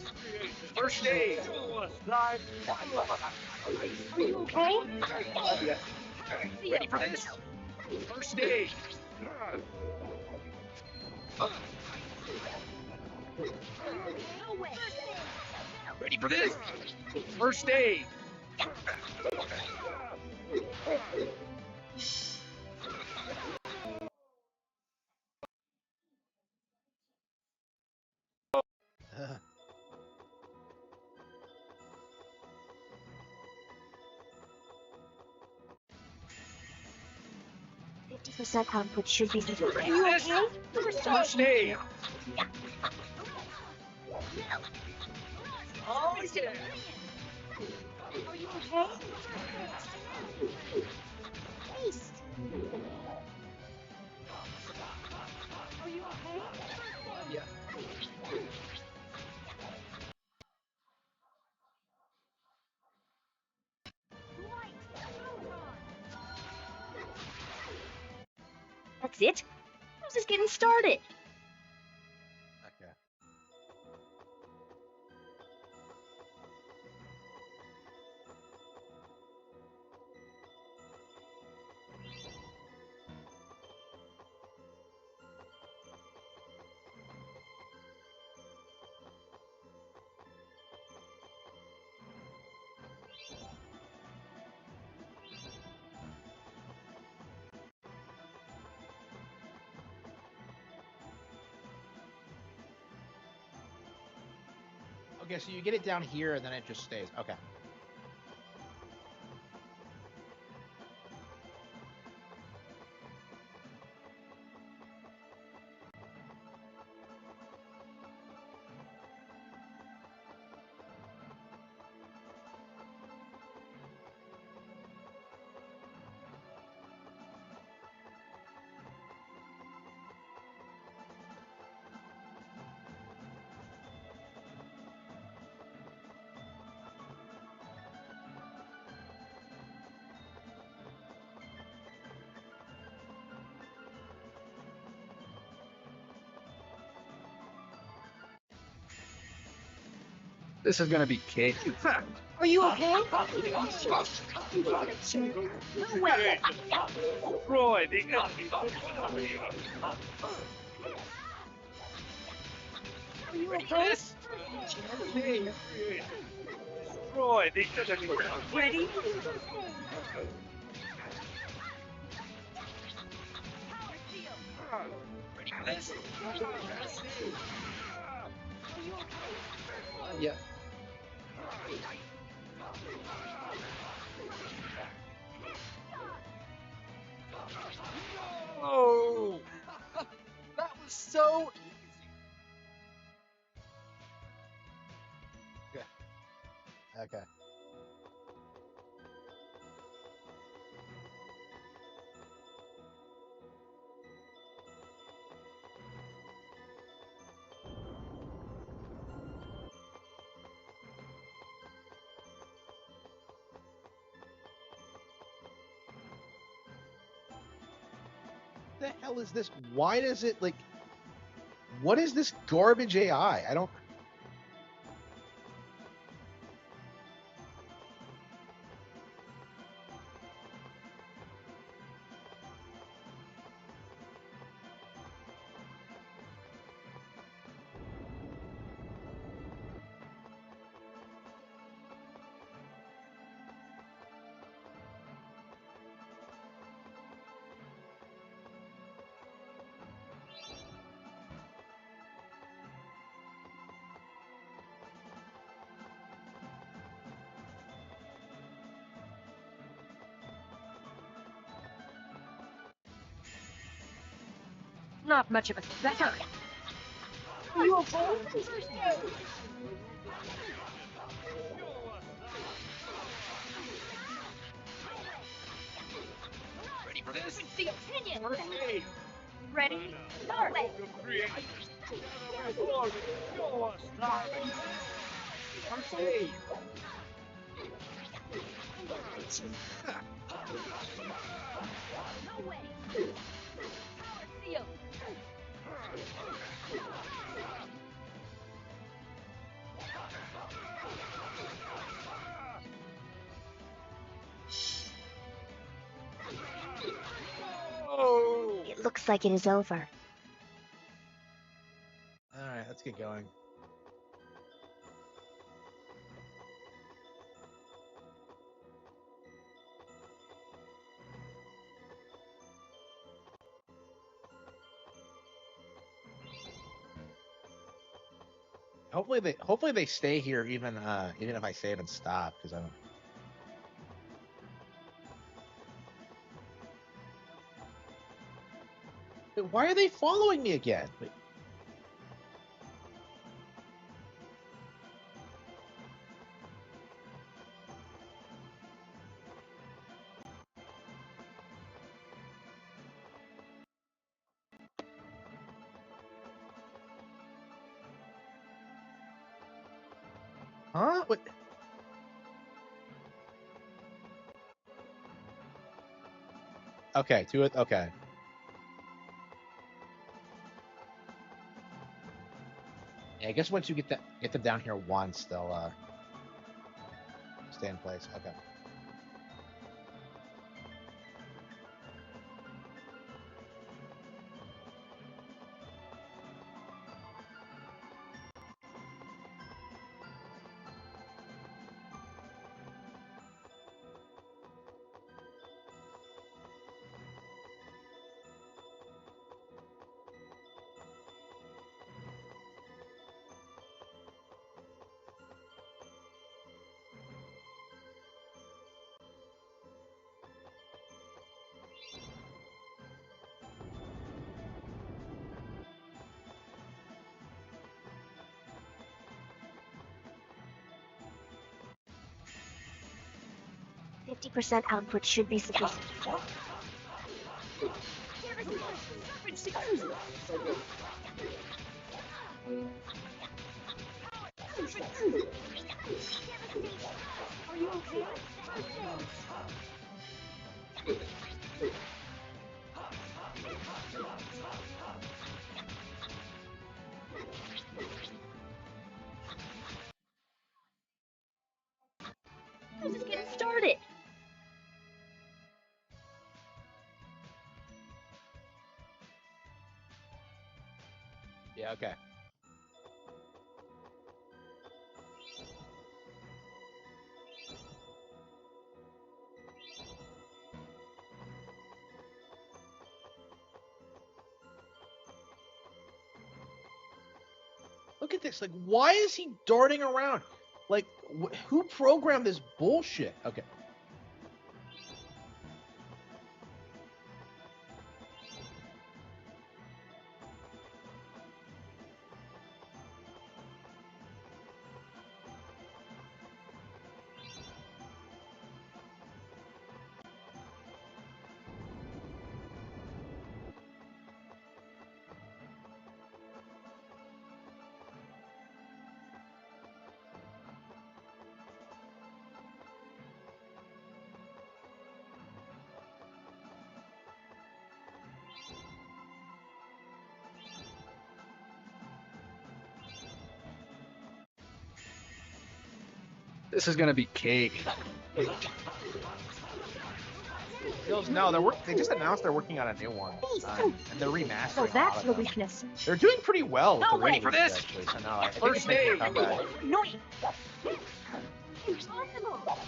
[SPEAKER 5] First aid. Suicide.
[SPEAKER 4] Are you okay?
[SPEAKER 5] Ready for this? First aid.
[SPEAKER 4] No way.
[SPEAKER 5] Ready for this? First aid.
[SPEAKER 4] %50 output should be. Are
[SPEAKER 5] You
[SPEAKER 4] you
[SPEAKER 5] this?
[SPEAKER 4] okay?
[SPEAKER 5] First aid.
[SPEAKER 4] Oh, yeah. Are you okay? Beast. Are you okay?
[SPEAKER 5] Yeah.
[SPEAKER 4] That's it? How's this getting started?
[SPEAKER 1] Okay. Okay, so you get it down here and then it just stays. Okay.
[SPEAKER 5] This is gonna be cake.
[SPEAKER 4] Are you okay? No way.
[SPEAKER 5] Destroy the enemies before me.
[SPEAKER 4] Are you
[SPEAKER 5] Ready for
[SPEAKER 4] okay?
[SPEAKER 5] this? Destroy the enemies.
[SPEAKER 4] Ready?
[SPEAKER 5] Ready for this?
[SPEAKER 4] Are you okay?
[SPEAKER 5] Yeah. Oh! That was so easy.
[SPEAKER 1] Okay. the hell is this? Why does it like? What is this garbage AI? I don't.
[SPEAKER 4] Not much of a specimen. Are you a bull?
[SPEAKER 5] Ready for this?
[SPEAKER 4] The opinion.
[SPEAKER 5] First aid.
[SPEAKER 4] Ready? Start.
[SPEAKER 5] First aid.
[SPEAKER 4] No way. Power seal.
[SPEAKER 5] Oh!
[SPEAKER 6] It looks like it is over.
[SPEAKER 1] All right, let's get going. Hopefully they stay here even if I save and stop because I don't. Wait, why are they following me again? Wait. Huh? What? Okay, do it. Okay. Yeah, I guess once you get them down here once, they'll stay in place. Okay.
[SPEAKER 6] %50 output should be sufficient.
[SPEAKER 4] Are you okay?
[SPEAKER 6] This is getting started.
[SPEAKER 1] Yeah. Okay. Look at this. Like, why is he darting around? Like, who programmed this bullshit? Okay.
[SPEAKER 5] This is gonna be cake.
[SPEAKER 1] No, they just announced they're working on a new one, and they're remastering.
[SPEAKER 4] So
[SPEAKER 1] a
[SPEAKER 4] that's
[SPEAKER 1] lot
[SPEAKER 4] the
[SPEAKER 1] of them.
[SPEAKER 4] weakness.
[SPEAKER 1] They're doing pretty well with
[SPEAKER 4] No
[SPEAKER 1] the
[SPEAKER 4] way
[SPEAKER 1] re-release,
[SPEAKER 5] for this.
[SPEAKER 1] actually. So no, I think
[SPEAKER 5] First
[SPEAKER 1] it's making a
[SPEAKER 5] aid.
[SPEAKER 1] comeback.
[SPEAKER 4] No.
[SPEAKER 6] Impossible.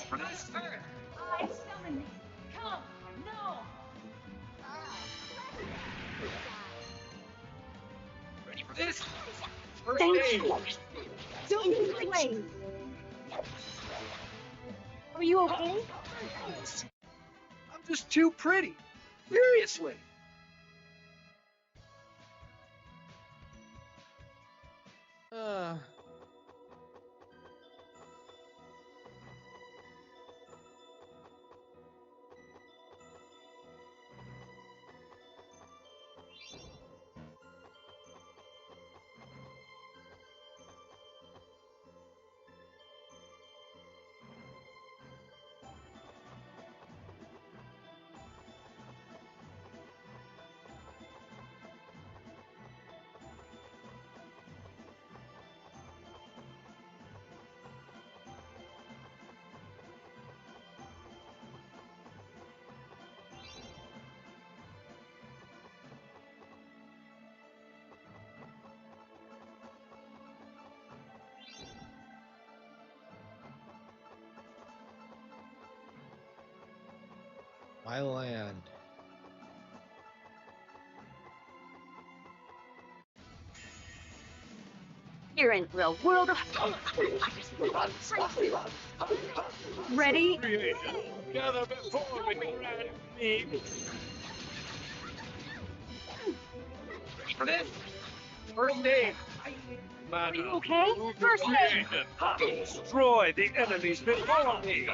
[SPEAKER 5] For this.
[SPEAKER 6] I summon thee. Come. No.
[SPEAKER 5] Ready for this? First
[SPEAKER 4] Thank
[SPEAKER 5] aid.
[SPEAKER 4] you. Don't be late. Are you okay?
[SPEAKER 5] I'm just too pretty. Seriously.
[SPEAKER 1] My land.
[SPEAKER 4] You're in the world of... Ready?
[SPEAKER 5] Gather before me, red me. Ready for this? First aid. Man,
[SPEAKER 4] You okay? First aid.
[SPEAKER 5] destroy the enemies before me.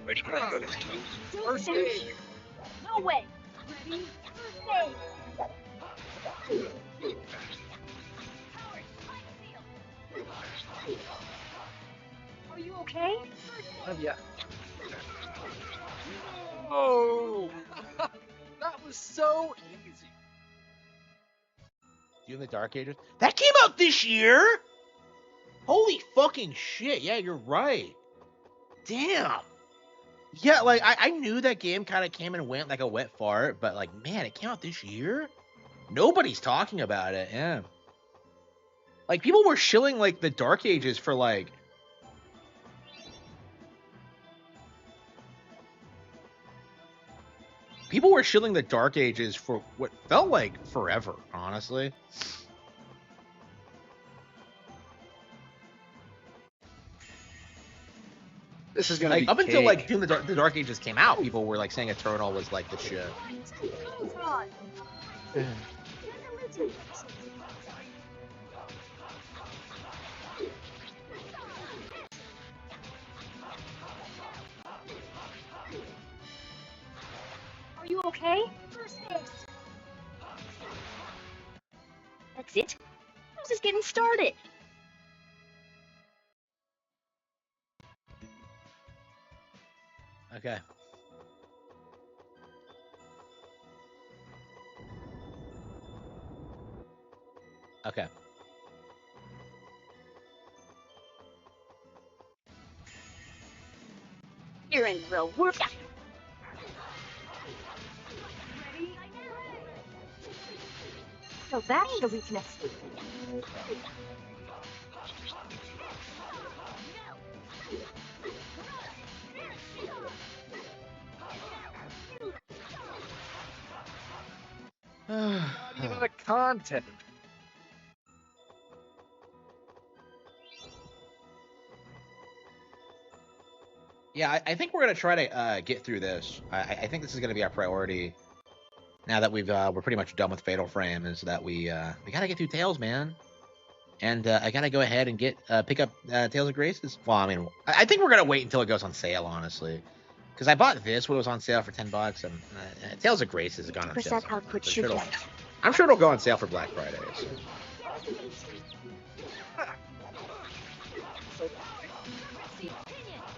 [SPEAKER 5] Ready for this? First aid.
[SPEAKER 4] No way. Ready? First aid. Are you okay?
[SPEAKER 5] Yeah. Oh, that was so easy.
[SPEAKER 1] You in the Dark Ages? That came out this year? Holy fucking shit. Yeah, you're right. Damn. Yeah, like, I knew that game kind of came and went like a wet fart, but like, man, it came out this year? Nobody's talking about it, yeah. Like, people were shilling, like, the Dark Ages for, like... People were shilling the Dark Ages for what felt like forever, honestly.
[SPEAKER 5] This is gonna
[SPEAKER 1] Like,
[SPEAKER 5] be
[SPEAKER 1] up until,
[SPEAKER 5] cake.
[SPEAKER 1] like, Doom the Dark Ages came out, people were, like, saying Eternal was, like, the shit.
[SPEAKER 4] Are you okay? First aid.
[SPEAKER 6] That's it. I was just getting started.
[SPEAKER 1] Okay. Okay.
[SPEAKER 6] You're in the world.
[SPEAKER 4] Ready? So that's the weakness.
[SPEAKER 5] Not even the content.
[SPEAKER 1] Yeah, I think we're gonna try to get through this. I think this is gonna be our priority. Now that we're pretty much done with Fatal Frame, is that we gotta get through Tales, man. And I gotta go ahead and pick up Tales of Graces. Well, I mean, I think we're gonna wait until it goes on sale, honestly, because I bought this when it was on sale for $10, and Tales of Graces has gone on sale.
[SPEAKER 6] Percent output should be.
[SPEAKER 1] I'm sure it'll go on sale for Black Friday. So.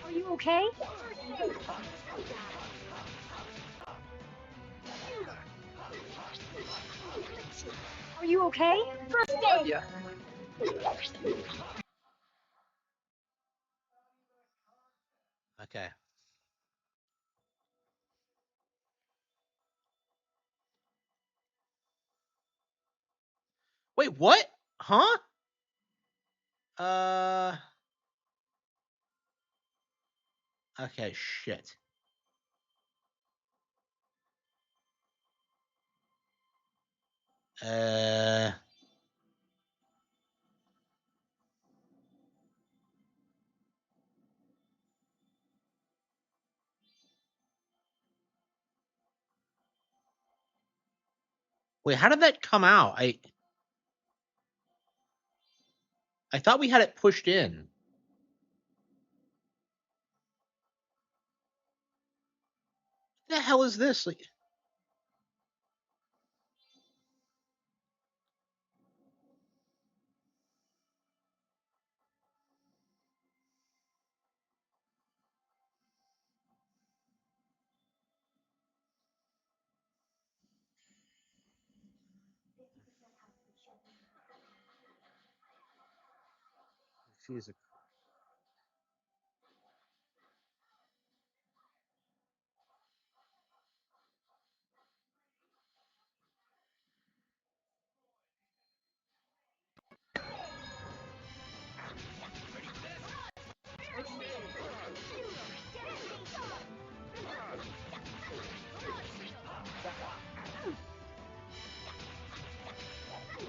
[SPEAKER 4] Are you okay?
[SPEAKER 6] Are you okay? First aid.
[SPEAKER 5] Yeah.
[SPEAKER 1] Okay. Wait, what? Huh? Okay, shit. Uh. Wait, how did that come out? I thought we had it pushed in. What the hell is this? Like, Jesus.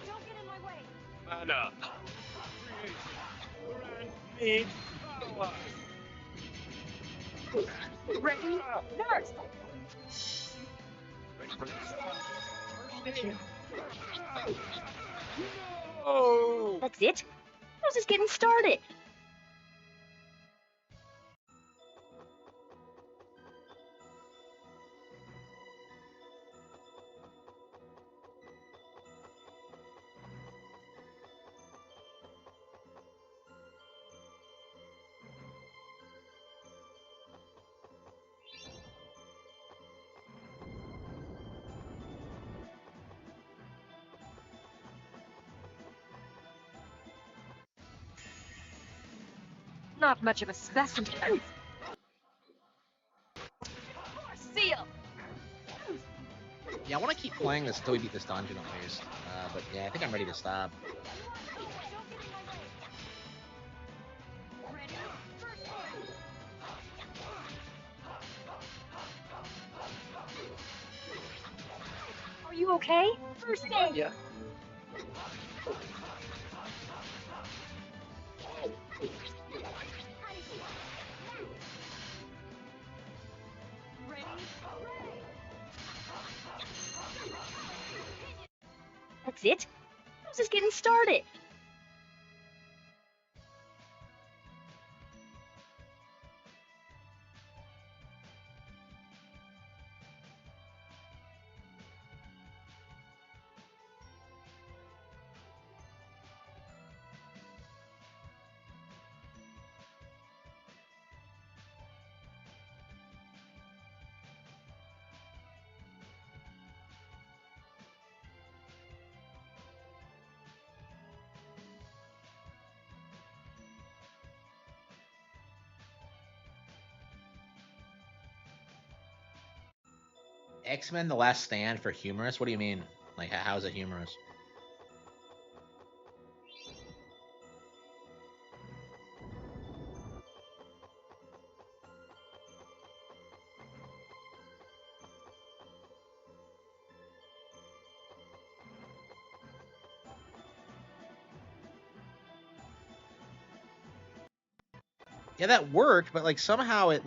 [SPEAKER 4] Don't get in my way.
[SPEAKER 5] Mana. Creation. Grant me power.
[SPEAKER 4] Ready? Nurse!
[SPEAKER 5] Ready for this? First aid. No!
[SPEAKER 6] That's it? I was just getting started.
[SPEAKER 4] Not much of a specimen. Seal!
[SPEAKER 1] Yeah, I want to keep playing this until we beat this dungeon at least. But yeah, I think I'm ready to stop.
[SPEAKER 4] Ready? First aid!
[SPEAKER 6] Are you okay? First aid.
[SPEAKER 5] Yeah.
[SPEAKER 4] Ready?
[SPEAKER 6] That's it? I was just getting started.
[SPEAKER 1] X-Men: The Last Stand for humorous? What do you mean? Like, how is it humorous? Yeah, that worked, but like somehow it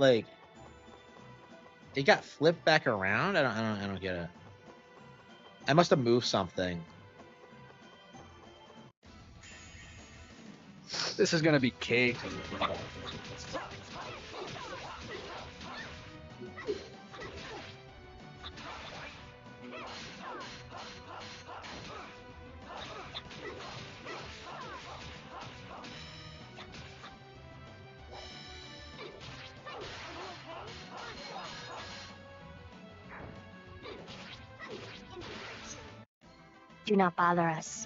[SPEAKER 1] got flipped back around. I don't get it. I must have moved something.
[SPEAKER 5] This is gonna be cake.
[SPEAKER 6] Do not bother us.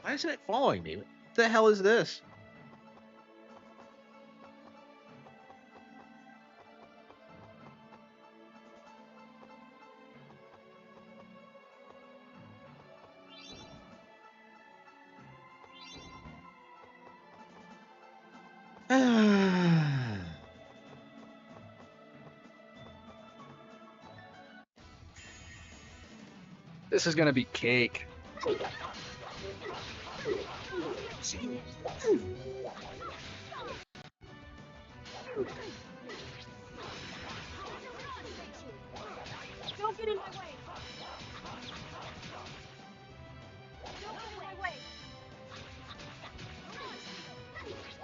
[SPEAKER 1] Why isn't it following me? What the hell is this?
[SPEAKER 5] This is gonna be cake.
[SPEAKER 4] Don't get in my way. Don't get in my way.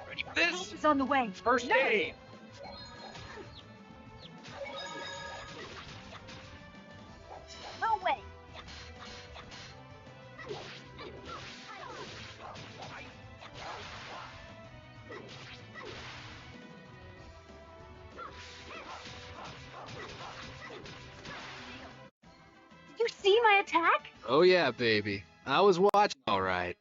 [SPEAKER 5] Ready for
[SPEAKER 4] Help
[SPEAKER 5] this?
[SPEAKER 4] is on the way.
[SPEAKER 5] First aid.
[SPEAKER 6] No way. Did you see my attack?
[SPEAKER 5] Oh yeah, baby. I was watching all right.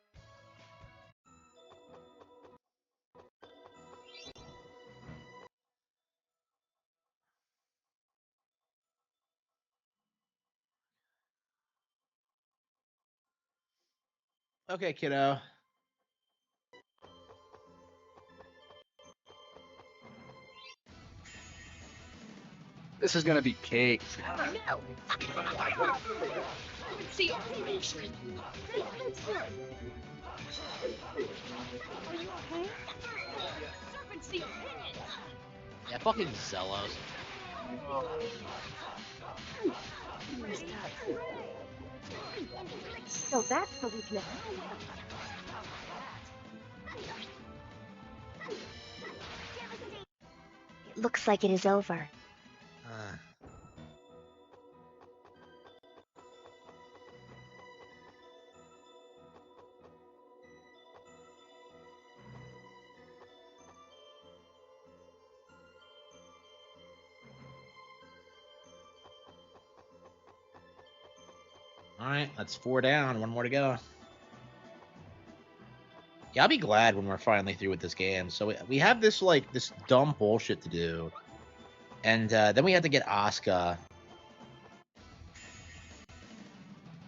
[SPEAKER 1] Okay, kiddo.
[SPEAKER 5] This is gonna be cake.
[SPEAKER 6] No. See you.
[SPEAKER 4] Are you okay?
[SPEAKER 6] Serpent seal.
[SPEAKER 3] Yeah, fucking Zellos.
[SPEAKER 4] So that's the weakness.
[SPEAKER 6] It looks like it is over.
[SPEAKER 1] All right, that's 4 down. 1 more to go. Yeah, I'll be glad when we're finally through with this game. So we have this like this dumb bullshit to do, and then we have to get Asuka.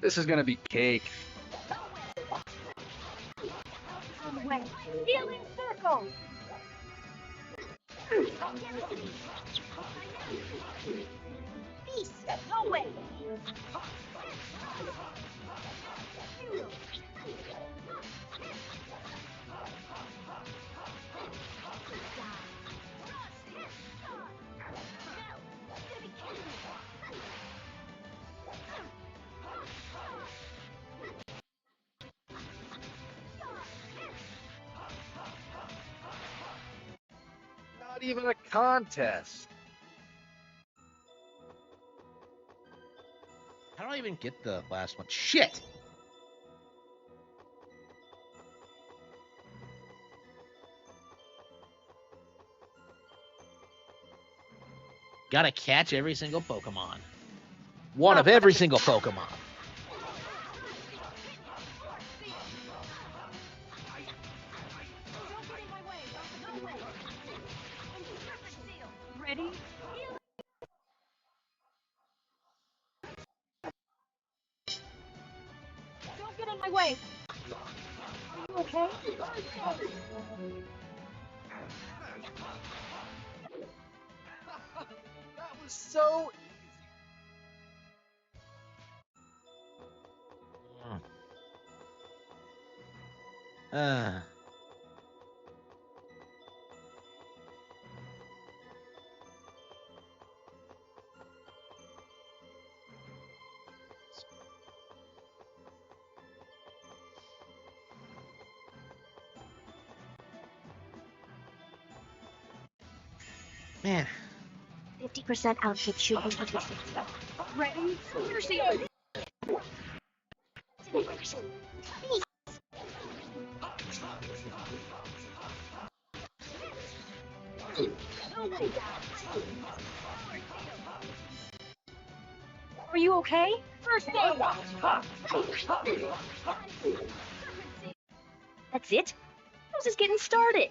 [SPEAKER 5] This is gonna be cake.
[SPEAKER 4] On the way. Healing circle.
[SPEAKER 6] Peace. No way.
[SPEAKER 5] Not even a contest.
[SPEAKER 1] How do I even get the last one? Shit! Gotta catch every single Pokemon. One of every single Pokemon.
[SPEAKER 4] Ready? Don't get in my way. Are you okay?
[SPEAKER 5] That was so
[SPEAKER 1] Uh, Man.
[SPEAKER 6] 50% output should be
[SPEAKER 4] Ready? Here's the Are you okay? First aid!
[SPEAKER 6] That's it? I was just getting started.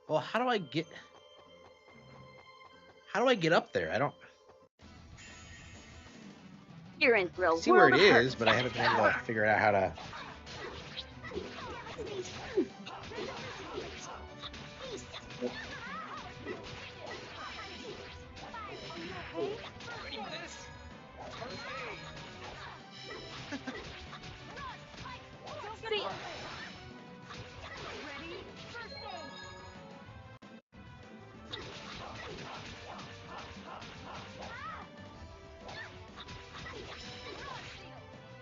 [SPEAKER 1] Well, how do I get up there? I don't
[SPEAKER 6] You're in for a
[SPEAKER 1] see where
[SPEAKER 6] world
[SPEAKER 1] it
[SPEAKER 6] of hurt.
[SPEAKER 1] is, but I haven't been able to figure out how to.
[SPEAKER 5] Ready for this? First aid.
[SPEAKER 4] Ready? First aid!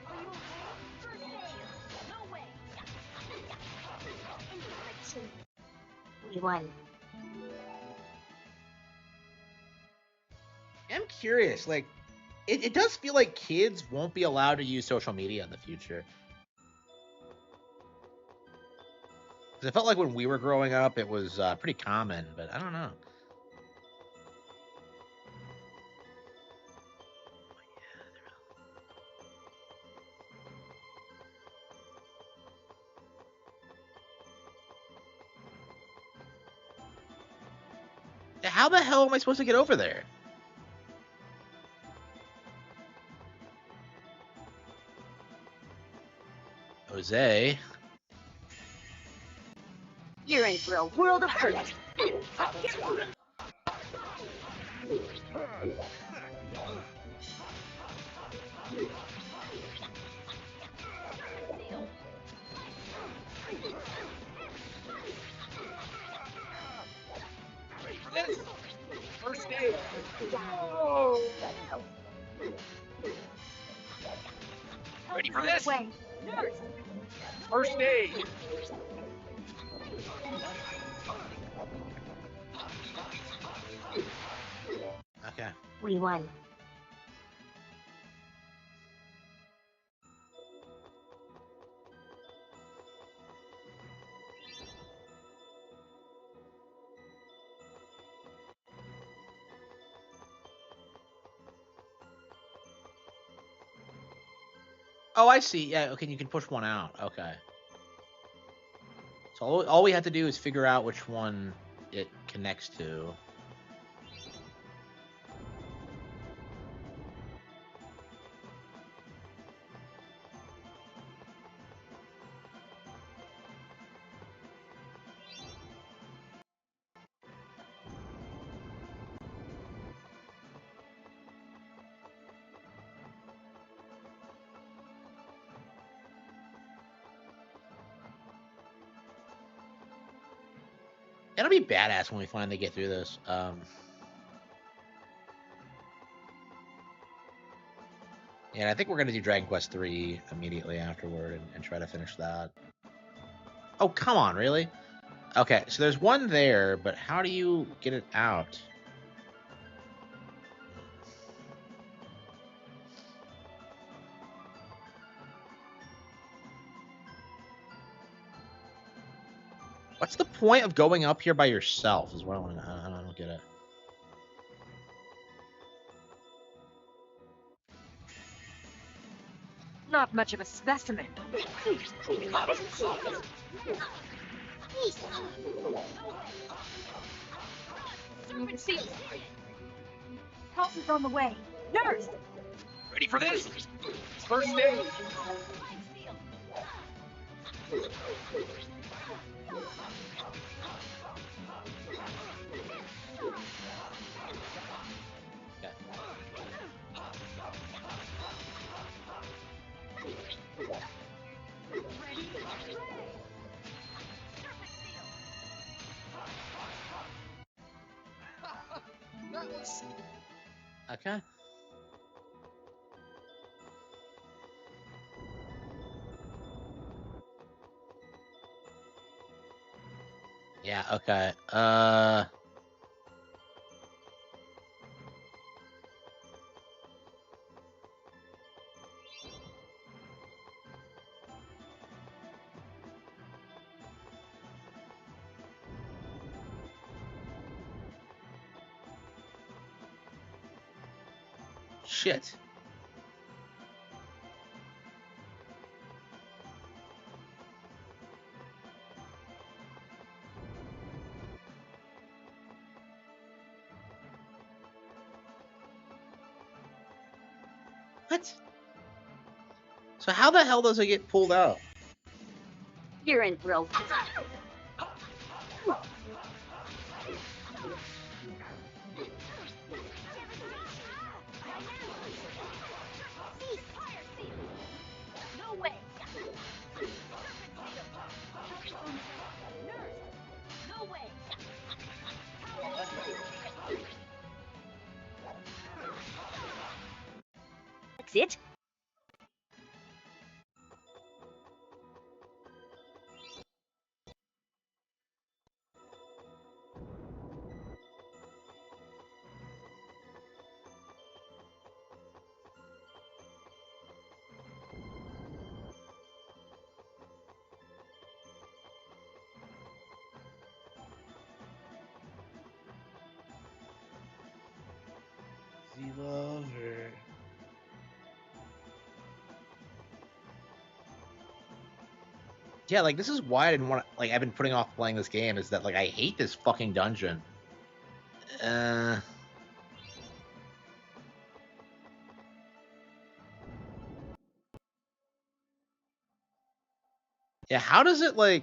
[SPEAKER 4] Are you okay? First aid! No way!
[SPEAKER 6] We won.
[SPEAKER 1] I'm curious. Like, it does feel like kids won't be allowed to use social media in the future. Because it felt like when we were growing up, it was pretty common, but I don't know. How the hell am I supposed to get over there? Jose.
[SPEAKER 6] You're in for a world of hurt.
[SPEAKER 5] Ready for this? First aid. Ready for this?
[SPEAKER 4] Way. Nurse!
[SPEAKER 5] First aid.
[SPEAKER 1] Okay.
[SPEAKER 6] We won.
[SPEAKER 1] Oh, I see. Yeah, okay, you can push one out. Okay. So all we have to do is figure out which one it connects to. It'll be badass when we finally get through this. And I think we're gonna do Dragon Quest 3 immediately afterward and try to finish that. Oh, come on, really? Okay, so there's one there, but how do you get it out? What's the point of going up here by yourself? Is what I want to. I don't get it.
[SPEAKER 4] Not much of a specimen. Serpent seal! Help is on the way. Nurse!
[SPEAKER 5] Ready for this? First stage. That was
[SPEAKER 1] Okay. Yeah, okay. Shit. What? So how the hell does it get pulled out?
[SPEAKER 6] You're in real. No way. No way. That's it.
[SPEAKER 3] The lover.
[SPEAKER 1] Yeah, like this is why I didn't want to, like I've been putting off playing this game is that like I hate this fucking dungeon. Yeah, how does it like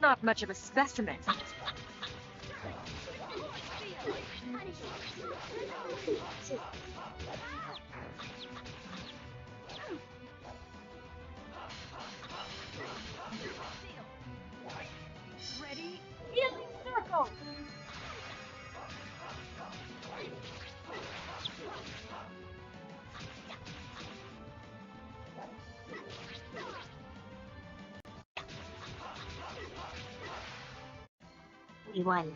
[SPEAKER 4] Not much of a specimen. Ready? Healing circle!
[SPEAKER 6] We won.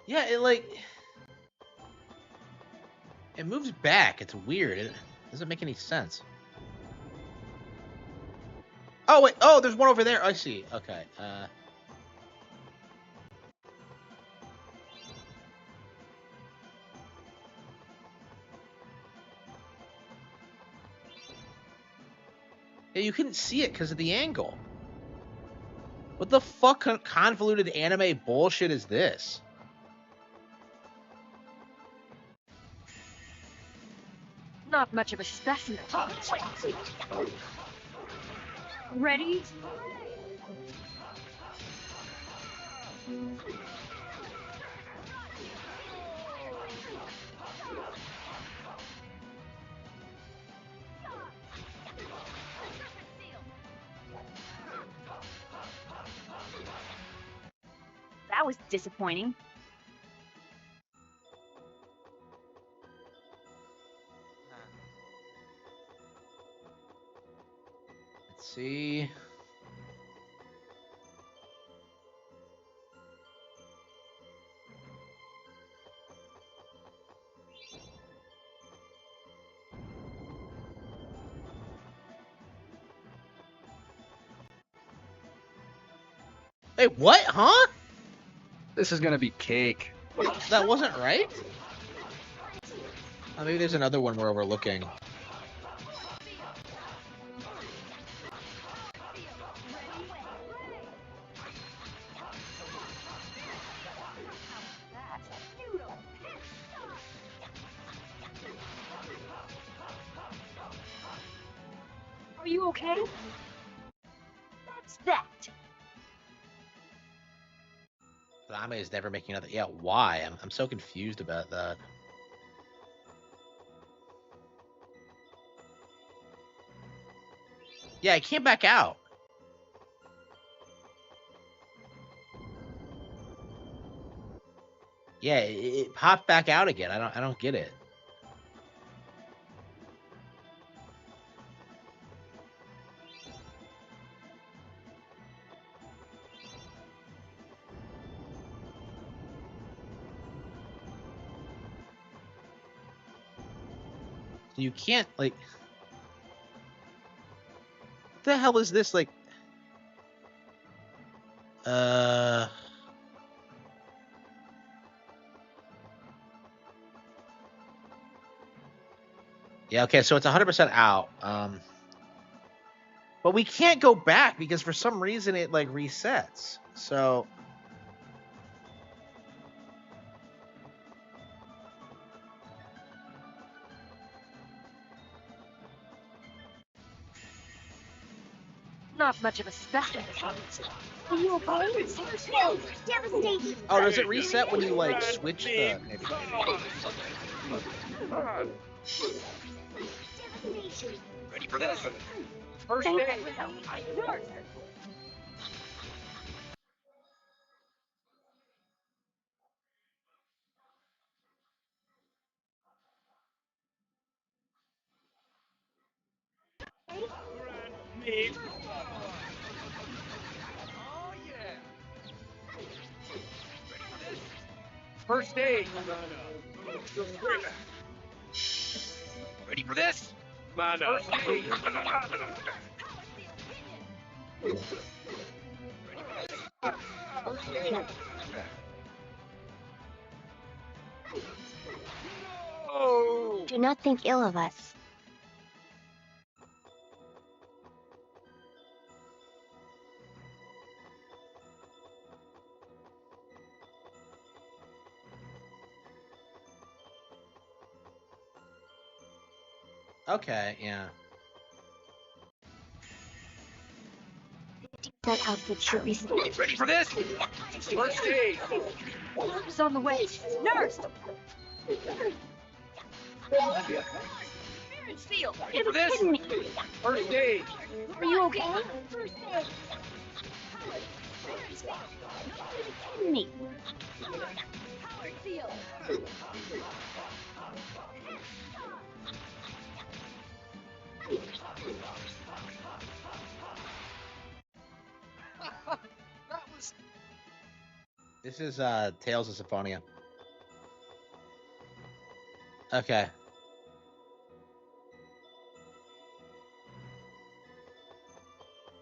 [SPEAKER 1] yeah, it moves back. It's weird. It doesn't make any sense. Oh wait, oh there's one over there. I see. Okay. Yeah, you couldn't see it because of the angle. What the fuck convoluted anime bullshit is this?
[SPEAKER 4] Not much of a specimen. Ready?
[SPEAKER 6] That was disappointing.
[SPEAKER 1] Let's see. Wait, what? Huh?
[SPEAKER 5] This is gonna be cake.
[SPEAKER 1] That wasn't right? Oh, maybe there's another one we're overlooking.
[SPEAKER 6] Are you okay? That's that.
[SPEAKER 1] Lame is never making another. Yeah, why? I'm so confused about that. Yeah, I can't back out. Yeah, it popped back out again. I don't get it. You can't like. What the hell is this like? Yeah, okay, so it's 100% out. But we can't go back because for some reason it like resets. So
[SPEAKER 4] Not much of a special.
[SPEAKER 6] Are you okay? No, devastating.
[SPEAKER 1] oh, does it reset when you like switch the maybe.
[SPEAKER 6] Devastation.
[SPEAKER 5] Ready for this? First
[SPEAKER 6] Thank
[SPEAKER 5] aid. Me. Oh yeah. First aid. Ready for this? Mana. First aid. First aid. Oh.
[SPEAKER 6] Do not think ill of us.
[SPEAKER 1] Okay, yeah.
[SPEAKER 6] That outfit should be safe.
[SPEAKER 5] Ready for this? First aid.
[SPEAKER 4] Nurse on the way. Nurse! Clearance field.
[SPEAKER 5] Ready for this? First aid.
[SPEAKER 6] Are you okay? First aid. Me.
[SPEAKER 5] That was.
[SPEAKER 1] This is Tales of Symphonia. Okay.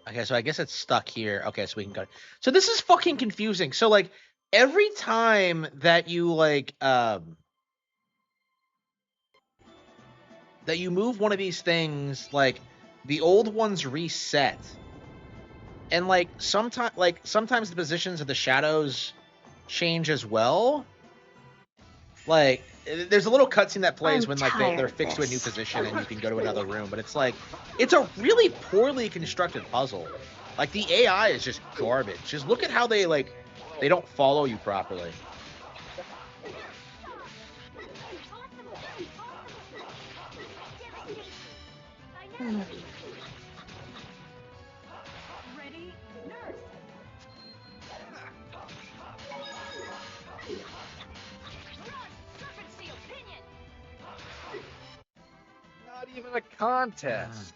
[SPEAKER 1] Okay, so I guess it's stuck here. Okay, so we can go. So this is fucking confusing. So like every time that you like that you move one of these things, like the old ones reset. And like sometimes the positions of the shadows change as well. Like there's a little cutscene that plays when like they're fixed to a new position and you can go to another room, but it's like it's a really poorly constructed puzzle. Like the AI is just garbage. Just look at how they don't follow you properly.
[SPEAKER 4] Ready? Nurse! Serpent seal, pinion!
[SPEAKER 5] Not even a contest.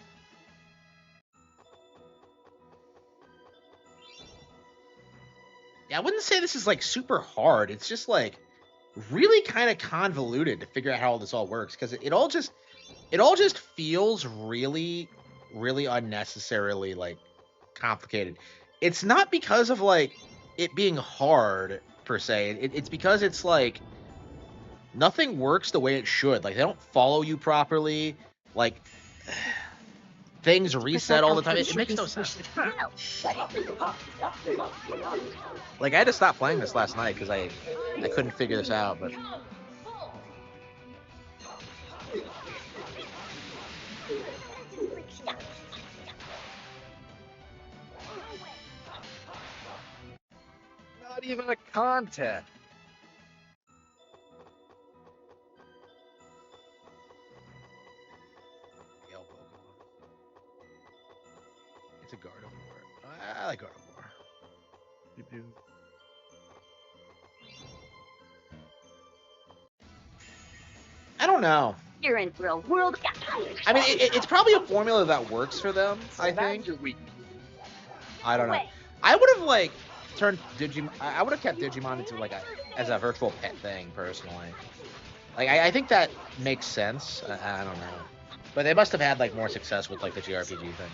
[SPEAKER 1] Yeah, I wouldn't say this is like super hard. It's just like really kind of convoluted to figure out how all this all works because it all just feels really unnecessarily like complicated. It's not because of like it being hard per se. It's because it's like nothing works the way it should. Like they don't follow you properly. Like things reset all the time. It makes no sense. Like I had to stop playing this last night because I couldn't figure this out. But
[SPEAKER 5] Not even a contest.
[SPEAKER 1] Yell Pokemon. It's a Gardevoir. I like Gardevoir.
[SPEAKER 5] You do.
[SPEAKER 1] I don't know.
[SPEAKER 6] You're in real world.
[SPEAKER 1] I mean, it's probably a formula that works for them. I think.
[SPEAKER 5] Your weakness.
[SPEAKER 1] I don't know. I would have like turned Digimon. I would have kept Digimon into like as a virtual pet thing personally. Like I think that makes sense. I don't know, but they must have had like more success with like the JRPG thing.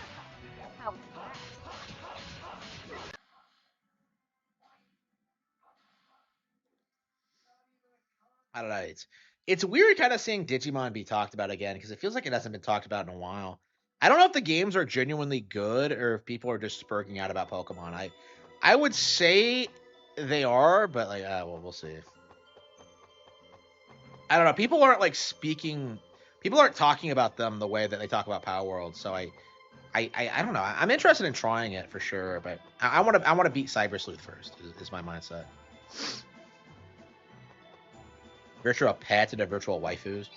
[SPEAKER 1] I don't know. It's weird kind of seeing Digimon be talked about again because it feels like it hasn't been talked about in a while. I don't know if the games are genuinely good or if people are just spurking out about Pokemon. I would say they are, but like well, we'll see. I don't know. People aren't like speaking. People aren't talking about them the way that they talk about Power World. So I don't know. I'm interested in trying it for sure, but I want to beat Cyber Sleuth first. Is my mindset. Virtual pets and virtual waifus.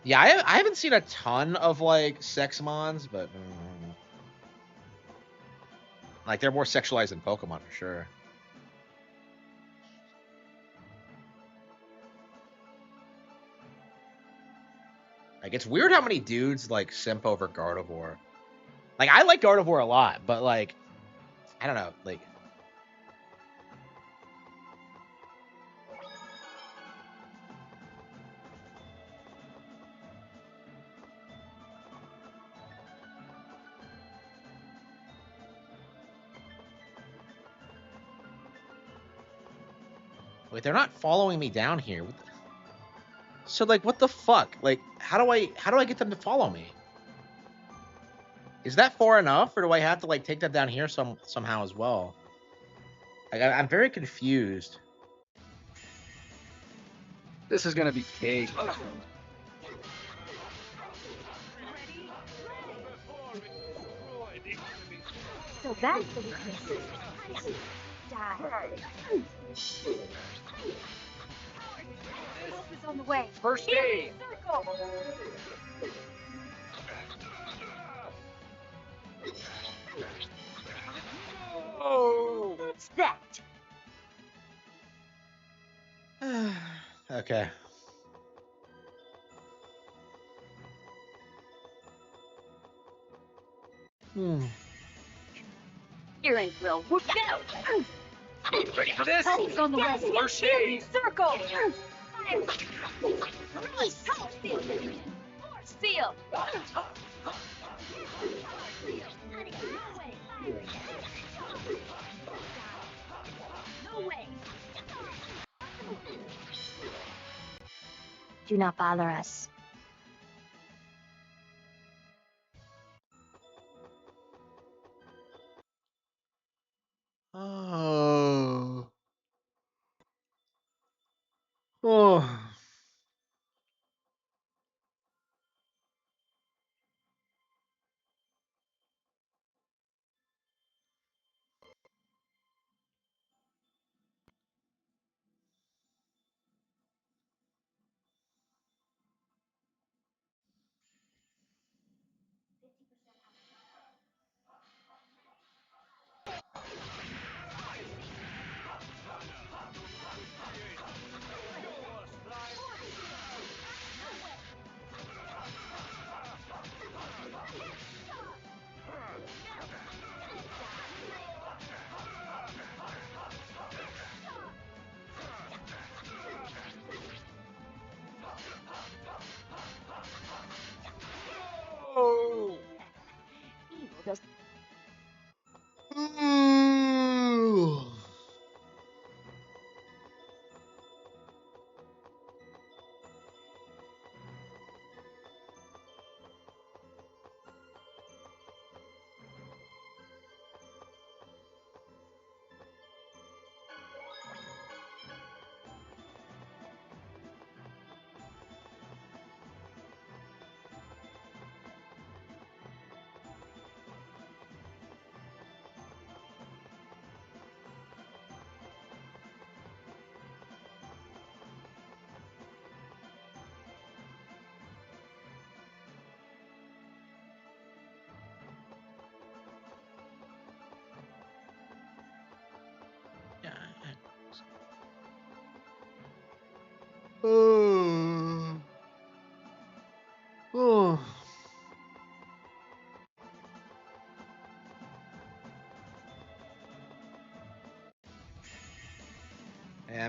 [SPEAKER 1] Yeah, I haven't seen a ton of like Sexmons, but like they're more sexualized than Pokemon for sure. Like it's weird how many dudes like simp over Gardevoir. Like I like Gardevoir a lot, but like I don't know, like wait, they're not following me down here. So like what the fuck? Like how do I get them to follow me? Is that far enough or do I have to like take them down here somehow as well? Like I'm very confused.
[SPEAKER 5] This is gonna be cake.
[SPEAKER 6] So that's the weakness. Die. Help is on the way.
[SPEAKER 5] First aid.
[SPEAKER 6] Circle.
[SPEAKER 5] Oh.
[SPEAKER 6] What's that?
[SPEAKER 1] Okay.
[SPEAKER 6] You're in real world. Go.
[SPEAKER 5] Ready for this?
[SPEAKER 6] Help is on the way.
[SPEAKER 5] First aid.
[SPEAKER 6] Circle. Release. Force field. No way. Do not bother us.
[SPEAKER 1] Oh. Oh.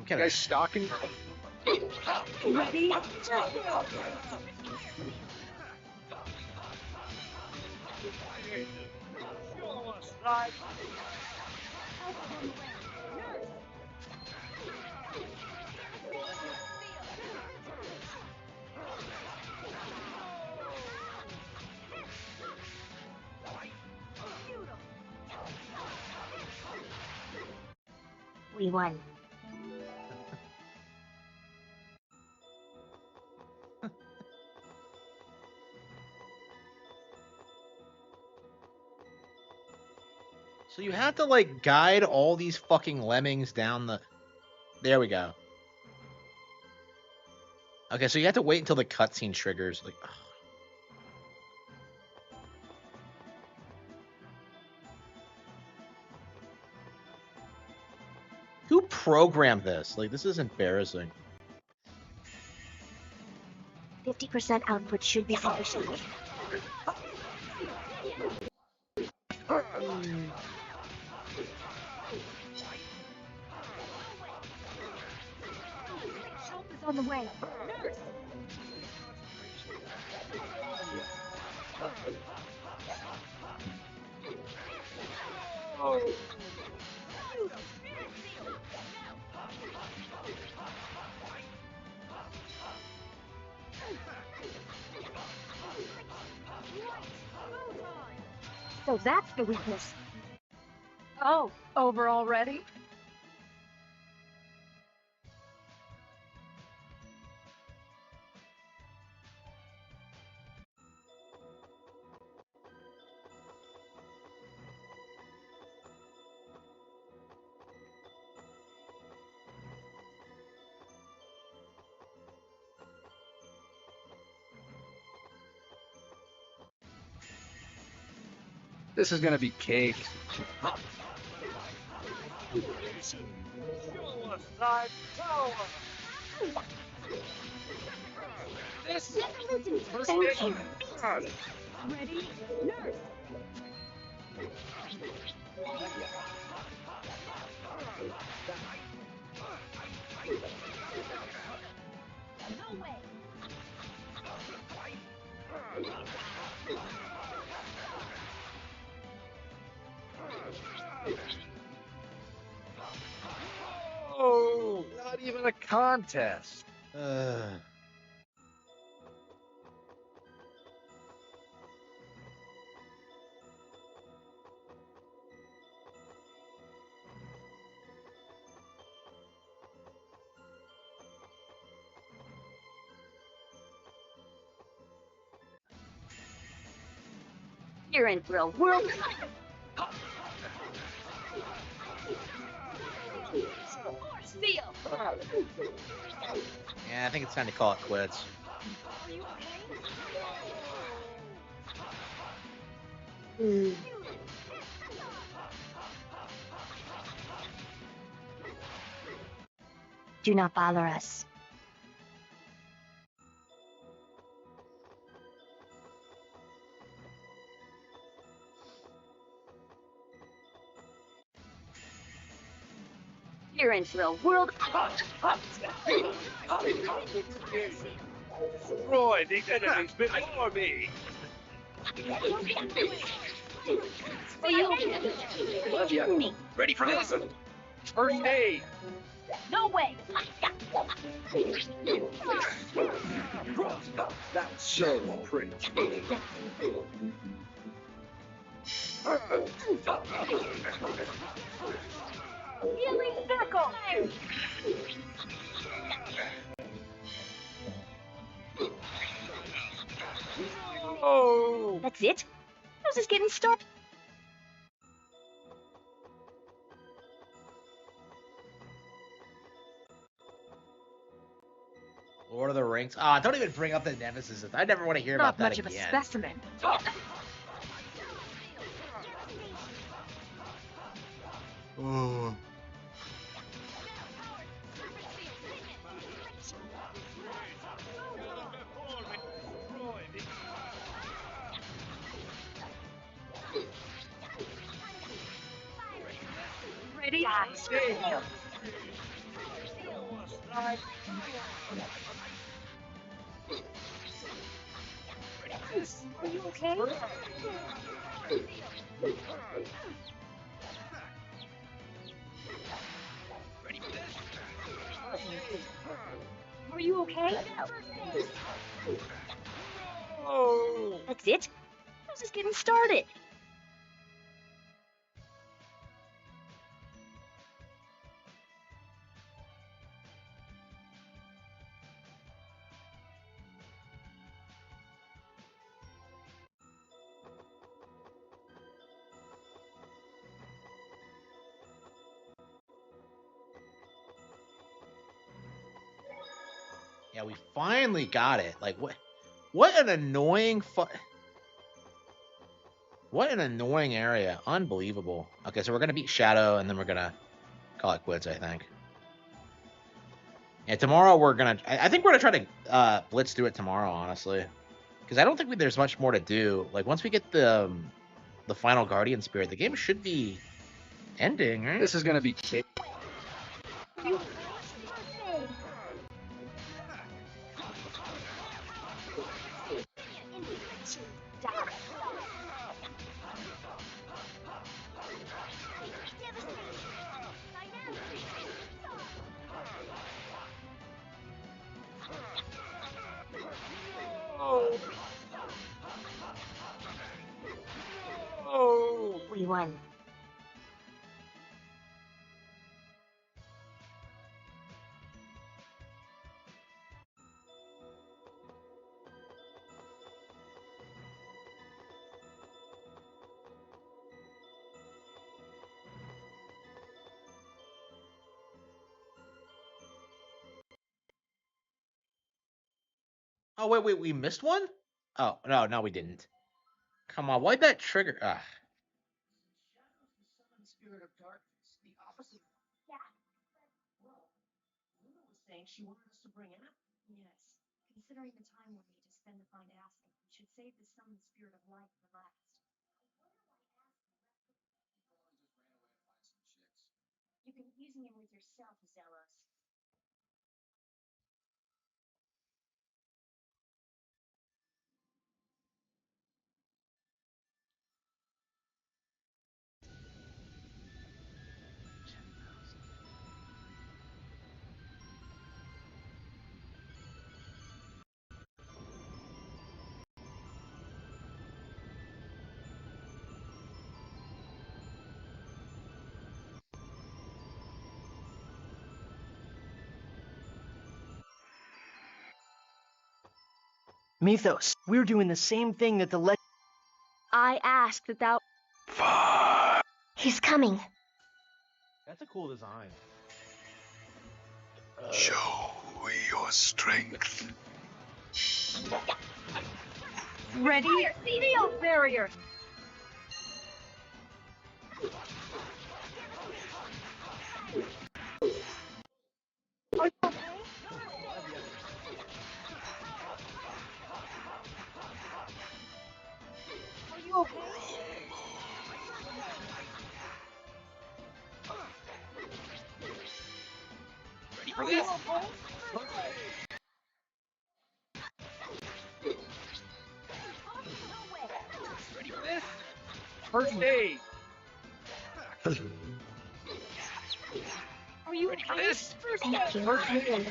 [SPEAKER 1] I'm
[SPEAKER 5] You
[SPEAKER 1] kind
[SPEAKER 5] guys
[SPEAKER 1] of.
[SPEAKER 5] stalking?
[SPEAKER 4] Ready?
[SPEAKER 6] We won.
[SPEAKER 1] So you have to like guide all these fucking lemmings down the. There we go. Okay, so you have to wait until the cutscene triggers. Like, ugh. Who programmed this? Like, this is embarrassing.
[SPEAKER 6] 50% output should be sufficient.
[SPEAKER 4] Help is on the way. Nurse!
[SPEAKER 6] So that's the weakness.
[SPEAKER 4] Oh, over already?
[SPEAKER 5] This is gonna be cake. This first
[SPEAKER 6] Thank you.
[SPEAKER 4] Ready? Nurse! No way!
[SPEAKER 5] Oh, not even a contest.
[SPEAKER 6] You're in for a world. Force field.
[SPEAKER 1] Yeah, I think it's time to call it quits.
[SPEAKER 4] Are you okay?
[SPEAKER 6] Do not bother us. You're in for a world.
[SPEAKER 5] Roy, the enemy's before me. Ready for this? First aid.
[SPEAKER 4] No way!
[SPEAKER 5] That's so pretty.
[SPEAKER 4] Healing circle!
[SPEAKER 5] Oh.
[SPEAKER 6] That's it? How's this getting started?
[SPEAKER 1] Lord of the Rings. Ah, don't even bring up the Nemesis. I never want to hear about
[SPEAKER 4] Not
[SPEAKER 1] that
[SPEAKER 4] much of a
[SPEAKER 1] again.
[SPEAKER 4] specimen.
[SPEAKER 1] Oh.
[SPEAKER 4] Ready?
[SPEAKER 6] Are you okay? Are you okay?
[SPEAKER 5] Oh.
[SPEAKER 6] That's it? I was just getting started.
[SPEAKER 1] Yeah, we finally got it. Like what? What an annoying What an annoying area. Unbelievable. Okay, so we're gonna beat Shadow, and then we're gonna call it quits, I think. Yeah, tomorrow we're gonna. I think we're gonna try to blitz through it tomorrow, honestly, because I don't think there's much more to do. Like once we get the final Guardian Spirit, the game should be ending, right?
[SPEAKER 5] This is gonna be. Oh.
[SPEAKER 6] We won.
[SPEAKER 1] Oh wait, we missed one. Oh no, we didn't. Come on, why'd that trigger?
[SPEAKER 4] Spirit of darkness, the opposite.
[SPEAKER 6] Yeah.
[SPEAKER 4] Well, Luna was saying she wanted us to bring it up.
[SPEAKER 2] Yes. Considering the time we'll need to spend to find Asta, we should save the summoned spirit of light for last.
[SPEAKER 6] You've been using him with yourself, Zelos.
[SPEAKER 7] Mythos, we're doing the same thing that the
[SPEAKER 6] I asked that thou. He's coming.
[SPEAKER 3] That's a cool design.
[SPEAKER 5] Show your strength.
[SPEAKER 4] Ready? Field barrier!
[SPEAKER 6] Are you okay?
[SPEAKER 5] Ready for this? Ready for this? First aid.
[SPEAKER 6] Are you
[SPEAKER 5] Ready for
[SPEAKER 6] okay?
[SPEAKER 5] this?
[SPEAKER 6] Thank you.
[SPEAKER 5] First aid.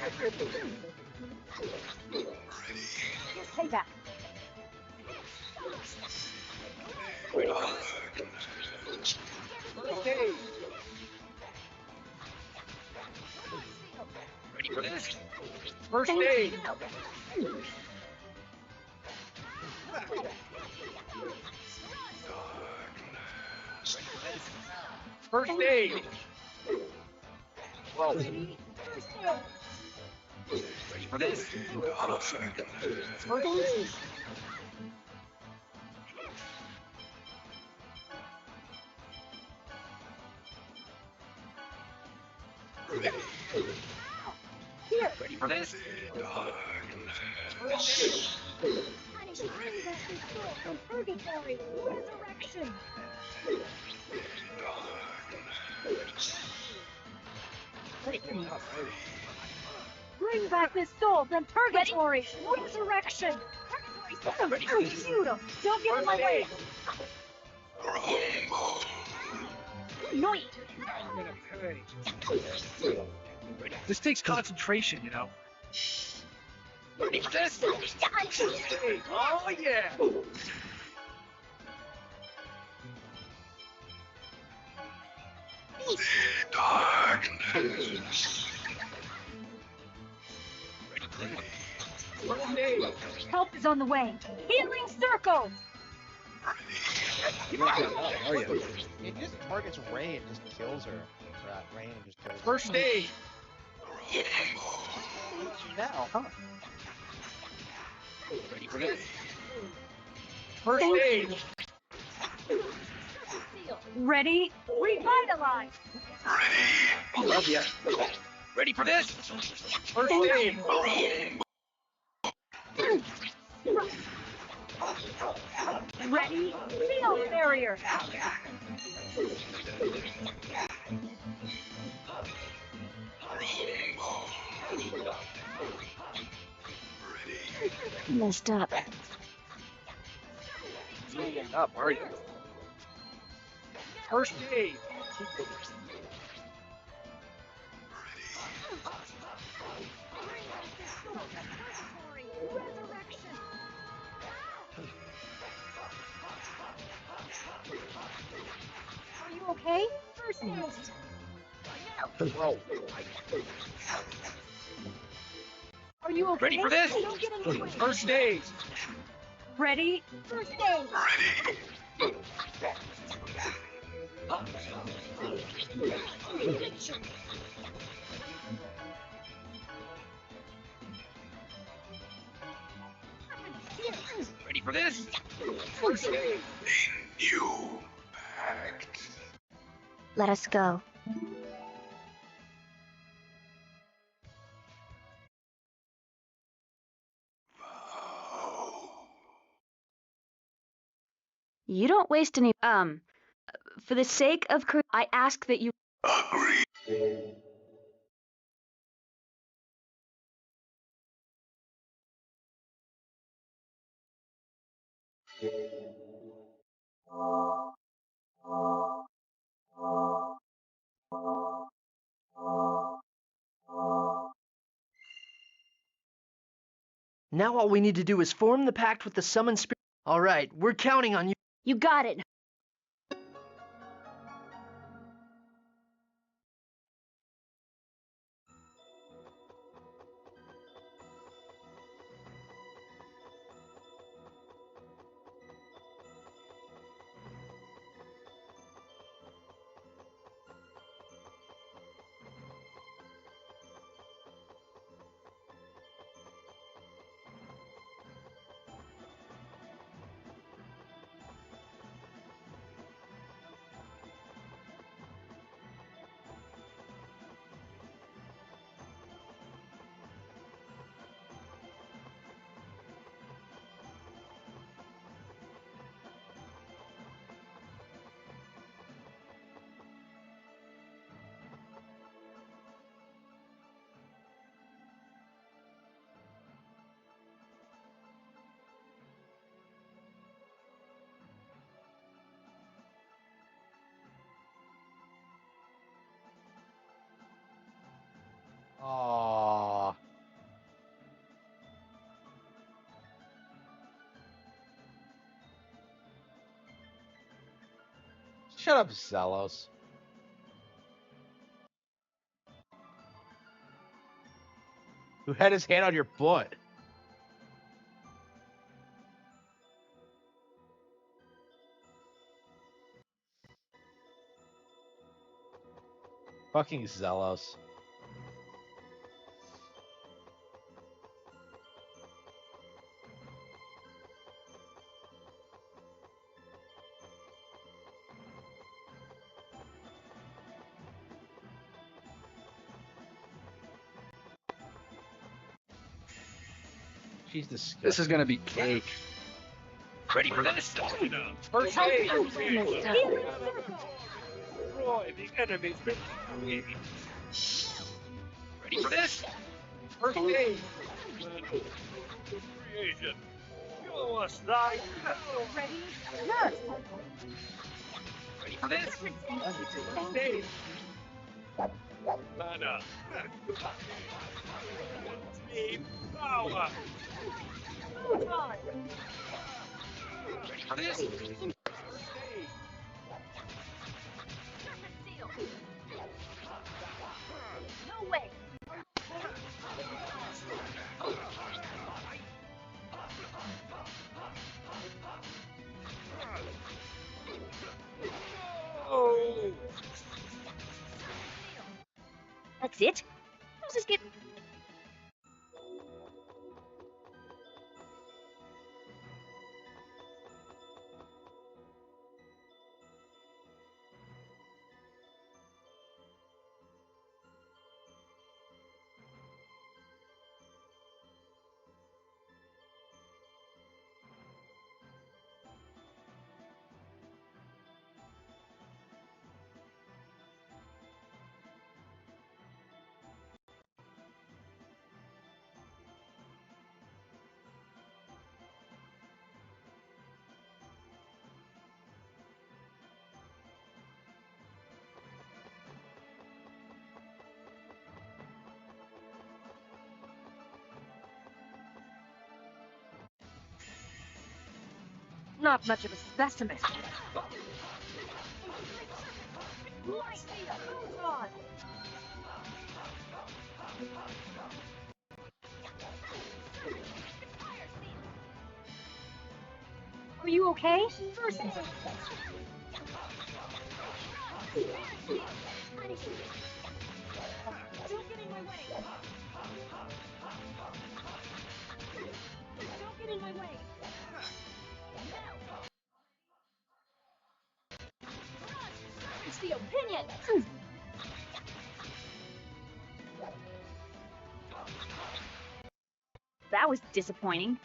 [SPEAKER 6] Just say that.
[SPEAKER 5] First aid. Ready for this? First
[SPEAKER 6] Thank
[SPEAKER 5] aid.
[SPEAKER 6] you.
[SPEAKER 5] First aid. Well, ready for this? First aid.
[SPEAKER 6] Here.
[SPEAKER 5] Ready for this?
[SPEAKER 6] From purgatory. Resurrection.
[SPEAKER 4] Bring back this soul from purgatory. Resurrection. Purgatory. Shoot him. Don't get in my way. No.
[SPEAKER 5] I'm gonna pay. This takes concentration, you know. Ready for this? Hey, oh yeah!
[SPEAKER 4] Help is on the way. Healing circle.
[SPEAKER 1] Are you? It just targets Ray and just kills her. Ray and just kills her.
[SPEAKER 5] First aid!
[SPEAKER 1] Now, huh?
[SPEAKER 5] Ready for this? First aid!
[SPEAKER 4] Ready? Revitalize.
[SPEAKER 5] Love ya. Ready for this? First aid!
[SPEAKER 4] Ready? Field barrier.
[SPEAKER 6] Messed up.
[SPEAKER 5] Up, are you? First aid!
[SPEAKER 4] Are you okay? First aid. Are you okay?
[SPEAKER 5] Ready for this?
[SPEAKER 4] Don't get in the way.
[SPEAKER 5] First aid!
[SPEAKER 4] Ready? First aid.
[SPEAKER 5] Ready for this? First aid!
[SPEAKER 6] Let us go. You don't waste any. For the sake of I ask that you.
[SPEAKER 7] Now all we need to do is form the pact with the summoned spirit. All right, we're counting on you.
[SPEAKER 6] You got it.
[SPEAKER 1] Aww. Shut up, Zelos. Who had his hand on your butt? Fucking Zelos. She's disgusting.
[SPEAKER 5] This is gonna be cake. Ready for this? First aid! Destroy the enemy's base. Ready for this? First aid. Creation. Show us thy power.
[SPEAKER 4] Ready? Yes.
[SPEAKER 5] Ready for this? First aid. Mana. Ultimate power.
[SPEAKER 4] Time.
[SPEAKER 5] Ready for this? First aid.
[SPEAKER 4] Seal. No way.
[SPEAKER 5] Oh!
[SPEAKER 4] That's it? How's this get? Not much of a specimen. Are you okay? First aid. Don't get in my way. Don't get in my way. It's the opinion. That was disappointing.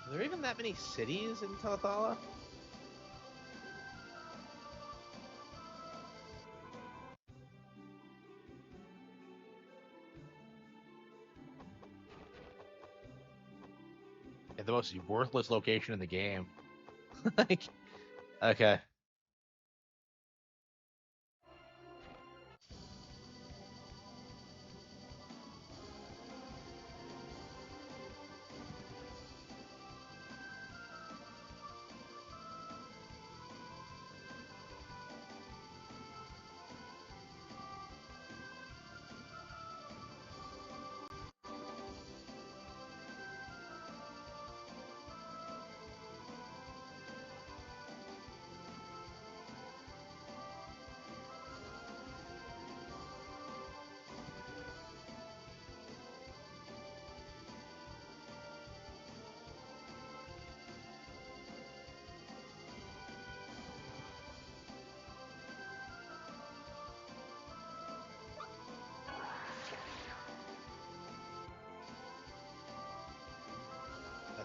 [SPEAKER 3] Are there even that many cities in Telethala? Yeah, the most worthless location in the game. Like, okay.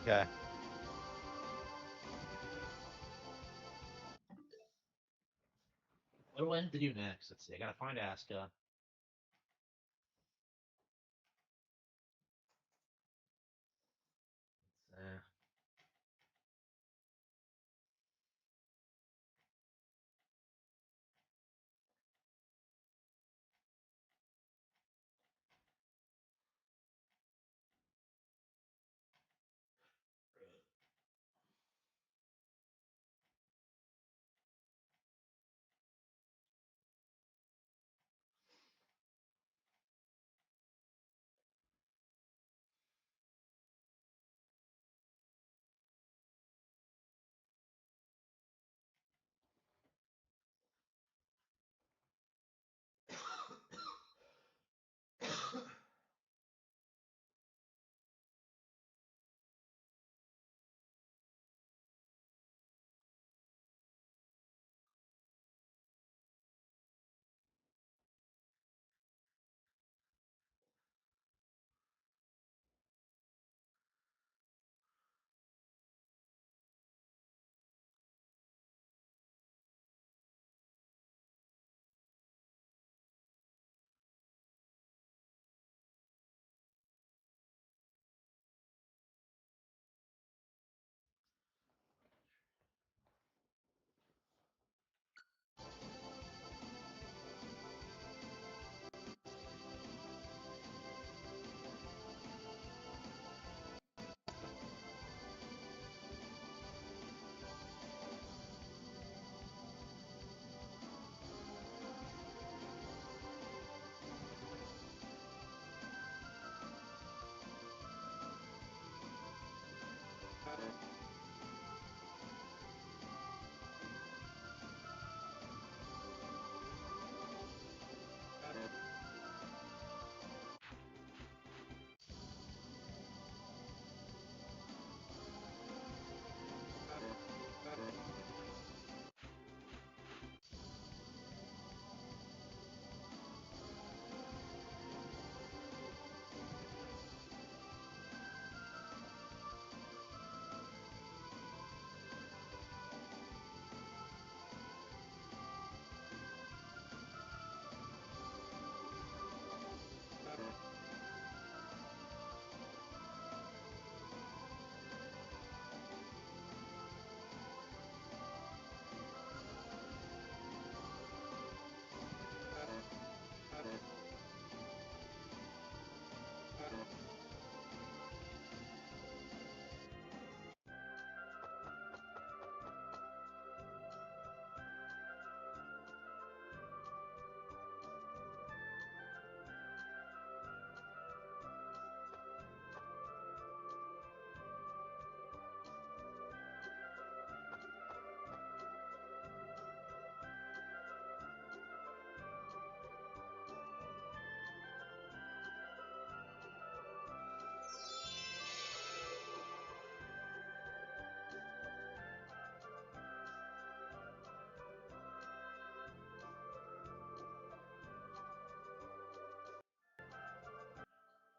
[SPEAKER 3] Okay. What do I have to do next? Let's see. I gotta find Aska. Uh,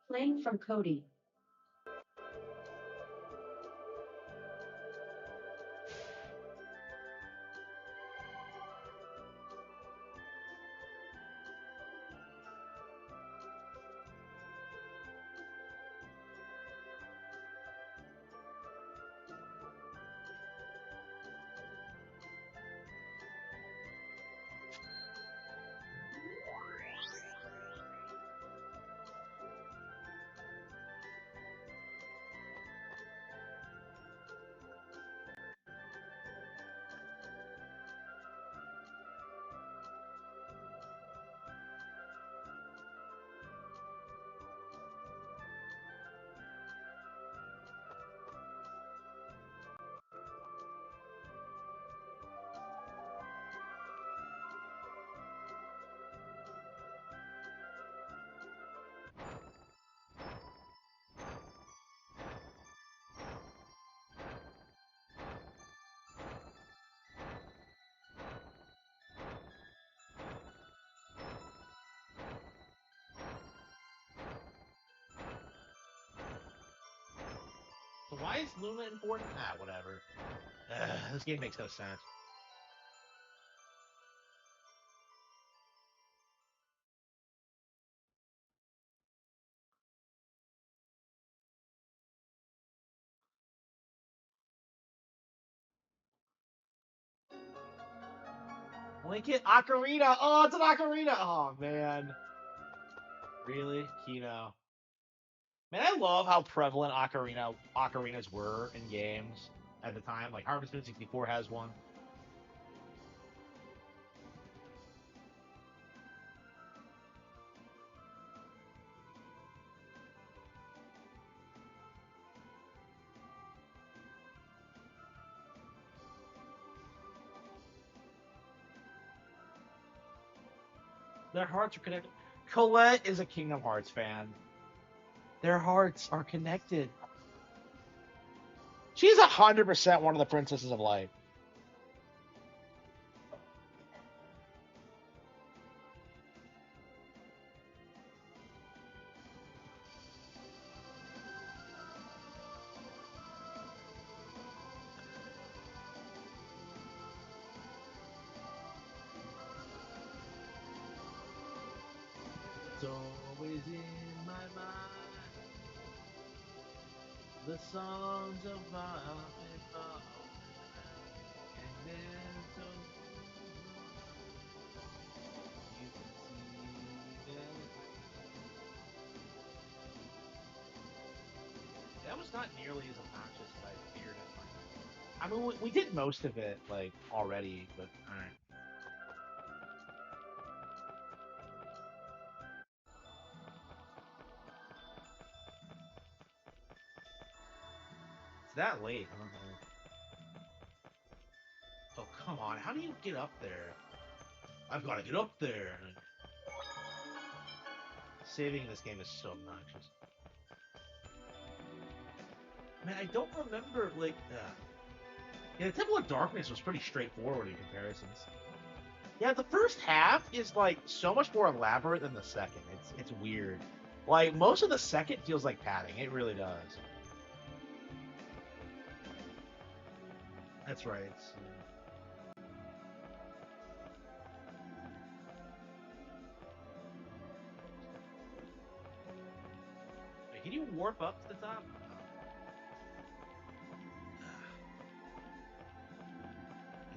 [SPEAKER 2] Playing from Cody.
[SPEAKER 3] So why is Luna important? Ah, whatever. This game makes no sense. Link it, Ocarina. Oh, it's an Ocarina. Oh man, really, Kino. Man, I love how prevalent ocarinas were in games at the time. Like Harvest Moon 64 has one. Their hearts are connected. Colette is a Kingdom Hearts fan. Their hearts are connected. She's 100% one of the princesses of light. It's always in my mind. The songs of Bob and Bob. And then so you can see them. That was not nearly as obnoxious as I feared it might be. I mean, we did most of it like already, but all right. It's that late, huh? Oh, come on. How do you get up there? I've got to get up there. Saving this game is so obnoxious. Man, I don't remember, like, yeah, the Temple of Darkness was pretty straightforward in comparisons. Yeah, the first half is, like, so much more elaborate than the second. It's weird. Like, most of the second feels like padding. It really does. That's right. Wait, can you warp up to the top?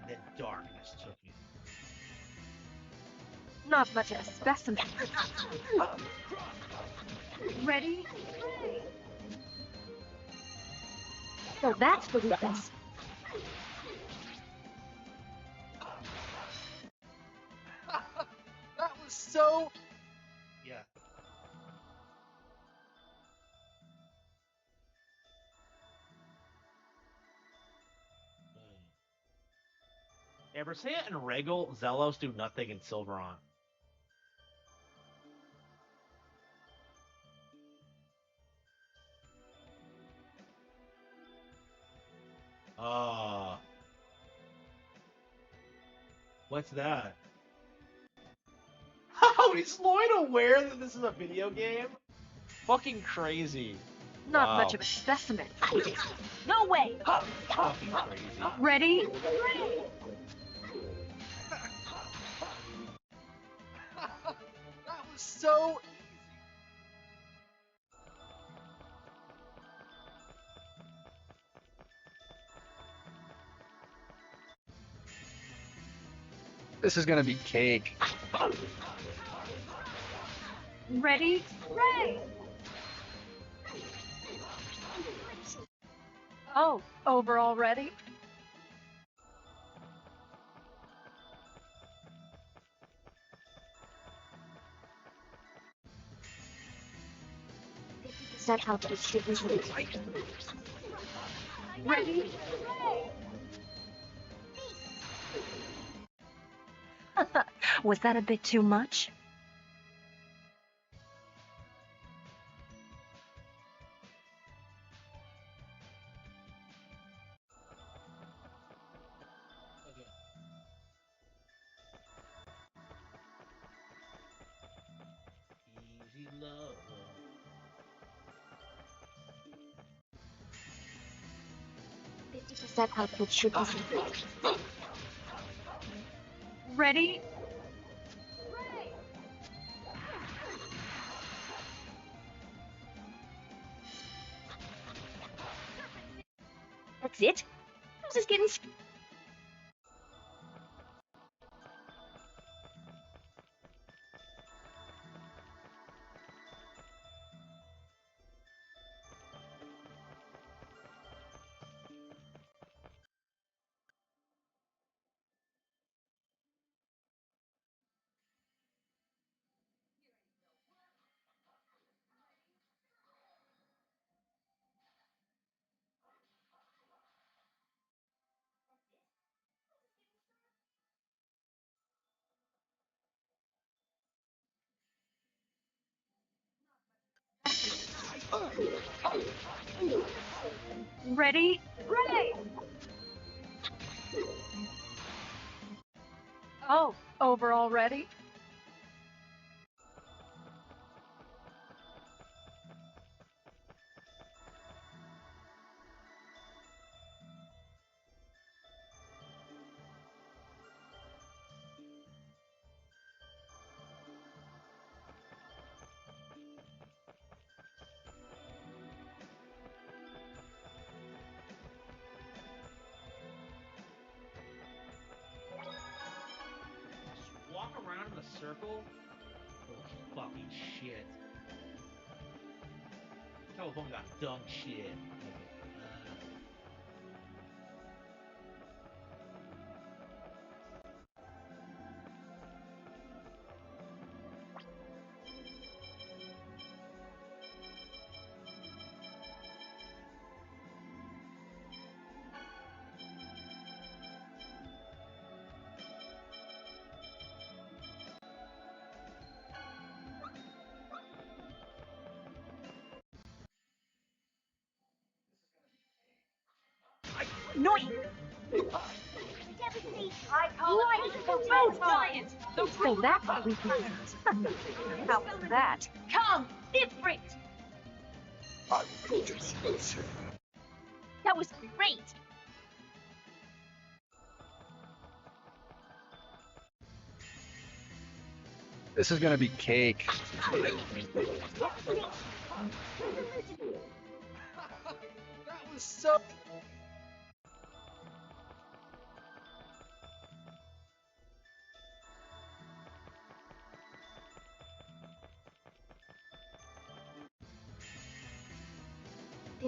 [SPEAKER 3] And then darkness took me.
[SPEAKER 4] Not much of a specimen. Ready? So that's the weakness.
[SPEAKER 7] That was so.
[SPEAKER 3] Yeah. Yeah, Berseia and Regal, Zelos do nothing in Silveron. What's that? How is Lloyd aware that this is a video game? Fucking crazy.
[SPEAKER 4] Not
[SPEAKER 3] Wow.
[SPEAKER 4] much of a specimen. No way!
[SPEAKER 3] Fucking crazy.
[SPEAKER 4] Ready?
[SPEAKER 7] That was so. This is gonna be cake.
[SPEAKER 4] Ready? Ready! Oh, over already? Is that how this shit is like? Ready? Was that a bit too much?
[SPEAKER 3] Easy love.
[SPEAKER 6] 50% output should be
[SPEAKER 4] Ready?
[SPEAKER 6] That's it? I was just getting.
[SPEAKER 4] Ready? Oh, over already?
[SPEAKER 3] Just walk around in a circle? Oh, fucking shit. Telephone got dumb shit.
[SPEAKER 4] Annoying! I call it giant!
[SPEAKER 6] So that's what we can.
[SPEAKER 4] How was that? Come! Different!
[SPEAKER 6] That was great.
[SPEAKER 5] This is gonna be cake.
[SPEAKER 7] That was so.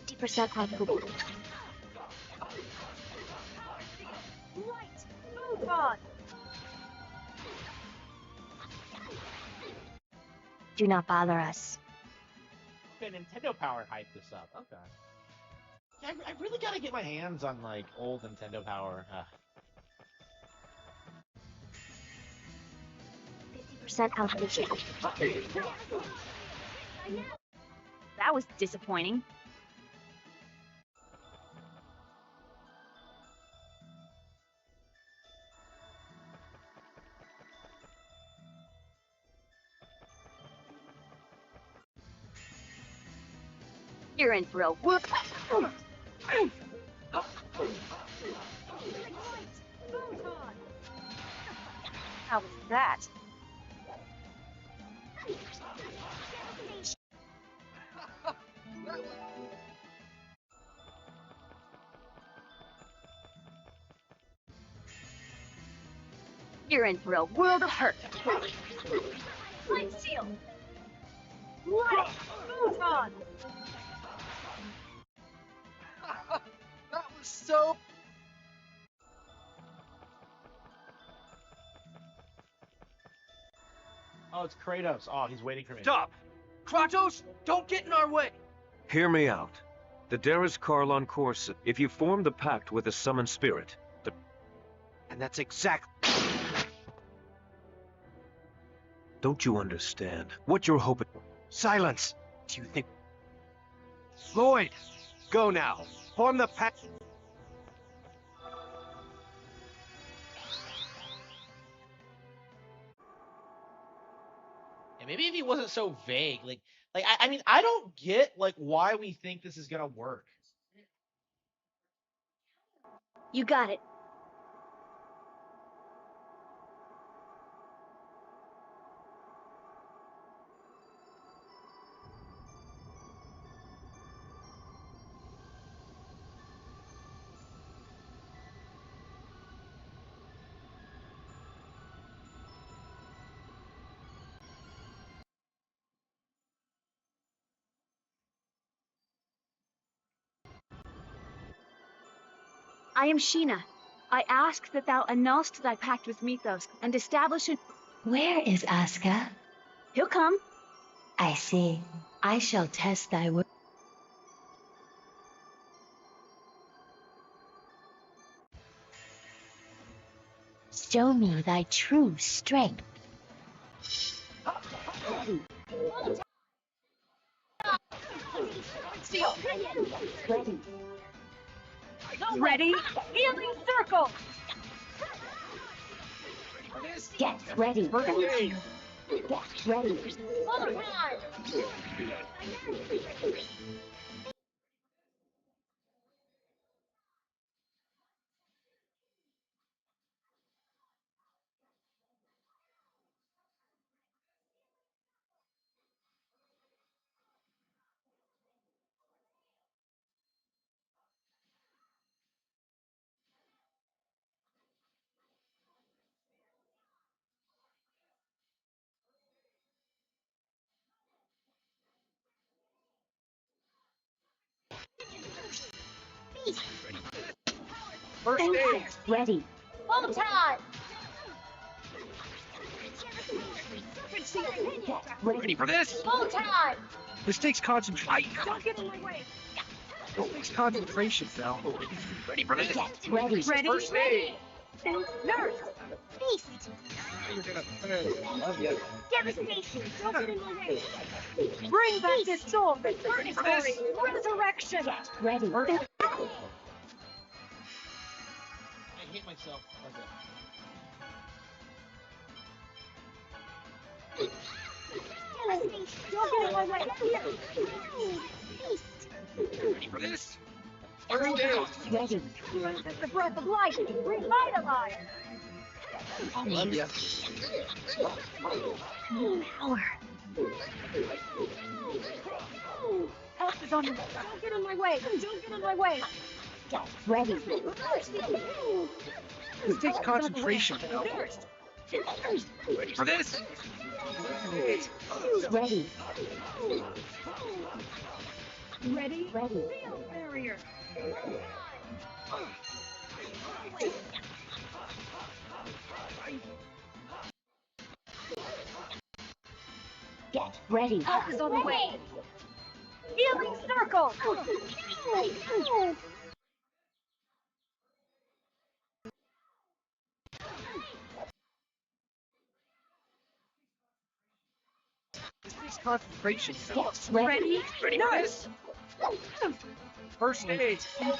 [SPEAKER 6] %50 output.
[SPEAKER 4] Right! Move on!
[SPEAKER 6] Do not bother us.
[SPEAKER 3] Okay, Nintendo Power hyped this up. Okay. Yeah, I really gotta get my hands on like old Nintendo Power.
[SPEAKER 6] 50% output. That was disappointing. You're in for a whoop.
[SPEAKER 4] How was that?
[SPEAKER 6] You're in for a world of hurt.
[SPEAKER 4] Light seal! Right! Move on!
[SPEAKER 7] That was so.
[SPEAKER 3] Oh, it's Kratos. Oh, he's waiting for me.
[SPEAKER 7] Stop! Kratos, don't get in our way!
[SPEAKER 8] Hear me out. The Darius Karlon course, if you form the pact with the summoned spirit,
[SPEAKER 7] And that's exact.
[SPEAKER 8] don't you understand what you're hoping?
[SPEAKER 7] Silence! Do you think. Lloyd! Go now! Form the pact.
[SPEAKER 3] And maybe if he wasn't so vague, I mean, I don't get like why we think this is gonna work.
[SPEAKER 6] You got it. I am Sheena. I ask that thou annulst thy pact with Mythos and establish a...
[SPEAKER 2] Where is Asuka?
[SPEAKER 6] He'll come.
[SPEAKER 2] I see. I shall test thy word. Show me thy true strength. Ready.
[SPEAKER 4] Ready? Healing circle!
[SPEAKER 2] Get ready. Get ready.
[SPEAKER 5] First aid.
[SPEAKER 2] Ready.
[SPEAKER 4] Full time!
[SPEAKER 2] Get
[SPEAKER 5] Ready
[SPEAKER 2] ready.
[SPEAKER 5] for this?
[SPEAKER 4] Full time!
[SPEAKER 5] This takes concentration.
[SPEAKER 4] Don't get in my way!
[SPEAKER 5] This takes concentration, Phil. Ready for this?
[SPEAKER 2] Get ready.
[SPEAKER 4] Ready?
[SPEAKER 5] First aid.
[SPEAKER 4] Nurse! Feast!
[SPEAKER 5] You're gonna love you.
[SPEAKER 4] Devastation! Don't get in my way! Bring back this soul! Purgatory! Resurrection!
[SPEAKER 2] Get ready.
[SPEAKER 3] I hate myself.
[SPEAKER 4] Devastation! Don't get in my way!
[SPEAKER 5] Ready for this? First aid.
[SPEAKER 2] Ready.
[SPEAKER 4] The breath of life! Revitalize!
[SPEAKER 5] I love you.
[SPEAKER 2] Power.
[SPEAKER 4] Help is on the way! Don't get in my way! Don't get in my way!
[SPEAKER 2] Get ready.
[SPEAKER 5] This takes concentration, Phil.
[SPEAKER 4] Nurse!
[SPEAKER 5] Ready for this?
[SPEAKER 2] Ready.
[SPEAKER 4] Ready?
[SPEAKER 2] Ready.
[SPEAKER 4] Field barrier!
[SPEAKER 2] Get ready.
[SPEAKER 4] Help is on the way! Healing circle!
[SPEAKER 5] This takes concentration, Phil.
[SPEAKER 2] Get ready.
[SPEAKER 4] Ready?
[SPEAKER 5] Ready for
[SPEAKER 4] Nurse!
[SPEAKER 5] this? First aid.
[SPEAKER 2] Get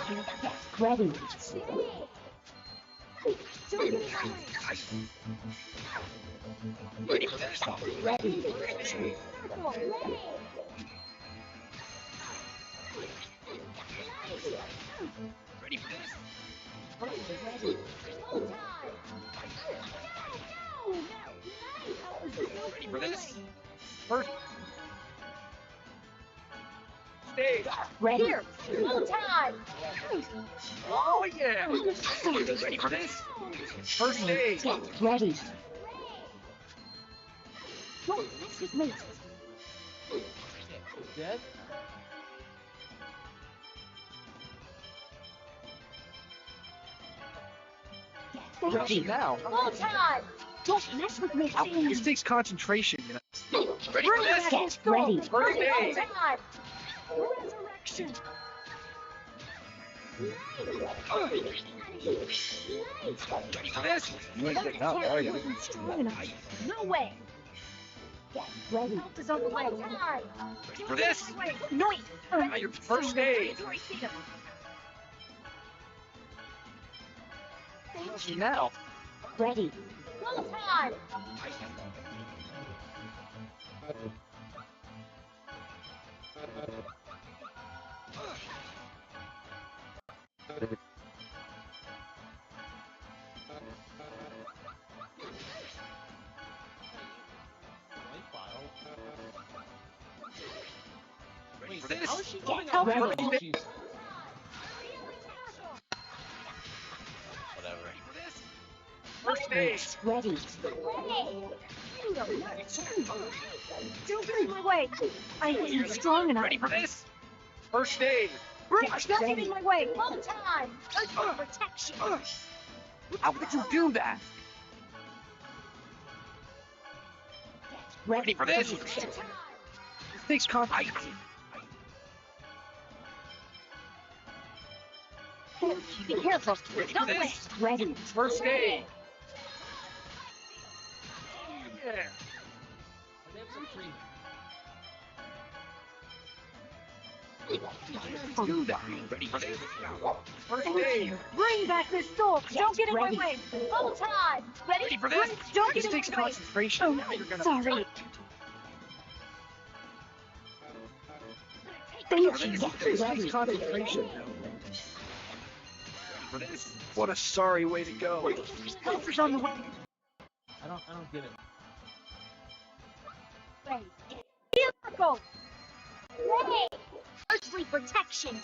[SPEAKER 2] ready.
[SPEAKER 4] Don't get in my way!
[SPEAKER 5] Ready for this?
[SPEAKER 2] Ready.
[SPEAKER 4] Circle!
[SPEAKER 5] Ready for this?
[SPEAKER 2] Ready.
[SPEAKER 5] Ready for this? First aid.
[SPEAKER 2] Ready.
[SPEAKER 4] Here! Full time!
[SPEAKER 5] Oh yeah. Ready for this? First aid.
[SPEAKER 2] Get ready.
[SPEAKER 4] Don't mess with me!
[SPEAKER 3] Dead?
[SPEAKER 5] Ready now.
[SPEAKER 4] Full time!
[SPEAKER 2] Don't mess with me.
[SPEAKER 5] This takes concentration, you know. Ready for
[SPEAKER 4] Bring
[SPEAKER 5] this?
[SPEAKER 4] back
[SPEAKER 2] Get
[SPEAKER 4] his soul!
[SPEAKER 2] ready.
[SPEAKER 5] First
[SPEAKER 4] Full
[SPEAKER 5] aid.
[SPEAKER 4] time! Resurrection!
[SPEAKER 5] Ready for this?
[SPEAKER 2] You ain't getting up, are you?
[SPEAKER 4] No way!
[SPEAKER 2] Get ready.
[SPEAKER 4] Help is on the way!
[SPEAKER 5] Ready for this?
[SPEAKER 4] No!
[SPEAKER 5] Now your first aid. Now.
[SPEAKER 2] Ready.
[SPEAKER 4] Full time! How is she moving
[SPEAKER 5] Get
[SPEAKER 4] away
[SPEAKER 5] ready.
[SPEAKER 4] from she's...
[SPEAKER 3] Whatever.
[SPEAKER 5] First aid.
[SPEAKER 4] Ready. Don't get in my way. I ain't strong enough.
[SPEAKER 5] Ready for this? First aid.
[SPEAKER 4] Don't get in my way. Full time. Protection.
[SPEAKER 5] How could you do that? Ready for this? This concentration.
[SPEAKER 4] Be careful. Don't
[SPEAKER 5] this?
[SPEAKER 4] wait. Ready.
[SPEAKER 5] First aid. Yeah.
[SPEAKER 3] They have some freedom.
[SPEAKER 5] Do that. Ready for this? First
[SPEAKER 4] Thank
[SPEAKER 5] aid.
[SPEAKER 4] you. Bring back this sword. Don't get in my way. Full time.
[SPEAKER 5] Ready for this?
[SPEAKER 4] Don't
[SPEAKER 5] This
[SPEAKER 4] get in
[SPEAKER 5] takes
[SPEAKER 4] my way.
[SPEAKER 5] concentration.
[SPEAKER 4] Oh,
[SPEAKER 5] Now you're gonna
[SPEAKER 4] sorry. Thank you.
[SPEAKER 5] This takes concentration. For this? What a sorry way to go.
[SPEAKER 4] Help is on the way.
[SPEAKER 3] I don't get it.
[SPEAKER 4] Ready. Vehicle. Ready. Earthly protection.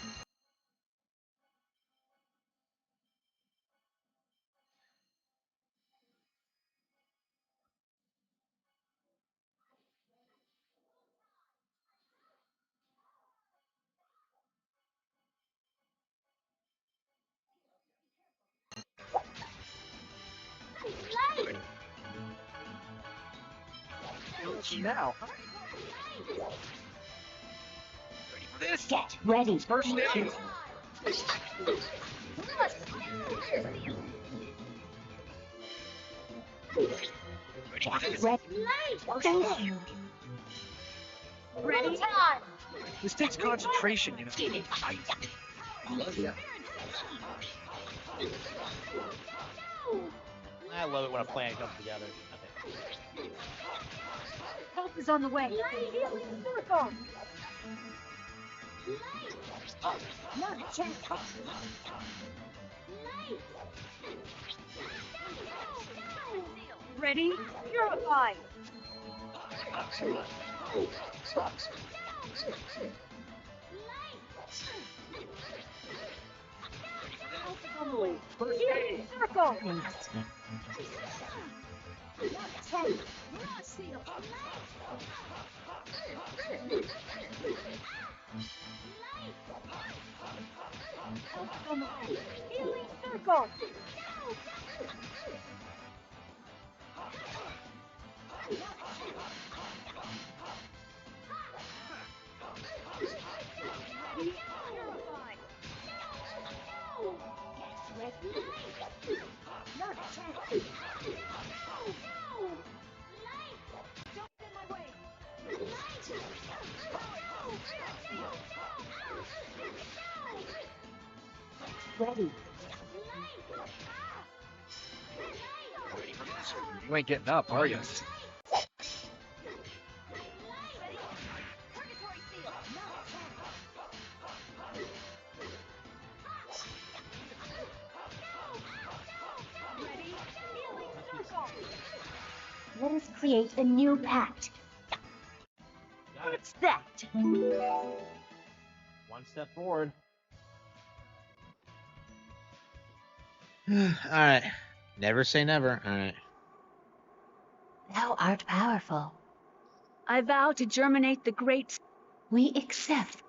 [SPEAKER 5] Now. Ready for this?
[SPEAKER 4] Get ready.
[SPEAKER 5] First aid. Ready for this?
[SPEAKER 4] Ready. Thank you. Ready. Time.
[SPEAKER 5] This takes concentration, you know.
[SPEAKER 3] I love it when a plan comes together. Okay.
[SPEAKER 4] Help is on the way. Healing circle. Not check. Ready? Purify. Help is on the way. Healing circle. Check. Seal. Help is on the way. Healing circle. Ready? Purify. Get ready. Not check. Don't get in my way. Ready.
[SPEAKER 5] You ain't getting up, are you?
[SPEAKER 4] Ready? Healing circle. Let us create a new pact.
[SPEAKER 3] Got it.
[SPEAKER 4] What's that?
[SPEAKER 3] One step forward.
[SPEAKER 1] All right. Never say never. All right.
[SPEAKER 4] Thou art powerful.
[SPEAKER 6] I vow to germinate the great.
[SPEAKER 4] We accept.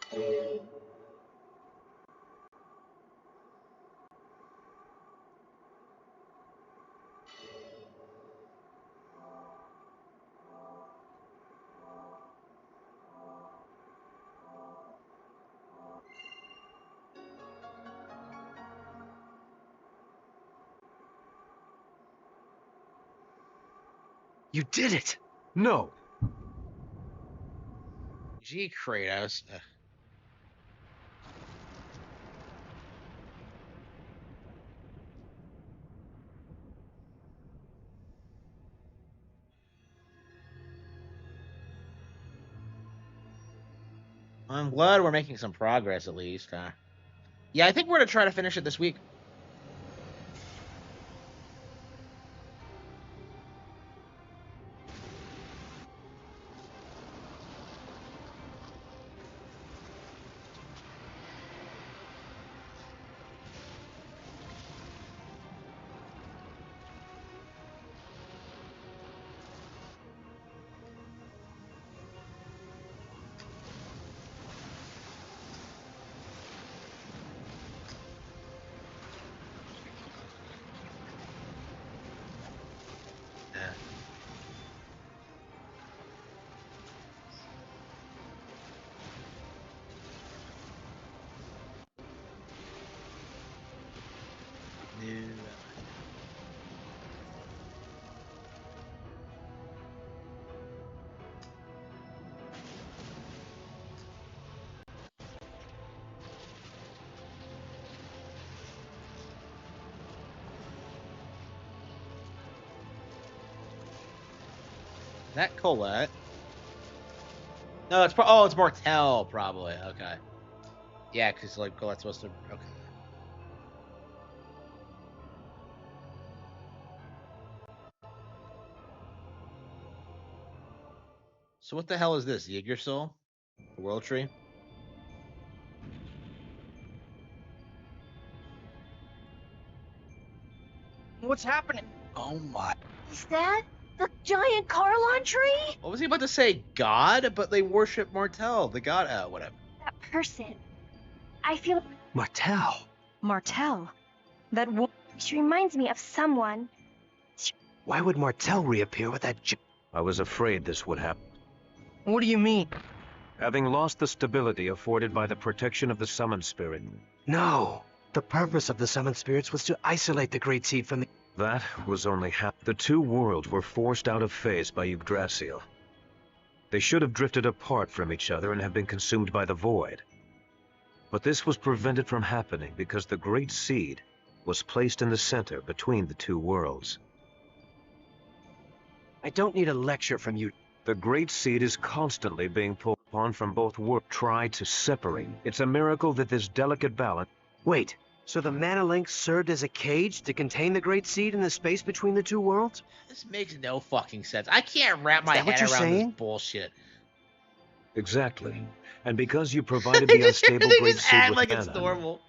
[SPEAKER 5] You did it! No.
[SPEAKER 1] Gee, Kratos. I'm glad we're making some progress at least. Yeah, I think we're gonna try to finish it this week. That Colette? No, it's Martel probably. Okay. Yeah, because like Colette's supposed to. Okay. So what the hell is this? Yggdrasil? The World Tree?
[SPEAKER 7] What's happening?
[SPEAKER 5] Oh my.
[SPEAKER 4] Is that the giant Carlon tree?
[SPEAKER 1] What was he about to say? God? But they worship Martel, the god. Whatever.
[SPEAKER 2] That person. I feel
[SPEAKER 5] Martel.
[SPEAKER 4] Martel. That
[SPEAKER 2] she reminds me of someone.
[SPEAKER 5] Why would Martel reappear with that
[SPEAKER 8] I was afraid this would happen.
[SPEAKER 7] What do you mean?
[SPEAKER 8] Having lost the stability afforded by the protection of the Summon Spirit.
[SPEAKER 5] No. The purpose of the summoned spirits was to isolate the Great Seed from the...
[SPEAKER 8] That was only half. The two worlds were forced out of phase by Yggdrasil. They should have drifted apart from each other and have been consumed by the void. But this was prevented from happening because the Great Seed was placed in the center between the two worlds.
[SPEAKER 5] I don't need a lecture from you.
[SPEAKER 8] The Great Seed is constantly being pulled upon from both worlds. Try to separate. It's a miracle that this delicate balance...
[SPEAKER 5] Wait, so the Mana Link served as a cage to contain the Great Seed in the space between the two worlds?
[SPEAKER 1] This makes no fucking sense. I can't wrap my
[SPEAKER 5] that what
[SPEAKER 1] head
[SPEAKER 5] you're
[SPEAKER 1] around
[SPEAKER 5] saying?
[SPEAKER 1] this bullshit.
[SPEAKER 8] Exactly. And because you provided
[SPEAKER 1] They
[SPEAKER 8] the
[SPEAKER 1] just,
[SPEAKER 8] unstable
[SPEAKER 1] they
[SPEAKER 8] Great
[SPEAKER 1] just
[SPEAKER 8] Seed
[SPEAKER 1] act
[SPEAKER 8] with
[SPEAKER 1] like it's
[SPEAKER 8] mana,
[SPEAKER 1] normal.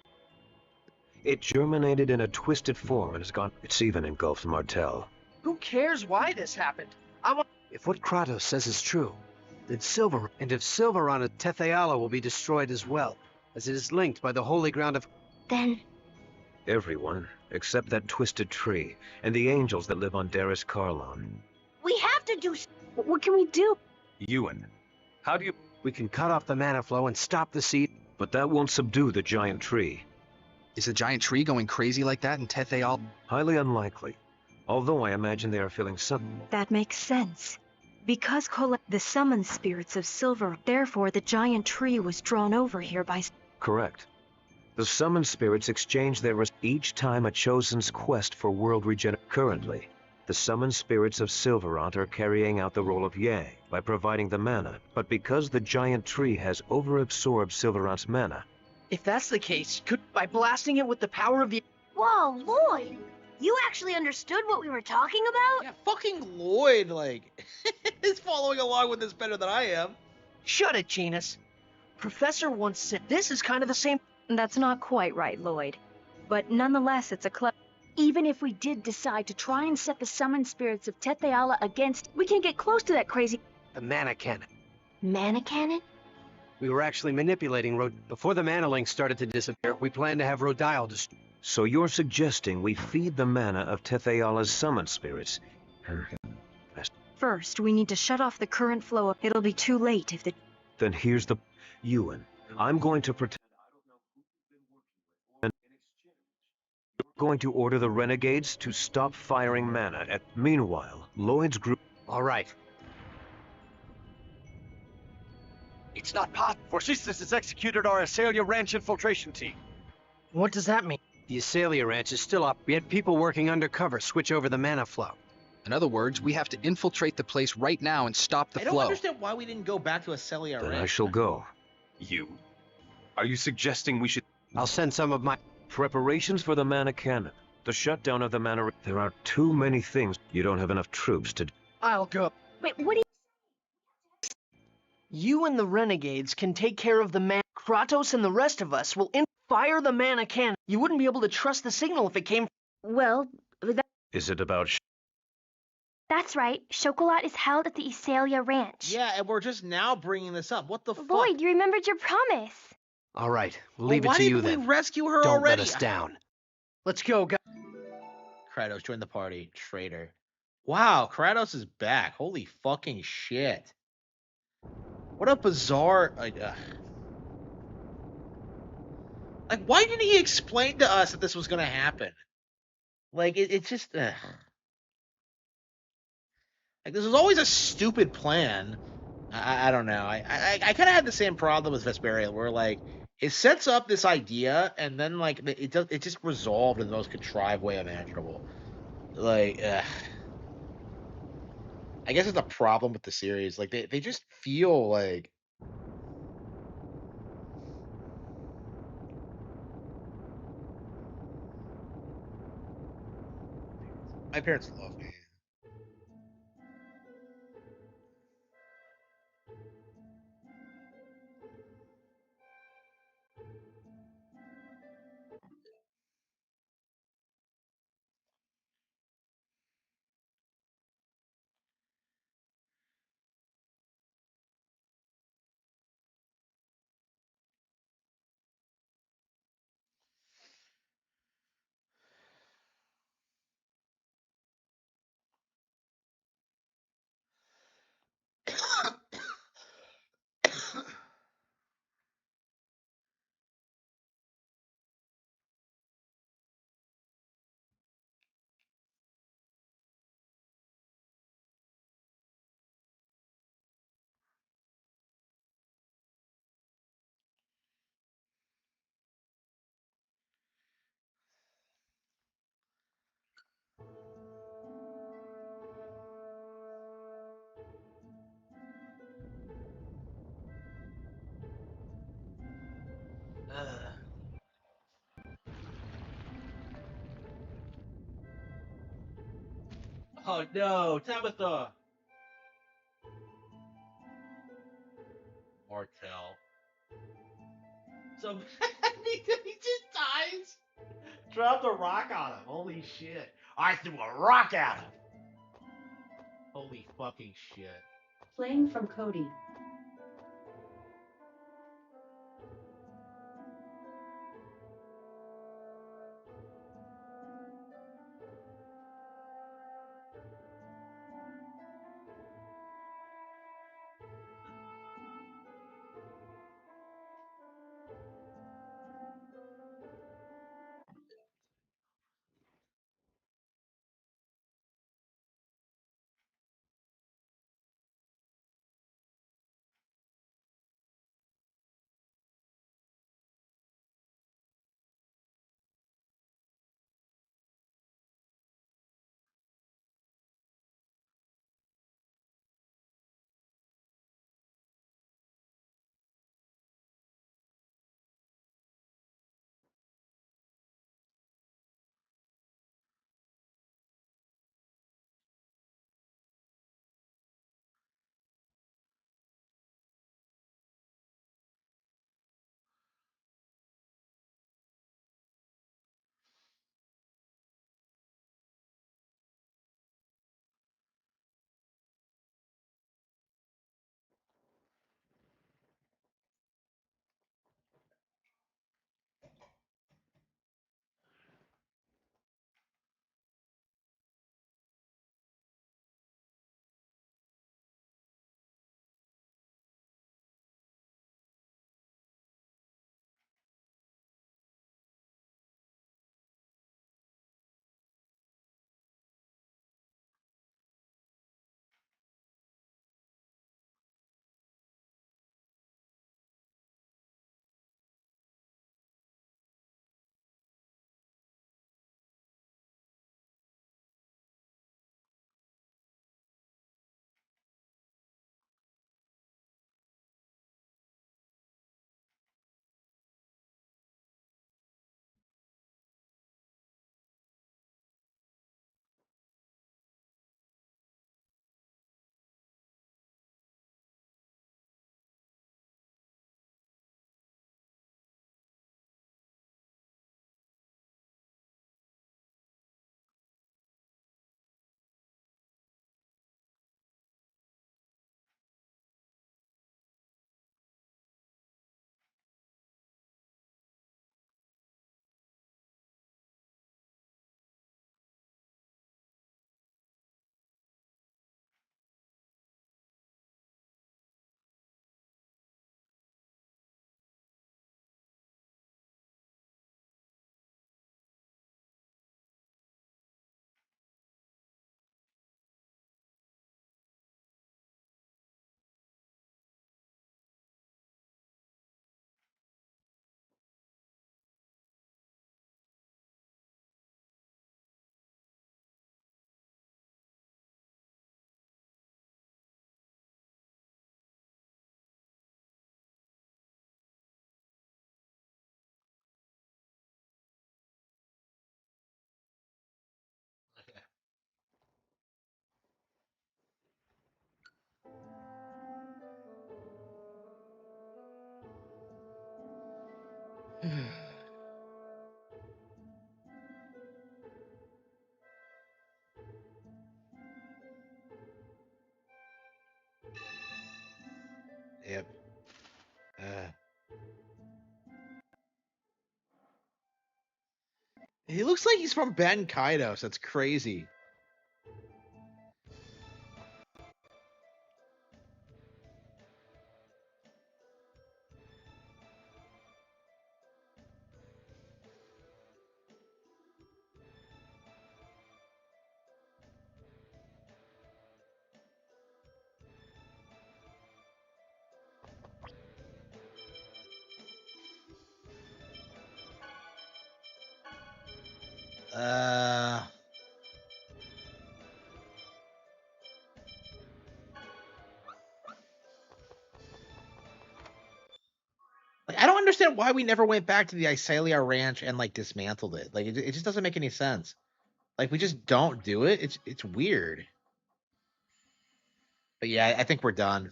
[SPEAKER 8] it germinated in a twisted form and has gone... It's even engulfed Martel.
[SPEAKER 7] Who cares why this happened? I want...
[SPEAKER 5] If what Kratos says is true, then if Silveron, Tetheala will be destroyed as well, as it is linked by the holy ground of...
[SPEAKER 2] Then
[SPEAKER 8] Everyone, except that twisted tree, and the angels that live on Daris Carlon.
[SPEAKER 4] we have to do.
[SPEAKER 6] What can we do?
[SPEAKER 8] Ewan, how do you...
[SPEAKER 5] We can cut off the mana flow and stop the seed.
[SPEAKER 8] But that won't subdue the giant tree.
[SPEAKER 9] Is the giant tree going crazy like that in Tetheal?
[SPEAKER 8] Highly unlikely. Although I imagine they are feeling something.
[SPEAKER 4] That makes sense. Because the summoned spirits of Silver, therefore the giant tree was drawn over here by...
[SPEAKER 8] Correct. The summoned spirits exchange their each time a chosen's quest for world regeneration. Currently, the summoned spirits of Silverant are carrying out the role of Yang by providing the mana, but because the giant tree has overabsorbed Silverant's mana,
[SPEAKER 7] If that's the case, could by blasting it with the power of the...
[SPEAKER 4] Whoa, Lloyd! You actually understood what we were talking about?
[SPEAKER 1] Yeah, fucking Lloyd, like, is following along with this better than I am.
[SPEAKER 7] Shut it, Genus. Professor once said this is kind of the same...
[SPEAKER 4] That's not quite right, Lloyd. But nonetheless, it's a
[SPEAKER 6] Even if we did decide to try and set the summoned spirits of Tetheala against, we can't get close to that crazy...
[SPEAKER 5] The mana cannon.
[SPEAKER 4] mana cannon?
[SPEAKER 5] We were actually manipulating Before the Mana Link started to disappear, we planned to have Rodial destroyed.
[SPEAKER 8] so you're suggesting we feed the mana of Tetheala's summoned spirits.
[SPEAKER 4] First, we need to shut off the current flow. It'll be too late if the...
[SPEAKER 8] Then here's the... Ewan, I'm going to pretend... And you're going to order the Renegades to stop firing mana. Meanwhile, Lloyd's group...
[SPEAKER 5] All right.
[SPEAKER 10] It's not possible. Forcistus has executed our Asalia Ranch infiltration team.
[SPEAKER 7] What does that mean?
[SPEAKER 5] The Asalia Ranch is still up, yet people working undercover switch over the mana flow.
[SPEAKER 9] In other words, we have to infiltrate the place right now and stop the
[SPEAKER 1] I don't
[SPEAKER 9] flow.
[SPEAKER 1] understand why we didn't go back to Acelia
[SPEAKER 8] Then
[SPEAKER 1] Ranch.
[SPEAKER 8] I shall go.
[SPEAKER 10] You? Are you suggesting we should...
[SPEAKER 5] I'll send some of my...
[SPEAKER 8] Preparations for the mana cannon. The shutdown of the mana... There are too many things. You don't have enough troops to...
[SPEAKER 7] I'll go.
[SPEAKER 6] Wait, what do you...
[SPEAKER 7] You and the Renegades can take care of the man. Kratos and the rest of us will fire the mana cannon. You wouldn't be able to trust the signal if it came...
[SPEAKER 6] Well, that...
[SPEAKER 8] Is it about...
[SPEAKER 2] that's right. Chocolat is held at the Isalia Ranch.
[SPEAKER 1] Yeah, and we're just now bringing this up. What the fuck?
[SPEAKER 2] Lloyd, you remembered your promise.
[SPEAKER 5] All right, we'll leave it
[SPEAKER 1] why
[SPEAKER 5] to you
[SPEAKER 1] didn't
[SPEAKER 5] then.
[SPEAKER 1] we rescue her
[SPEAKER 5] Don't
[SPEAKER 1] already?
[SPEAKER 5] let us down.
[SPEAKER 7] Let's go, guys.
[SPEAKER 1] Kratos, join the party. Traitor. Wow, Kratos is back. Holy fucking shit. What a bizarre... Like, why didn't he explain to us that this was going to happen? Like it's just like this was always a stupid plan. I don't know. I kind of had the same problem with Vesperia, where like it sets up this idea and then like it just resolved in the most contrived way imaginable. Like I guess it's a problem with the series. Like they just feel like my parents love me.
[SPEAKER 3] Oh no, Tabitha. Martel. So he just dies. Dropped a rock on him. Holy shit. I threw a rock at him. Holy fucking shit.
[SPEAKER 2] Playing from Cody.
[SPEAKER 1] He looks like he's from Ben Kaidos. That's crazy. Like, I don't understand why we never went back to the Iselia Ranch and like dismantled it. Like it just doesn't make any sense. Like we just don't do it. It's weird. But yeah, I think we're done.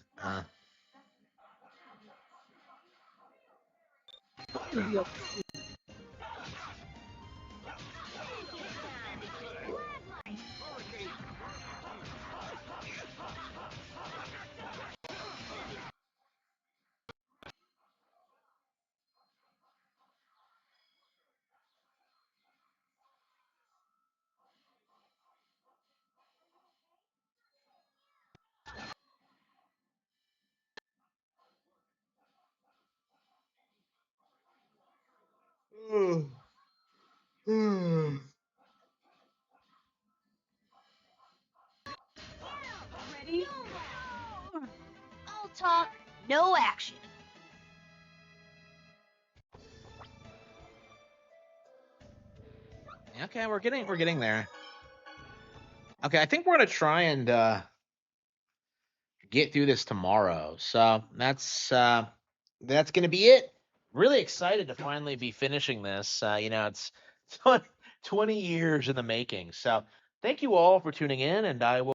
[SPEAKER 4] Ready? All talk, no action.
[SPEAKER 1] Okay, we're getting there. Okay, I think we're gonna try and get through this tomorrow. So that's gonna be it. Really excited to finally be finishing this. It's 20 years in the making. So thank you all for tuning in, and I will.